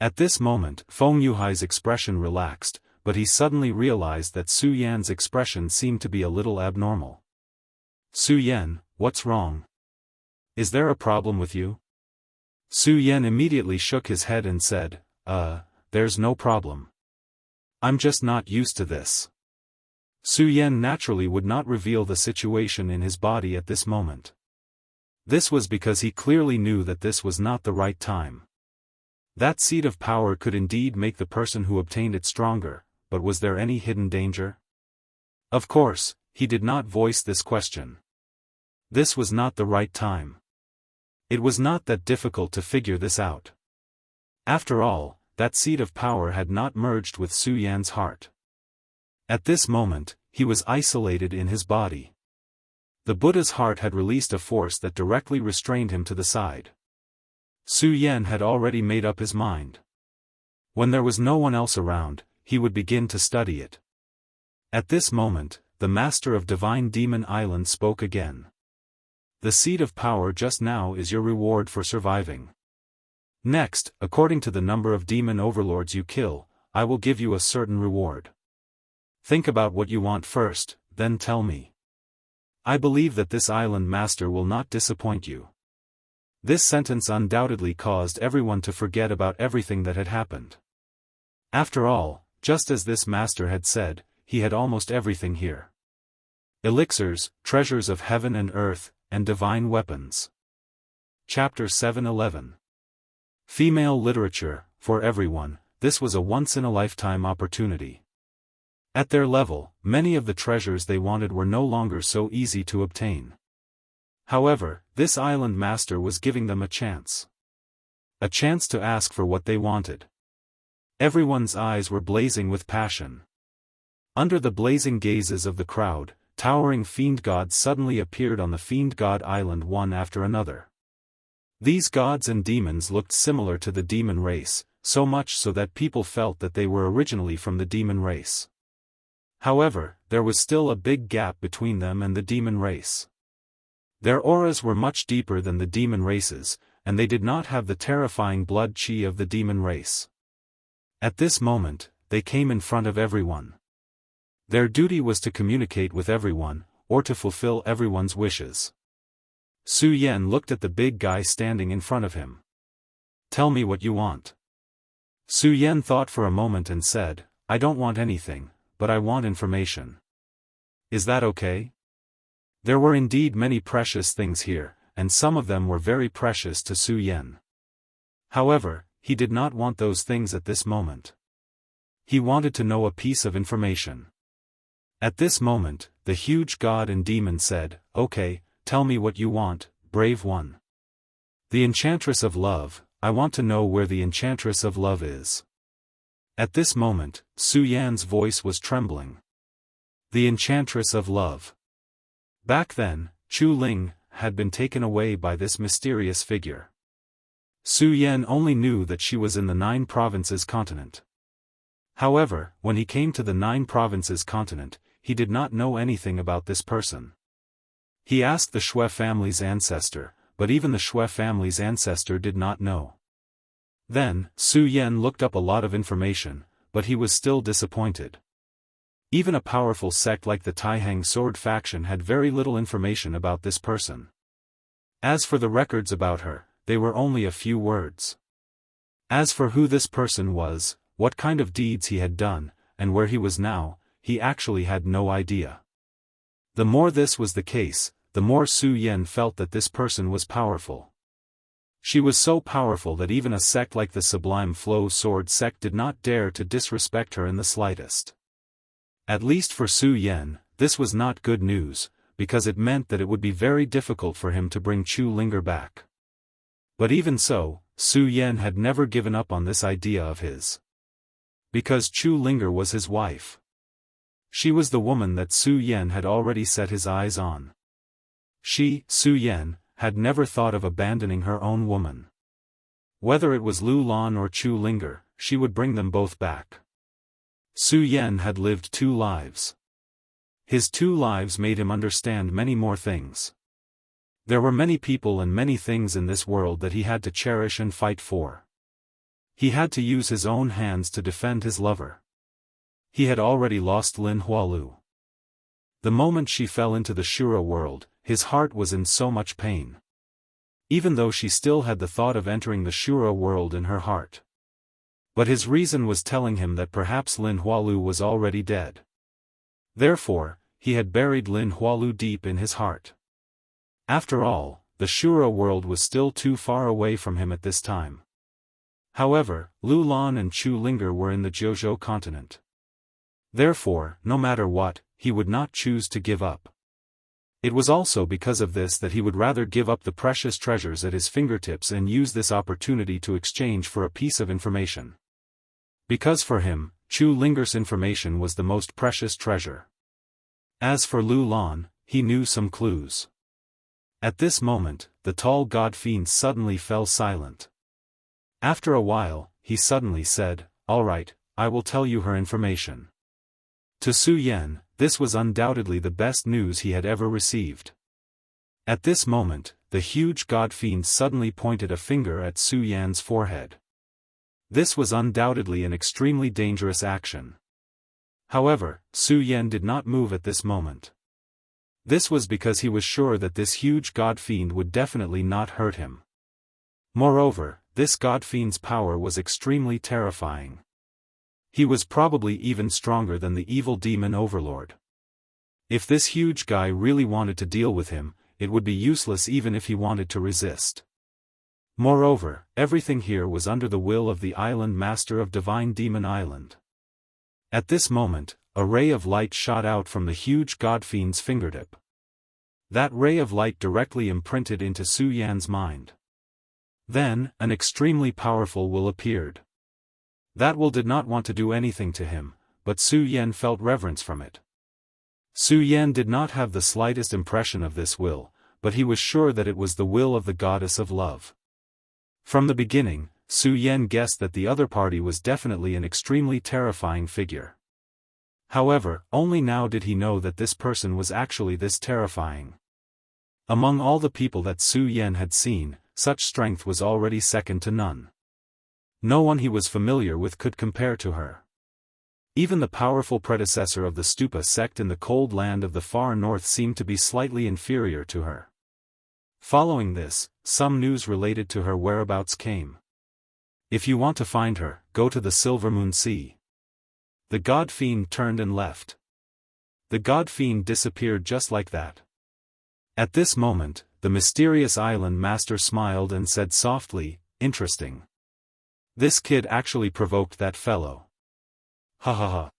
At this moment, Feng Yuhai's expression relaxed, but he suddenly realized that Su Yan's expression seemed to be a little abnormal. Su Yan, what's wrong? Is there a problem with you? Su Yan immediately shook his head and said, there's no problem. I'm just not used to this. Su Yan naturally would not reveal the situation in his body at this moment. This was because he clearly knew that this was not the right time. That seed of power could indeed make the person who obtained it stronger, but was there any hidden danger? Of course, he did not voice this question. This was not the right time. It was not that difficult to figure this out. After all, that seed of power had not merged with Su Yan's heart. At this moment, he was isolated in his body. The Buddha's heart had released a force that directly restrained him to the side. Su Yan had already made up his mind. When there was no one else around, he would begin to study it. At this moment, the master of Divine Demon Island spoke again. The seed of power just now is your reward for surviving. Next, according to the number of demon overlords you kill, I will give you a certain reward. Think about what you want first, then tell me. I believe that this island master will not disappoint you. This sentence undoubtedly caused everyone to forget about everything that had happened. After all, just as this master had said, he had almost everything here. Elixirs, treasures of heaven and earth, and divine weapons. Chapter 7:11. Female literature, for everyone, this was a once-in-a-lifetime opportunity. At their level, many of the treasures they wanted were no longer so easy to obtain. However, this island master was giving them a chance. A chance to ask for what they wanted. Everyone's eyes were blazing with passion. Under the blazing gazes of the crowd, towering fiend gods suddenly appeared on the fiend god island one after another. These gods and demons looked similar to the demon race, so much so that people felt that they were originally from the demon race. However, there was still a big gap between them and the demon race. Their auras were much deeper than the demon races, and they did not have the terrifying blood chi of the demon race. At this moment, they came in front of everyone. Their duty was to communicate with everyone, or to fulfill everyone's wishes. Su Yan looked at the big guy standing in front of him. Tell me what you want. Su Yan thought for a moment and said, I don't want anything, but I want information. Is that okay? There were indeed many precious things here, and some of them were very precious to Su Yan. However, he did not want those things at this moment. He wanted to know a piece of information. At this moment, the huge god and demon said, Okay, tell me what you want, brave one. The Enchantress of Love, I want to know where the Enchantress of Love is. At this moment, Su Yan's voice was trembling. The Enchantress of Love. Back then, Chu Ling had been taken away by this mysterious figure. Su Yan only knew that she was in the 9 provinces continent. However, when he came to the 9 provinces continent, he did not know anything about this person. He asked the Shui family's ancestor, but even the Shui family's ancestor did not know. Then, Su Yan looked up a lot of information, but he was still disappointed. Even a powerful sect like the Taihang Sword faction had very little information about this person. As for the records about her, they were only a few words. As for who this person was, what kind of deeds he had done, and where he was now, he actually had no idea. The more this was the case, the more Su Yan felt that this person was powerful. She was so powerful that even a sect like the Sublime Flow Sword sect did not dare to disrespect her in the slightest. At least for Su Yan, this was not good news, because it meant that it would be very difficult for him to bring Chu Linger back. But even so, Su Yan had never given up on this idea of his. Because Chu Linger was his wife. She was the woman that Su Yan had already set his eyes on. She, Su Yan, had never thought of abandoning her own woman. Whether it was Lu Lan or Chu Linger, she would bring them both back. Su Yan had lived 2 lives. His 2 lives made him understand many more things. There were many people and many things in this world that he had to cherish and fight for. He had to use his own hands to defend his lover. He had already lost Lin Hualu. The moment she fell into the Shura world, his heart was in so much pain. Even though she still had the thought of entering the Shura world in her heart. But his reason was telling him that perhaps Lin Hualu was already dead. Therefore, he had buried Lin Hualu deep in his heart. After all, the Shura world was still too far away from him at this time. However, Lu Lan and Chu Linger were in the Jianghu continent. Therefore, no matter what, he would not choose to give up. It was also because of this that he would rather give up the precious treasures at his fingertips and use this opportunity to exchange for a piece of information. Because for him, Chu Linger's information was the most precious treasure. As for Lu Lan, he knew some clues. At this moment, the tall god fiend suddenly fell silent. After a while, he suddenly said, "All right, I will tell you her information." To Su Yan, this was undoubtedly the best news he had ever received. At this moment, the huge god-fiend suddenly pointed a finger at Su Yan's forehead. This was undoubtedly an extremely dangerous action. However, Su Yan did not move at this moment. This was because he was sure that this huge god-fiend would definitely not hurt him. Moreover, this god-fiend's power was extremely terrifying. He was probably even stronger than the evil demon overlord. If this huge guy really wanted to deal with him, it would be useless even if he wanted to resist. Moreover, everything here was under the will of the island master of Divine Demon Island. At this moment, a ray of light shot out from the huge god-fiend's fingertip. That ray of light directly imprinted into Su Yan's mind. Then, an extremely powerful will appeared. That will did not want to do anything to him, but Su Yan felt reverence from it. Su Yan did not have the slightest impression of this will, but he was sure that it was the will of the goddess of love. From the beginning, Su Yan guessed that the other party was definitely an extremely terrifying figure. However, only now did he know that this person was actually this terrifying. Among all the people that Su Yan had seen, such strength was already second to none. No one he was familiar with could compare to her. Even the powerful predecessor of the Stupa sect in the cold land of the far north seemed to be slightly inferior to her. Following this, some news related to her whereabouts came. If you want to find her, go to the Silver Moon Sea. The god-fiend turned and left. The god-fiend disappeared just like that. At this moment, the mysterious island master smiled and said softly, "Interesting. This kid actually provoked that fellow. Ha ha ha.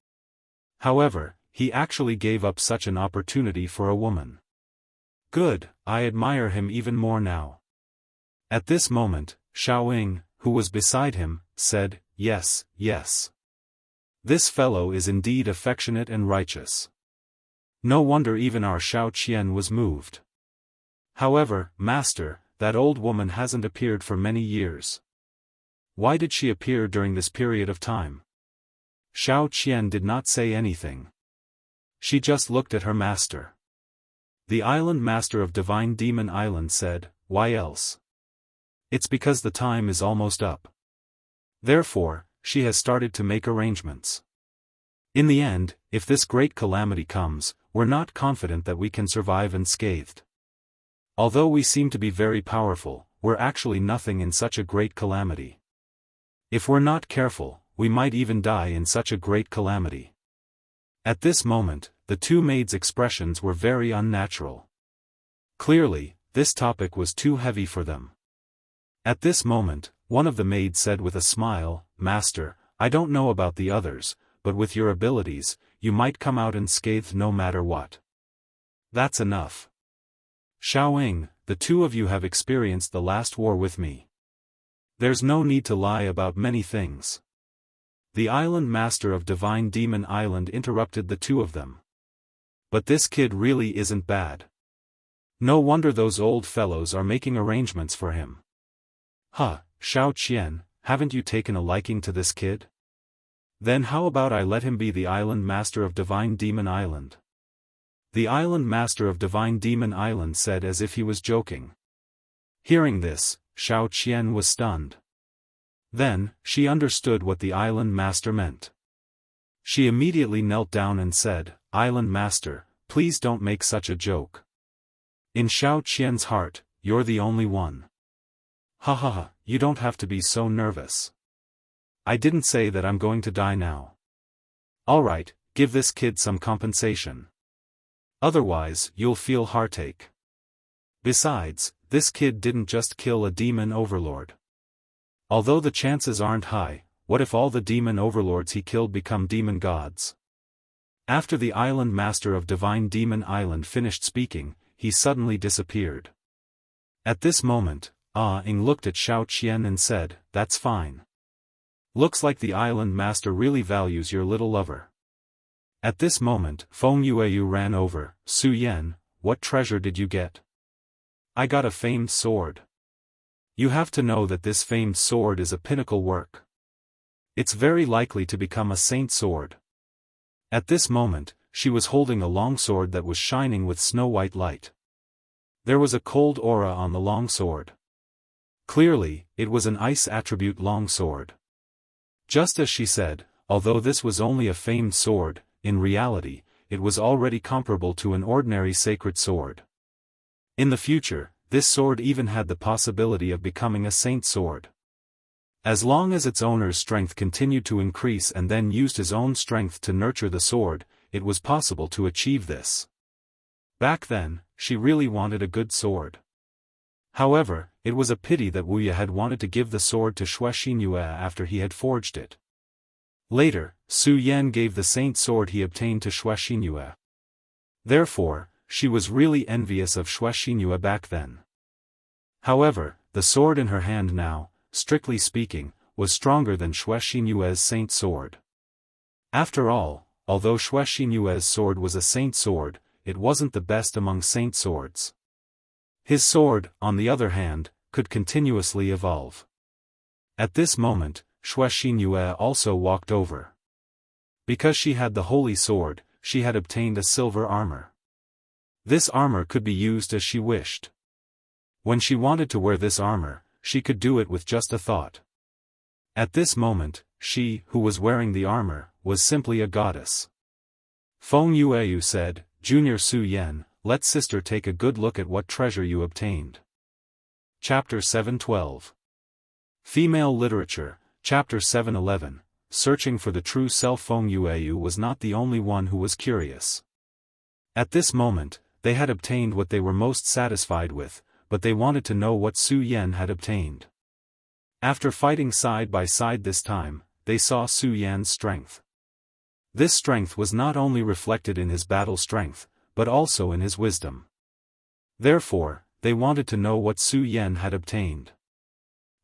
However, he actually gave up such an opportunity for a woman. Good, I admire him even more now." At this moment, Xiaoying, who was beside him, said, "Yes, yes. This fellow is indeed affectionate and righteous. No wonder even our Xiao Qian was moved. However, master, that old woman hasn't appeared for many years. Why did she appear during this period of time?" Xiao Qian did not say anything. She just looked at her master. The island master of Divine Demon Island said, "Why else? It's because the time is almost up. Therefore, she has started to make arrangements. In the end, if this great calamity comes, we're not confident that we can survive unscathed. Although we seem to be very powerful, we're actually nothing in such a great calamity. If we're not careful, we might even die in such a great calamity." At this moment, the two maids' expressions were very unnatural. Clearly, this topic was too heavy for them. At this moment, one of the maids said with a smile, "Master, I don't know about the others, but with your abilities, you might come out unscathed no matter what." "That's enough. Xiaoying, the two of you have experienced the last war with me. There's no need to lie about many things." The island master of Divine Demon Island interrupted the two of them. "But this kid really isn't bad. No wonder those old fellows are making arrangements for him." "Huh, Xiao Qian, haven't you taken a liking to this kid? Then how about I let him be the island master of Divine Demon Island?" The island master of Divine Demon Island said as if he was joking. Hearing this, Xiao Qian was stunned. Then, she understood what the island master meant. She immediately knelt down and said, "Island master, please don't make such a joke. In Xiao Qian's heart, you're the only one. Ha ha ha, you don't have to be so nervous. I didn't say that I'm going to die now. Alright, give this kid some compensation. Otherwise, you'll feel heartache. Besides, this kid didn't just kill a demon overlord. Although the chances aren't high, what if all the demon overlords he killed become demon gods?" After the island master of Divine Demon Island finished speaking, he suddenly disappeared. At this moment, Ying looked at Xiao Qian and said, "That's fine. Looks like the island master really values your little lover." At this moment, Feng Yueyu ran over. "Su Yan, what treasure did you get?" "I got a famed sword." You have to know that this famed sword is a pinnacle work. It's very likely to become a saint sword. At this moment, she was holding a longsword that was shining with snow-white light. There was a cold aura on the longsword. Clearly, it was an ice attribute longsword. Just as she said, although this was only a famed sword, in reality, it was already comparable to an ordinary sacred sword. In the future, this sword even had the possibility of becoming a saint sword. As long as its owner's strength continued to increase and then used his own strength to nurture the sword, it was possible to achieve this. Back then, she really wanted a good sword. However, it was a pity that Wuxia had wanted to give the sword to Xianxia after he had forged it. Later, Su Yan gave the saint sword he obtained to Xianxia. Therefore, she was really envious of Xianxia back then. However, the sword in her hand now, strictly speaking, was stronger than Xianxia's saint sword. After all, although Xianxia's sword was a saint sword, it wasn't the best among saint swords. His sword, on the other hand, could continuously evolve. At this moment, Xianxia also walked over. Because she had the holy sword, she had obtained a silver armor. This armor could be used as she wished. When she wanted to wear this armor, she could do it with just a thought. At this moment, she, who was wearing the armor, was simply a goddess. Feng Yueyu said, "Junior Su Yan, let sister take a good look at what treasure you obtained." Chapter 7:12. Female Literature, Chapter 7:11. Searching for the true self. Feng Yueyu was not the only one who was curious. At this moment, they had obtained what they were most satisfied with, but they wanted to know what Su Yan had obtained. After fighting side by side this time, they saw Su Yan's strength. This strength was not only reflected in his battle strength, but also in his wisdom. Therefore, they wanted to know what Su Yan had obtained.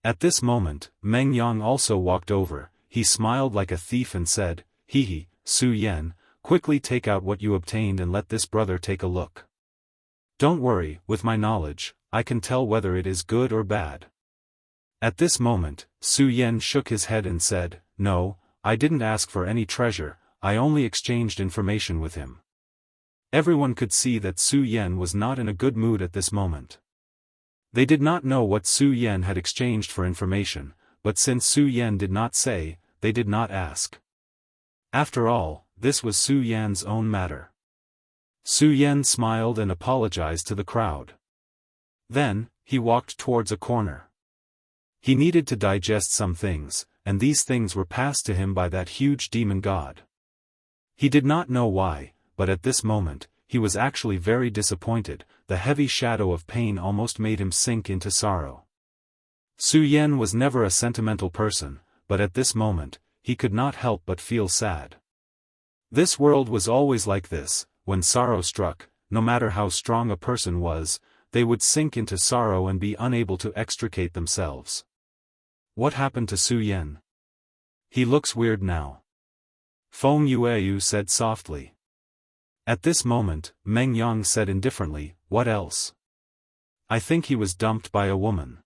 At this moment, Meng Yang also walked over. He smiled like a thief and said, "Hee, Su Yan, quickly take out what you obtained and let this brother take a look. Don't worry, with my knowledge, I can tell whether it is good or bad." At this moment, Su Yan shook his head and said, "No, I didn't ask for any treasure, I only exchanged information with him." Everyone could see that Su Yan was not in a good mood at this moment. They did not know what Su Yan had exchanged for information, but since Su Yan did not say, they did not ask. After all, this was Su Yan's own matter. Su Yan smiled and apologized to the crowd. Then, he walked towards a corner. He needed to digest some things, and these things were passed to him by that huge demon god. He did not know why, but at this moment, he was actually very disappointed. The heavy shadow of pain almost made him sink into sorrow. Su Yan was never a sentimental person, but at this moment, he could not help but feel sad. This world was always like this. When sorrow struck, no matter how strong a person was, they would sink into sorrow and be unable to extricate themselves. What happened to Su Yan? He looks weird now. Feng Yueyu said softly. At this moment, Meng Yang said indifferently, "What else? I think he was dumped by a woman."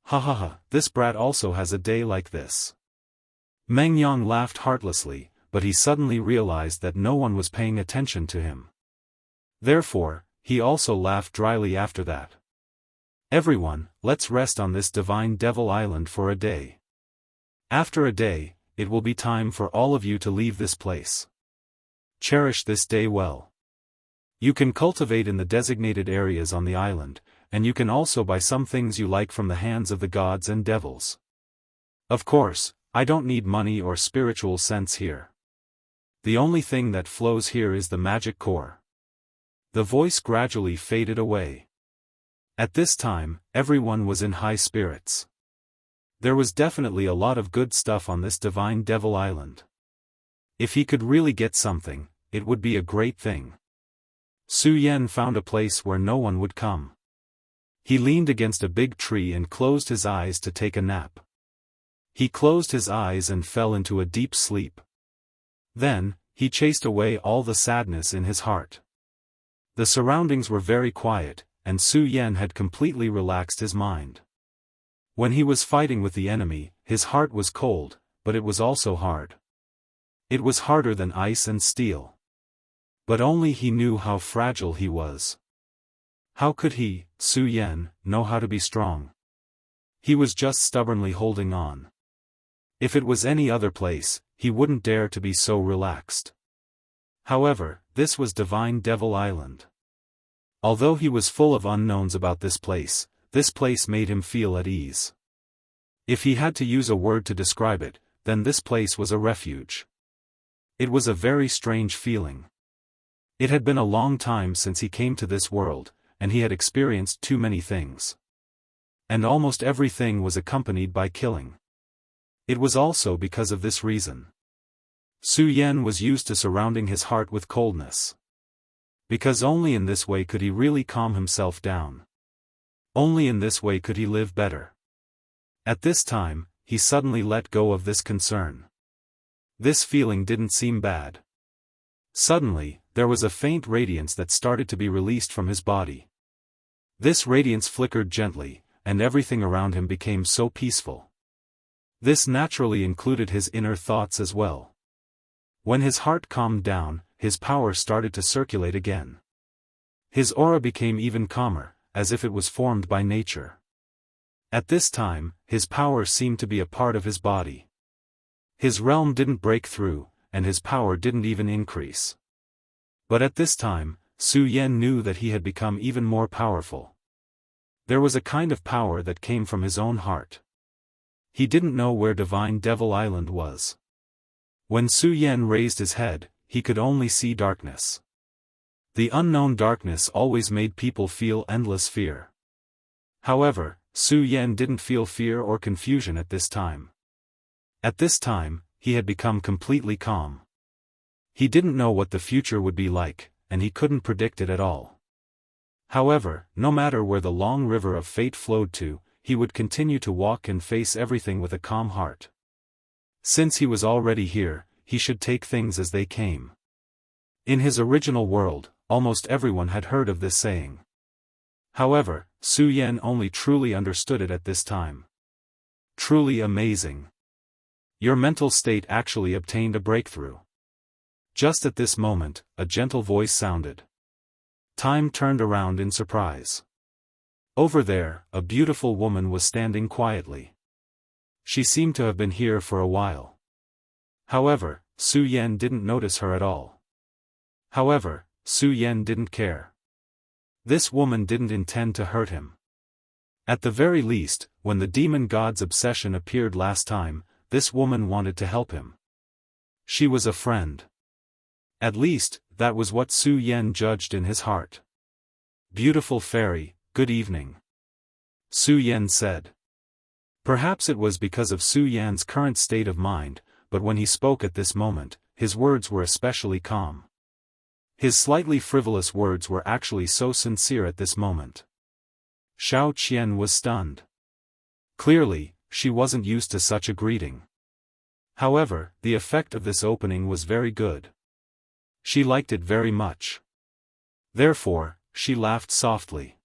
"Ha ha ha, this brat also has a day like this." Meng Yang laughed heartlessly, but he suddenly realized that no one was paying attention to him. Therefore, he also laughed dryly after that. "Everyone, let's rest on this divine devil island for a day. After a day, it will be time for all of you to leave this place. Cherish this day well. You can cultivate in the designated areas on the island, and you can also buy some things you like from the hands of the gods and devils. Of course, I don't need money or spiritual sense here. The only thing that flows here is the magic core." The voice gradually faded away. At this time, everyone was in high spirits. There was definitely a lot of good stuff on this divine devil island. If he could really get something, it would be a great thing. Su Yan found a place where no one would come. He leaned against a big tree and closed his eyes to take a nap. He closed his eyes and fell into a deep sleep. Then, he chased away all the sadness in his heart. The surroundings were very quiet, and Su Yan had completely relaxed his mind. When he was fighting with the enemy, his heart was cold, but it was also hard. It was harder than ice and steel. But only he knew how fragile he was. How could he, Su Yan, know how to be strong? He was just stubbornly holding on. If it was any other place, he wouldn't dare to be so relaxed. However, this was Divine Devil Island. Although he was full of unknowns about this place made him feel at ease. If he had to use a word to describe it, then this place was a refuge. It was a very strange feeling. It had been a long time since he came to this world, and he had experienced too many things. And almost everything was accompanied by killing. It was also because of this reason. Su Yan was used to surrounding his heart with coldness. Because only in this way could he really calm himself down. Only in this way could he live better. At this time, he suddenly let go of this concern. This feeling didn't seem bad. Suddenly, there was a faint radiance that started to be released from his body. This radiance flickered gently, and everything around him became so peaceful. This naturally included his inner thoughts as well. When his heart calmed down, his power started to circulate again. His aura became even calmer, as if it was formed by nature. At this time, his power seemed to be a part of his body. His realm didn't break through, and his power didn't even increase. But at this time, Su Yan knew that he had become even more powerful. There was a kind of power that came from his own heart. He didn't know where Divine Devil Island was. When Su Yan raised his head, he could only see darkness. The unknown darkness always made people feel endless fear. However, Su Yan didn't feel fear or confusion at this time. At this time, he had become completely calm. He didn't know what the future would be like, and he couldn't predict it at all. However, no matter where the long river of fate flowed to, he would continue to walk and face everything with a calm heart. Since he was already here, he should take things as they came. In his original world, almost everyone had heard of this saying. However, Su Yan only truly understood it at this time. Truly amazing. Your mental state actually obtained a breakthrough. Just at this moment, a gentle voice sounded. Time turned around in surprise. Over there, a beautiful woman was standing quietly. She seemed to have been here for a while. However, Su Yan didn't notice her at all. However, Su Yan didn't care. This woman didn't intend to hurt him. At the very least, when the demon god's obsession appeared last time, this woman wanted to help him. She was a friend. At least, that was what Su Yan judged in his heart. Beautiful fairy, good evening. Su Yan said. Perhaps it was because of Su Yan's current state of mind, but when he spoke at this moment, his words were especially calm. His slightly frivolous words were actually so sincere at this moment. Xiao Qian was stunned. Clearly, she wasn't used to such a greeting. However, the effect of this opening was very good. She liked it very much. Therefore, she laughed softly.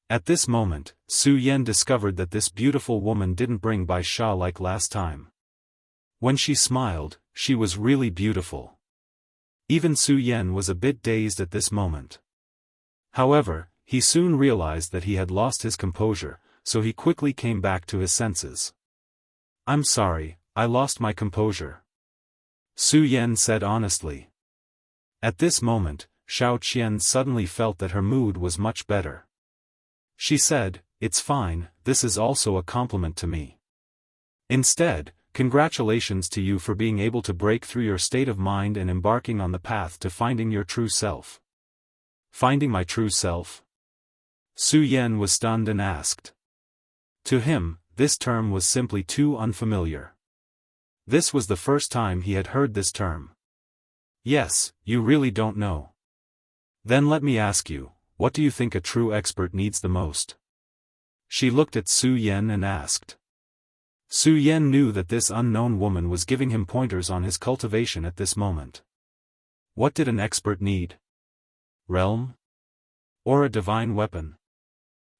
At this moment, Su Yan discovered that this beautiful woman didn't bring by Sha like last time. When she smiled, she was really beautiful. Even Su Yan was a bit dazed at this moment. However, he soon realized that he had lost his composure, so he quickly came back to his senses. I'm sorry, I lost my composure. Su Yan said honestly. At this moment, Xiao Qian suddenly felt that her mood was much better. She said, "It's fine, this is also a compliment to me. Instead, congratulations to you for being able to break through your state of mind and embarking on the path to finding your true self." Finding my true self? Su Yan was stunned and asked. To him, this term was simply too unfamiliar. This was the first time he had heard this term. Yes, you really don't know. Then let me ask you, what do you think a true expert needs the most? She looked at Su Yan and asked. Su Yan knew that this unknown woman was giving him pointers on his cultivation at this moment. What did an expert need? Realm? Or a divine weapon?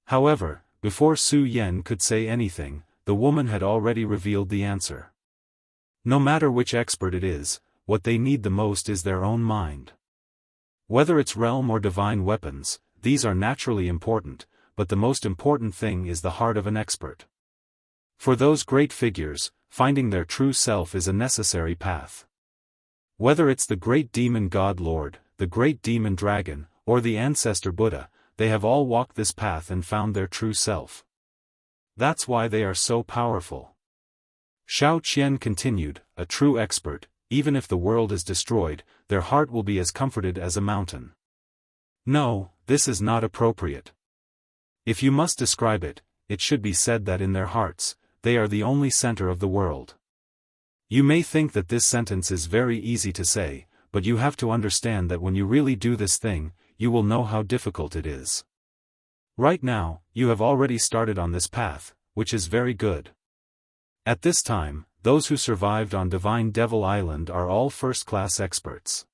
However, Before Su Yan could say anything, the woman had already revealed the answer. No matter which expert it is, what they need the most is their own mind. Whether it's realm or divine weapons, these are naturally important, but the most important thing is the heart of an expert. For those great figures, finding their true self is a necessary path. Whether it's the great demon god lord, the great demon dragon, or the ancestor Buddha, they have all walked this path and found their true self. That's why they are so powerful. Xiao Qian continued, a true expert, even if the world is destroyed, their heart will be as comforted as a mountain. No, this is not appropriate. If you must describe it, it should be said that in their hearts, they are the only center of the world. You may think that this sentence is very easy to say, but you have to understand that when you really do this thing, you will know how difficult it is. Right now, you have already started on this path, which is very good. At this time, those who survived on Divine Devil Island are all first-class experts.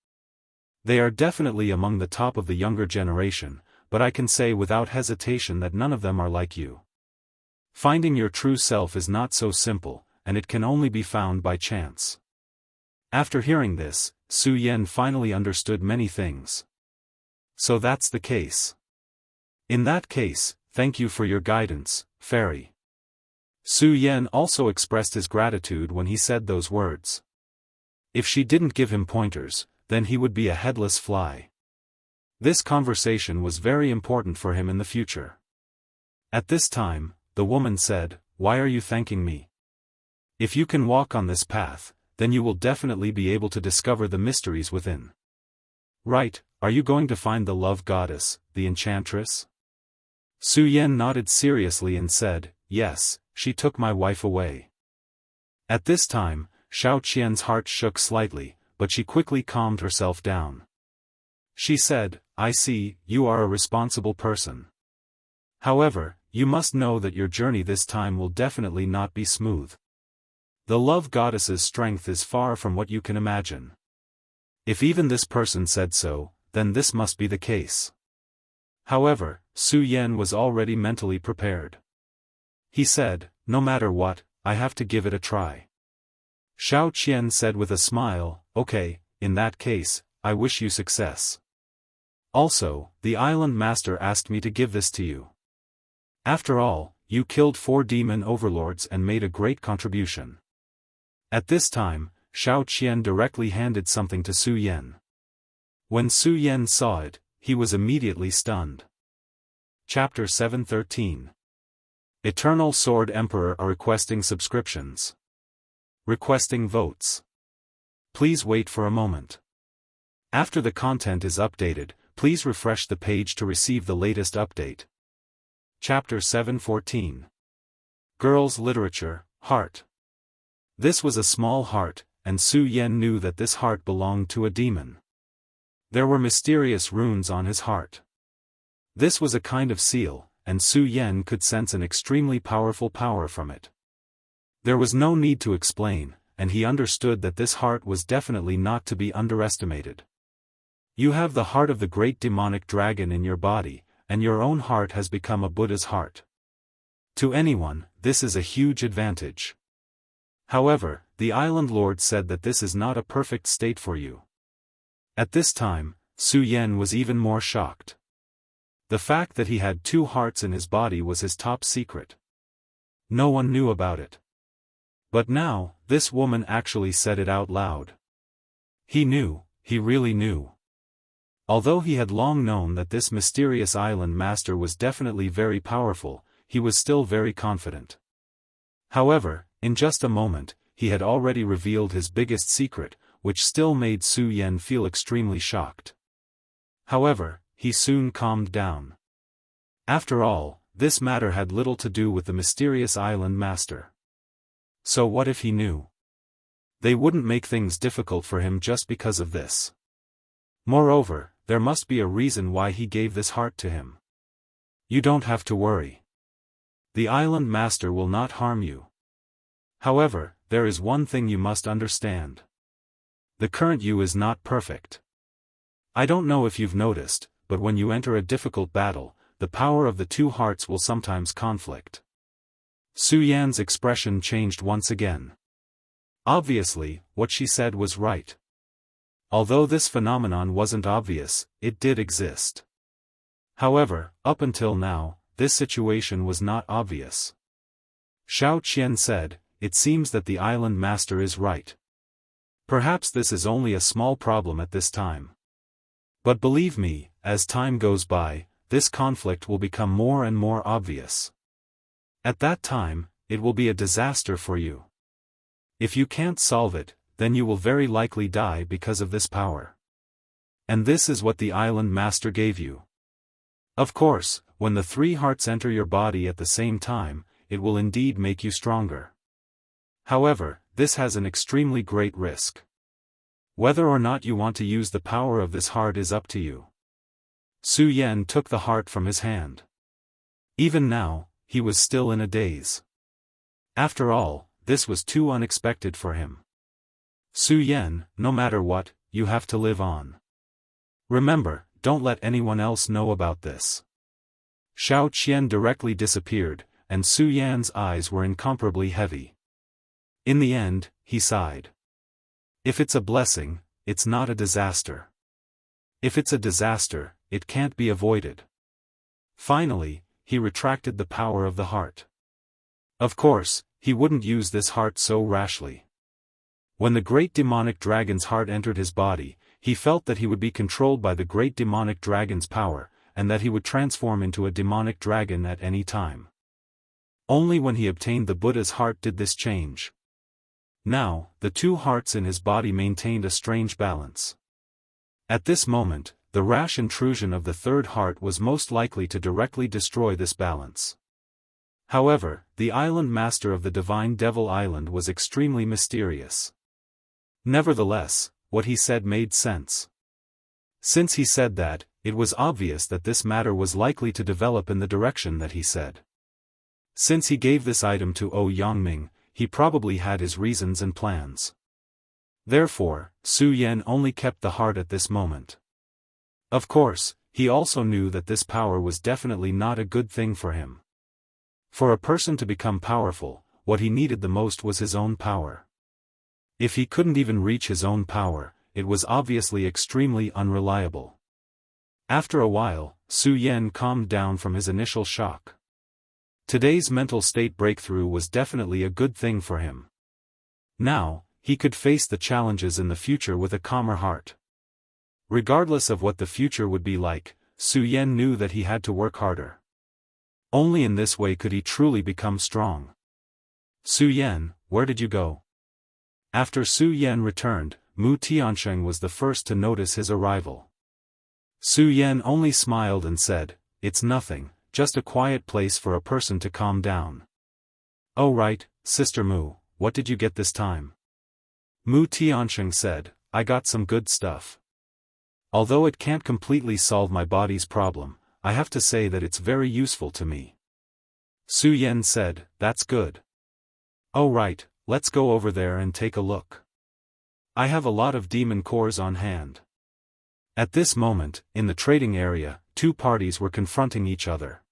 They are definitely among the top of the younger generation, but I can say without hesitation that none of them are like you. Finding your true self is not so simple, and it can only be found by chance. After hearing this, Su Yan finally understood many things. So that's the case. In that case, thank you for your guidance, fairy. Su Yan also expressed his gratitude when he said those words. If she didn't give him pointers, then he would be a headless fly. This conversation was very important for him in the future. At this time, the woman said, "Why are you thanking me? If you can walk on this path, then you will definitely be able to discover the mysteries within." Right, are you going to find the love goddess, the enchantress? Su Yan nodded seriously and said, "Yes, she took my wife away." At this time, Xiao Qian's heart shook slightly, but she quickly calmed herself down. She said, "I see, you are a responsible person. However, you must know that your journey this time will definitely not be smooth. The love goddess's strength is far from what you can imagine. If even this person said so, then this must be the case." However, Su Yan was already mentally prepared. He said, "No matter what, I have to give it a try." Xiao Qian said with a smile, "Okay, in that case, I wish you success. Also, the island master asked me to give this to you. After all, you killed 4 demon overlords and made a great contribution." At this time, Xiao Qian directly handed something to Su Yan. When Su Yan saw it, he was immediately stunned. Chapter 713. Eternal Sword Emperor are requesting subscriptions. Requesting votes. Please wait for a moment. After the content is updated, please refresh the page to receive the latest update. Chapter 714. Girls' Literature, Heart. This was a small heart, and Su Yan knew that this heart belonged to a demon. There were mysterious runes on his heart. This was a kind of seal, and Su Yan could sense an extremely powerful power from it. There was no need to explain, and he understood that this heart was definitely not to be underestimated. You have the heart of the great demonic dragon in your body, and your own heart has become a Buddha's heart. To anyone, this is a huge advantage. However, the island lord said that this is not a perfect state for you. At this time, Su Yan was even more shocked. The fact that he had 2 hearts in his body was his top secret. No one knew about it. But now, this woman actually said it out loud. He knew, he really knew. Although he had long known that this mysterious island master was definitely very powerful, he was still very confident. However, in just a moment, he had already revealed his biggest secret, which still made Su Yan feel extremely shocked. However, he soon calmed down. After all, this matter had little to do with the mysterious island master. So what if he knew? They wouldn't make things difficult for him just because of this. Moreover, there must be a reason why he gave this heart to him. You don't have to worry. The island master will not harm you. However, there is one thing you must understand. The current you is not perfect. I don't know if you've noticed, but when you enter a difficult battle, the power of the two hearts will sometimes conflict. Su Yan's expression changed once again. Obviously, what she said was right. Although this phenomenon wasn't obvious, it did exist. However, up until now, this situation was not obvious. Xiao Qian said, "It seems that the island master is right. Perhaps this is only a small problem at this time. But believe me, as time goes by, this conflict will become more and more obvious. At that time, it will be a disaster for you. If you can't solve it, then you will very likely die because of this power. And this is what the island master gave you. Of course, when the three hearts enter your body at the same time, it will indeed make you stronger. However, this has an extremely great risk. Whether or not you want to use the power of this heart is up to you." Su Yan took the heart from his hand. Even now, he was still in a daze. After all, this was too unexpected for him. "Su Yan, no matter what, you have to live on. Remember, don't let anyone else know about this." Xiao Qian directly disappeared, and Su Yan's eyes were incomparably heavy. In the end, he sighed. If it's a blessing, it's not a disaster. If it's a disaster, it can't be avoided. Finally, he retracted the power of the heart. Of course, he wouldn't use this heart so rashly. When the great demonic dragon's heart entered his body, he felt that he would be controlled by the great demonic dragon's power, and that he would transform into a demonic dragon at any time. Only when he obtained the Buddha's heart did this change. Now, the two hearts in his body maintained a strange balance. At this moment, the rash intrusion of the third heart was most likely to directly destroy this balance. However, the island master of the Divine Devil Island was extremely mysterious. Nevertheless, what he said made sense. Since he said that, it was obvious that this matter was likely to develop in the direction that he said. Since he gave this item to Yangming, he probably had his reasons and plans. Therefore, Su Yan only kept the heart at this moment. Of course, he also knew that this power was definitely not a good thing for him. For a person to become powerful, what he needed the most was his own power. If he couldn't even reach his own power, it was obviously extremely unreliable. After a while, Su Yan calmed down from his initial shock. Today's mental state breakthrough was definitely a good thing for him. Now, he could face the challenges in the future with a calmer heart. Regardless of what the future would be like, Su Yan knew that he had to work harder. Only in this way could he truly become strong. "Su Yan, where did you go?" After Su Yan returned, Mu Tiansheng was the first to notice his arrival. Su Yan only smiled and said, "It's nothing, just a quiet place for a person to calm down." "Oh right, Sister Mu, what did you get this time?" Mu Tiansheng said, "I got some good stuff. Although it can't completely solve my body's problem, I have to say that it's very useful to me." Su Yan said, "That's good. Oh right, let's go over there and take a look. I have a lot of demon cores on hand." At this moment, in the trading area, two parties were confronting each other.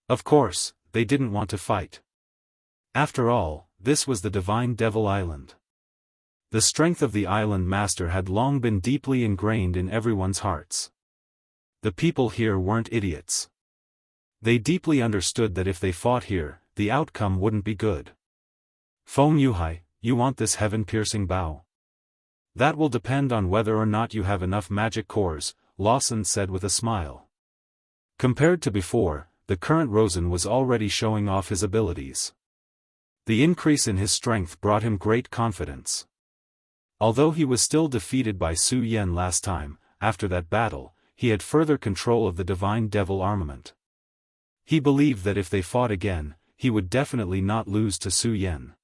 Of course, they didn't want to fight. After all, this was the Divine Devil Island. The strength of the island master had long been deeply ingrained in everyone's hearts. The people here weren't idiots. They deeply understood that if they fought here, the outcome wouldn't be good. "Feng Yuhai, you want this heaven-piercing bow? That will depend on whether or not you have enough magic cores," Lawson said with a smile. Compared to before, the current Rosen was already showing off his abilities. The increase in his strength brought him great confidence. Although he was still defeated by Su Yan last time, after that battle, he had further control of the Divine Devil armament. He believed that if they fought again, he would definitely not lose to Su Yan.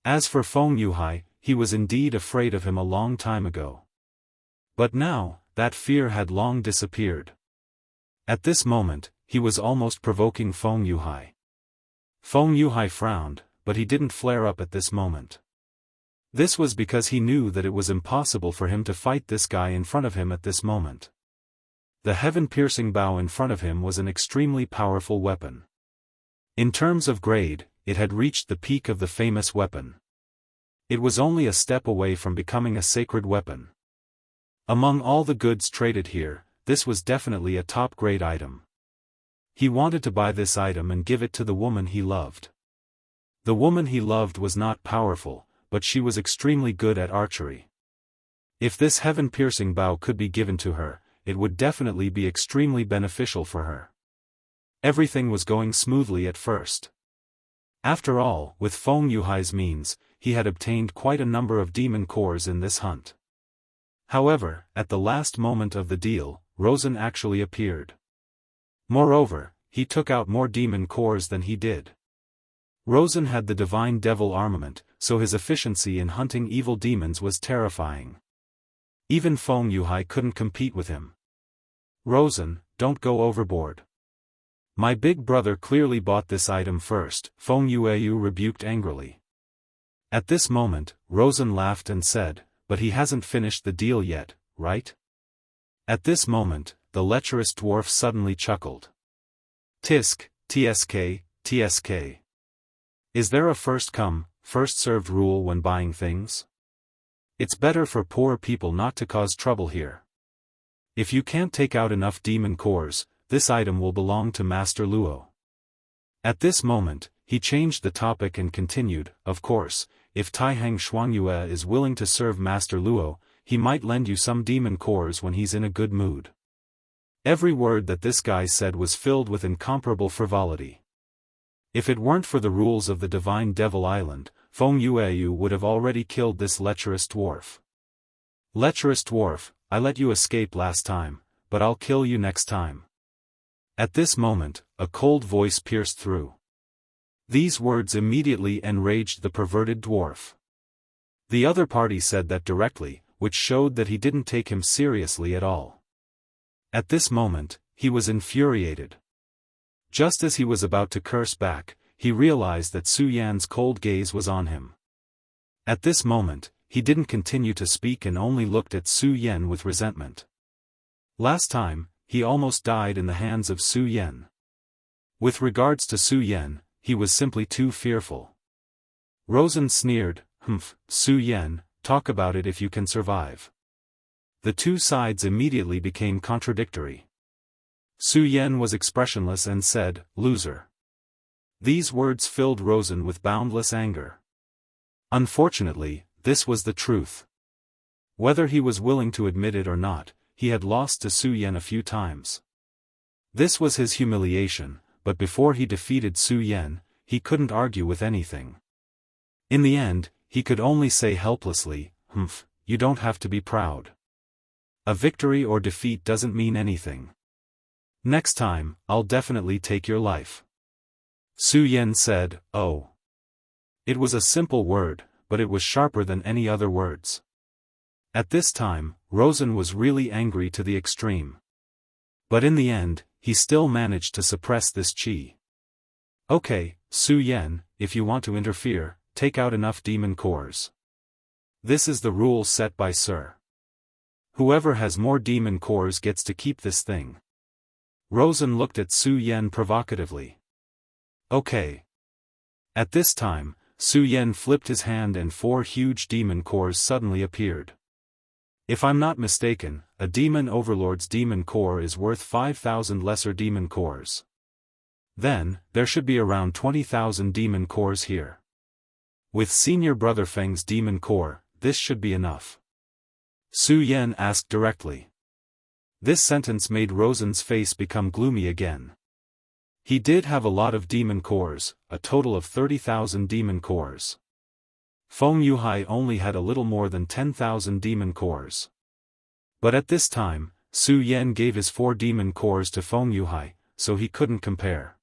As for Feng Yuhai, he was indeed afraid of him a long time ago. But now, that fear had long disappeared. At this moment, he was almost provoking Feng Yuhai. Feng Yuhai frowned, but he didn't flare up at this moment. This was because he knew that it was impossible for him to fight this guy in front of him at this moment. The heaven-piercing bow in front of him was an extremely powerful weapon. In terms of grade, it had reached the peak of the famous weapon. It was only a step away from becoming a sacred weapon. Among all the goods traded here, this was definitely a top-grade item. He wanted to buy this item and give it to the woman he loved. The woman he loved was not powerful, but she was extremely good at archery. If this heaven-piercing bow could be given to her, it would definitely be extremely beneficial for her. Everything was going smoothly at first. After all, with Feng Yuhai's means, he had obtained quite a number of demon cores in this hunt. However, at the last moment of the deal, Rosen actually appeared. Moreover, he took out more demon cores than he did. Rosen had the divine devil armament, so his efficiency in hunting evil demons was terrifying. Even Feng Yuhai couldn't compete with him. Rosen, don't go overboard. My big brother clearly bought this item first, Feng Yueyu rebuked angrily. At this moment, Rosen laughed and said, but he hasn't finished the deal yet, right? At this moment, the lecherous dwarf suddenly chuckled. Tisk, tsk, tsk. Is there a first-come, first-served rule when buying things? It's better for poor people not to cause trouble here. If you can't take out enough demon cores, this item will belong to Master Luo. At this moment, he changed the topic and continued, of course, if Taihang Shuangyue is willing to serve Master Luo, he might lend you some demon cores when he's in a good mood. Every word that this guy said was filled with incomparable frivolity. If it weren't for the rules of the Divine Devil Island, Feng Yueyu would have already killed this lecherous dwarf. Lecherous dwarf, I let you escape last time, but I'll kill you next time. At this moment, a cold voice pierced through. These words immediately enraged the perverted dwarf. The other party said that directly, which showed that he didn't take him seriously at all. At this moment, he was infuriated. Just as he was about to curse back, he realized that Su Yan's cold gaze was on him. At this moment, he didn't continue to speak and only looked at Su Yan with resentment. Last time, he almost died in the hands of Su Yan. With regards to Su Yan, he was simply too fearful. Rosen sneered, "Humph, Su Yan, talk about it if you can survive." The two sides immediately became contradictory. Su Yan was expressionless and said, "Loser." These words filled Rosen with boundless anger. Unfortunately, this was the truth. Whether he was willing to admit it or not, he had lost to Su Yan a few times. This was his humiliation, but before he defeated Su Yan, he couldn't argue with anything. In the end, he could only say helplessly, "Humph, you don't have to be proud. A victory or defeat doesn't mean anything. Next time, I'll definitely take your life." Su Yan said, "Oh." It was a simple word, but it was sharper than any other words. At this time, Rosen was really angry to the extreme. But in the end, he still managed to suppress this chi. "Okay, Su Yan, if you want to interfere, take out enough demon cores. This is the rule set by Sir. Whoever has more demon cores gets to keep this thing." Rosen looked at Su Yan provocatively. "Okay." At this time, Su Yan flipped his hand and 4 huge demon cores suddenly appeared. If I'm not mistaken, a demon overlord's demon core is worth 5,000 lesser demon cores. Then, there should be around 20,000 demon cores here. With senior brother Feng's demon core, this should be enough. Su Yan asked directly. This sentence made Rosen's face become gloomy again. He did have a lot of demon cores, a total of 30,000 demon cores. Feng Yuhai only had a little more than 10,000 demon cores. But at this time, Su Yan gave his 4 demon cores to Feng Yuhai, so he couldn't compare.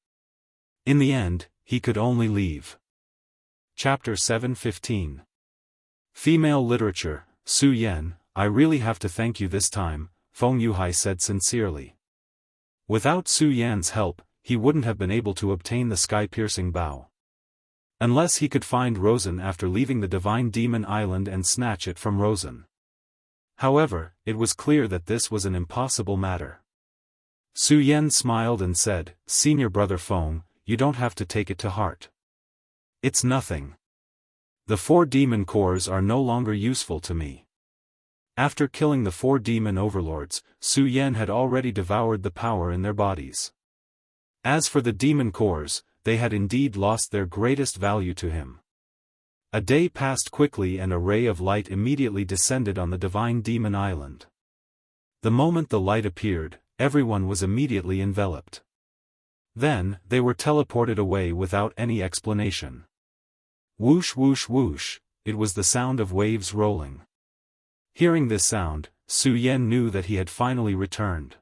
In the end, he could only leave. Chapter 7:15. Female Literature. Su Yan, I really have to thank you this time, Feng Yuhai said sincerely. Without Su Yan's help, he wouldn't have been able to obtain the sky-piercing bow. Unless he could find Rosen after leaving the Divine Demon Island and snatch it from Rosen. However, it was clear that this was an impossible matter. Su Yan smiled and said, Senior Brother Feng, you don't have to take it to heart. It's nothing. The 4 demon cores are no longer useful to me. After killing the 4 demon overlords, Su Yan had already devoured the power in their bodies. As for the demon cores, they had indeed lost their greatest value to him. A day passed quickly and a ray of light immediately descended on the divine demon island. The moment the light appeared, everyone was immediately enveloped. Then, they were teleported away without any explanation. Whoosh whoosh whoosh, it was the sound of waves rolling. Hearing this sound, Su Yan knew that he had finally returned.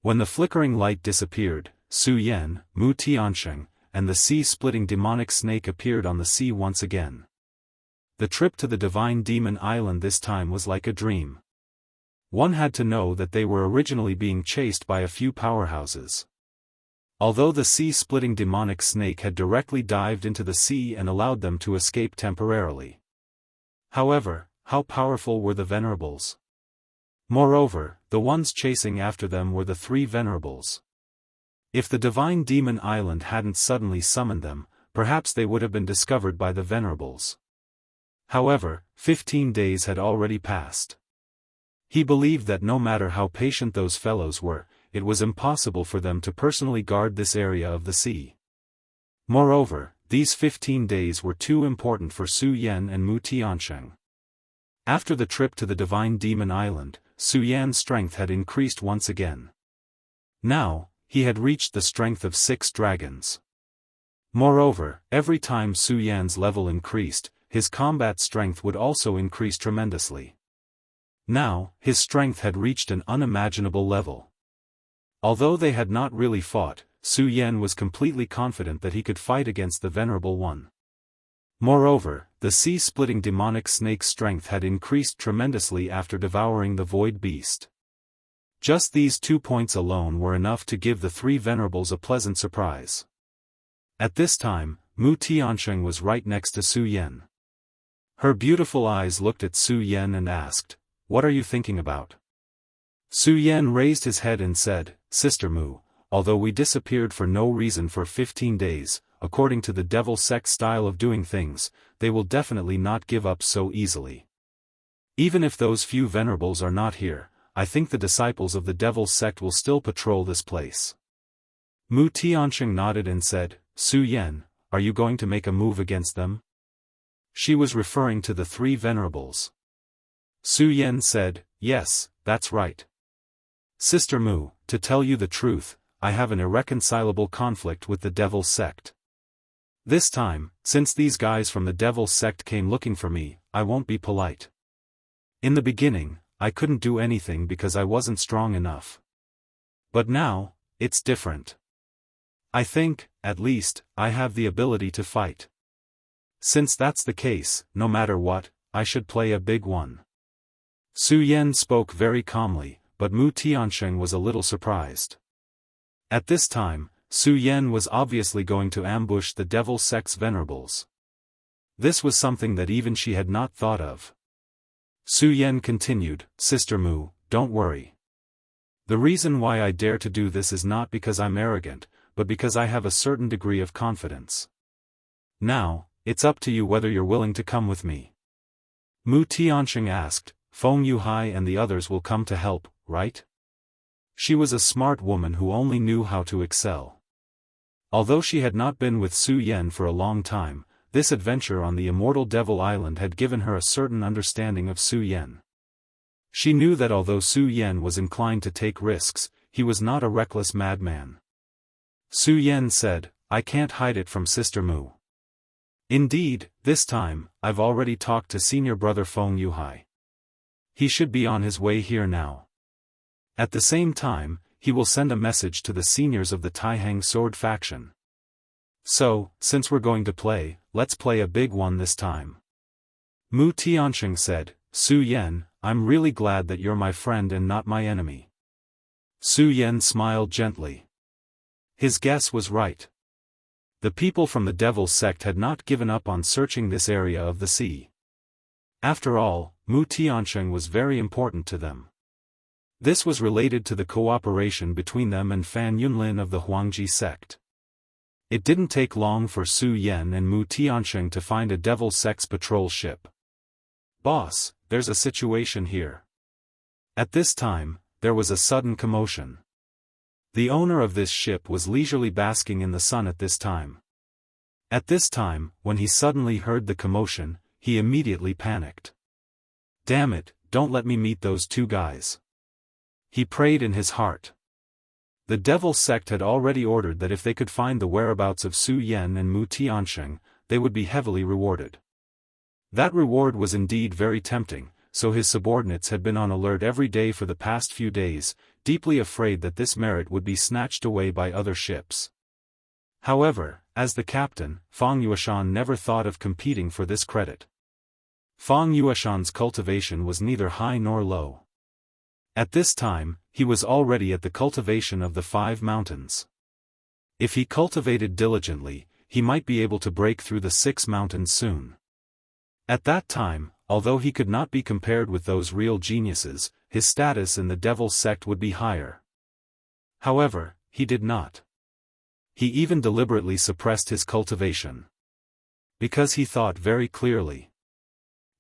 When the flickering light disappeared, Su Yan, Mu Tiansheng, and the sea-splitting demonic snake appeared on the sea once again. The trip to the divine demon island this time was like a dream. One had to know that they were originally being chased by a few powerhouses. Although the sea-splitting demonic snake had directly dived into the sea and allowed them to escape temporarily. However, how powerful were the venerables? Moreover, the ones chasing after them were the 3 venerables. If the divine demon island hadn't suddenly summoned them, perhaps they would have been discovered by the venerables. However, 15 days had already passed. He believed that no matter how patient those fellows were, it was impossible for them to personally guard this area of the sea. Moreover, these 15 days were too important for Su Yan and Mu Tiansheng. After the trip to the divine demon island, Su Yan's strength had increased once again. Now, he had reached the strength of 6 dragons. Moreover, every time Su Yan's level increased, his combat strength would also increase tremendously. Now, his strength had reached an unimaginable level. Although they had not really fought, Su Yan was completely confident that he could fight against the Venerable One. Moreover, the sea-splitting demonic snake's strength had increased tremendously after devouring the void beast. Just these 2 points alone were enough to give the 3 venerables a pleasant surprise. At this time, Mu Tiansheng was right next to Su Yan. Her beautiful eyes looked at Su Yan and asked, "What are you thinking about?" Su Yan raised his head and said, "Sister Mu, although we disappeared for no reason for 15 days, according to the devil sect style of doing things, they will definitely not give up so easily. Even if those few venerables are not here, I think the disciples of the devil's sect will still patrol this place." Mu Tiansheng nodded and said, "Su Yan, are you going to make a move against them?" She was referring to the 3 venerables. Su Yan said, "Yes, that's right. Sister Mu, to tell you the truth, I have an irreconcilable conflict with the devil's sect. This time, since these guys from the devil's sect came looking for me, I won't be polite. In the beginning, I couldn't do anything because I wasn't strong enough. But now, it's different. I think, at least, I have the ability to fight. Since that's the case, no matter what, I should play a big one." Su Yan spoke very calmly, but Mu Tiansheng was a little surprised. At this time, Su Yan was obviously going to ambush the devil sect's venerables. This was something that even she had not thought of. Su Yan continued, "Sister Mu, don't worry. The reason why I dare to do this is not because I'm arrogant, but because I have a certain degree of confidence. Now, it's up to you whether you're willing to come with me." Mu Tiansheng asked, "Feng Yuhai and the others will come to help, right?" She was a smart woman who only knew how to excel. Although she had not been with Su Yan for a long time, this adventure on the Immortal Devil Island had given her a certain understanding of Su Yan. She knew that although Su Yan was inclined to take risks, he was not a reckless madman. Su Yan said, "I can't hide it from Sister Mu. Indeed, this time, I've already talked to Senior Brother Feng Yuhai. He should be on his way here now. At the same time, he will send a message to the seniors of the Taihang sword faction. So, since we're going to play, let's play a big one this time." Mu Tiansheng said, "Su Yan, I'm really glad that you're my friend and not my enemy." Su Yan smiled gently. His guess was right. The people from the devil's sect had not given up on searching this area of the sea. After all, Mu Tiansheng was very important to them. This was related to the cooperation between them and Fan Yunlin of the Huangji sect. It didn't take long for Su Yan and Mu Tiansheng to find a Devil Sect's patrol ship. "Boss, there's a situation here." At this time, there was a sudden commotion. The owner of this ship was leisurely basking in the sun at this time. At this time, when he suddenly heard the commotion, he immediately panicked. "Damn it, don't let me meet those two guys," he prayed in his heart. The Devil Sect had already ordered that if they could find the whereabouts of Su Yan and Mu Tiansheng, they would be heavily rewarded. That reward was indeed very tempting, so his subordinates had been on alert every day for the past few days, deeply afraid that this merit would be snatched away by other ships. However, as the captain, Fang Yueshan never thought of competing for this credit. Fang Yueshan's cultivation was neither high nor low. At this time, he was already at the cultivation of the 5 mountains. If he cultivated diligently, he might be able to break through the 6 mountains soon. At that time, although he could not be compared with those real geniuses, his status in the Devil Sect would be higher. However, he did not. He even deliberately suppressed his cultivation. Because he thought very clearly.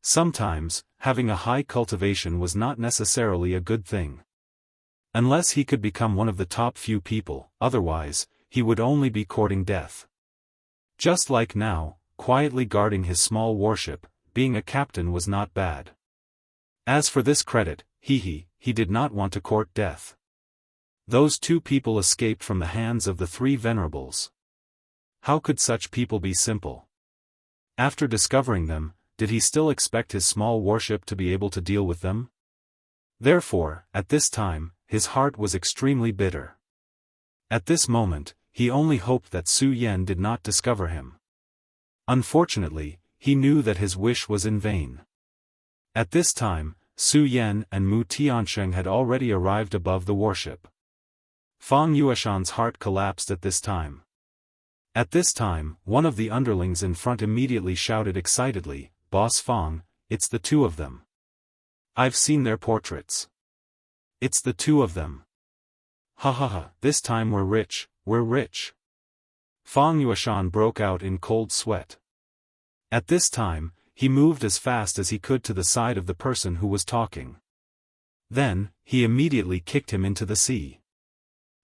Sometimes, having a high cultivation was not necessarily a good thing. Unless he could become one of the top few people, otherwise, he would only be courting death. Just like now, quietly guarding his small warship, being a captain was not bad. As for this credit, he did not want to court death. Those 2 people escaped from the hands of the 3 venerables. How could such people be simple? After discovering them, did he still expect his small warship to be able to deal with them? Therefore, at this time, his heart was extremely bitter. At this moment, he only hoped that Su Yan did not discover him. Unfortunately, he knew that his wish was in vain. At this time, Su Yan and Mu Tiansheng had already arrived above the warship. Fang Yueshan's heart collapsed at this time. At this time, one of the underlings in front immediately shouted excitedly, "Boss Fang, it's the 2 of them. I've seen their portraits. It's the 2 of them. Ha ha ha, this time we're rich, we're rich." Fang Yueshan broke out in cold sweat. At this time, he moved as fast as he could to the side of the person who was talking. Then, he immediately kicked him into the sea.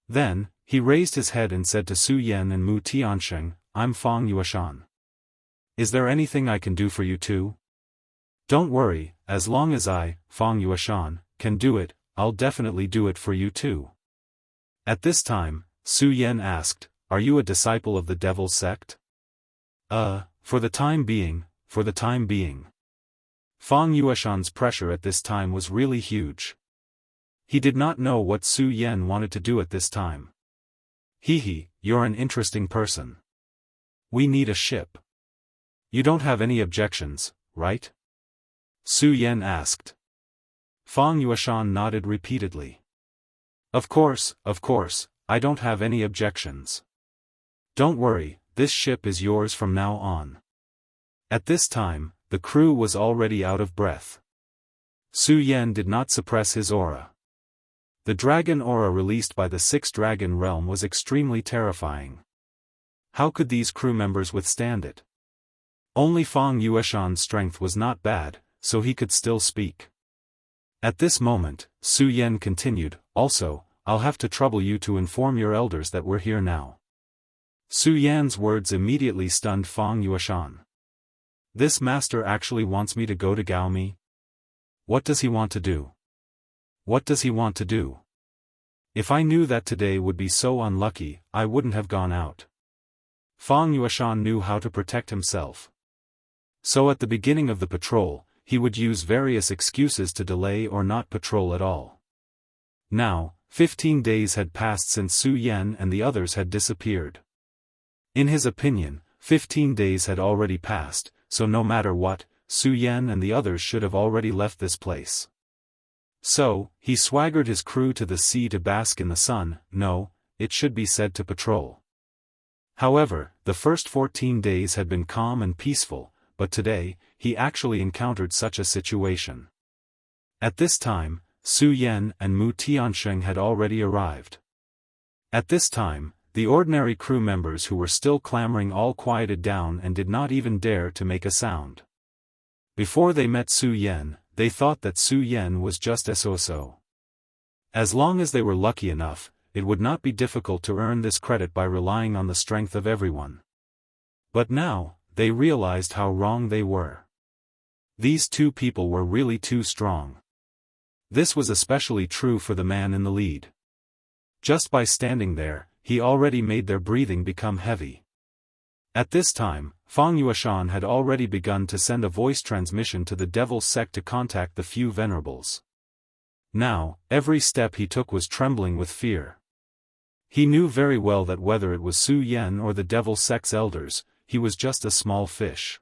Then, he raised his head and said to Su Yan and Mu Tiansheng, "I'm Fang Yueshan. Is there anything I can do for you too? Don't worry, as long as I, Fang Yueshan, can do it, I'll definitely do it for you too." At this time, Su Yan asked, "Are you a disciple of the Devil Sect?" For the time being, for the time being." Fang Yueshan's pressure at this time was really huge. He did not know what Su Yan wanted to do at this time. You're an interesting person. We need a ship. You don't have any objections, right?" Su Yan asked. Fang Yueshan nodded repeatedly. Of course, I don't have any objections. Don't worry, this ship is yours from now on." At this time, the crew was already out of breath. Su Yan did not suppress his aura. The dragon aura released by the 6th dragon realm was extremely terrifying. How could these crew members withstand it? Only Fang Yueshan's strength was not bad, so he could still speak. At this moment, Su Yan continued, "Also, I'll have to trouble you to inform your elders that we're here now." Su Yan's words immediately stunned Fang Yueshan. This master actually wants me to go to Gaomi? What does he want to do? What does he want to do? If I knew that today would be so unlucky, I wouldn't have gone out. Fang Yueshan knew how to protect himself. So at the beginning of the patrol, he would use various excuses to delay or not patrol at all. Now, 15 days had passed since Su Yan and the others had disappeared. In his opinion, 15 days had already passed, so no matter what, Su Yan and the others should have already left this place. So, he swaggered his crew to the sea to bask in the sun, no, it should be said to patrol. However, the first 14 days had been calm and peaceful, but today, he actually encountered such a situation. At this time, Su Yan and Mu Tiansheng had already arrived. At this time, the ordinary crew members who were still clamoring all quieted down and did not even dare to make a sound. Before they met Su Yan, they thought that Su Yan was just so. As long as they were lucky enough, it would not be difficult to earn this credit by relying on the strength of everyone. But now, they realized how wrong they were. These two people were really too strong. This was especially true for the man in the lead. Just by standing there, he already made their breathing become heavy. At this time, Fang Yuashan had already begun to send a voice transmission to the Devil's Sect to contact the few venerables. Now, every step he took was trembling with fear. He knew very well that whether it was Su Yan or the Devil's Sect's elders, he was just a small fish.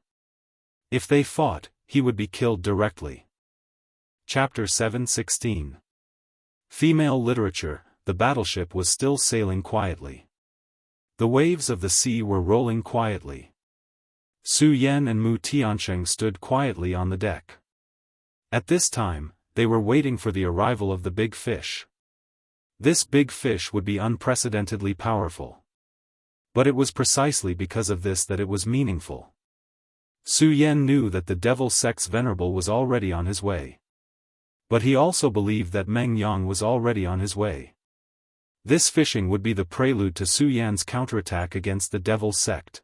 If they fought, he would be killed directly. Chapter 7:16. Female Literature. The battleship was still sailing quietly. The waves of the sea were rolling quietly. Su Yan and Mu Tiansheng stood quietly on the deck. At this time, they were waiting for the arrival of the big fish. This big fish would be unprecedentedly powerful. But it was precisely because of this that it was meaningful. Su Yan knew that the Devil Sect's venerable was already on his way. But he also believed that Meng Yang was already on his way. This fishing would be the prelude to Su Yan's counterattack against the Devil Sect.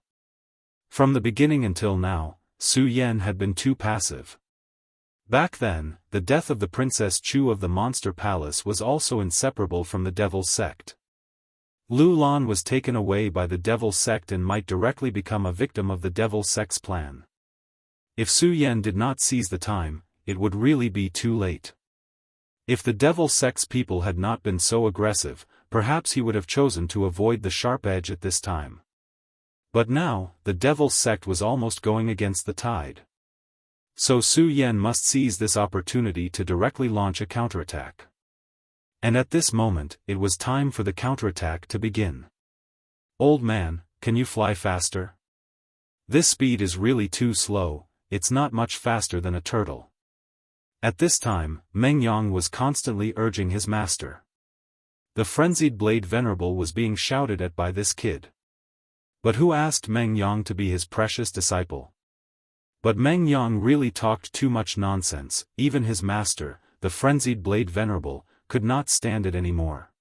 From the beginning until now, Su Yan had been too passive. Back then, the death of the Princess Chu of the Monster Palace was also inseparable from the Devil Sect. Lu Lan was taken away by the Devil Sect and might directly become a victim of the Devil Sect's plan. If Su Yan did not seize the time, it would really be too late. If the Devil Sect's people had not been so aggressive, perhaps he would have chosen to avoid the sharp edge at this time. But now, the Devil Sect was almost going against the tide. So Su Yan must seize this opportunity to directly launch a counterattack. And at this moment, it was time for the counterattack to begin. Old man, can you fly faster? This speed is really too slow, it's not much faster than a turtle. At this time, Meng Yang was constantly urging his master. The frenzied blade venerable was being shouted at by this kid. But who asked Meng Yang to be his precious disciple? But Meng Yang really talked too much nonsense. Even his master, the frenzied blade venerable, could not stand it anymore.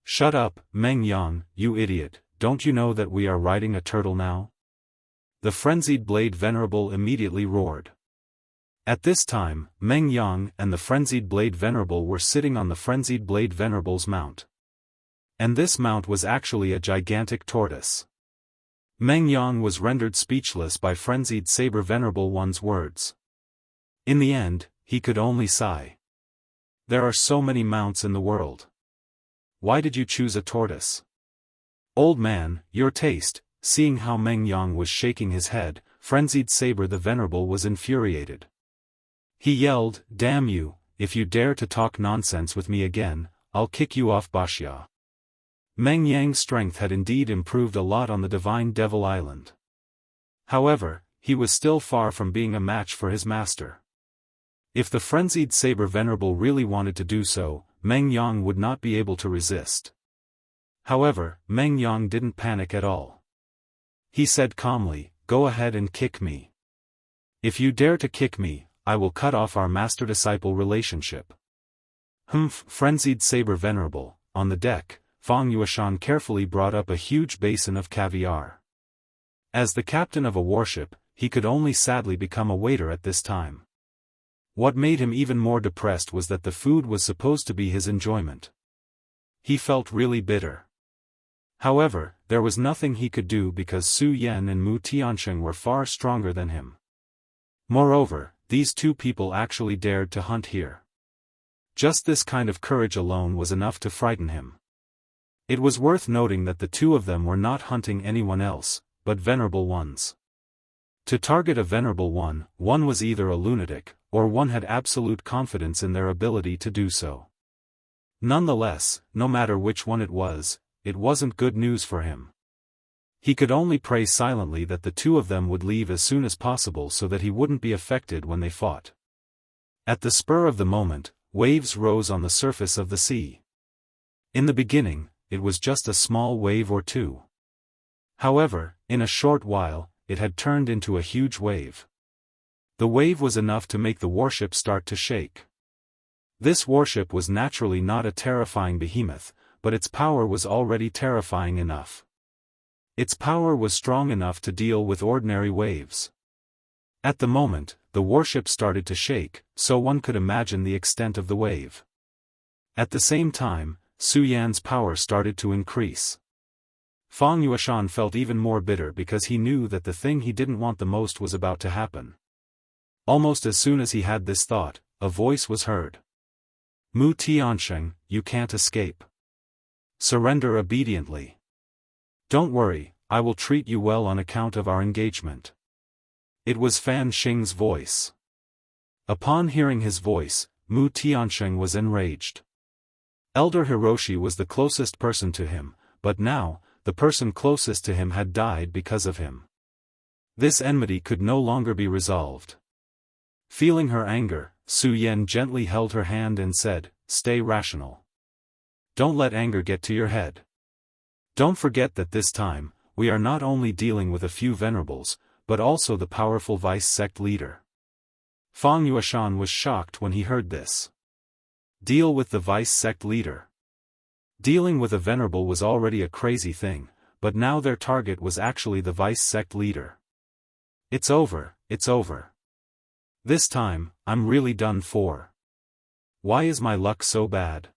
Shut up, Meng Yang, you idiot, don't you know that we are riding a turtle now? The frenzied blade venerable immediately roared. At this time, Meng Yang and the frenzied blade venerable were sitting on the frenzied blade venerable's mount. And this mount was actually a gigantic tortoise. Meng Yang was rendered speechless by frenzied saber venerable one's words. In the end, he could only sigh. There are so many mounts in the world. Why did you choose a tortoise? Old man, your taste. Seeing how Meng Yang was shaking his head, frenzied saber the venerable was infuriated. He yelled, damn you, if you dare to talk nonsense with me again, I'll kick you off Baxia. Meng Yang's strength had indeed improved a lot on the Divine Devil Island. However, he was still far from being a match for his master. If the frenzied saber venerable really wanted to do so, Meng Yang would not be able to resist. However, Meng Yang didn't panic at all. He said calmly, go ahead and kick me. If you dare to kick me, I will cut off our master-disciple relationship. Humph! Frenzied saber venerable. On the deck, Fang Yuashan carefully brought up a huge basin of caviar. As the captain of a warship, he could only sadly become a waiter at this time. What made him even more depressed was that the food was supposed to be his enjoyment. He felt really bitter. However, there was nothing he could do because Su Yan and Mu Tiansheng were far stronger than him. Moreover, these two people actually dared to hunt here. Just this kind of courage alone was enough to frighten him. It was worth noting that the two of them were not hunting anyone else, but venerable ones. To target a venerable one was either a lunatic, or one had absolute confidence in their ability to do so. Nonetheless, no matter which one it wasn't good news for him. He could only pray silently that the two of them would leave as soon as possible so that he wouldn't be affected when they fought. At the spur of the moment, waves rose on the surface of the sea. In the beginning, it was just a small wave or two. However, in a short while, it had turned into a huge wave. The wave was enough to make the warship start to shake. This warship was naturally not a terrifying behemoth, but its power was already terrifying enough. Its power was strong enough to deal with ordinary waves. At the moment, the warship started to shake, so one could imagine the extent of the wave. At the same time, Su Yan's power started to increase. Fang Yueshan felt even more bitter because he knew that the thing he didn't want the most was about to happen. Almost as soon as he had this thought, a voice was heard. Mu Tiansheng, you can't escape. Surrender obediently. Don't worry, I will treat you well on account of our engagement. It was Fan Xing's voice. Upon hearing his voice, Mu Tiansheng was enraged. Elder Hiroshi was the closest person to him, but now, the person closest to him had died because of him. This enmity could no longer be resolved. Feeling her anger, Su Yan gently held her hand and said, "Stay rational. Don't let anger get to your head. Don't forget that this time, we are not only dealing with a few venerables, but also the powerful vice sect leader." Fang Yueshan was shocked when he heard this. Deal with the vice sect leader. Dealing with a venerable was already a crazy thing, but now their target was actually the vice sect leader. It's over, it's over. This time, I'm really done for. Why is my luck so bad?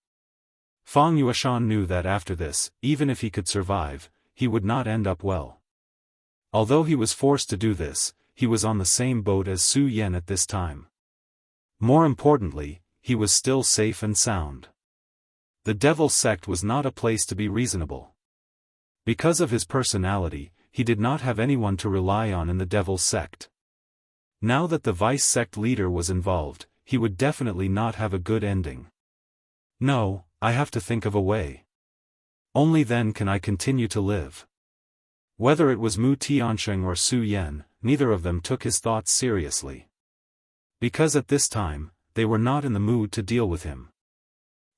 Fang Yueshan knew that after this, even if he could survive, he would not end up well. Although he was forced to do this, he was on the same boat as Su Yan at this time. More importantly, he was still safe and sound. The devil sect was not a place to be reasonable. Because of his personality, he did not have anyone to rely on in the devil sect. Now that the vice sect leader was involved, he would definitely not have a good ending. No, I have to think of a way. Only then can I continue to live. Whether it was Mu Tiansheng or Su Yan, neither of them took his thoughts seriously. Because at this time, they were not in the mood to deal with him.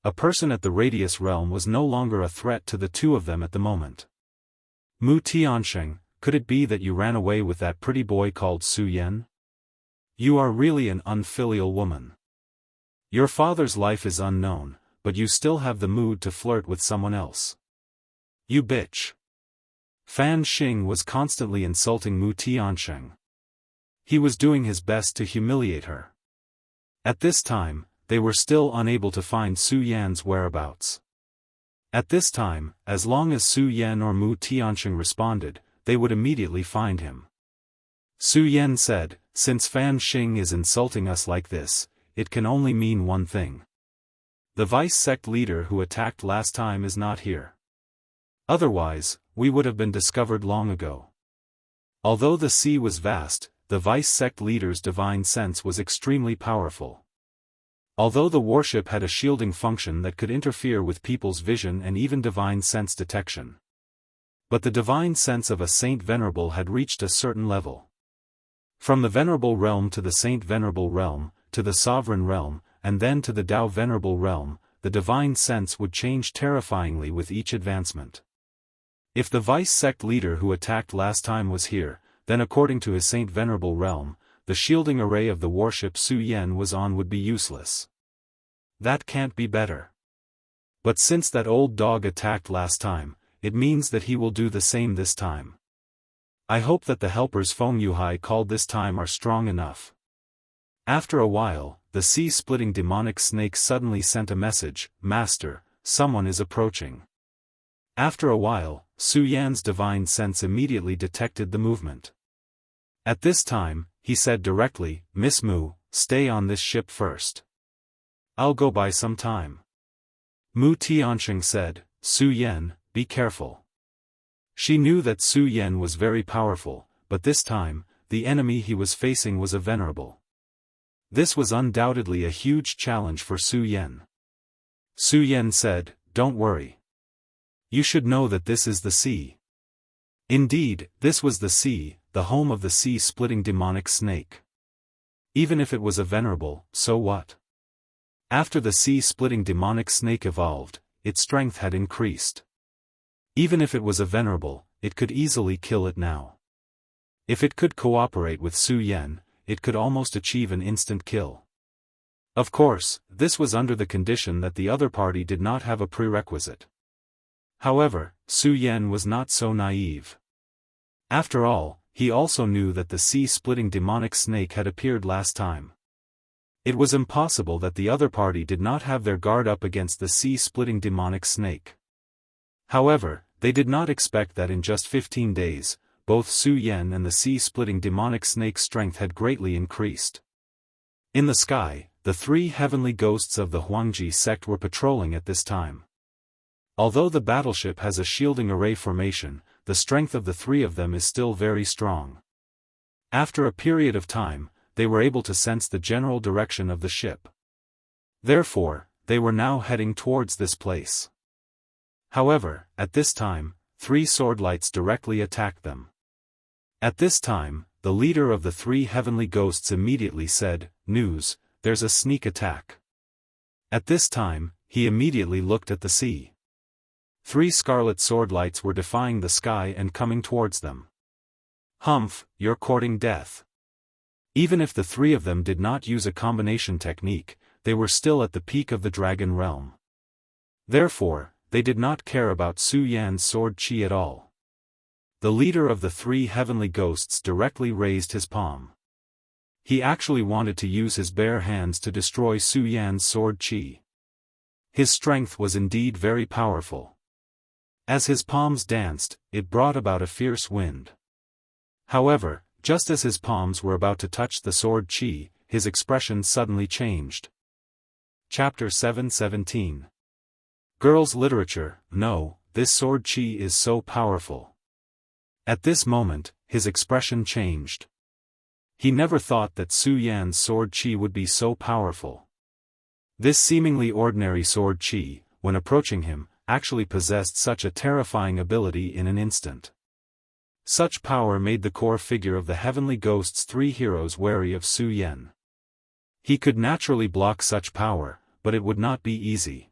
A person at the Radius realm was no longer a threat to the two of them at the moment. Mu Tiansheng, could it be that you ran away with that pretty boy called Su Yan? You are really an unfilial woman. Your father's life is unknown, but you still have the mood to flirt with someone else. You bitch. Fan Xing was constantly insulting Mu Tiansheng. He was doing his best to humiliate her. At this time, they were still unable to find Su Yan's whereabouts. At this time, as long as Su Yan or Mu Tiansheng responded, they would immediately find him. Su Yan said, "Since Fan Xing is insulting us like this, it can only mean one thing. The vice sect leader who attacked last time is not here. Otherwise, we would have been discovered long ago." Although the sea was vast, the vice sect leader's divine sense was extremely powerful. Although the warship had a shielding function that could interfere with people's vision and even divine sense detection. But the divine sense of a saint venerable had reached a certain level. From the venerable realm to the saint venerable realm, to the sovereign realm, and then to the Dao venerable realm, the divine sense would change terrifyingly with each advancement. If the vice sect leader who attacked last time was here, then according to his saint venerable realm, the shielding array of the warship Su Yan was on would be useless. That can't be better. But since that old dog attacked last time, it means that he will do the same this time. I hope that the helpers Feng Yuhai called this time are strong enough. After a while, the sea-splitting demonic snake suddenly sent a message, "Master, someone is approaching." After a while, Su Yan's divine sense immediately detected the movement. At this time, he said directly, "Miss Mu, stay on this ship first. I'll go by some time." Mu Tiansheng said, "Su Yan, be careful." She knew that Su Yan was very powerful, but this time, the enemy he was facing was a venerable. This was undoubtedly a huge challenge for Su Yan. Su Yan said, "Don't worry. You should know that this is the sea." Indeed, this was the sea, the home of the sea-splitting demonic snake. Even if it was a venerable, so what? After the sea-splitting demonic snake evolved, its strength had increased. Even if it was a venerable, it could easily kill it now. If it could cooperate with Su Yan, it could almost achieve an instant kill. Of course, this was under the condition that the other party did not have a prerequisite. However, Su Yan was not so naive. After all, he also knew that the sea-splitting demonic snake had appeared last time. It was impossible that the other party did not have their guard up against the sea-splitting demonic snake. However, they did not expect that in just 15 days, both Su Yan and the sea-splitting demonic snake's strength had greatly increased. In the sky, the 3 heavenly ghosts of the Huangji sect were patrolling at this time. Although the battleship has a shielding array formation, the strength of the 3 of them is still very strong. After a period of time, they were able to sense the general direction of the ship. Therefore, they were now heading towards this place. However, at this time, 3 swordlights directly attacked them. At this time, the leader of the 3 heavenly ghosts immediately said, "News, there's a sneak attack." At this time, he immediately looked at the sea. 3 scarlet swordlights were defying the sky and coming towards them. "Humph, you're courting death." Even if the 3 of them did not use a combination technique, they were still at the peak of the dragon realm. Therefore, they did not care about Su Yan's sword chi at all. The leader of the 3 heavenly ghosts directly raised his palm. He actually wanted to use his bare hands to destroy Su Yan's sword chi. His strength was indeed very powerful. As his palms danced, it brought about a fierce wind. However, just as his palms were about to touch the sword chi, his expression suddenly changed. Chapter 7:17. Girls' literature. No, this sword chi is so powerful. At this moment, his expression changed. He never thought that Su Yan's sword chi would be so powerful. This seemingly ordinary sword chi, when approaching him, actually possessed such a terrifying ability in an instant. Such power made the core figure of the heavenly ghost's 3 heroes wary of Su Yan. He could naturally block such power, but it would not be easy.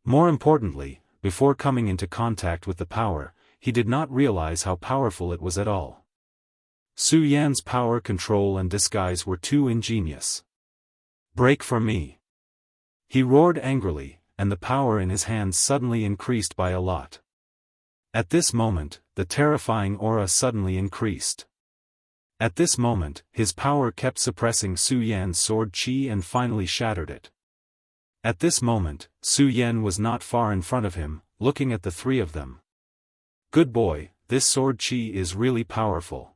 More importantly, before coming into contact with the power, he did not realize how powerful it was at all. Su Yan's power control and disguise were too ingenious. "Break for me!" He roared angrily, and the power in his hands suddenly increased by a lot. At this moment, the terrifying aura suddenly increased. At this moment, his power kept suppressing Su Yan's sword chi and finally shattered it. At this moment, Su Yan was not far in front of him, looking at the 3 of them. "Good boy, this sword chi is really powerful.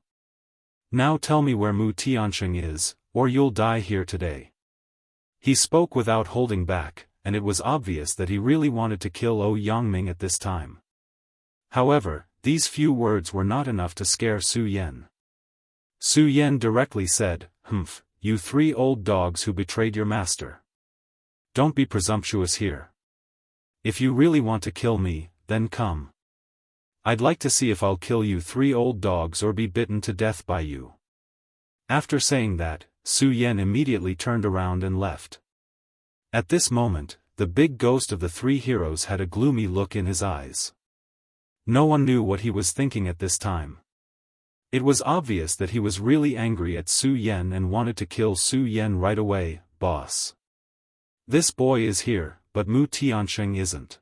Now tell me where Mu Tianxing is, or you'll die here today." He spoke without holding back, and it was obvious that he really wanted to kill O Yangming at this time. However, these few words were not enough to scare Su Yan. Su Yan directly said, "Humph, you 3 old dogs who betrayed your master. Don't be presumptuous here. If you really want to kill me, then come. I'd like to see if I'll kill you 3 old dogs or be bitten to death by you." After saying that, Su Yan immediately turned around and left. At this moment, the big ghost of the 3 heroes had a gloomy look in his eyes. No one knew what he was thinking at this time. It was obvious that he was really angry at Su Yan and wanted to kill Su Yan right away. "Boss. This boy is here, but Mu Tianxing isn't."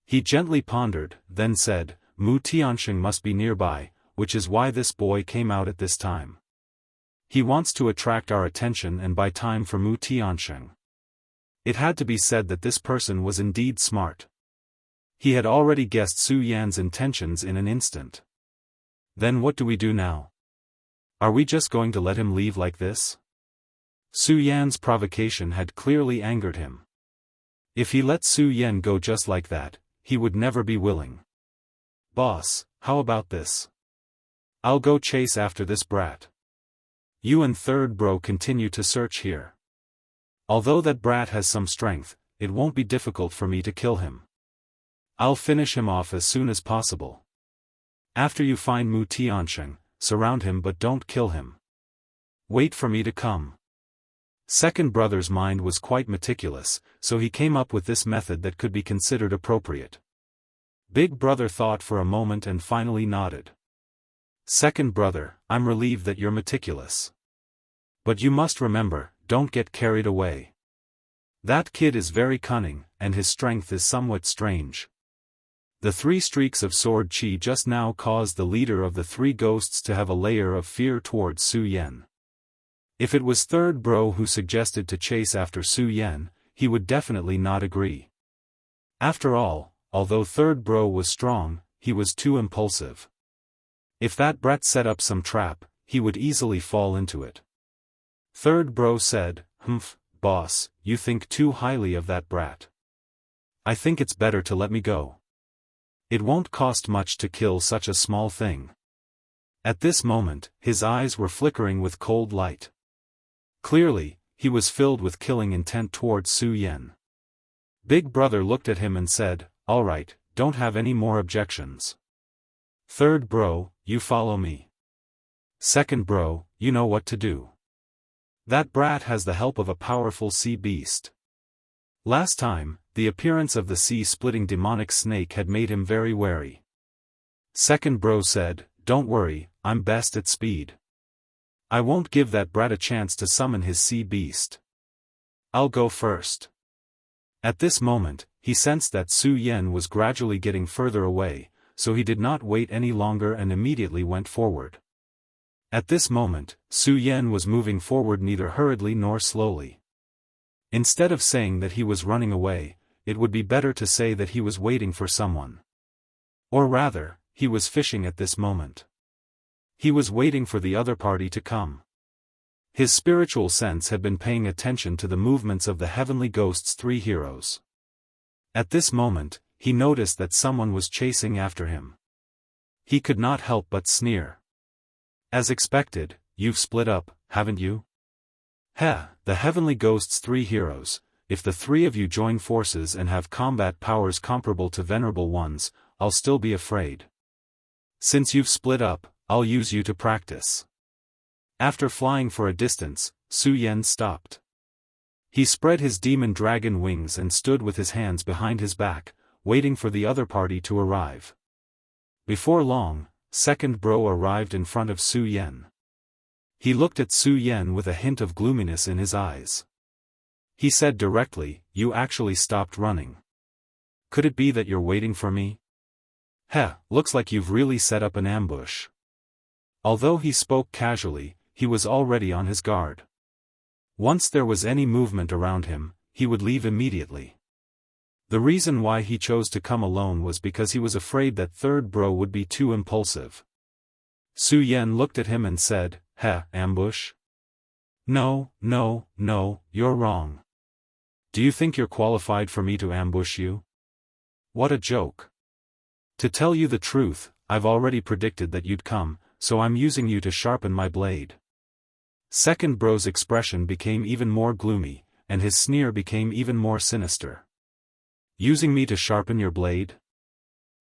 He gently pondered, then said, "Mu Tianxing must be nearby, which is why this boy came out at this time. He wants to attract our attention and buy time for Mu Tianxing." It had to be said that this person was indeed smart. He had already guessed Su Yan's intentions in an instant. "Then what do we do now? Are we just going to let him leave like this?" Su Yan's provocation had clearly angered him. If he let Su Yan go just like that, he would never be willing. "Boss, how about this? I'll go chase after this brat. You and third bro continue to search here. Although that brat has some strength, it won't be difficult for me to kill him. I'll finish him off as soon as possible. After you find Mu Tianxing, surround him but don't kill him. Wait for me to come." Second brother's mind was quite meticulous, so he came up with this method that could be considered appropriate. Big brother thought for a moment and finally nodded. Second brother, I'm relieved that you're meticulous. But you must remember, don't get carried away. That kid is very cunning, and his strength is somewhat strange. The 3 streaks of sword chi just now caused the leader of the 3 ghosts to have a layer of fear towards Su Yan. If it was third bro who suggested to chase after Su Yan, he would definitely not agree. After all, although third bro was strong, he was too impulsive. If that brat set up some trap, he would easily fall into it. Third bro said, "Humph, boss, you think too highly of that brat. I think it's better to let me go. It won't cost much to kill such a small thing." At this moment, his eyes were flickering with cold light. Clearly, he was filled with killing intent towards Su Yan. Big brother looked at him and said, "All right, don't have any more objections. Third bro, you follow me. Second bro, you know what to do. That brat has the help of a powerful sea beast. Last time, the appearance of the sea-splitting demonic snake had made him very wary." Second bro said, "Don't worry, I'm best at speed. I won't give that brat a chance to summon his sea beast. I'll go first." At this moment, he sensed that Su Yan was gradually getting further away, so he did not wait any longer and immediately went forward. At this moment, Su Yan was moving forward neither hurriedly nor slowly. Instead of saying that he was running away, it would be better to say that he was waiting for someone. Or rather, he was fishing at this moment. He was waiting for the other party to come. His spiritual sense had been paying attention to the movements of the heavenly ghosts' 3 heroes. At this moment, he noticed that someone was chasing after him. He could not help but sneer. "As expected, you've split up, haven't you? Heh, the heavenly ghosts' 3 heroes, if the 3 of you join forces and have combat powers comparable to venerable ones, I'll still be afraid. Since you've split up, I'll use you to practice." After flying for a distance, Su Yan stopped. He spread his demon dragon wings and stood with his hands behind his back, waiting for the other party to arrive. Before long, second bro arrived in front of Su Yan. He looked at Su Yan with a hint of gloominess in his eyes. He said directly, "You actually stopped running. Could it be that you're waiting for me? Heh, looks like you've really set up an ambush." Although he spoke casually, he was already on his guard. Once there was any movement around him, he would leave immediately. The reason why he chose to come alone was because he was afraid that third bro would be too impulsive. Su Yan looked at him and said, "Heh, ambush? No, you're wrong. Do you think you're qualified for me to ambush you? What a joke. To tell you the truth, I've already predicted that you'd come, so I'm using you to sharpen my blade." Second bro's expression became even more gloomy, and his sneer became even more sinister. "Using me to sharpen your blade?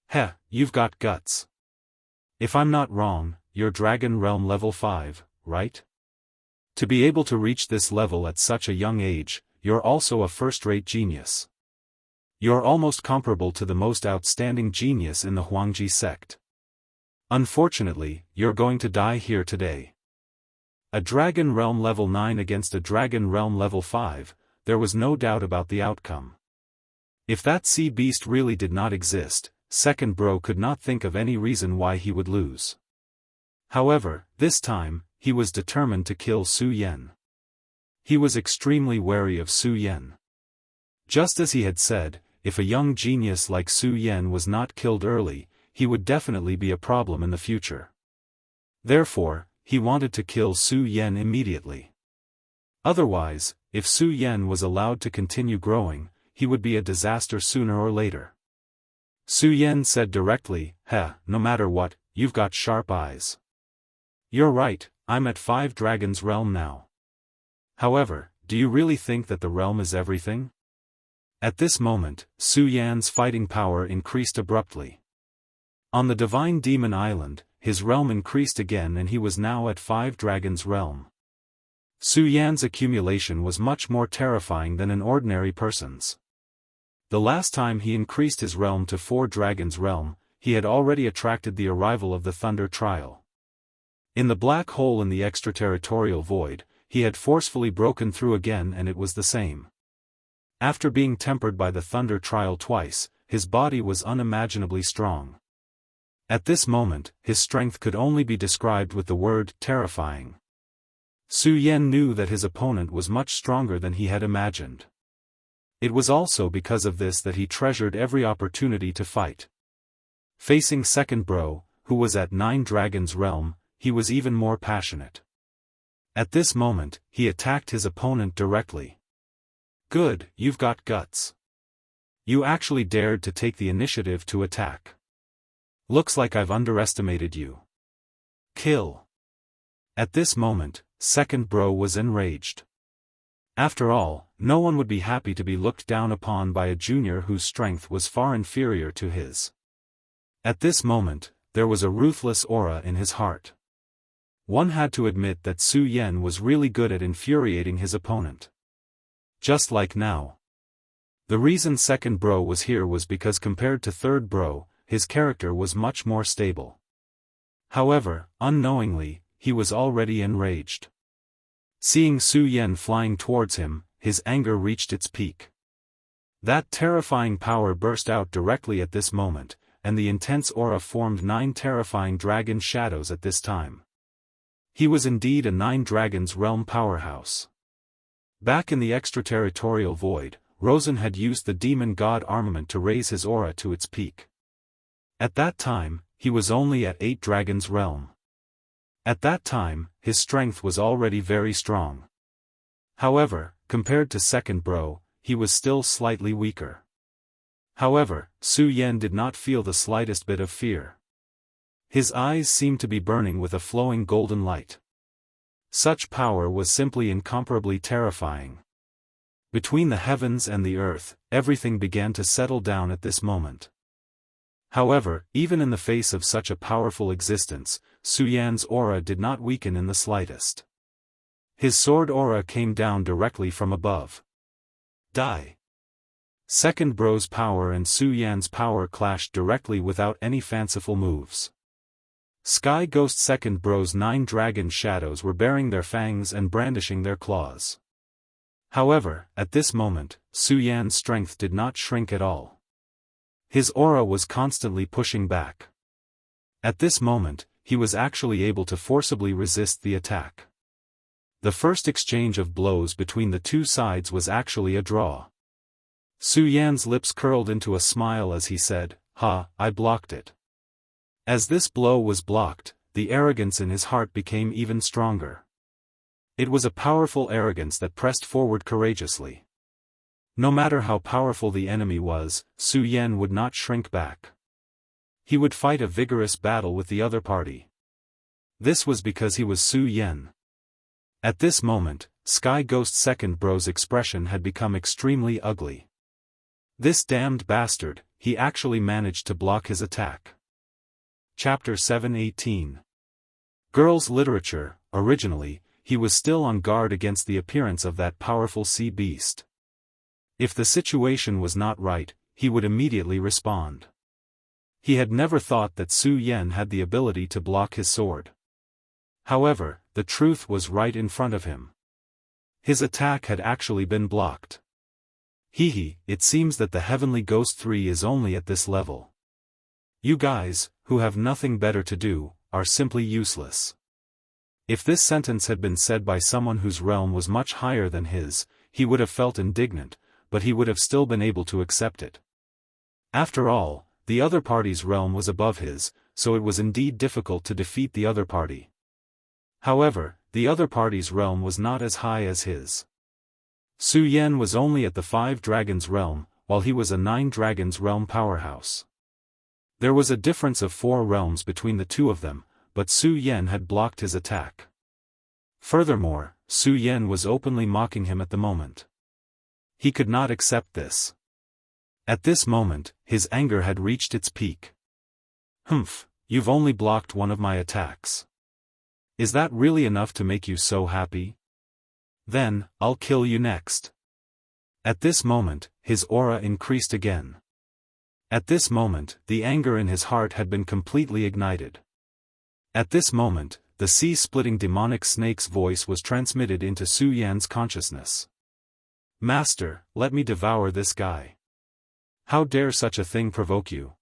Heh, you've got guts. If I'm not wrong, you're Dragon Realm level 5, right? To be able to reach this level at such a young age, you're also a first-rate genius. You're almost comparable to the most outstanding genius in the Huangji sect. Unfortunately, you're going to die here today." A Dragon Realm level 9 against a Dragon Realm level 5, there was no doubt about the outcome. If that sea beast really did not exist, second bro could not think of any reason why he would lose. However, this time, he was determined to kill Su Yan. He was extremely wary of Su Yan. Just as he had said, if a young genius like Su Yan was not killed early, he would definitely be a problem in the future. Therefore, he wanted to kill Su Yan immediately. Otherwise, if Su Yan was allowed to continue growing, he would be a disaster sooner or later. Su Yan said directly, "Heh, no matter what, you've got sharp eyes. You're right, I'm at 5 Dragons Realm now. However, do you really think that the realm is everything?" At this moment, Su Yan's fighting power increased abruptly. On the Divine Demon Island, his realm increased again and he was now at 5 Dragons Realm. Su Yan's accumulation was much more terrifying than an ordinary person's. The last time he increased his realm to 4 Dragons' Realm, he had already attracted the arrival of the Thunder Trial. In the black hole in the extraterritorial void, he had forcefully broken through again, and it was the same. After being tempered by the Thunder Trial twice, his body was unimaginably strong. At this moment, his strength could only be described with the word terrifying. Su Yan knew that his opponent was much stronger than he had imagined. It was also because of this that he treasured every opportunity to fight. Facing Second Bro, who was at 9 Dragons' Realm, he was even more passionate. At this moment, he attacked his opponent directly. Good, you've got guts. You actually dared to take the initiative to attack. Looks like I've underestimated you. Kill. At this moment, Second Bro was enraged. After all, no one would be happy to be looked down upon by a junior whose strength was far inferior to his. At this moment, there was a ruthless aura in his heart. One had to admit that Su Yan was really good at infuriating his opponent. Just like now. The reason Second Bro was here was because compared to Third Bro, his character was much more stable. However, unknowingly, he was already enraged. Seeing Su Yan flying towards him, his anger reached its peak. That terrifying power burst out directly at this moment, and the intense aura formed 9 terrifying dragon shadows at this time. He was indeed a 9 Dragons' Realm powerhouse. Back in the extraterritorial void, Rosen had used the demon god armament to raise his aura to its peak. At that time, he was only at 8 Dragons' Realm. At that time, his strength was already very strong. However, compared to Second Bro, he was still slightly weaker. However, Su Yan did not feel the slightest bit of fear. His eyes seemed to be burning with a flowing golden light. Such power was simply incomparably terrifying. Between the heavens and the earth, everything began to settle down at this moment. However, even in the face of such a powerful existence, Su Yan's aura did not weaken in the slightest. His sword aura came down directly from above. Die. Second Bro's power and Su Yan's power clashed directly without any fanciful moves. Sky Ghost Second Bro's 9 dragon shadows were baring their fangs and brandishing their claws. However, at this moment, Su Yan's strength did not shrink at all. His aura was constantly pushing back. At this moment, he was actually able to forcibly resist the attack. The first exchange of blows between the two sides was actually a draw. Su Yan's lips curled into a smile as he said, "Ha, I blocked it." As this blow was blocked, the arrogance in his heart became even stronger. It was a powerful arrogance that pressed forward courageously. No matter how powerful the enemy was, Su Yan would not shrink back. He would fight a vigorous battle with the other party. This was because he was Su Yan. At this moment, Sky Ghost Second Bro's expression had become extremely ugly. This damned bastard, he actually managed to block his attack. Chapter 718. Girls' Literature. Originally, he was still on guard against the appearance of that powerful sea beast. If the situation was not right, he would immediately respond. He had never thought that Su Yan had the ability to block his sword. However, the truth was right in front of him. His attack had actually been blocked. It seems that the Heavenly Ghost 3 is only at this level. You guys, who have nothing better to do, are simply useless. If this sentence had been said by someone whose realm was much higher than his, he would have felt indignant, but he would have still been able to accept it. After all, the other party's realm was above his, so it was indeed difficult to defeat the other party. However, the other party's realm was not as high as his. Su Yan was only at the 5 Dragons' Realm, while he was a 9 Dragons' Realm powerhouse. There was a difference of 4 realms between the two of them, but Su Yan had blocked his attack. Furthermore, Su Yan was openly mocking him at the moment. He could not accept this. At this moment, his anger had reached its peak. You've only blocked one of my attacks. Is that really enough to make you so happy? Then, I'll kill you next. At this moment, his aura increased again. At this moment, the anger in his heart had been completely ignited. At this moment, the sea-splitting demonic snake's voice was transmitted into Su Yan's consciousness. Master, let me devour this guy. How dare such a thing provoke you?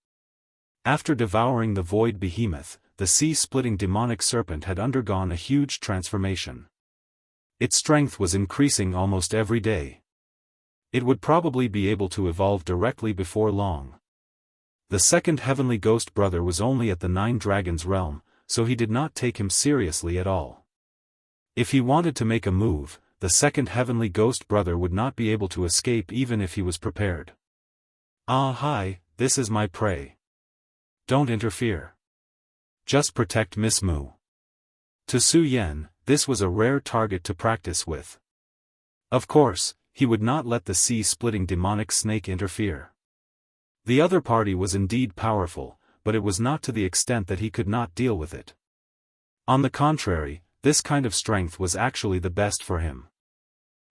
After devouring the void behemoth, the sea-splitting demonic serpent had undergone a huge transformation. Its strength was increasing almost every day. It would probably be able to evolve directly before long. The second heavenly ghost brother was only at the 9 dragons realm, so he did not take him seriously at all. If he wanted to make a move, the second heavenly ghost brother would not be able to escape even if he was prepared. Ah, hi, this is my prey. Don't interfere. Just protect Miss Mu. To Su Yan, this was a rare target to practice with. Of course, he would not let the sea-splitting demonic snake interfere. The other party was indeed powerful, but it was not to the extent that he could not deal with it. On the contrary, this kind of strength was actually the best for him.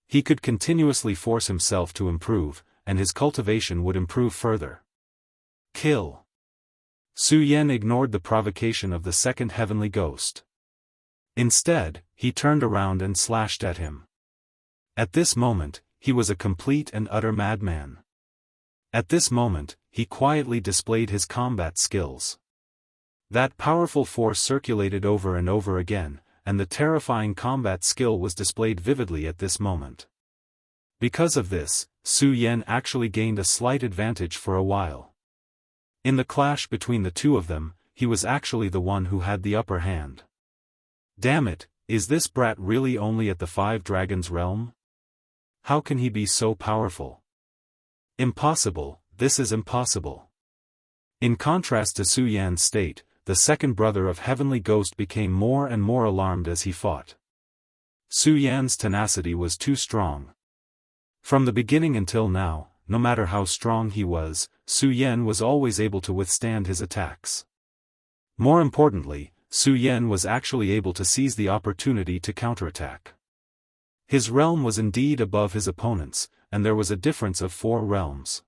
He could continuously force himself to improve, and his cultivation would improve further. Kill. Su Yan ignored the provocation of the second heavenly ghost. Instead, he turned around and slashed at him. At this moment, he was a complete and utter madman. At this moment, he quietly displayed his combat skills. That powerful force circulated over and over again, and the terrifying combat skill was displayed vividly at this moment. Because of this, Su Yan actually gained a slight advantage for a while. In the clash between the two of them, he was actually the one who had the upper hand. Damn it, is this brat really only at the 5 dragons realm? How can he be so powerful? Impossible, this is impossible. In contrast to Su Yan's state, the second brother of Heavenly Ghost became more and more alarmed as he fought. Su Yan's tenacity was too strong. From the beginning until now, no matter how strong he was, Su Yan was always able to withstand his attacks. More importantly, Su Yan was actually able to seize the opportunity to counterattack. His realm was indeed above his opponent's, and there was a difference of 4 realms.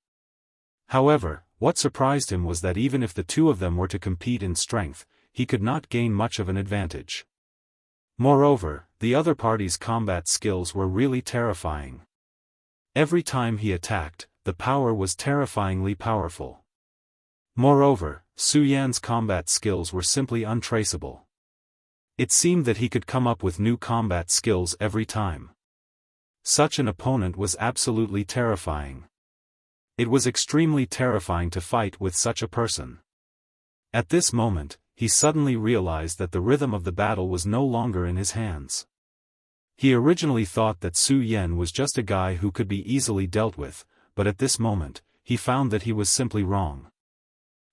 However, what surprised him was that even if the two of them were to compete in strength, he could not gain much of an advantage. Moreover, the other party's combat skills were really terrifying. Every time he attacked, the power was terrifyingly powerful. Moreover, Su Yan's combat skills were simply untraceable. It seemed that he could come up with new combat skills every time. Such an opponent was absolutely terrifying. It was extremely terrifying to fight with such a person. At this moment, he suddenly realized that the rhythm of the battle was no longer in his hands. He originally thought that Su Yan was just a guy who could be easily dealt with, but at this moment, he found that he was simply wrong.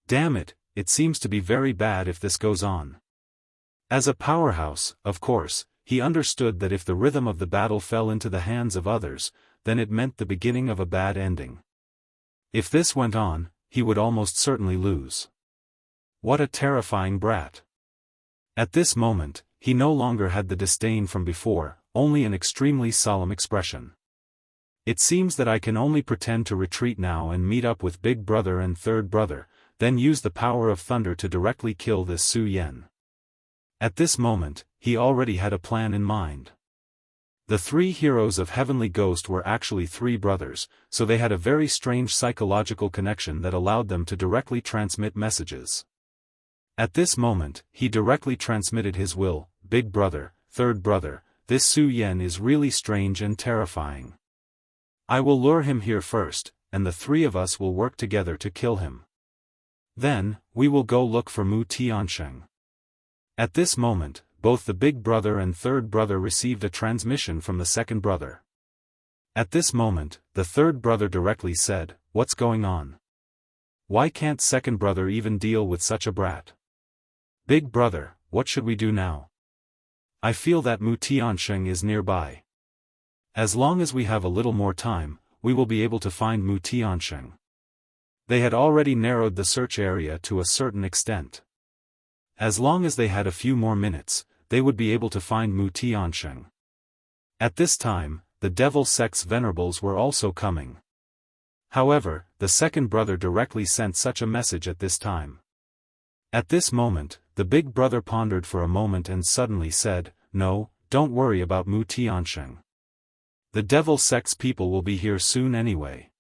Damn it, it seems to be very bad if this goes on. As a powerhouse, of course, he understood that if the rhythm of the battle fell into the hands of others, then it meant the beginning of a bad ending. If this went on, he would almost certainly lose. What a terrifying brat. At this moment, he no longer had the disdain from before, only an extremely solemn expression. It seems that I can only pretend to retreat now and meet up with Big Brother and Third Brother, then use the power of thunder to directly kill this Su Yan. At this moment, he already had a plan in mind. The 3 heroes of Heavenly Ghost were actually 3 brothers, so they had a very strange psychological connection that allowed them to directly transmit messages. At this moment, he directly transmitted his will, Big Brother, Third Brother, this Su Yan is really strange and terrifying. I will lure him here first, and the 3 of us will work together to kill him. Then, we will go look for Mu Tiansheng. At this moment, both the Big Brother and Third Brother received a transmission from the second brother. At this moment, the third brother directly said, "What's going on? Why can't second brother even deal with such a brat? Big Brother, what should we do now? I feel that Mu Tiansheng is nearby. As long as we have a little more time, we will be able to find Mu Tiansheng." They had already narrowed the search area to a certain extent. As long as they had a few more minutes, they would be able to find Mu Tiansheng. At this time, the devil sect's venerables were also coming. However, the second brother directly sent such a message at this time. At this moment, the big brother pondered for a moment and suddenly said, "No, don't worry about Mu Tiansheng. The devil sect's people will be here soon anyway.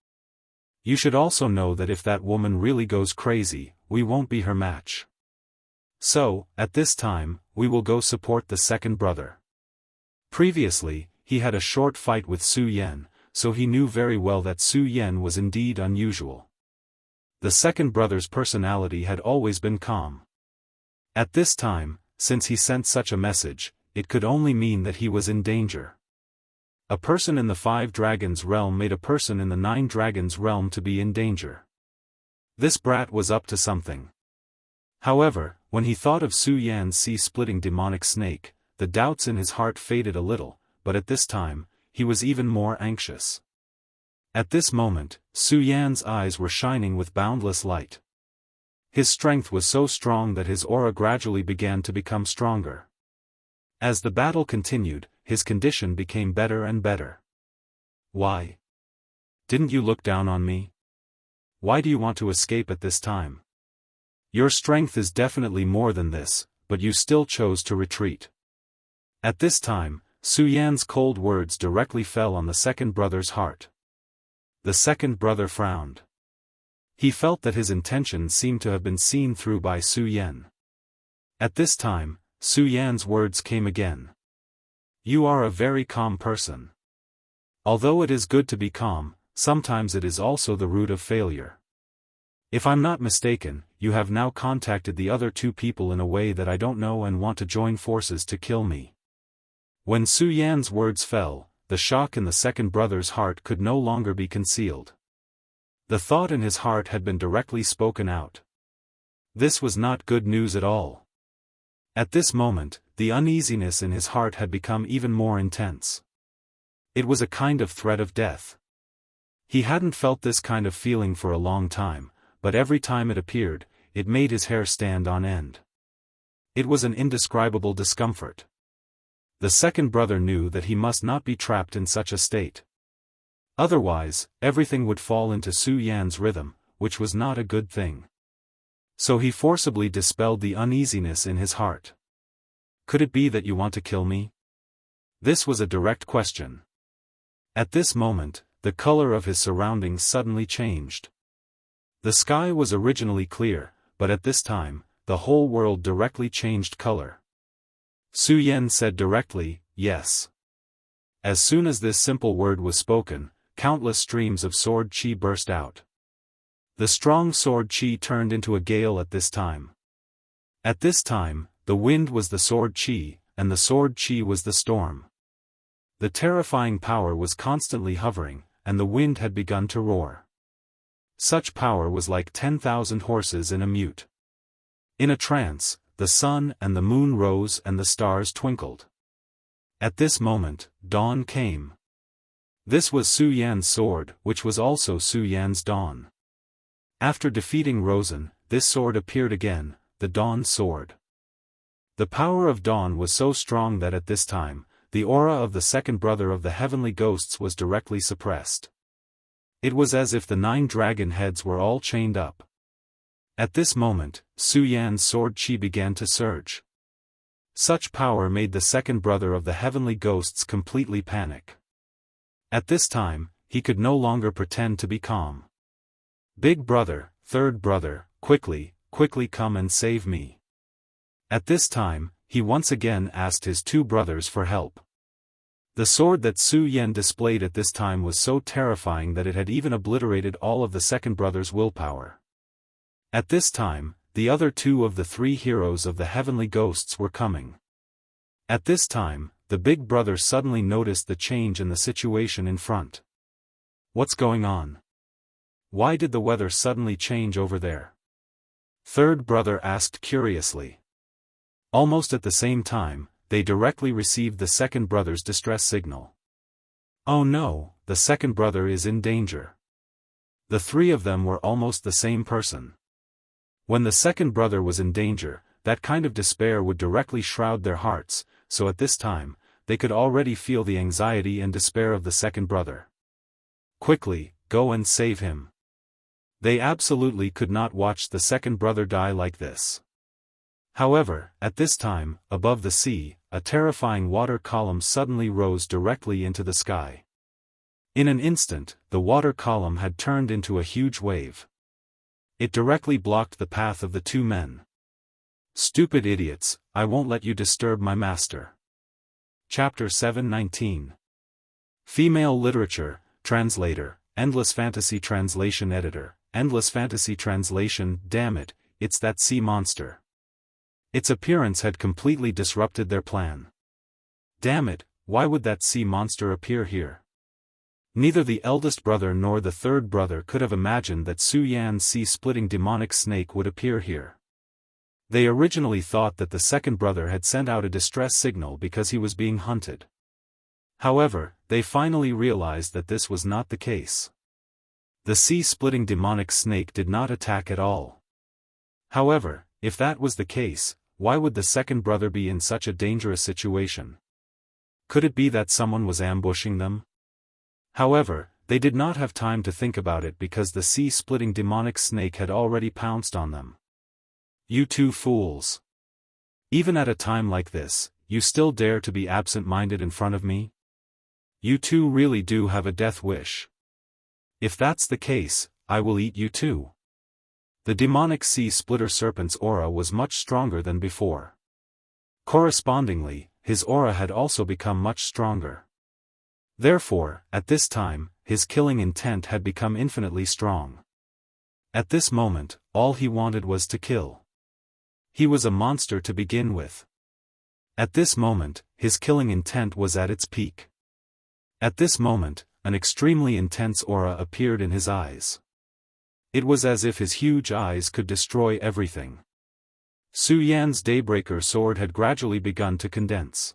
You should also know that if that woman really goes crazy, we won't be her match. So, at this time, we will go support the second brother." Previously, he had a short fight with Su Yan, so he knew very well that Su Yan was indeed unusual. The second brother's personality had always been calm. At this time, since he sent such a message, it could only mean that he was in danger. A person in the 5 dragons realm made a person in the 9 dragons realm to be in danger. This brat was up to something. However, when he thought of Su Yan's sea-splitting demonic snake, the doubts in his heart faded a little, but at this time, he was even more anxious. At this moment, Su Yan's eyes were shining with boundless light. His strength was so strong that his aura gradually began to become stronger. As the battle continued, his condition became better and better. "Why? Didn't you look down on me? Why do you want to escape at this time? Your strength is definitely more than this, but you still chose to retreat." At this time, Su Yan's cold words directly fell on the second brother's heart. The second brother frowned. He felt that his intentions seemed to have been seen through by Su Yan. At this time, Su Yan's words came again. "You are a very calm person. Although it is good to be calm, sometimes it is also the root of failure. If I'm not mistaken, you have now contacted the other 2 people in a way that I don't know and want to join forces to kill me." When Su Yan's words fell, the shock in the second brother's heart could no longer be concealed. The thought in his heart had been directly spoken out. This was not good news at all. At this moment, the uneasiness in his heart had become even more intense. It was a kind of threat of death. He hadn't felt this kind of feeling for a long time, but every time it appeared, it made his hair stand on end. It was an indescribable discomfort. The second brother knew that he must not be trapped in such a state. Otherwise, everything would fall into Su Yan's rhythm, which was not a good thing. So he forcibly dispelled the uneasiness in his heart. "Could it be that you want to kill me?" This was a direct question. At this moment, the color of his surroundings suddenly changed. The sky was originally clear, but at this time, the whole world directly changed color. Su Yan said directly, "Yes." As soon as this simple word was spoken, countless streams of sword chi burst out. The strong sword chi turned into a gale at this time. At this time, the wind was the sword chi, and the sword chi was the storm. The terrifying power was constantly hovering, and the wind had begun to roar. Such power was like 10,000 horses in a mute. In a trance, the sun and the moon rose and the stars twinkled. At this moment, dawn came. This was Su Yan's sword, which was also Su Yan's dawn. After defeating Rosen, this sword appeared again, the Dawn Sword. The power of dawn was so strong that at this time, the aura of the second brother of the heavenly ghosts was directly suppressed. It was as if the 9 dragon heads were all chained up. At this moment, Su Yan's sword chi began to surge. Such power made the second brother of the heavenly ghosts completely panic. At this time, he could no longer pretend to be calm. "Big brother, third brother, quickly, quickly come and save me." At this time, he once again asked his 2 brothers for help. The sword that Su Yan displayed at this time was so terrifying that it had even obliterated all of the second brother's willpower. At this time, the other 2 of the 3 heroes of the heavenly ghosts were coming. At this time, the big brother suddenly noticed the change in the situation in front. "What's going on? Why did the weather suddenly change over there?" Third brother asked curiously. Almost at the same time, they directly received the second brother's distress signal. "Oh no, the second brother is in danger." The 3 of them were almost the same person. When the second brother was in danger, that kind of despair would directly shroud their hearts, so at this time, they could already feel the anxiety and despair of the second brother. Quickly, go and save him. They absolutely could not watch the second brother die like this. However, at this time, above the sea, a terrifying water column suddenly rose directly into the sky. In an instant, the water column had turned into a huge wave. It directly blocked the path of the two men. Stupid idiots, I won't let you disturb my master. Chapter 719. Female Literature, Translator, Endless Fantasy Translation Editor, Endless Fantasy Translation. Damn it, it's that sea monster. Its appearance had completely disrupted their plan. Damn it, why would that sea monster appear here? Neither the eldest brother nor the third brother could have imagined that Su Yan's sea-splitting demonic snake would appear here. They originally thought that the second brother had sent out a distress signal because he was being hunted. However, they finally realized that this was not the case. The sea-splitting demonic snake did not attack at all. However, if that was the case, why would the second brother be in such a dangerous situation? Could it be that someone was ambushing them? However, they did not have time to think about it because the sea-splitting demonic snake had already pounced on them. You two fools! Even at a time like this, you still dare to be absent-minded in front of me? You two really do have a death wish. If that's the case, I will eat you too. The demonic sea-splitter serpent's aura was much stronger than before. Correspondingly, his aura had also become much stronger. Therefore, at this time, his killing intent had become infinitely strong. At this moment, all he wanted was to kill. He was a monster to begin with. At this moment, his killing intent was at its peak. At this moment, an extremely intense aura appeared in his eyes. It was as if his huge eyes could destroy everything. Su Yan's Daybreaker sword had gradually begun to condense.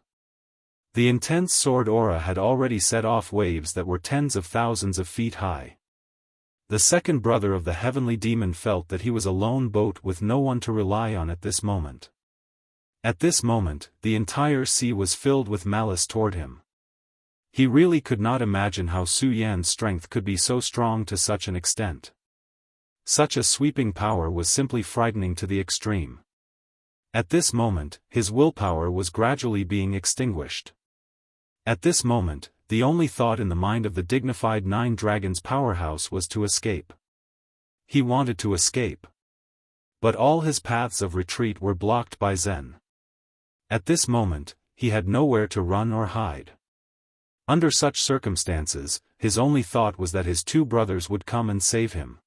The intense sword aura had already set off waves that were tens of thousands of feet high. The second brother of the heavenly demon felt that he was a lone boat with no one to rely on at this moment. At this moment, the entire sea was filled with malice toward him. He really could not imagine how Su Yan's strength could be so strong to such an extent. Such a sweeping power was simply frightening to the extreme. At this moment, his willpower was gradually being extinguished. At this moment, the only thought in the mind of the dignified Nine Dragons powerhouse was to escape. He wanted to escape. But all his paths of retreat were blocked by Zen. At this moment, he had nowhere to run or hide. Under such circumstances, his only thought was that his two brothers would come and save him.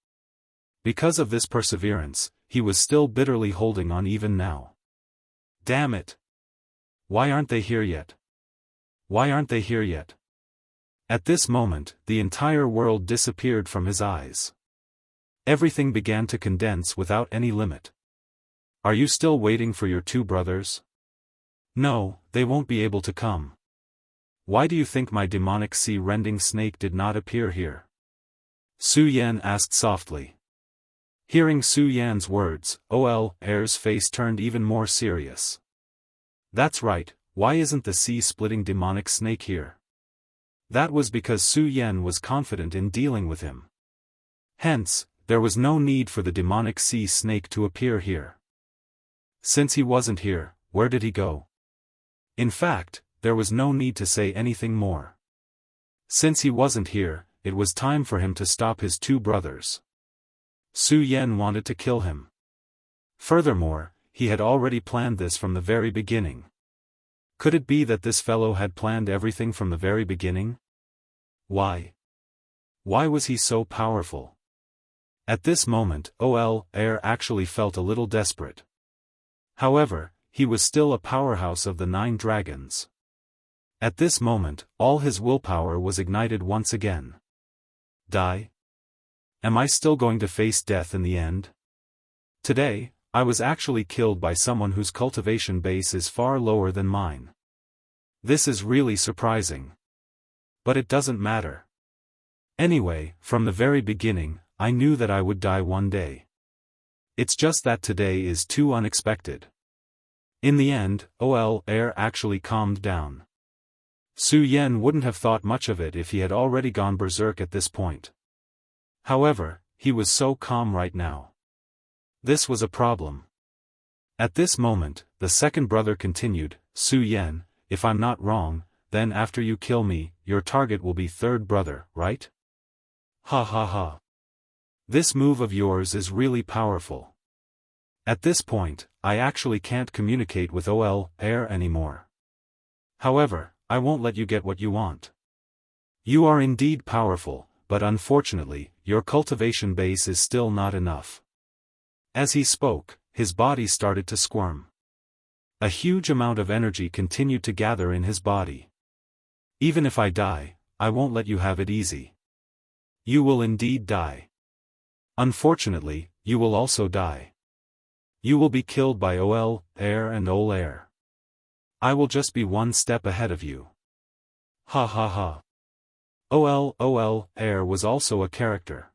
Because of this perseverance, he was still bitterly holding on even now. Damn it! Why aren't they here yet? Why aren't they here yet? At this moment, the entire world disappeared from his eyes. Everything began to condense without any limit. Are you still waiting for your two brothers? No, they won't be able to come. Why do you think my demonic sea-rending snake did not appear here? Su Yan asked softly. Hearing Su Yan's words, Air's face turned even more serious. That's right, why isn't the sea-splitting demonic snake here? That was because Su Yan was confident in dealing with him. Hence, there was no need for the demonic sea snake to appear here. Since he wasn't here, where did he go? In fact, there was no need to say anything more. Since he wasn't here, it was time for him to stop his two brothers. Su Yan wanted to kill him. Furthermore, he had already planned this from the very beginning. Could it be that this fellow had planned everything from the very beginning? Why? Why was he so powerful? At this moment, Air actually felt a little desperate. However, he was still a powerhouse of the Nine Dragons. At this moment, all his willpower was ignited once again. Die? Am I still going to face death in the end? Today, I was actually killed by someone whose cultivation base is far lower than mine. This is really surprising. But it doesn't matter. Anyway, from the very beginning, I knew that I would die one day. It's just that today is too unexpected. In the end, Air actually calmed down. Su Yan wouldn't have thought much of it if he had already gone berserk at this point. However, he was so calm right now. This was a problem. At this moment, the second brother continued, Su Yan, if I'm not wrong, then after you kill me, your target will be third brother, right? Ha ha ha. This move of yours is really powerful. At this point, I actually can't communicate with air anymore. However, I won't let you get what you want. You are indeed powerful, but unfortunately, your cultivation base is still not enough. As he spoke, his body started to squirm. A huge amount of energy continued to gather in his body. Even if I die, I won't let you have it easy. You will indeed die. Unfortunately, you will also die. You will be killed by air and air. I will just be one step ahead of you. Ha ha ha. Air was also a character.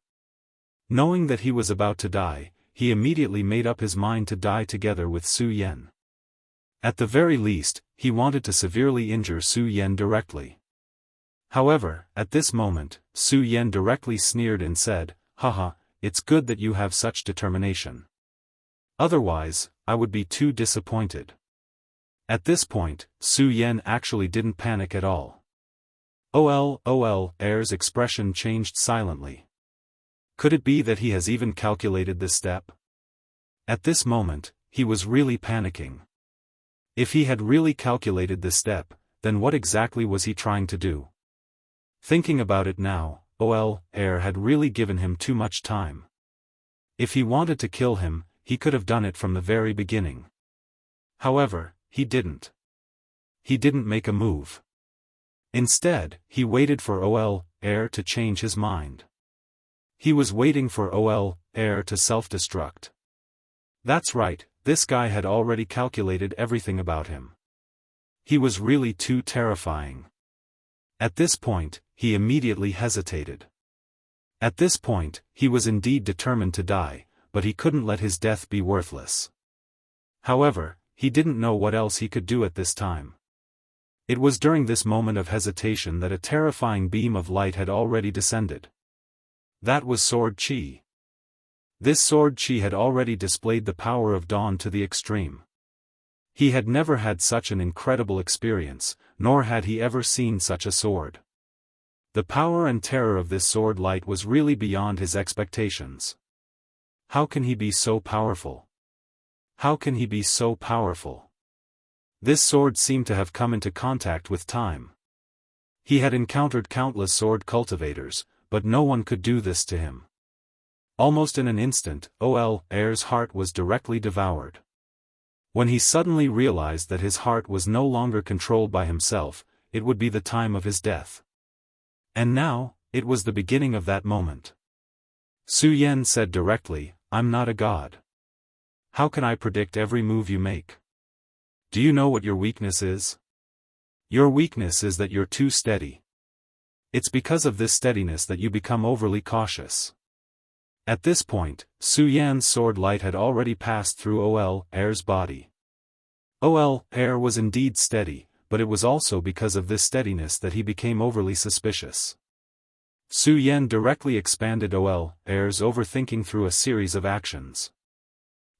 Knowing that he was about to die, he immediately made up his mind to die together with Su Yan. At the very least, he wanted to severely injure Su Yan directly. However, at this moment, Su Yan directly sneered and said, haha, it's good that you have such determination. Otherwise, I would be too disappointed. At this point, Su Yan actually didn't panic at all. Air's expression changed silently. Could it be that he has even calculated this step? At this moment, he was really panicking. If he had really calculated this step, then what exactly was he trying to do? Thinking about it now, air had really given him too much time. If he wanted to kill him, he could have done it from the very beginning. However, he didn't. He didn't make a move. Instead, he waited for air to change his mind. He was waiting for air to self-destruct. That's right, this guy had already calculated everything about him. He was really too terrifying. At this point, he immediately hesitated. At this point, he was indeed determined to die, but he couldn't let his death be worthless. However, he didn't know what else he could do at this time. It was during this moment of hesitation that a terrifying beam of light had already descended. That was Sword Chi. This Sword Chi had already displayed the power of dawn to the extreme. He had never had such an incredible experience, nor had he ever seen such a sword. The power and terror of this sword light was really beyond his expectations. How can he be so powerful? How can he be so powerful? This sword seemed to have come into contact with time. He had encountered countless sword cultivators, but no one could do this to him. Almost in an instant, air's heart was directly devoured. When he suddenly realized that his heart was no longer controlled by himself, it would be the time of his death. And now, it was the beginning of that moment. Su Yan said directly, I'm not a god. How can I predict every move you make? Do you know what your weakness is? Your weakness is that you're too steady. It's because of this steadiness that you become overly cautious. At this point, Su Yan's sword light had already passed through air's body. Air was indeed steady, but it was also because of this steadiness that he became overly suspicious. Su Yan directly expanded air's overthinking through a series of actions.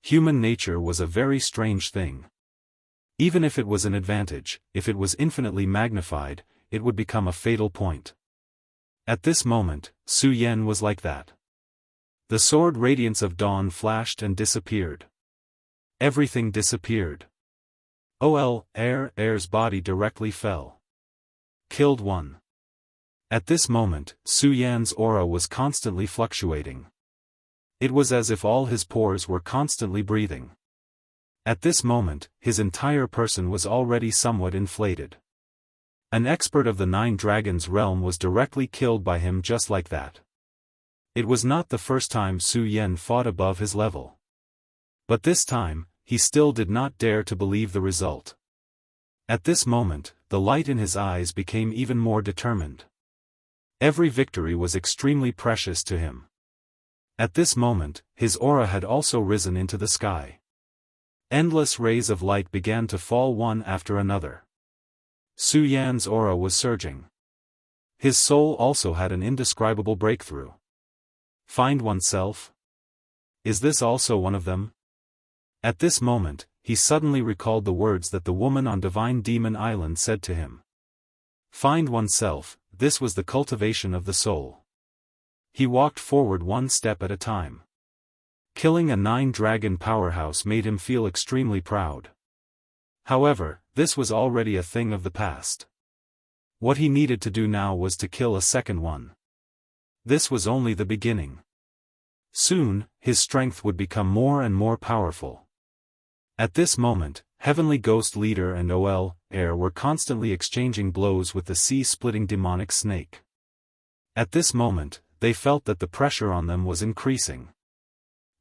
Human nature was a very strange thing. Even if it was an advantage, if it was infinitely magnified, it would become a fatal point. At this moment, Su Yan was like that. The sword radiance of dawn flashed and disappeared. Everything disappeared. Air's body directly fell. Killed one. At this moment, Su Yan's aura was constantly fluctuating. It was as if all his pores were constantly breathing. At this moment, his entire person was already somewhat inflated. An expert of the Nine Dragons realm was directly killed by him just like that. It was not the first time Su Yan fought above his level. But this time, he still did not dare to believe the result. At this moment, the light in his eyes became even more determined. Every victory was extremely precious to him. At this moment, his aura had also risen into the sky. Endless rays of light began to fall one after another. Su Yan's aura was surging. His soul also had an indescribable breakthrough. Find oneself? Is this also one of them? At this moment, he suddenly recalled the words that the woman on Divine Demon Island said to him. Find oneself, this was the cultivation of the soul. He walked forward one step at a time. Killing a 9-dragon powerhouse made him feel extremely proud. However, this was already a thing of the past. What he needed to do now was to kill a second one. This was only the beginning. Soon, his strength would become more and more powerful. At this moment, Heavenly Ghost Leader and Air were constantly exchanging blows with the sea-splitting demonic snake. At this moment, they felt that the pressure on them was increasing.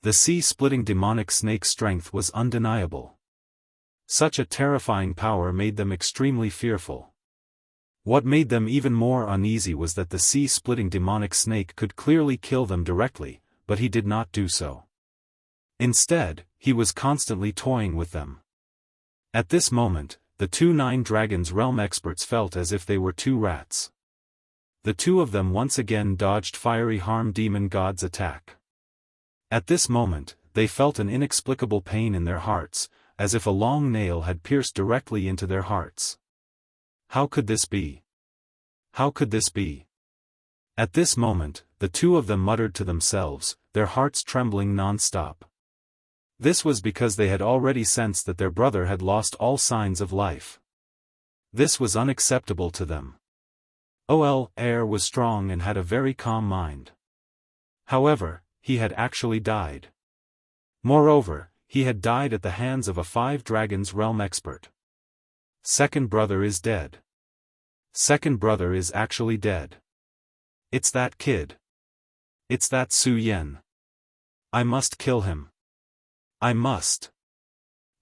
The sea-splitting demonic snake's strength was undeniable. Such a terrifying power made them extremely fearful. What made them even more uneasy was that the sea-splitting demonic snake could clearly kill them directly, but he did not do so. Instead, he was constantly toying with them. At this moment, the two 9 Dragons Realm experts felt as if they were two rats. The two of them once again dodged Fiery Harm Demon God's attack. At this moment, they felt an inexplicable pain in their hearts, as if a long nail had pierced directly into their hearts. How could this be? How could this be? At this moment, the two of them muttered to themselves, their hearts trembling non-stop. This was because they had already sensed that their brother had lost all signs of life. This was unacceptable to them. Air was strong and had a very calm mind. However, he had actually died. Moreover, he had died at the hands of a 5 Dragons Realm expert. Second brother is dead. Second brother is actually dead. It's that kid. It's that Su Yan. I must kill him. I must.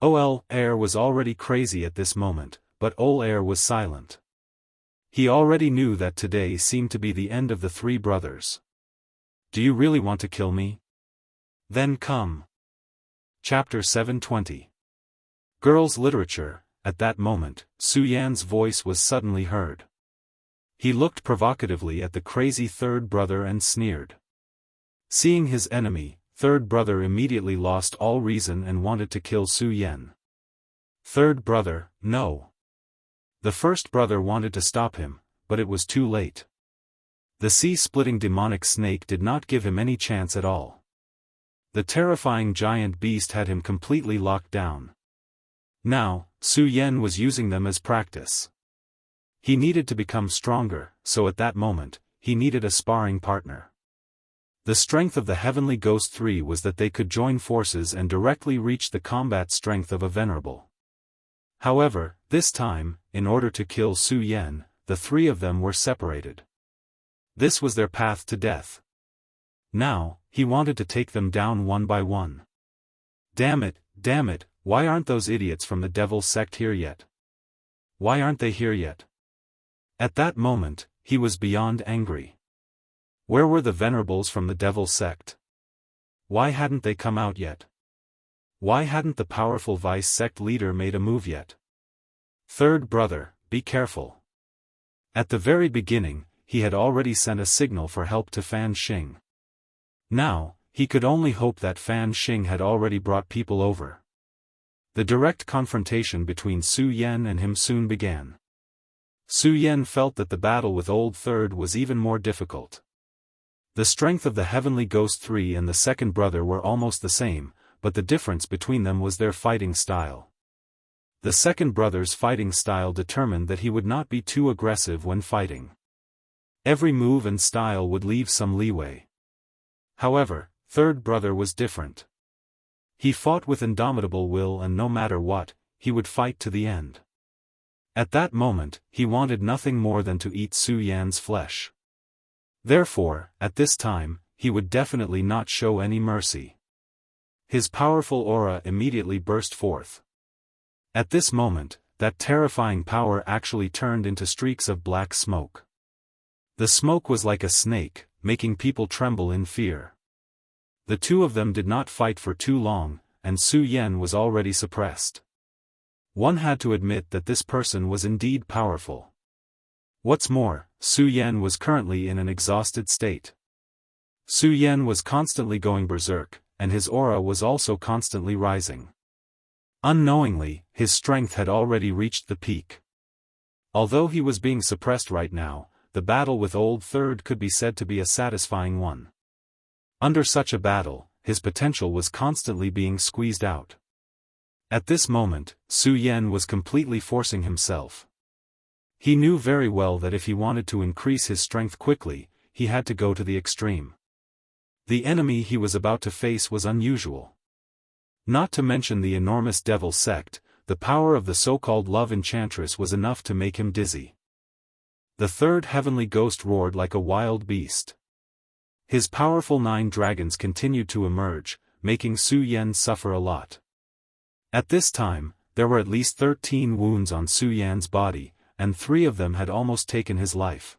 Air was already crazy at this moment, but Air was silent. He already knew that today seemed to be the end of the 3 brothers. Do you really want to kill me? Then come. Chapter 720. Girls' Literature. At that moment, Su Yan's voice was suddenly heard. He looked provocatively at the crazy third brother and sneered. Seeing his enemy, third brother immediately lost all reason and wanted to kill Su Yan. Third brother, no. The first brother wanted to stop him, but it was too late. The sea-splitting demonic snake did not give him any chance at all. The terrifying giant beast had him completely locked down. Now, Su Yan was using them as practice. He needed to become stronger, so at that moment, he needed a sparring partner. The strength of the Heavenly Ghost 3 was that they could join forces and directly reach the combat strength of a venerable. However, this time, in order to kill Su Yan, the 3 of them were separated. This was their path to death. Now, he wanted to take them down one by one. Damn it, why aren't those idiots from the Devil's sect here yet? Why aren't they here yet? At that moment, he was beyond angry. Where were the venerables from the Devil's sect? Why hadn't they come out yet? Why hadn't the powerful vice sect leader made a move yet? Third brother, be careful. At the very beginning, he had already sent a signal for help to Fan Xing. Now, he could only hope that Fan Xing had already brought people over. The direct confrontation between Su Yan and him soon began. Su Yan felt that the battle with Old Third was even more difficult. The strength of the Heavenly Ghost 3 and the second brother were almost the same, but the difference between them was their fighting style. The second brother's fighting style determined that he would not be too aggressive when fighting. Every move and style would leave some leeway. However, third brother was different. He fought with indomitable will and no matter what, he would fight to the end. At that moment, he wanted nothing more than to eat Su Yan's flesh. Therefore, at this time, he would definitely not show any mercy. His powerful aura immediately burst forth. At this moment, that terrifying power actually turned into streaks of black smoke. The smoke was like a snake, making people tremble in fear. The two of them did not fight for too long, and Su Yan was already suppressed. One had to admit that this person was indeed powerful. What's more, Su Yan was currently in an exhausted state. Su Yan was constantly going berserk, and his aura was also constantly rising. Unknowingly, his strength had already reached the peak. Although he was being suppressed right now, the battle with Old Third could be said to be a satisfying one. Under such a battle, his potential was constantly being squeezed out. At this moment, Su Yan was completely forcing himself. He knew very well that if he wanted to increase his strength quickly, he had to go to the extreme. The enemy he was about to face was unusual. Not to mention the enormous devil sect, the power of the so-called love enchantress was enough to make him dizzy. The third heavenly ghost roared like a wild beast. His powerful 9 dragons continued to emerge, making Su Yan suffer a lot. At this time, there were at least 13 wounds on Su Yan's body, and 3 of them had almost taken his life.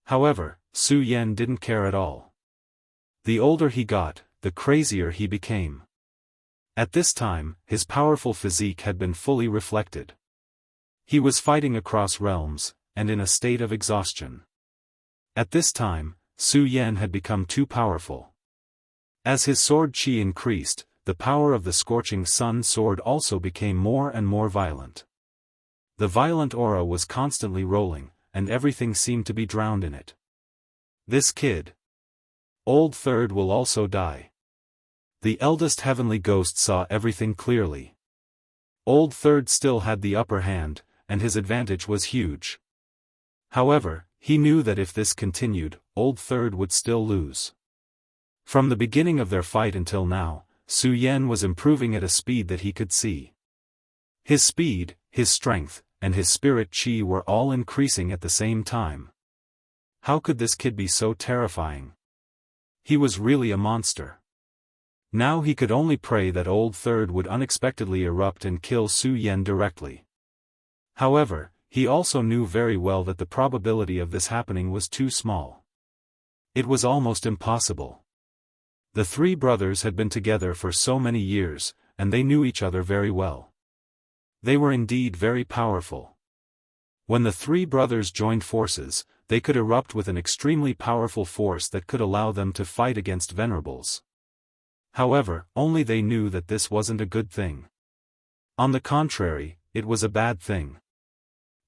However, Su Yan didn't care at all. The older he got, the crazier he became. At this time, his powerful physique had been fully reflected. He was fighting across realms, and in a state of exhaustion. At this time, Su Yan had become too powerful. As his sword chi increased, the power of the scorching sun sword also became more and more violent. The violent aura was constantly rolling, and everything seemed to be drowned in it. This kid. Old Third will also die. The eldest heavenly ghost saw everything clearly. Old Third still had the upper hand, and his advantage was huge. However, he knew that if this continued, Old Third would still lose. From the beginning of their fight until now, Su Yan was improving at a speed that he could see. His speed, his strength, and his spirit chi were all increasing at the same time. How could this kid be so terrifying? He was really a monster. Now he could only pray that Old Third would unexpectedly erupt and kill Su Yan directly. However, he also knew very well that the probability of this happening was too small. It was almost impossible. The 3 brothers had been together for so many years, and they knew each other very well. They were indeed very powerful. When the 3 brothers joined forces, they could erupt with an extremely powerful force that could allow them to fight against venerables. However, only they knew that this wasn't a good thing. On the contrary, it was a bad thing.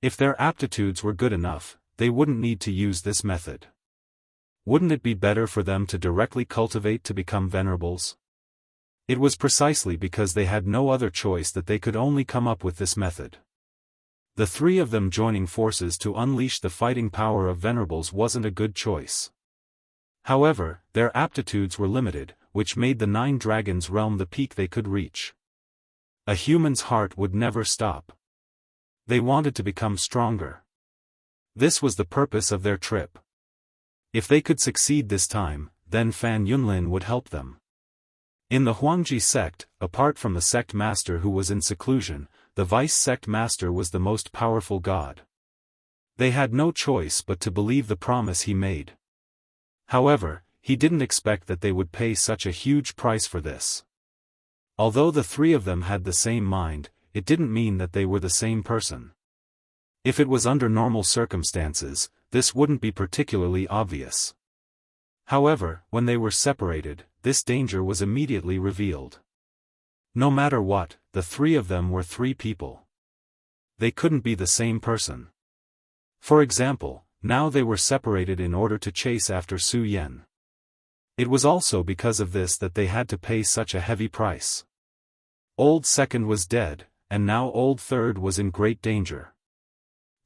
If their aptitudes were good enough, they wouldn't need to use this method. Wouldn't it be better for them to directly cultivate to become venerables? It was precisely because they had no other choice that they could only come up with this method. The 3 of them joining forces to unleash the fighting power of venerables wasn't a good choice. However, their aptitudes were limited, which made the 9 dragons realm the peak they could reach. A human's heart would never stop. They wanted to become stronger. This was the purpose of their trip. If they could succeed this time, then Fan Yunlin would help them. In the Huangji sect, apart from the sect master who was in seclusion, the vice sect master was the most powerful god. They had no choice but to believe the promise he made. However, he didn't expect that they would pay such a huge price for this. Although the 3 of them had the same mind, it didn't mean that they were the same person. If it was under normal circumstances, this wouldn't be particularly obvious. However, when they were separated, this danger was immediately revealed. No matter what, the 3 of them were 3 people. They couldn't be the same person. For example, now they were separated in order to chase after Su Yan. It was also because of this that they had to pay such a heavy price. Old Second was dead, and now Old Third was in great danger.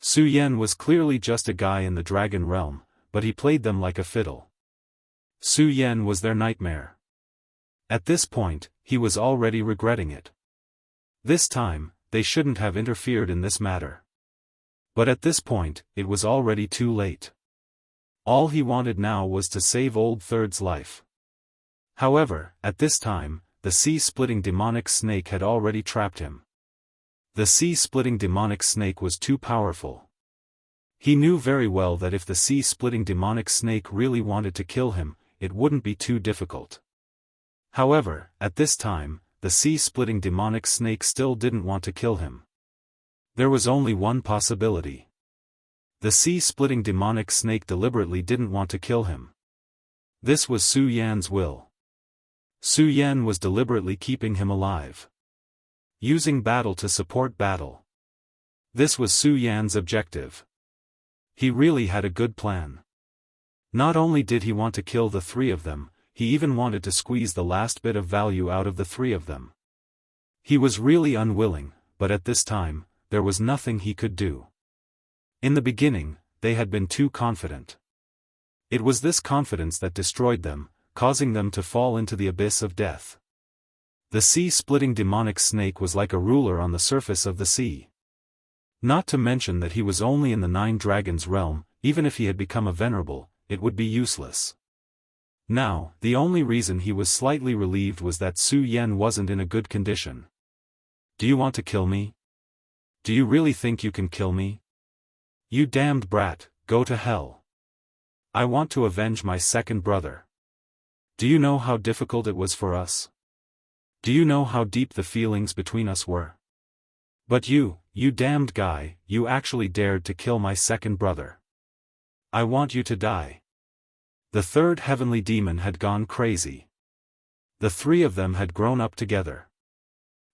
Su Yan was clearly just a guy in the dragon realm, but he played them like a fiddle. Su Yan was their nightmare. At this point, he was already regretting it. This time, they shouldn't have interfered in this matter. But at this point, it was already too late. All he wanted now was to save Old Third's life. However, at this time, the sea-splitting demonic snake had already trapped him. The sea-splitting demonic snake was too powerful. He knew very well that if the sea-splitting demonic snake really wanted to kill him, it wouldn't be too difficult. However, at this time, the sea-splitting demonic snake still didn't want to kill him. There was only one possibility. The sea-splitting demonic snake deliberately didn't want to kill him. This was Su Yan's will. Su Yan was deliberately keeping him alive. Using battle to support battle. This was Su Yan's objective. He really had a good plan. Not only did he want to kill the three of them, he even wanted to squeeze the last bit of value out of the three of them. He was really unwilling, but at this time, there was nothing he could do. In the beginning, they had been too confident. It was this confidence that destroyed them, causing them to fall into the abyss of death. The sea-splitting demonic snake was like a ruler on the surface of the sea. Not to mention that he was only in the Nine Dragons realm. Even if he had become a venerable, it would be useless. Now, the only reason he was slightly relieved was that Su Yan wasn't in a good condition. Do you want to kill me? Do you really think you can kill me? You damned brat, go to hell. I want to avenge my second brother. Do you know how difficult it was for us? Do you know how deep the feelings between us were? But you damned guy, you actually dared to kill my second brother. I want you to die. The third heavenly demon had gone crazy. The three of them had grown up together.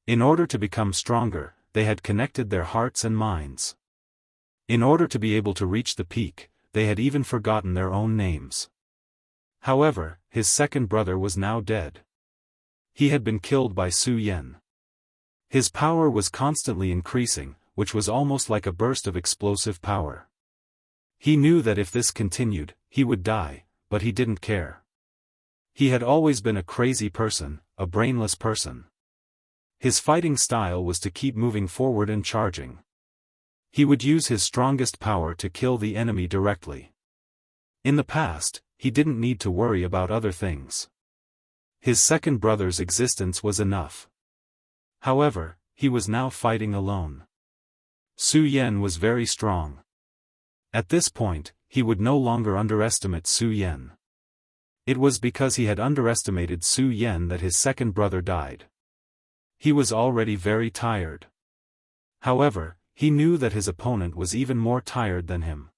In order to become stronger, they had connected their hearts and minds. In order to be able to reach the peak, they had even forgotten their own names. However, his second brother was now dead. He had been killed by Su Yan. His power was constantly increasing, which was almost like a burst of explosive power. He knew that if this continued, he would die, but he didn't care. He had always been a crazy person, a brainless person. His fighting style was to keep moving forward and charging. He would use his strongest power to kill the enemy directly. In the past, he didn't need to worry about other things. His second brother's existence was enough. However, he was now fighting alone. Su Yan was very strong. At this point, he would no longer underestimate Su Yan. It was because he had underestimated Su Yan that his second brother died. He was already very tired. However, he knew that his opponent was even more tired than him.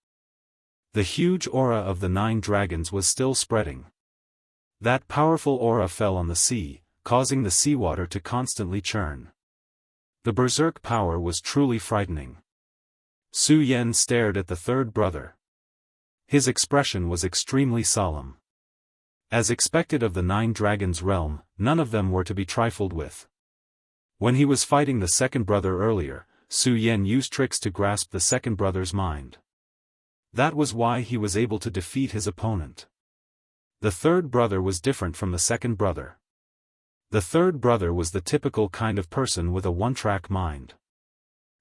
The huge aura of the Nine Dragons was still spreading. That powerful aura fell on the sea, causing the seawater to constantly churn. The berserk power was truly frightening. Su Yan stared at the third brother. His expression was extremely solemn. As expected of the Nine Dragons realm, none of them were to be trifled with. When he was fighting the second brother earlier, Su Yan used tricks to grasp the second brother's mind. That was why he was able to defeat his opponent. The third brother was different from the second brother. The third brother was the typical kind of person with a one-track mind.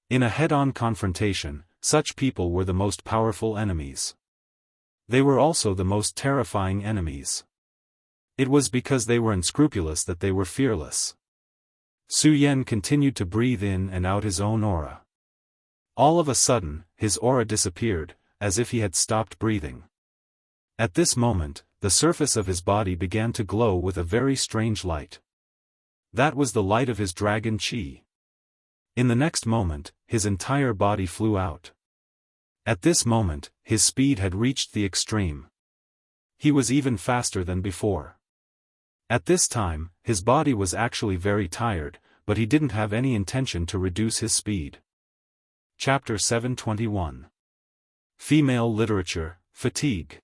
In a head-on confrontation, such people were the most powerful enemies. They were also the most terrifying enemies. It was because they were unscrupulous that they were fearless. Su Yan continued to breathe in and out his own aura. All of a sudden, his aura disappeared, as if he had stopped breathing. At this moment, the surface of his body began to glow with a very strange light. That was the light of his dragon chi. In the next moment, his entire body flew out. At this moment, his speed had reached the extreme. He was even faster than before. At this time, his body was actually very tired, but he didn't have any intention to reduce his speed. Chapter 721. Female Literature, Fatigue.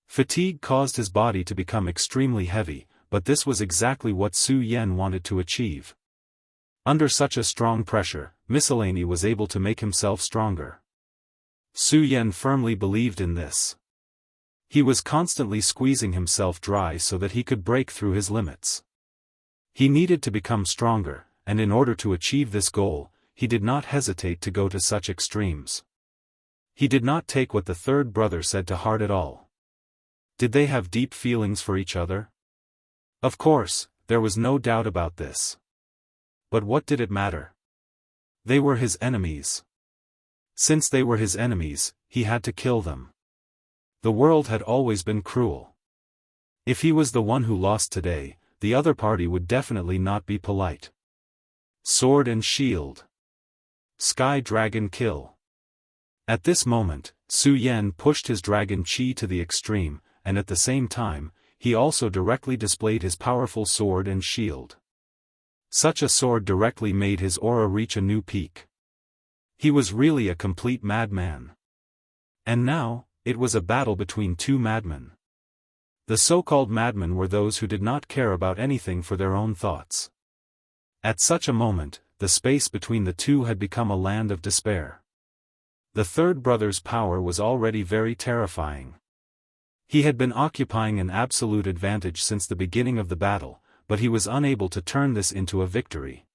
Fatigue caused his body to become extremely heavy, but this was exactly what Su Yan wanted to achieve. Under such a strong pressure, Miscellany was able to make himself stronger. Su Yan firmly believed in this. He was constantly squeezing himself dry so that he could break through his limits. He needed to become stronger, and in order to achieve this goal, he did not hesitate to go to such extremes. He did not take what the third brother said to heart at all. Did they have deep feelings for each other? Of course, there was no doubt about this. But what did it matter? They were his enemies. Since they were his enemies, he had to kill them. The world had always been cruel. If he was the one who lost today, the other party would definitely not be polite. Sword and shield. Sky Dragon kill. At this moment, Su Yan pushed his dragon chi to the extreme, and at the same time, he also directly displayed his powerful sword and shield. Such a sword directly made his aura reach a new peak. He was really a complete madman. And now, it was a battle between two madmen. The so-called madmen were those who did not care about anything for their own thoughts. At such a moment, the space between the two had become a land of despair. The third brother's power was already very terrifying. He had been occupying an absolute advantage since the beginning of the battle, but he was unable to turn this into a victory.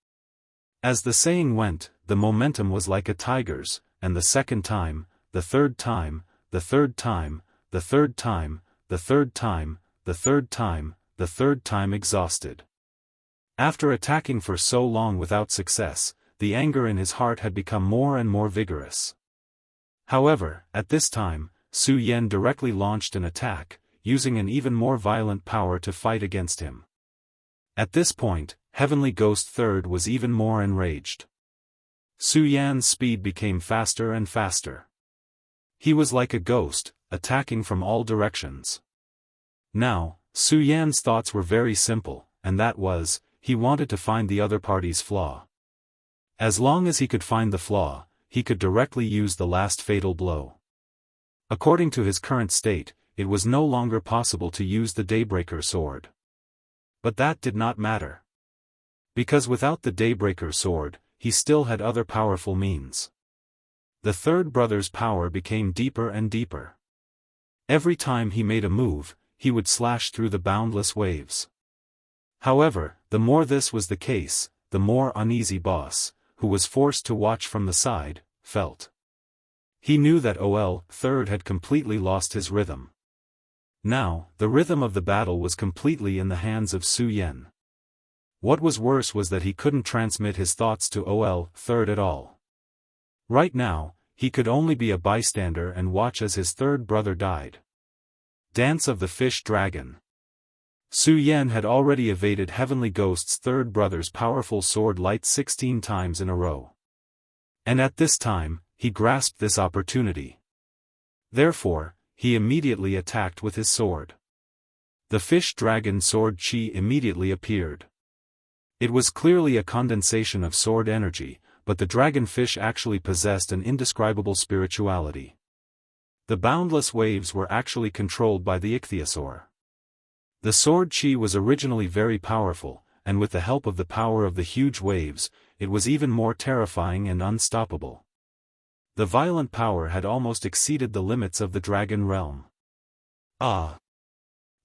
As the saying went, the momentum was like a tiger's, and the second time, the third time, the third time, the third time, the third time, the third time, the third time exhausted. After attacking for so long without success, the anger in his heart had become more and more vigorous. However, at this time, Su Yan directly launched an attack, using an even more violent power to fight against him. At this point, Heavenly Ghost III was even more enraged. Su Yan's speed became faster and faster. He was like a ghost, attacking from all directions. Now, Su Yan's thoughts were very simple, and that was, he wanted to find the other party's flaw. As long as he could find the flaw, he could directly use the last fatal blow. According to his current state, it was no longer possible to use the Daybreaker sword. But that did not matter. Because without the Daybreaker sword, he still had other powerful means. The third brother's power became deeper and deeper. Every time he made a move, he would slash through the boundless waves. However, the more this was the case, the more uneasy boss, who was forced to watch from the side, felt. He knew that OL III had completely lost his rhythm. Now, the rhythm of the battle was completely in the hands of Su Yan. What was worse was that he couldn't transmit his thoughts to OL III at all. Right now, he could only be a bystander and watch as his third brother died. Dance of the Fish Dragon. Su Yan had already evaded Heavenly Ghost's third brother's powerful sword light 16 times in a row. And at this time, he grasped this opportunity. Therefore, he immediately attacked with his sword. The fish dragon sword chi immediately appeared. It was clearly a condensation of sword energy, but the dragonfish actually possessed an indescribable spirituality. The boundless waves were actually controlled by the ichthyosaur. The sword chi was originally very powerful, and with the help of the power of the huge waves, it was even more terrifying and unstoppable. The violent power had almost exceeded the limits of the dragon realm. Ah!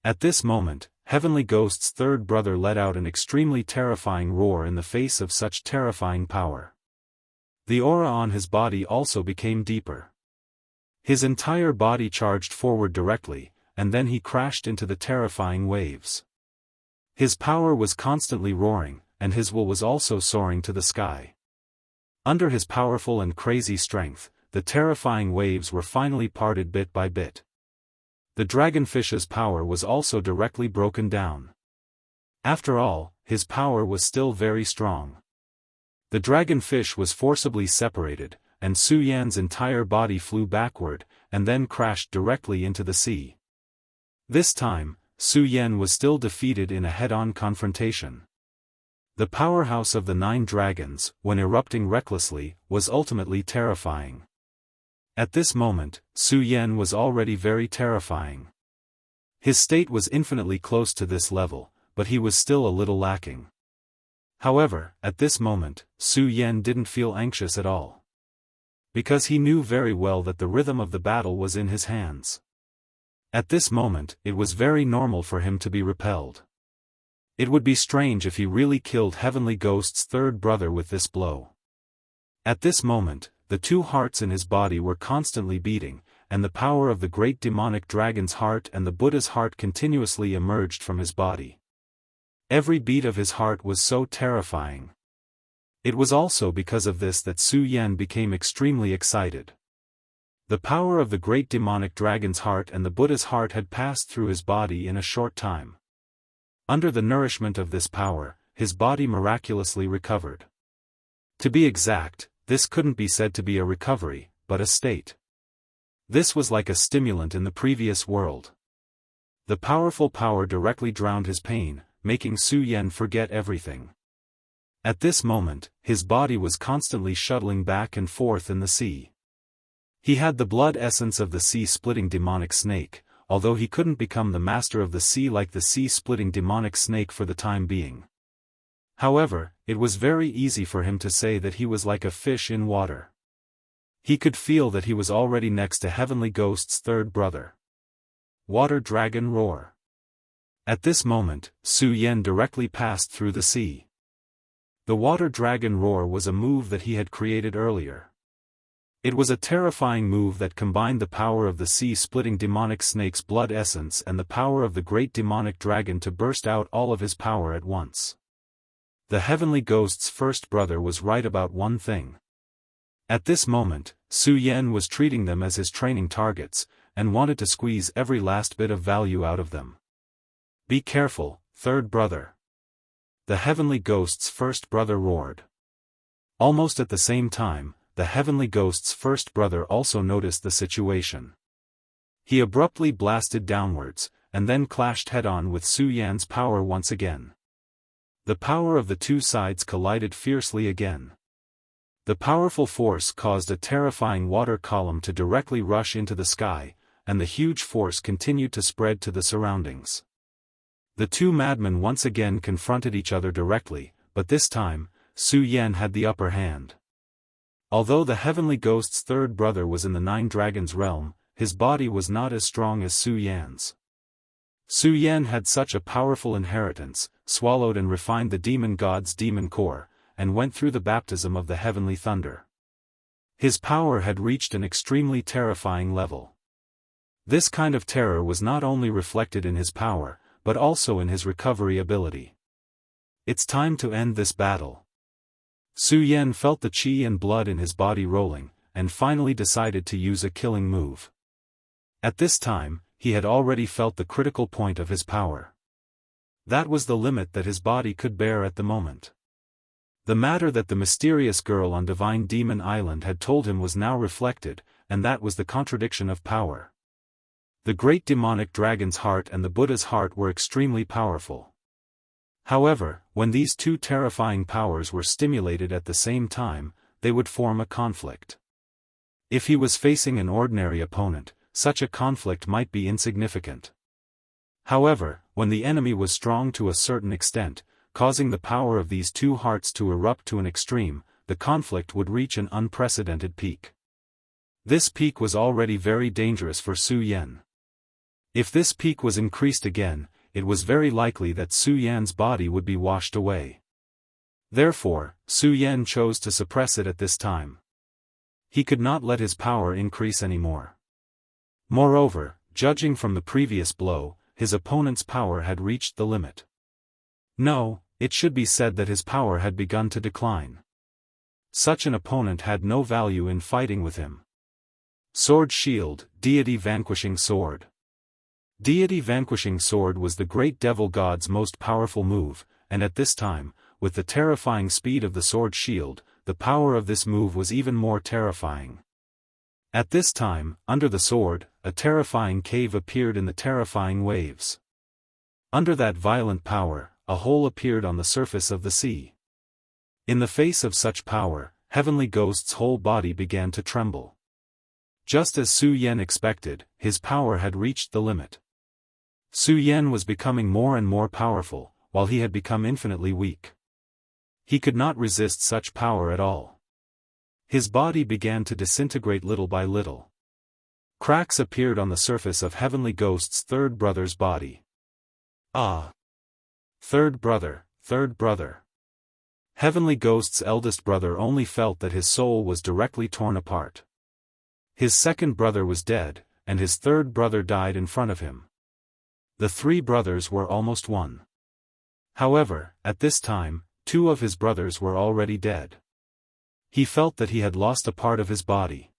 At this moment, Heavenly Ghost's third brother let out an extremely terrifying roar in the face of such terrifying power. The aura on his body also became deeper. His entire body charged forward directly, and then he crashed into the terrifying waves. His power was constantly roaring, and his will was also soaring to the sky. Under his powerful and crazy strength, the terrifying waves were finally parted bit by bit. The dragonfish's power was also directly broken down. After all, his power was still very strong. The dragonfish was forcibly separated, and Su Yan's entire body flew backward, and then crashed directly into the sea. This time, Su Yan was still defeated in a head-on confrontation. The powerhouse of the 9 dragons, when erupting recklessly, was ultimately terrifying. At this moment, Su Yan was already very terrifying. His state was infinitely close to this level, but he was still a little lacking. However, at this moment, Su Yan didn't feel anxious at all. Because he knew very well that the rhythm of the battle was in his hands. At this moment, it was very normal for him to be repelled. It would be strange if he really killed Heavenly Ghost's third brother with this blow. At this moment, the 2 hearts in his body were constantly beating, and the power of the great demonic dragon's heart and the Buddha's heart continuously emerged from his body. Every beat of his heart was so terrifying. It was also because of this that Su Yan became extremely excited. The power of the great demonic dragon's heart and the Buddha's heart had passed through his body in a short time. Under the nourishment of this power, his body miraculously recovered. To be exact, this couldn't be said to be a recovery, but a state. This was like a stimulant in the previous world. The powerful power directly drowned his pain, making Su Yan forget everything. At this moment, his body was constantly shuttling back and forth in the sea. He had the blood essence of the sea-splitting demonic snake, although he couldn't become the master of the sea like the sea-splitting demonic snake for the time being. However, it was very easy for him to say that he was like a fish in water. He could feel that he was already next to Heavenly Ghost's third brother. Water Dragon Roar. At this moment, Su Yan directly passed through the sea. The Water Dragon Roar was a move that he had created earlier. It was a terrifying move that combined the power of the sea-splitting demonic snake's blood essence and the power of the great demonic dragon to burst out all of his power at once. The Heavenly Ghost's first brother was right about one thing. At this moment, Su Yan was treating them as his training targets, and wanted to squeeze every last bit of value out of them. "Be careful, third brother!" The Heavenly Ghost's first brother roared. Almost at the same time, the Heavenly Ghost's first brother also noticed the situation. He abruptly blasted downwards, and then clashed head-on with Su Yan's power once again. The power of the two sides collided fiercely again. The powerful force caused a terrifying water column to directly rush into the sky, and the huge force continued to spread to the surroundings. The two madmen once again confronted each other directly, but this time, Su Yan had the upper hand. Although the Heavenly Ghost's third brother was in the Nine Dragons realm, his body was not as strong as Su Yan's. Su Yan had such a powerful inheritance, swallowed and refined the demon god's demon core, and went through the baptism of the heavenly thunder. His power had reached an extremely terrifying level. This kind of terror was not only reflected in his power, but also in his recovery ability. It's time to end this battle. Su Yan felt the qi and blood in his body rolling, and finally decided to use a killing move. At this time, he had already felt the critical point of his power. That was the limit that his body could bear at the moment. The matter that the mysterious girl on Divine Demon Island had told him was now reflected, and that was the contradiction of power. The great demonic dragon's heart and the Buddha's heart were extremely powerful. However, when these two terrifying powers were stimulated at the same time, they would form a conflict. If he was facing an ordinary opponent, such a conflict might be insignificant. However, when the enemy was strong to a certain extent, causing the power of these two hearts to erupt to an extreme, the conflict would reach an unprecedented peak. This peak was already very dangerous for Su Yan. If this peak was increased again, it was very likely that Su Yan's body would be washed away. Therefore, Su Yan chose to suppress it at this time. He could not let his power increase anymore. Moreover, judging from the previous blow, his opponent's power had reached the limit. No, it should be said that his power had begun to decline. Such an opponent had no value in fighting with him. Sword Shield, Deity Vanquishing Sword. Deity Vanquishing Sword was the great devil god's most powerful move, and at this time, with the terrifying speed of the Sword Shield, the power of this move was even more terrifying. At this time, under the sword, a terrifying cave appeared in the terrifying waves. Under that violent power, a hole appeared on the surface of the sea. In the face of such power, Heavenly Ghost's whole body began to tremble. Just as Su Yan expected, his power had reached the limit. Su Yan was becoming more and more powerful, while he had become infinitely weak. He could not resist such power at all. His body began to disintegrate little by little. Cracks appeared on the surface of Heavenly Ghost's third brother's body. Ah! Third brother, third brother. Heavenly Ghost's eldest brother only felt that his soul was directly torn apart. His second brother was dead, and his third brother died in front of him. The three brothers were almost one. However, at this time, two of his brothers were already dead. He felt that he had lost a part of his body.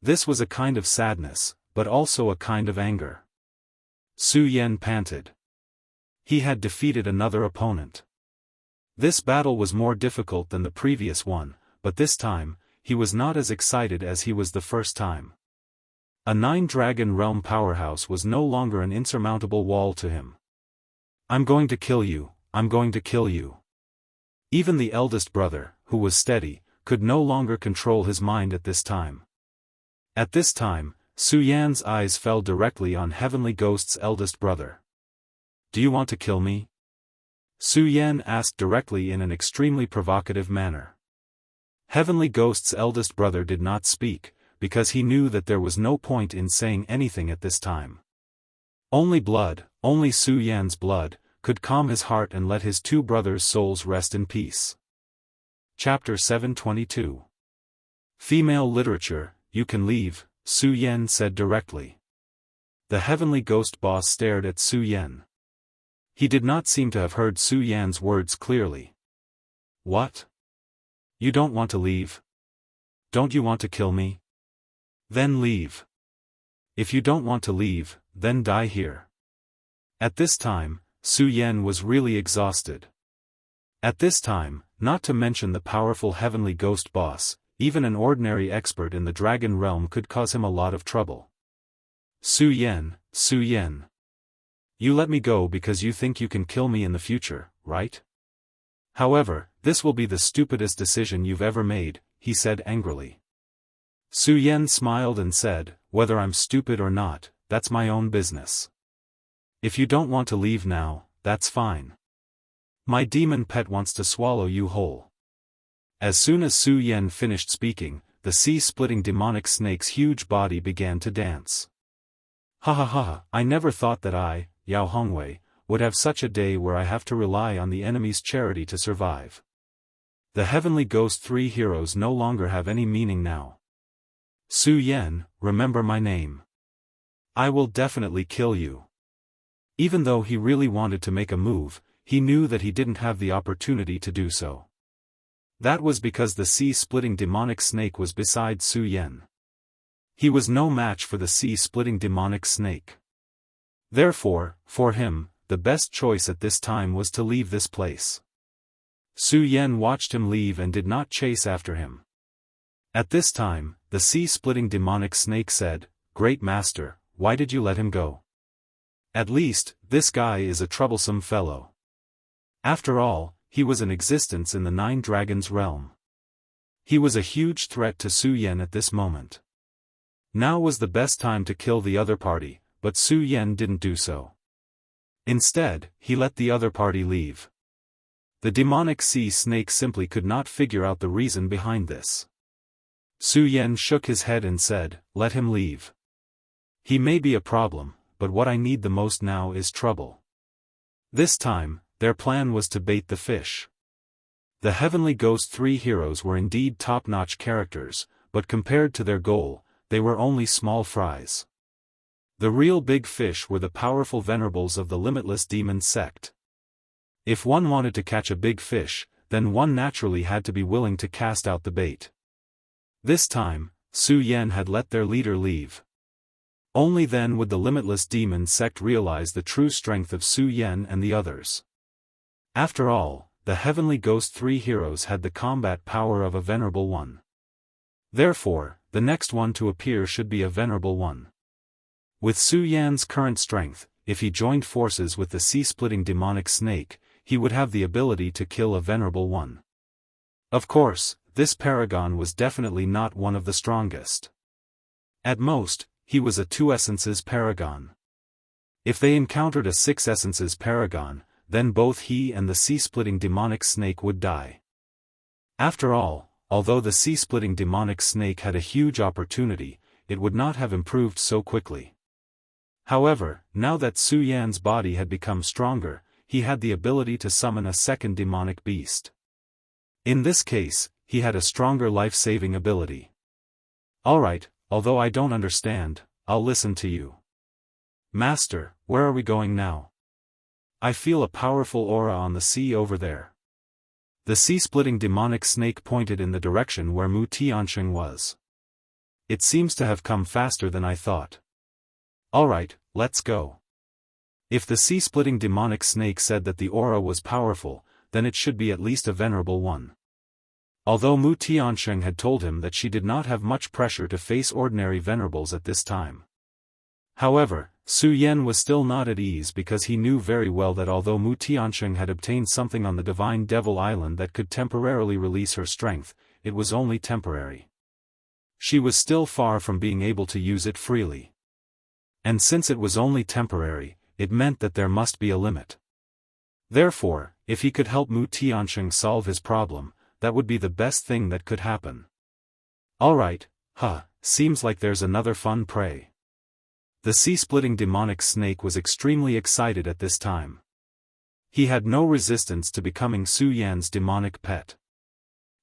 This was a kind of sadness, but also a kind of anger. Su Yan panted. He had defeated another opponent. This battle was more difficult than the previous one, but this time, he was not as excited as he was the first time. A 9-dragon realm powerhouse was no longer an insurmountable wall to him. I'm going to kill you, I'm going to kill you. Even the eldest brother, who was steady, could no longer control his mind at this time. At this time, Su Yan's eyes fell directly on Heavenly Ghost's eldest brother. Do you want to kill me? Su Yan asked directly in an extremely provocative manner. Heavenly Ghost's eldest brother did not speak, because he knew that there was no point in saying anything at this time. Only blood, only Su Yan's blood, could calm his heart and let his two brothers' souls rest in peace. Chapter 722. Female literature, you can leave, Su Yan said directly. The Heavenly Ghost boss stared at Su Yan. He did not seem to have heard Su Yan's words clearly. What? You don't want to leave? Don't you want to kill me? Then leave. If you don't want to leave, then die here. At this time, Su Yan was really exhausted. At this time, not to mention the powerful Heavenly Ghost boss, even an ordinary expert in the dragon realm could cause him a lot of trouble. Su Yan, Su Yan. You let me go because you think you can kill me in the future, right? However, this will be the stupidest decision you've ever made, he said angrily. Su Yan smiled and said, whether I'm stupid or not, that's my own business. If you don't want to leave now, that's fine. My demon pet wants to swallow you whole. As soon as Su Yan finished speaking, the sea-splitting demonic snake's huge body began to dance. Ha ha ha, I never thought that I, Yao Hongwei, would have such a day where I have to rely on the enemy's charity to survive. The Heavenly Ghost 3 heroes no longer have any meaning now. Su Yan, remember my name. I will definitely kill you. Even though he really wanted to make a move, he knew that he didn't have the opportunity to do so. That was because the sea-splitting demonic snake was beside Su Yan. He was no match for the sea-splitting demonic snake. Therefore, for him, the best choice at this time was to leave this place. Su Yan watched him leave and did not chase after him. At this time, the sea-splitting demonic snake said, Great Master, why did you let him go? At least, this guy is a troublesome fellow. After all, he was in existence in the 9 Dragons realm. He was a huge threat to Su Yan at this moment. Now was the best time to kill the other party, but Su Yan didn't do so. Instead, he let the other party leave. The demonic sea snake simply could not figure out the reason behind this. Su Yan shook his head and said, Let him leave. He may be a problem, but what I need the most now is trouble. This time, their plan was to bait the fish. The Heavenly Ghost 3 heroes were indeed top-notch characters, but compared to their goal, they were only small fries. The real big fish were the powerful venerables of the Limitless Demon sect. If one wanted to catch a big fish, then one naturally had to be willing to cast out the bait. This time, Su Yan had let their leader leave. Only then would the Limitless Demon sect realize the true strength of Su Yan and the others. After all, the Heavenly Ghost 3 heroes had the combat power of a venerable one. Therefore, the next one to appear should be a venerable one. With Su Yan's current strength, if he joined forces with the sea-splitting demonic snake, he would have the ability to kill a venerable one. Of course, this paragon was definitely not one of the strongest. At most, he was a 2 essences paragon. If they encountered a 6 essences paragon, then both he and the sea-splitting demonic snake would die. After all, although the sea-splitting demonic snake had a huge opportunity, it would not have improved so quickly. However, now that Su Yan's body had become stronger, he had the ability to summon a second demonic beast. In this case, he had a stronger life-saving ability. Alright, although I don't understand, I'll listen to you. Master, where are we going now? I feel a powerful aura on the sea over there. The sea-splitting demonic snake pointed in the direction where Mu Tianxing was. It seems to have come faster than I thought. Alright, let's go. If the sea-splitting demonic snake said that the aura was powerful, then it should be at least a venerable one. Although Mu Tiansheng had told him that she did not have much pressure to face ordinary venerables at this time. However, Su Yan was still not at ease because he knew very well that although Mu Tiansheng had obtained something on the Divine Devil Island that could temporarily release her strength, it was only temporary. She was still far from being able to use it freely. And since it was only temporary, it meant that there must be a limit. Therefore, if he could help Mu Tiansheng solve his problem, that would be the best thing that could happen. Alright, seems like there's another fun prey. The sea-splitting demonic snake was extremely excited at this time. He had no resistance to becoming Su Yan's demonic pet.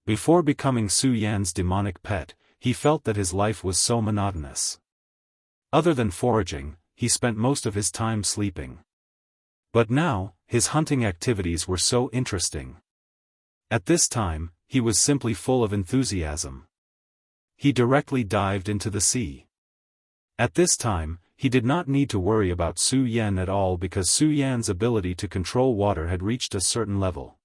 Before becoming Su Yan's demonic pet, he felt that his life was so monotonous. Other than foraging, he spent most of his time sleeping. But now, his hunting activities were so interesting. At this time, he was simply full of enthusiasm. He directly dived into the sea. At this time, he did not need to worry about Su Yan at all because Su Yan's ability to control water had reached a certain level.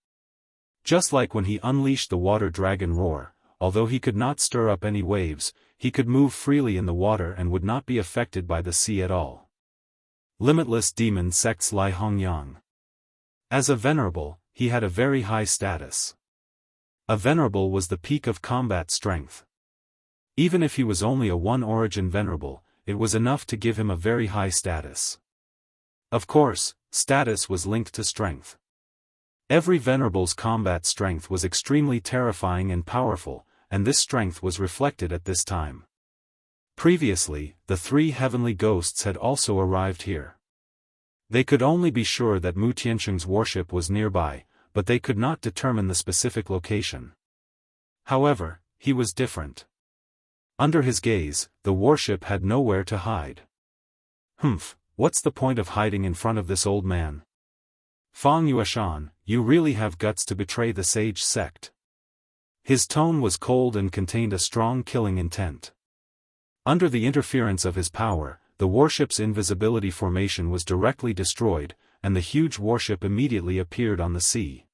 Just like when he unleashed the water dragon roar, although he could not stir up any waves, he could move freely in the water and would not be affected by the sea at all. Limitless Demon Sects Lai Hongyang. As a venerable, he had a very high status. A venerable was the peak of combat strength. Even if he was only a one-origin venerable, it was enough to give him a very high status. Of course, status was linked to strength. Every venerable's combat strength was extremely terrifying and powerful, and this strength was reflected at this time. Previously, the three heavenly ghosts had also arrived here. They could only be sure that Mu Tiansheng's warship was nearby, but they could not determine the specific location. However, he was different. Under his gaze, the warship had nowhere to hide. What's the point of hiding in front of this old man? Fang Yueshan, you really have guts to betray the sage sect. His tone was cold and contained a strong killing intent. Under the interference of his power, the warship's invisibility formation was directly destroyed, and the huge warship immediately appeared on the sea.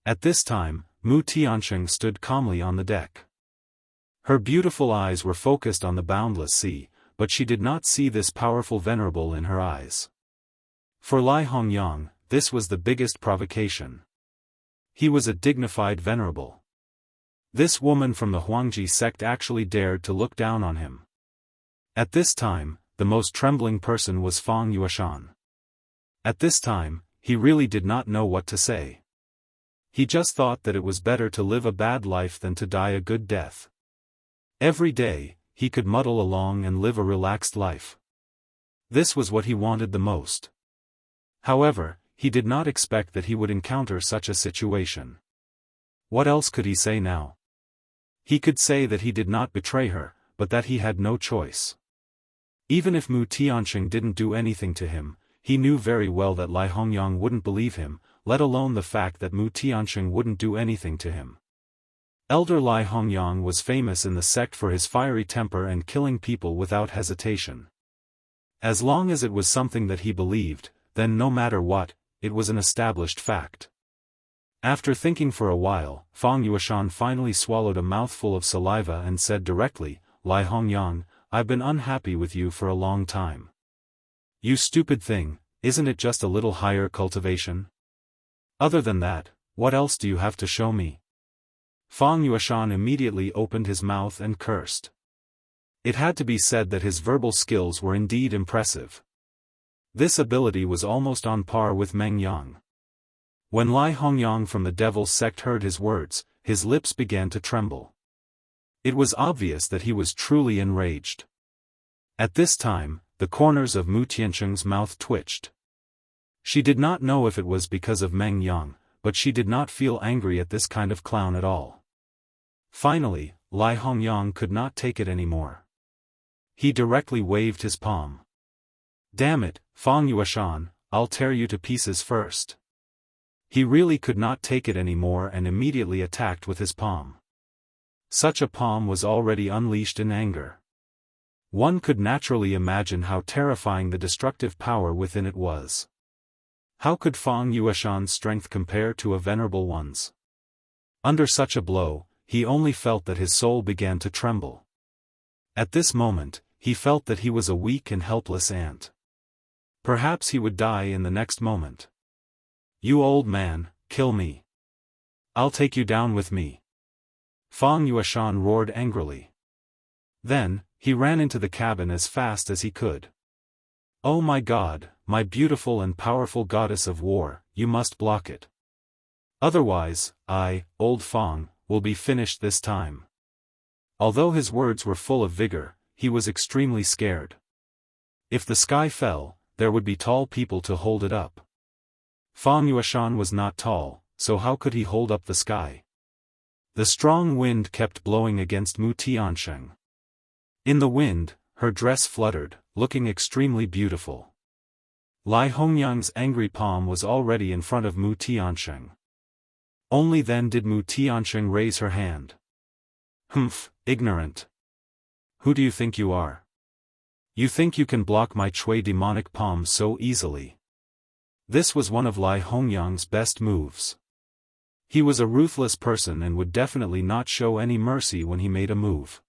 At this time, Mu Tiansheng stood calmly on the deck. Her beautiful eyes were focused on the boundless sea, but she did not see this powerful venerable in her eyes. For Lai Hongyang, this was the biggest provocation. He was a dignified venerable. This woman from the Huangji sect actually dared to look down on him. At this time, the most trembling person was Fang Yueshan. At this time, he really did not know what to say. He just thought that it was better to live a bad life than to die a good death. Every day, he could muddle along and live a relaxed life. This was what he wanted the most. However, he did not expect that he would encounter such a situation. What else could he say now? He could say that he did not betray her, but that he had no choice. Even if Mu Tiansheng didn't do anything to him, he knew very well that Lai Hongyang wouldn't believe him, let alone the fact that Mu Tiansheng wouldn't do anything to him. Elder Lai Hongyang was famous in the sect for his fiery temper and killing people without hesitation. As long as it was something that he believed, then no matter what, it was an established fact. After thinking for a while, Fang Yueshan finally swallowed a mouthful of saliva and said directly, Lai Hongyang, I've been unhappy with you for a long time. You stupid thing, isn't it just a little higher cultivation? Other than that, what else do you have to show me? Fang Yueshan immediately opened his mouth and cursed. It had to be said that his verbal skills were indeed impressive. This ability was almost on par with Meng Yang. When Lai Hongyang from the Devil sect heard his words, his lips began to tremble. It was obvious that he was truly enraged. At this time, the corners of Mu Tiansheng's mouth twitched. She did not know if it was because of Meng Yang, but she did not feel angry at this kind of clown at all. Finally, Lai Hongyang could not take it anymore. He directly waved his palm. Damn it, Fang Yueshan, I'll tear you to pieces first. He really could not take it anymore and immediately attacked with his palm. Such a palm was already unleashed in anger. One could naturally imagine how terrifying the destructive power within it was. How could Fang Yueshan's strength compare to a venerable one's? Under such a blow, he only felt that his soul began to tremble. At this moment, he felt that he was a weak and helpless ant. Perhaps he would die in the next moment. "You old man, kill me. I'll take you down with me." Fang Yueshan roared angrily. Then, he ran into the cabin as fast as he could. "Oh my God, my beautiful and powerful goddess of war, you must block it. Otherwise, I, old Fang, will be finished this time." Although his words were full of vigor, he was extremely scared. If the sky fell, there would be tall people to hold it up. Fang Yueshan was not tall, so how could he hold up the sky? The strong wind kept blowing against Mu Tiansheng. In the wind, her dress fluttered, looking extremely beautiful. Lai Hongyang's angry palm was already in front of Mu Tiansheng. Only then did Mu Tiansheng raise her hand. "Humph, ignorant. Who do you think you are? You think you can block my Chui demonic palm so easily?" This was one of Lai Hongyang's best moves. He was a ruthless person and would definitely not show any mercy when he made a move.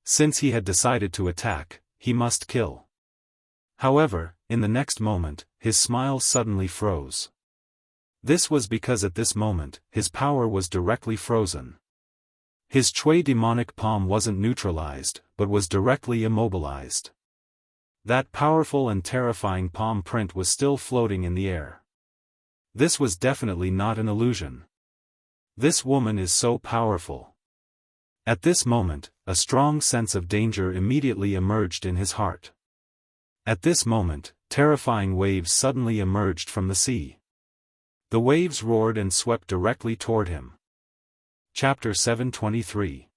Since he had decided to attack, he must kill. However, in the next moment, his smile suddenly froze. This was because at this moment, his power was directly frozen. His Chui demonic palm wasn't neutralized, but was directly immobilized. That powerful and terrifying palm print was still floating in the air. This was definitely not an illusion. This woman is so powerful. At this moment, a strong sense of danger immediately emerged in his heart. At this moment, terrifying waves suddenly emerged from the sea. The waves roared and swept directly toward him. Chapter 723.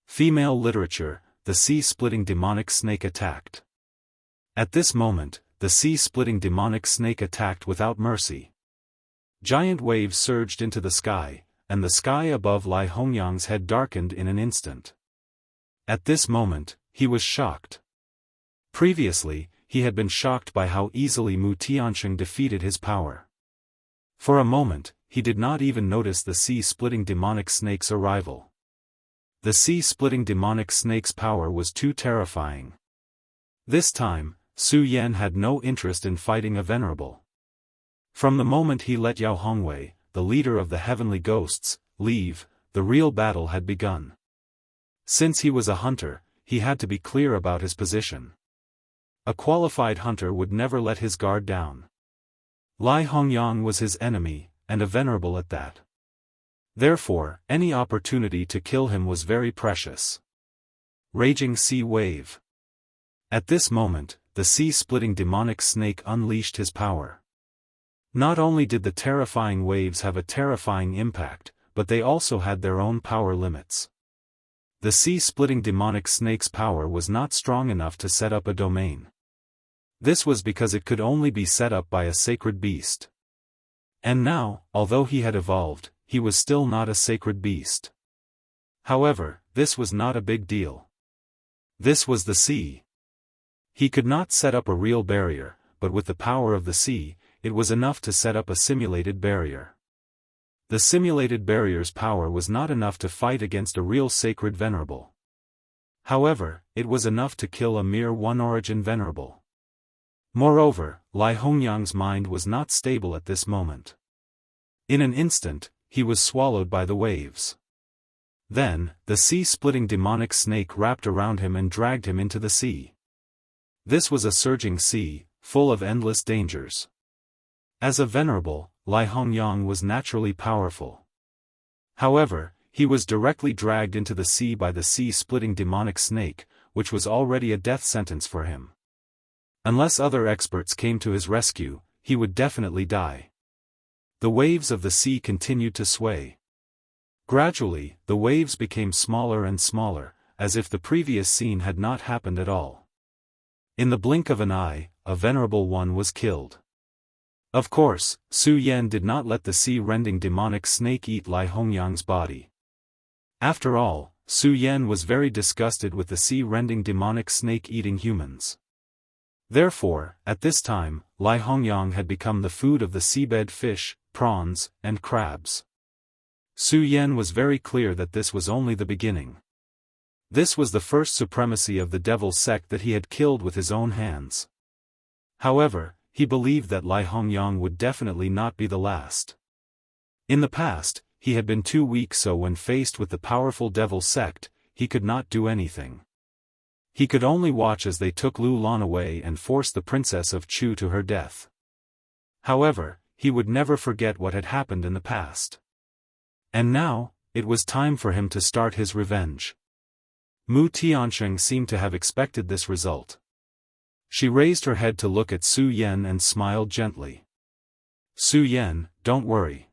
Female Literature, the sea-splitting demonic snake attacked. At this moment, the sea-splitting demonic snake attacked without mercy. Giant waves surged into the sky, and the sky above Lai Hongyang's head darkened in an instant. At this moment, he was shocked. Previously, he had been shocked by how easily Mu Tiansheng defeated his power. For a moment, he did not even notice the sea-splitting demonic snake's arrival. The sea-splitting demonic snake's power was too terrifying. This time, Su Yan had no interest in fighting a venerable. From the moment he let Yao Hongwei, the leader of the heavenly ghosts, leave, the real battle had begun. Since he was a hunter, he had to be clear about his position. A qualified hunter would never let his guard down. Lai Hongyang was his enemy, and a venerable at that. Therefore, any opportunity to kill him was very precious. Raging Sea Wave. At this moment, the sea-splitting demonic snake unleashed his power. Not only did the terrifying waves have a terrifying impact, but they also had their own power limits. The sea-splitting demonic snake's power was not strong enough to set up a domain. This was because it could only be set up by a sacred beast. And now, although he had evolved, he was still not a sacred beast. However, this was not a big deal. This was the sea. He could not set up a real barrier, but with the power of the sea, it was enough to set up a simulated barrier. The simulated barrier's power was not enough to fight against a real sacred venerable. However, it was enough to kill a mere one-origin venerable. Moreover, Lai Hongyang's mind was not stable at this moment. In an instant, he was swallowed by the waves. Then, the sea-splitting demonic snake wrapped around him and dragged him into the sea. This was a surging sea, full of endless dangers. As a venerable, Lai Hongyang was naturally powerful. However, he was directly dragged into the sea by the sea-splitting demonic snake, which was already a death sentence for him. Unless other experts came to his rescue, he would definitely die. The waves of the sea continued to sway. Gradually, the waves became smaller and smaller, as if the previous scene had not happened at all. In the blink of an eye, a venerable one was killed. Of course, Su Yan did not let the sea-rending demonic snake eat Lai Hongyang's body. After all, Su Yan was very disgusted with the sea-rending demonic snake-eating humans. Therefore, at this time, Lai Hongyang had become the food of the seabed fish, prawns, and crabs. Su Yan was very clear that this was only the beginning. This was the first supremacy of the devil sect that he had killed with his own hands. However, he believed that Lai Hongyang would definitely not be the last. In the past, he had been too weak, so when faced with the powerful devil sect, he could not do anything. He could only watch as they took Lu Lan away and forced the princess of Chu to her death. However, he would never forget what had happened in the past. And now, it was time for him to start his revenge. Mu Tianxing seemed to have expected this result. She raised her head to look at Su Yan and smiled gently. Su Yan, don't worry.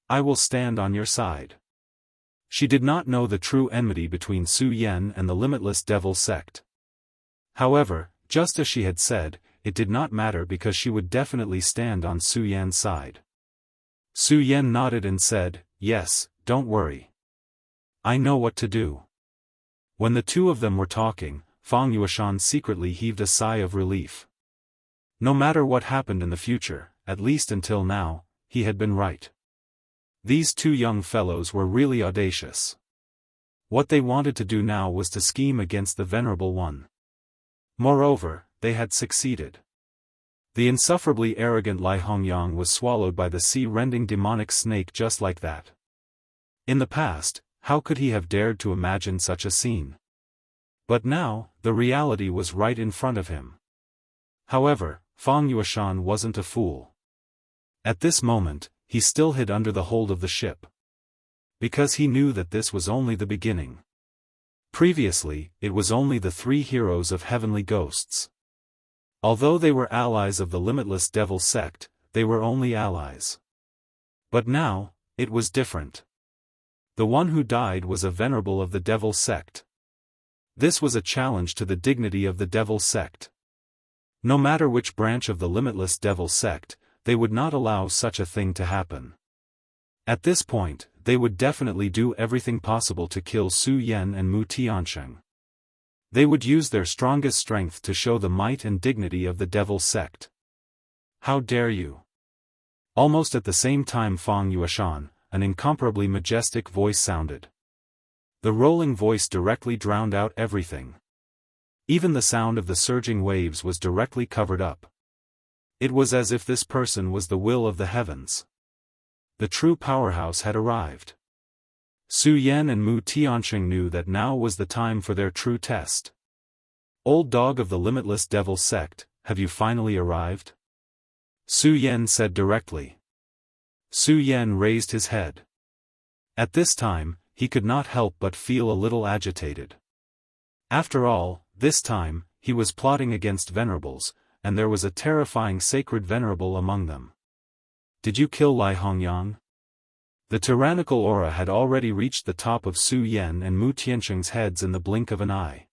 I will stand on your side. She did not know the true enmity between Su Yan and the limitless devil sect. However, just as she had said, it did not matter because she would definitely stand on Su Yan's side. Su Yan nodded and said, yes, don't worry. I know what to do. When the two of them were talking, Fang Yueshan secretly heaved a sigh of relief. No matter what happened in the future, at least until now, he had been right. These two young fellows were really audacious. What they wanted to do now was to scheme against the Venerable One. Moreover, they had succeeded. The insufferably arrogant Lai Hongyang was swallowed by the sea-rending demonic snake just like that. In the past, how could he have dared to imagine such a scene? But now, the reality was right in front of him. However, Fang Yueshan wasn't a fool. At this moment, he still hid under the hold of the ship. Because he knew that this was only the beginning. Previously, it was only the three heroes of heavenly ghosts. Although they were allies of the limitless devil sect, they were only allies. But now, it was different. The one who died was a venerable of the devil sect. This was a challenge to the dignity of the devil sect. No matter which branch of the limitless devil sect, they would not allow such a thing to happen. At this point, they would definitely do everything possible to kill Su Yan and Mu Tianxing. They would use their strongest strength to show the might and dignity of the devil sect. How dare you? Almost at the same time Fang Yueshan, an incomparably majestic voice sounded. The rolling voice directly drowned out everything. Even the sound of the surging waves was directly covered up. It was as if this person was the will of the heavens. The true powerhouse had arrived. Su Yan and Mu Tianxing knew that now was the time for their true test. Old dog of the limitless devil sect, have you finally arrived? Su Yan said directly. Su Yan raised his head. At this time, he could not help but feel a little agitated. After all, this time, he was plotting against venerables, and there was a terrifying sacred venerable among them. Did you kill Lai Hongyang? The tyrannical aura had already reached the top of Su Yan and Mu Tianxing's heads in the blink of an eye.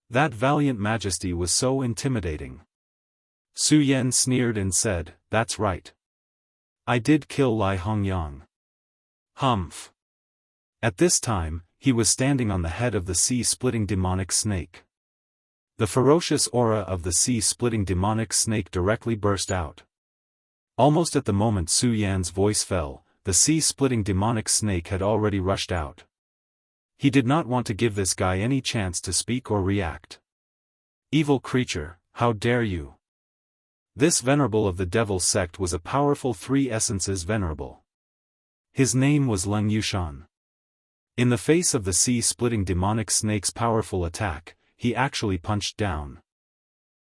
That valiant majesty was so intimidating. Su Yan sneered and said, that's right. I did kill Lai Hongyang. Humph. At this time, he was standing on the head of the sea-splitting demonic snake. The ferocious aura of the sea-splitting demonic snake directly burst out. Almost at the moment Su Yan's voice fell, the sea-splitting demonic snake had already rushed out. He did not want to give this guy any chance to speak or react. Evil creature, how dare you? This venerable of the devil sect was a powerful three essences venerable. His name was Leng Yushan. In the face of the sea-splitting demonic snake's powerful attack, he actually punched down.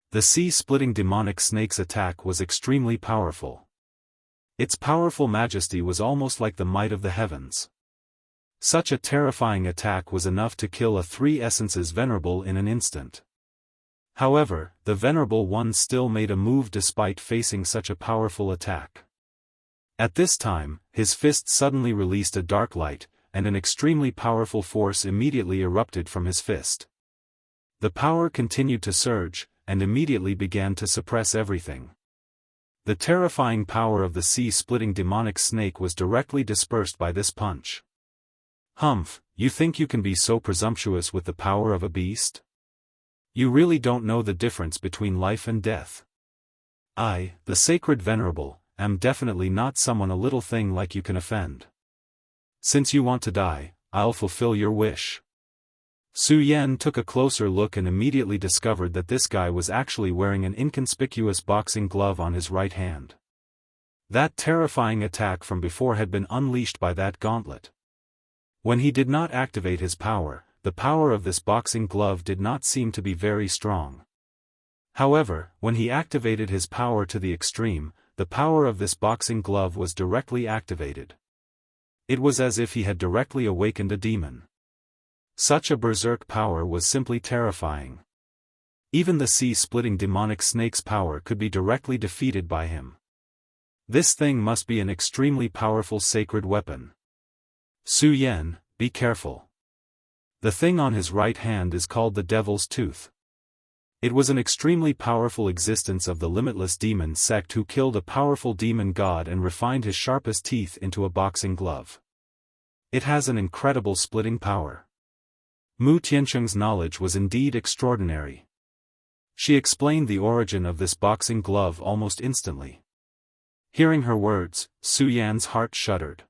The sea-splitting demonic snake's attack was extremely powerful. Its powerful majesty was almost like the might of the heavens. Such a terrifying attack was enough to kill a three essences venerable in an instant. However, the venerable one still made a move despite facing such a powerful attack. At this time, his fist suddenly released a dark light, and an extremely powerful force immediately erupted from his fist. The power continued to surge, and immediately began to suppress everything. The terrifying power of the sea-splitting demonic snake was directly dispersed by this punch. Humph, you think you can be so presumptuous with the power of a beast? You really don't know the difference between life and death. I, the sacred venerable, am definitely not someone a little thing like you can offend. Since you want to die, I'll fulfill your wish. Su Yan took a closer look and immediately discovered that this guy was actually wearing an inconspicuous boxing glove on his right hand. That terrifying attack from before had been unleashed by that gauntlet. When he did not activate his power, the power of this boxing glove did not seem to be very strong. However, when he activated his power to the extreme, the power of this boxing glove was directly activated. It was as if he had directly awakened a demon. Such a berserk power was simply terrifying. Even the sea-splitting demonic snake's power could be directly defeated by him. This thing must be an extremely powerful sacred weapon. Su Yan, be careful. The thing on his right hand is called the Devil's Tooth. It was an extremely powerful existence of the limitless demon sect who killed a powerful demon god and refined his sharpest teeth into a boxing glove. It has an incredible splitting power. Mu Tiancheng's knowledge was indeed extraordinary. She explained the origin of this boxing glove almost instantly. Hearing her words, Su Yan's heart shuddered.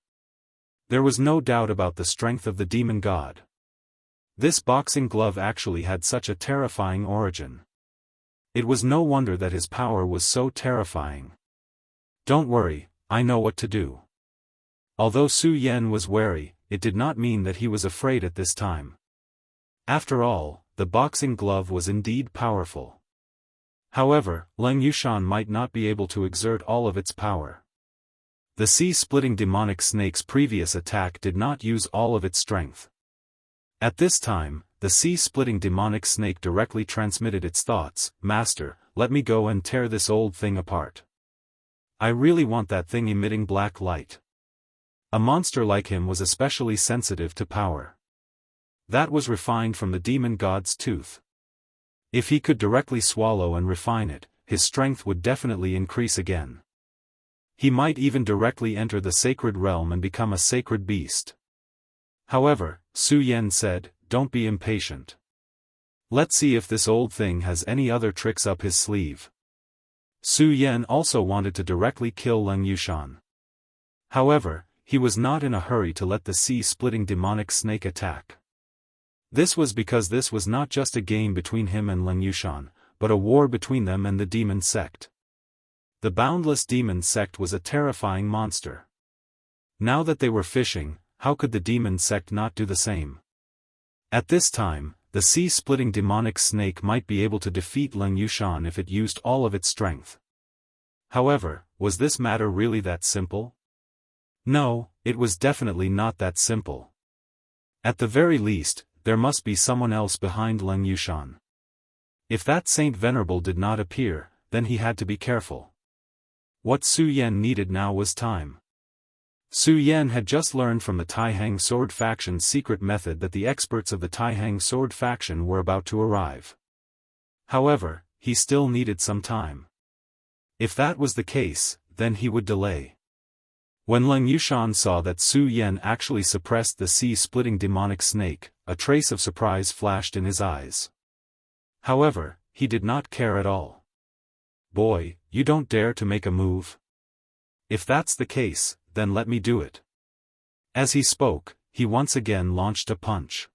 There was no doubt about the strength of the demon god. This boxing glove actually had such a terrifying origin. It was no wonder that his power was so terrifying. Don't worry, I know what to do. Although Su Yan was wary, it did not mean that he was afraid at this time. After all, the boxing glove was indeed powerful. However, Leng Yushan might not be able to exert all of its power. The sea-splitting demonic snake's previous attack did not use all of its strength. At this time, the sea-splitting demonic snake directly transmitted its thoughts, "Master, let me go and tear this old thing apart. I really want that thing emitting black light." A monster like him was especially sensitive to power. That was refined from the demon god's tooth. If he could directly swallow and refine it, his strength would definitely increase again. He might even directly enter the sacred realm and become a sacred beast. However, Su Yan said, "Don't be impatient. Let's see if this old thing has any other tricks up his sleeve." Su Yan also wanted to directly kill Leng Yushan. However, he was not in a hurry to let the sea-splitting demonic snake attack. This was because this was not just a game between him and Leng Yushan, but a war between them and the demon sect. The boundless demon sect was a terrifying monster. Now that they were fishing, how could the demon sect not do the same? At this time, the sea-splitting demonic snake might be able to defeat Leng Yushan if it used all of its strength. However, was this matter really that simple? No, it was definitely not that simple. At the very least, there must be someone else behind Leng Yushan. If that Saint Venerable did not appear, then he had to be careful. What Su Yan needed now was time. Su Yan had just learned from the Taihang sword faction's secret method that the experts of the Taihang sword faction were about to arrive. However, he still needed some time. If that was the case, then he would delay. When Leng Yushan saw that Su Yan actually suppressed the sea-splitting demonic snake, a trace of surprise flashed in his eyes. However, he did not care at all. "Boy, you don't dare to make a move? If that's the case, then let me do it." As he spoke, he once again launched a punch.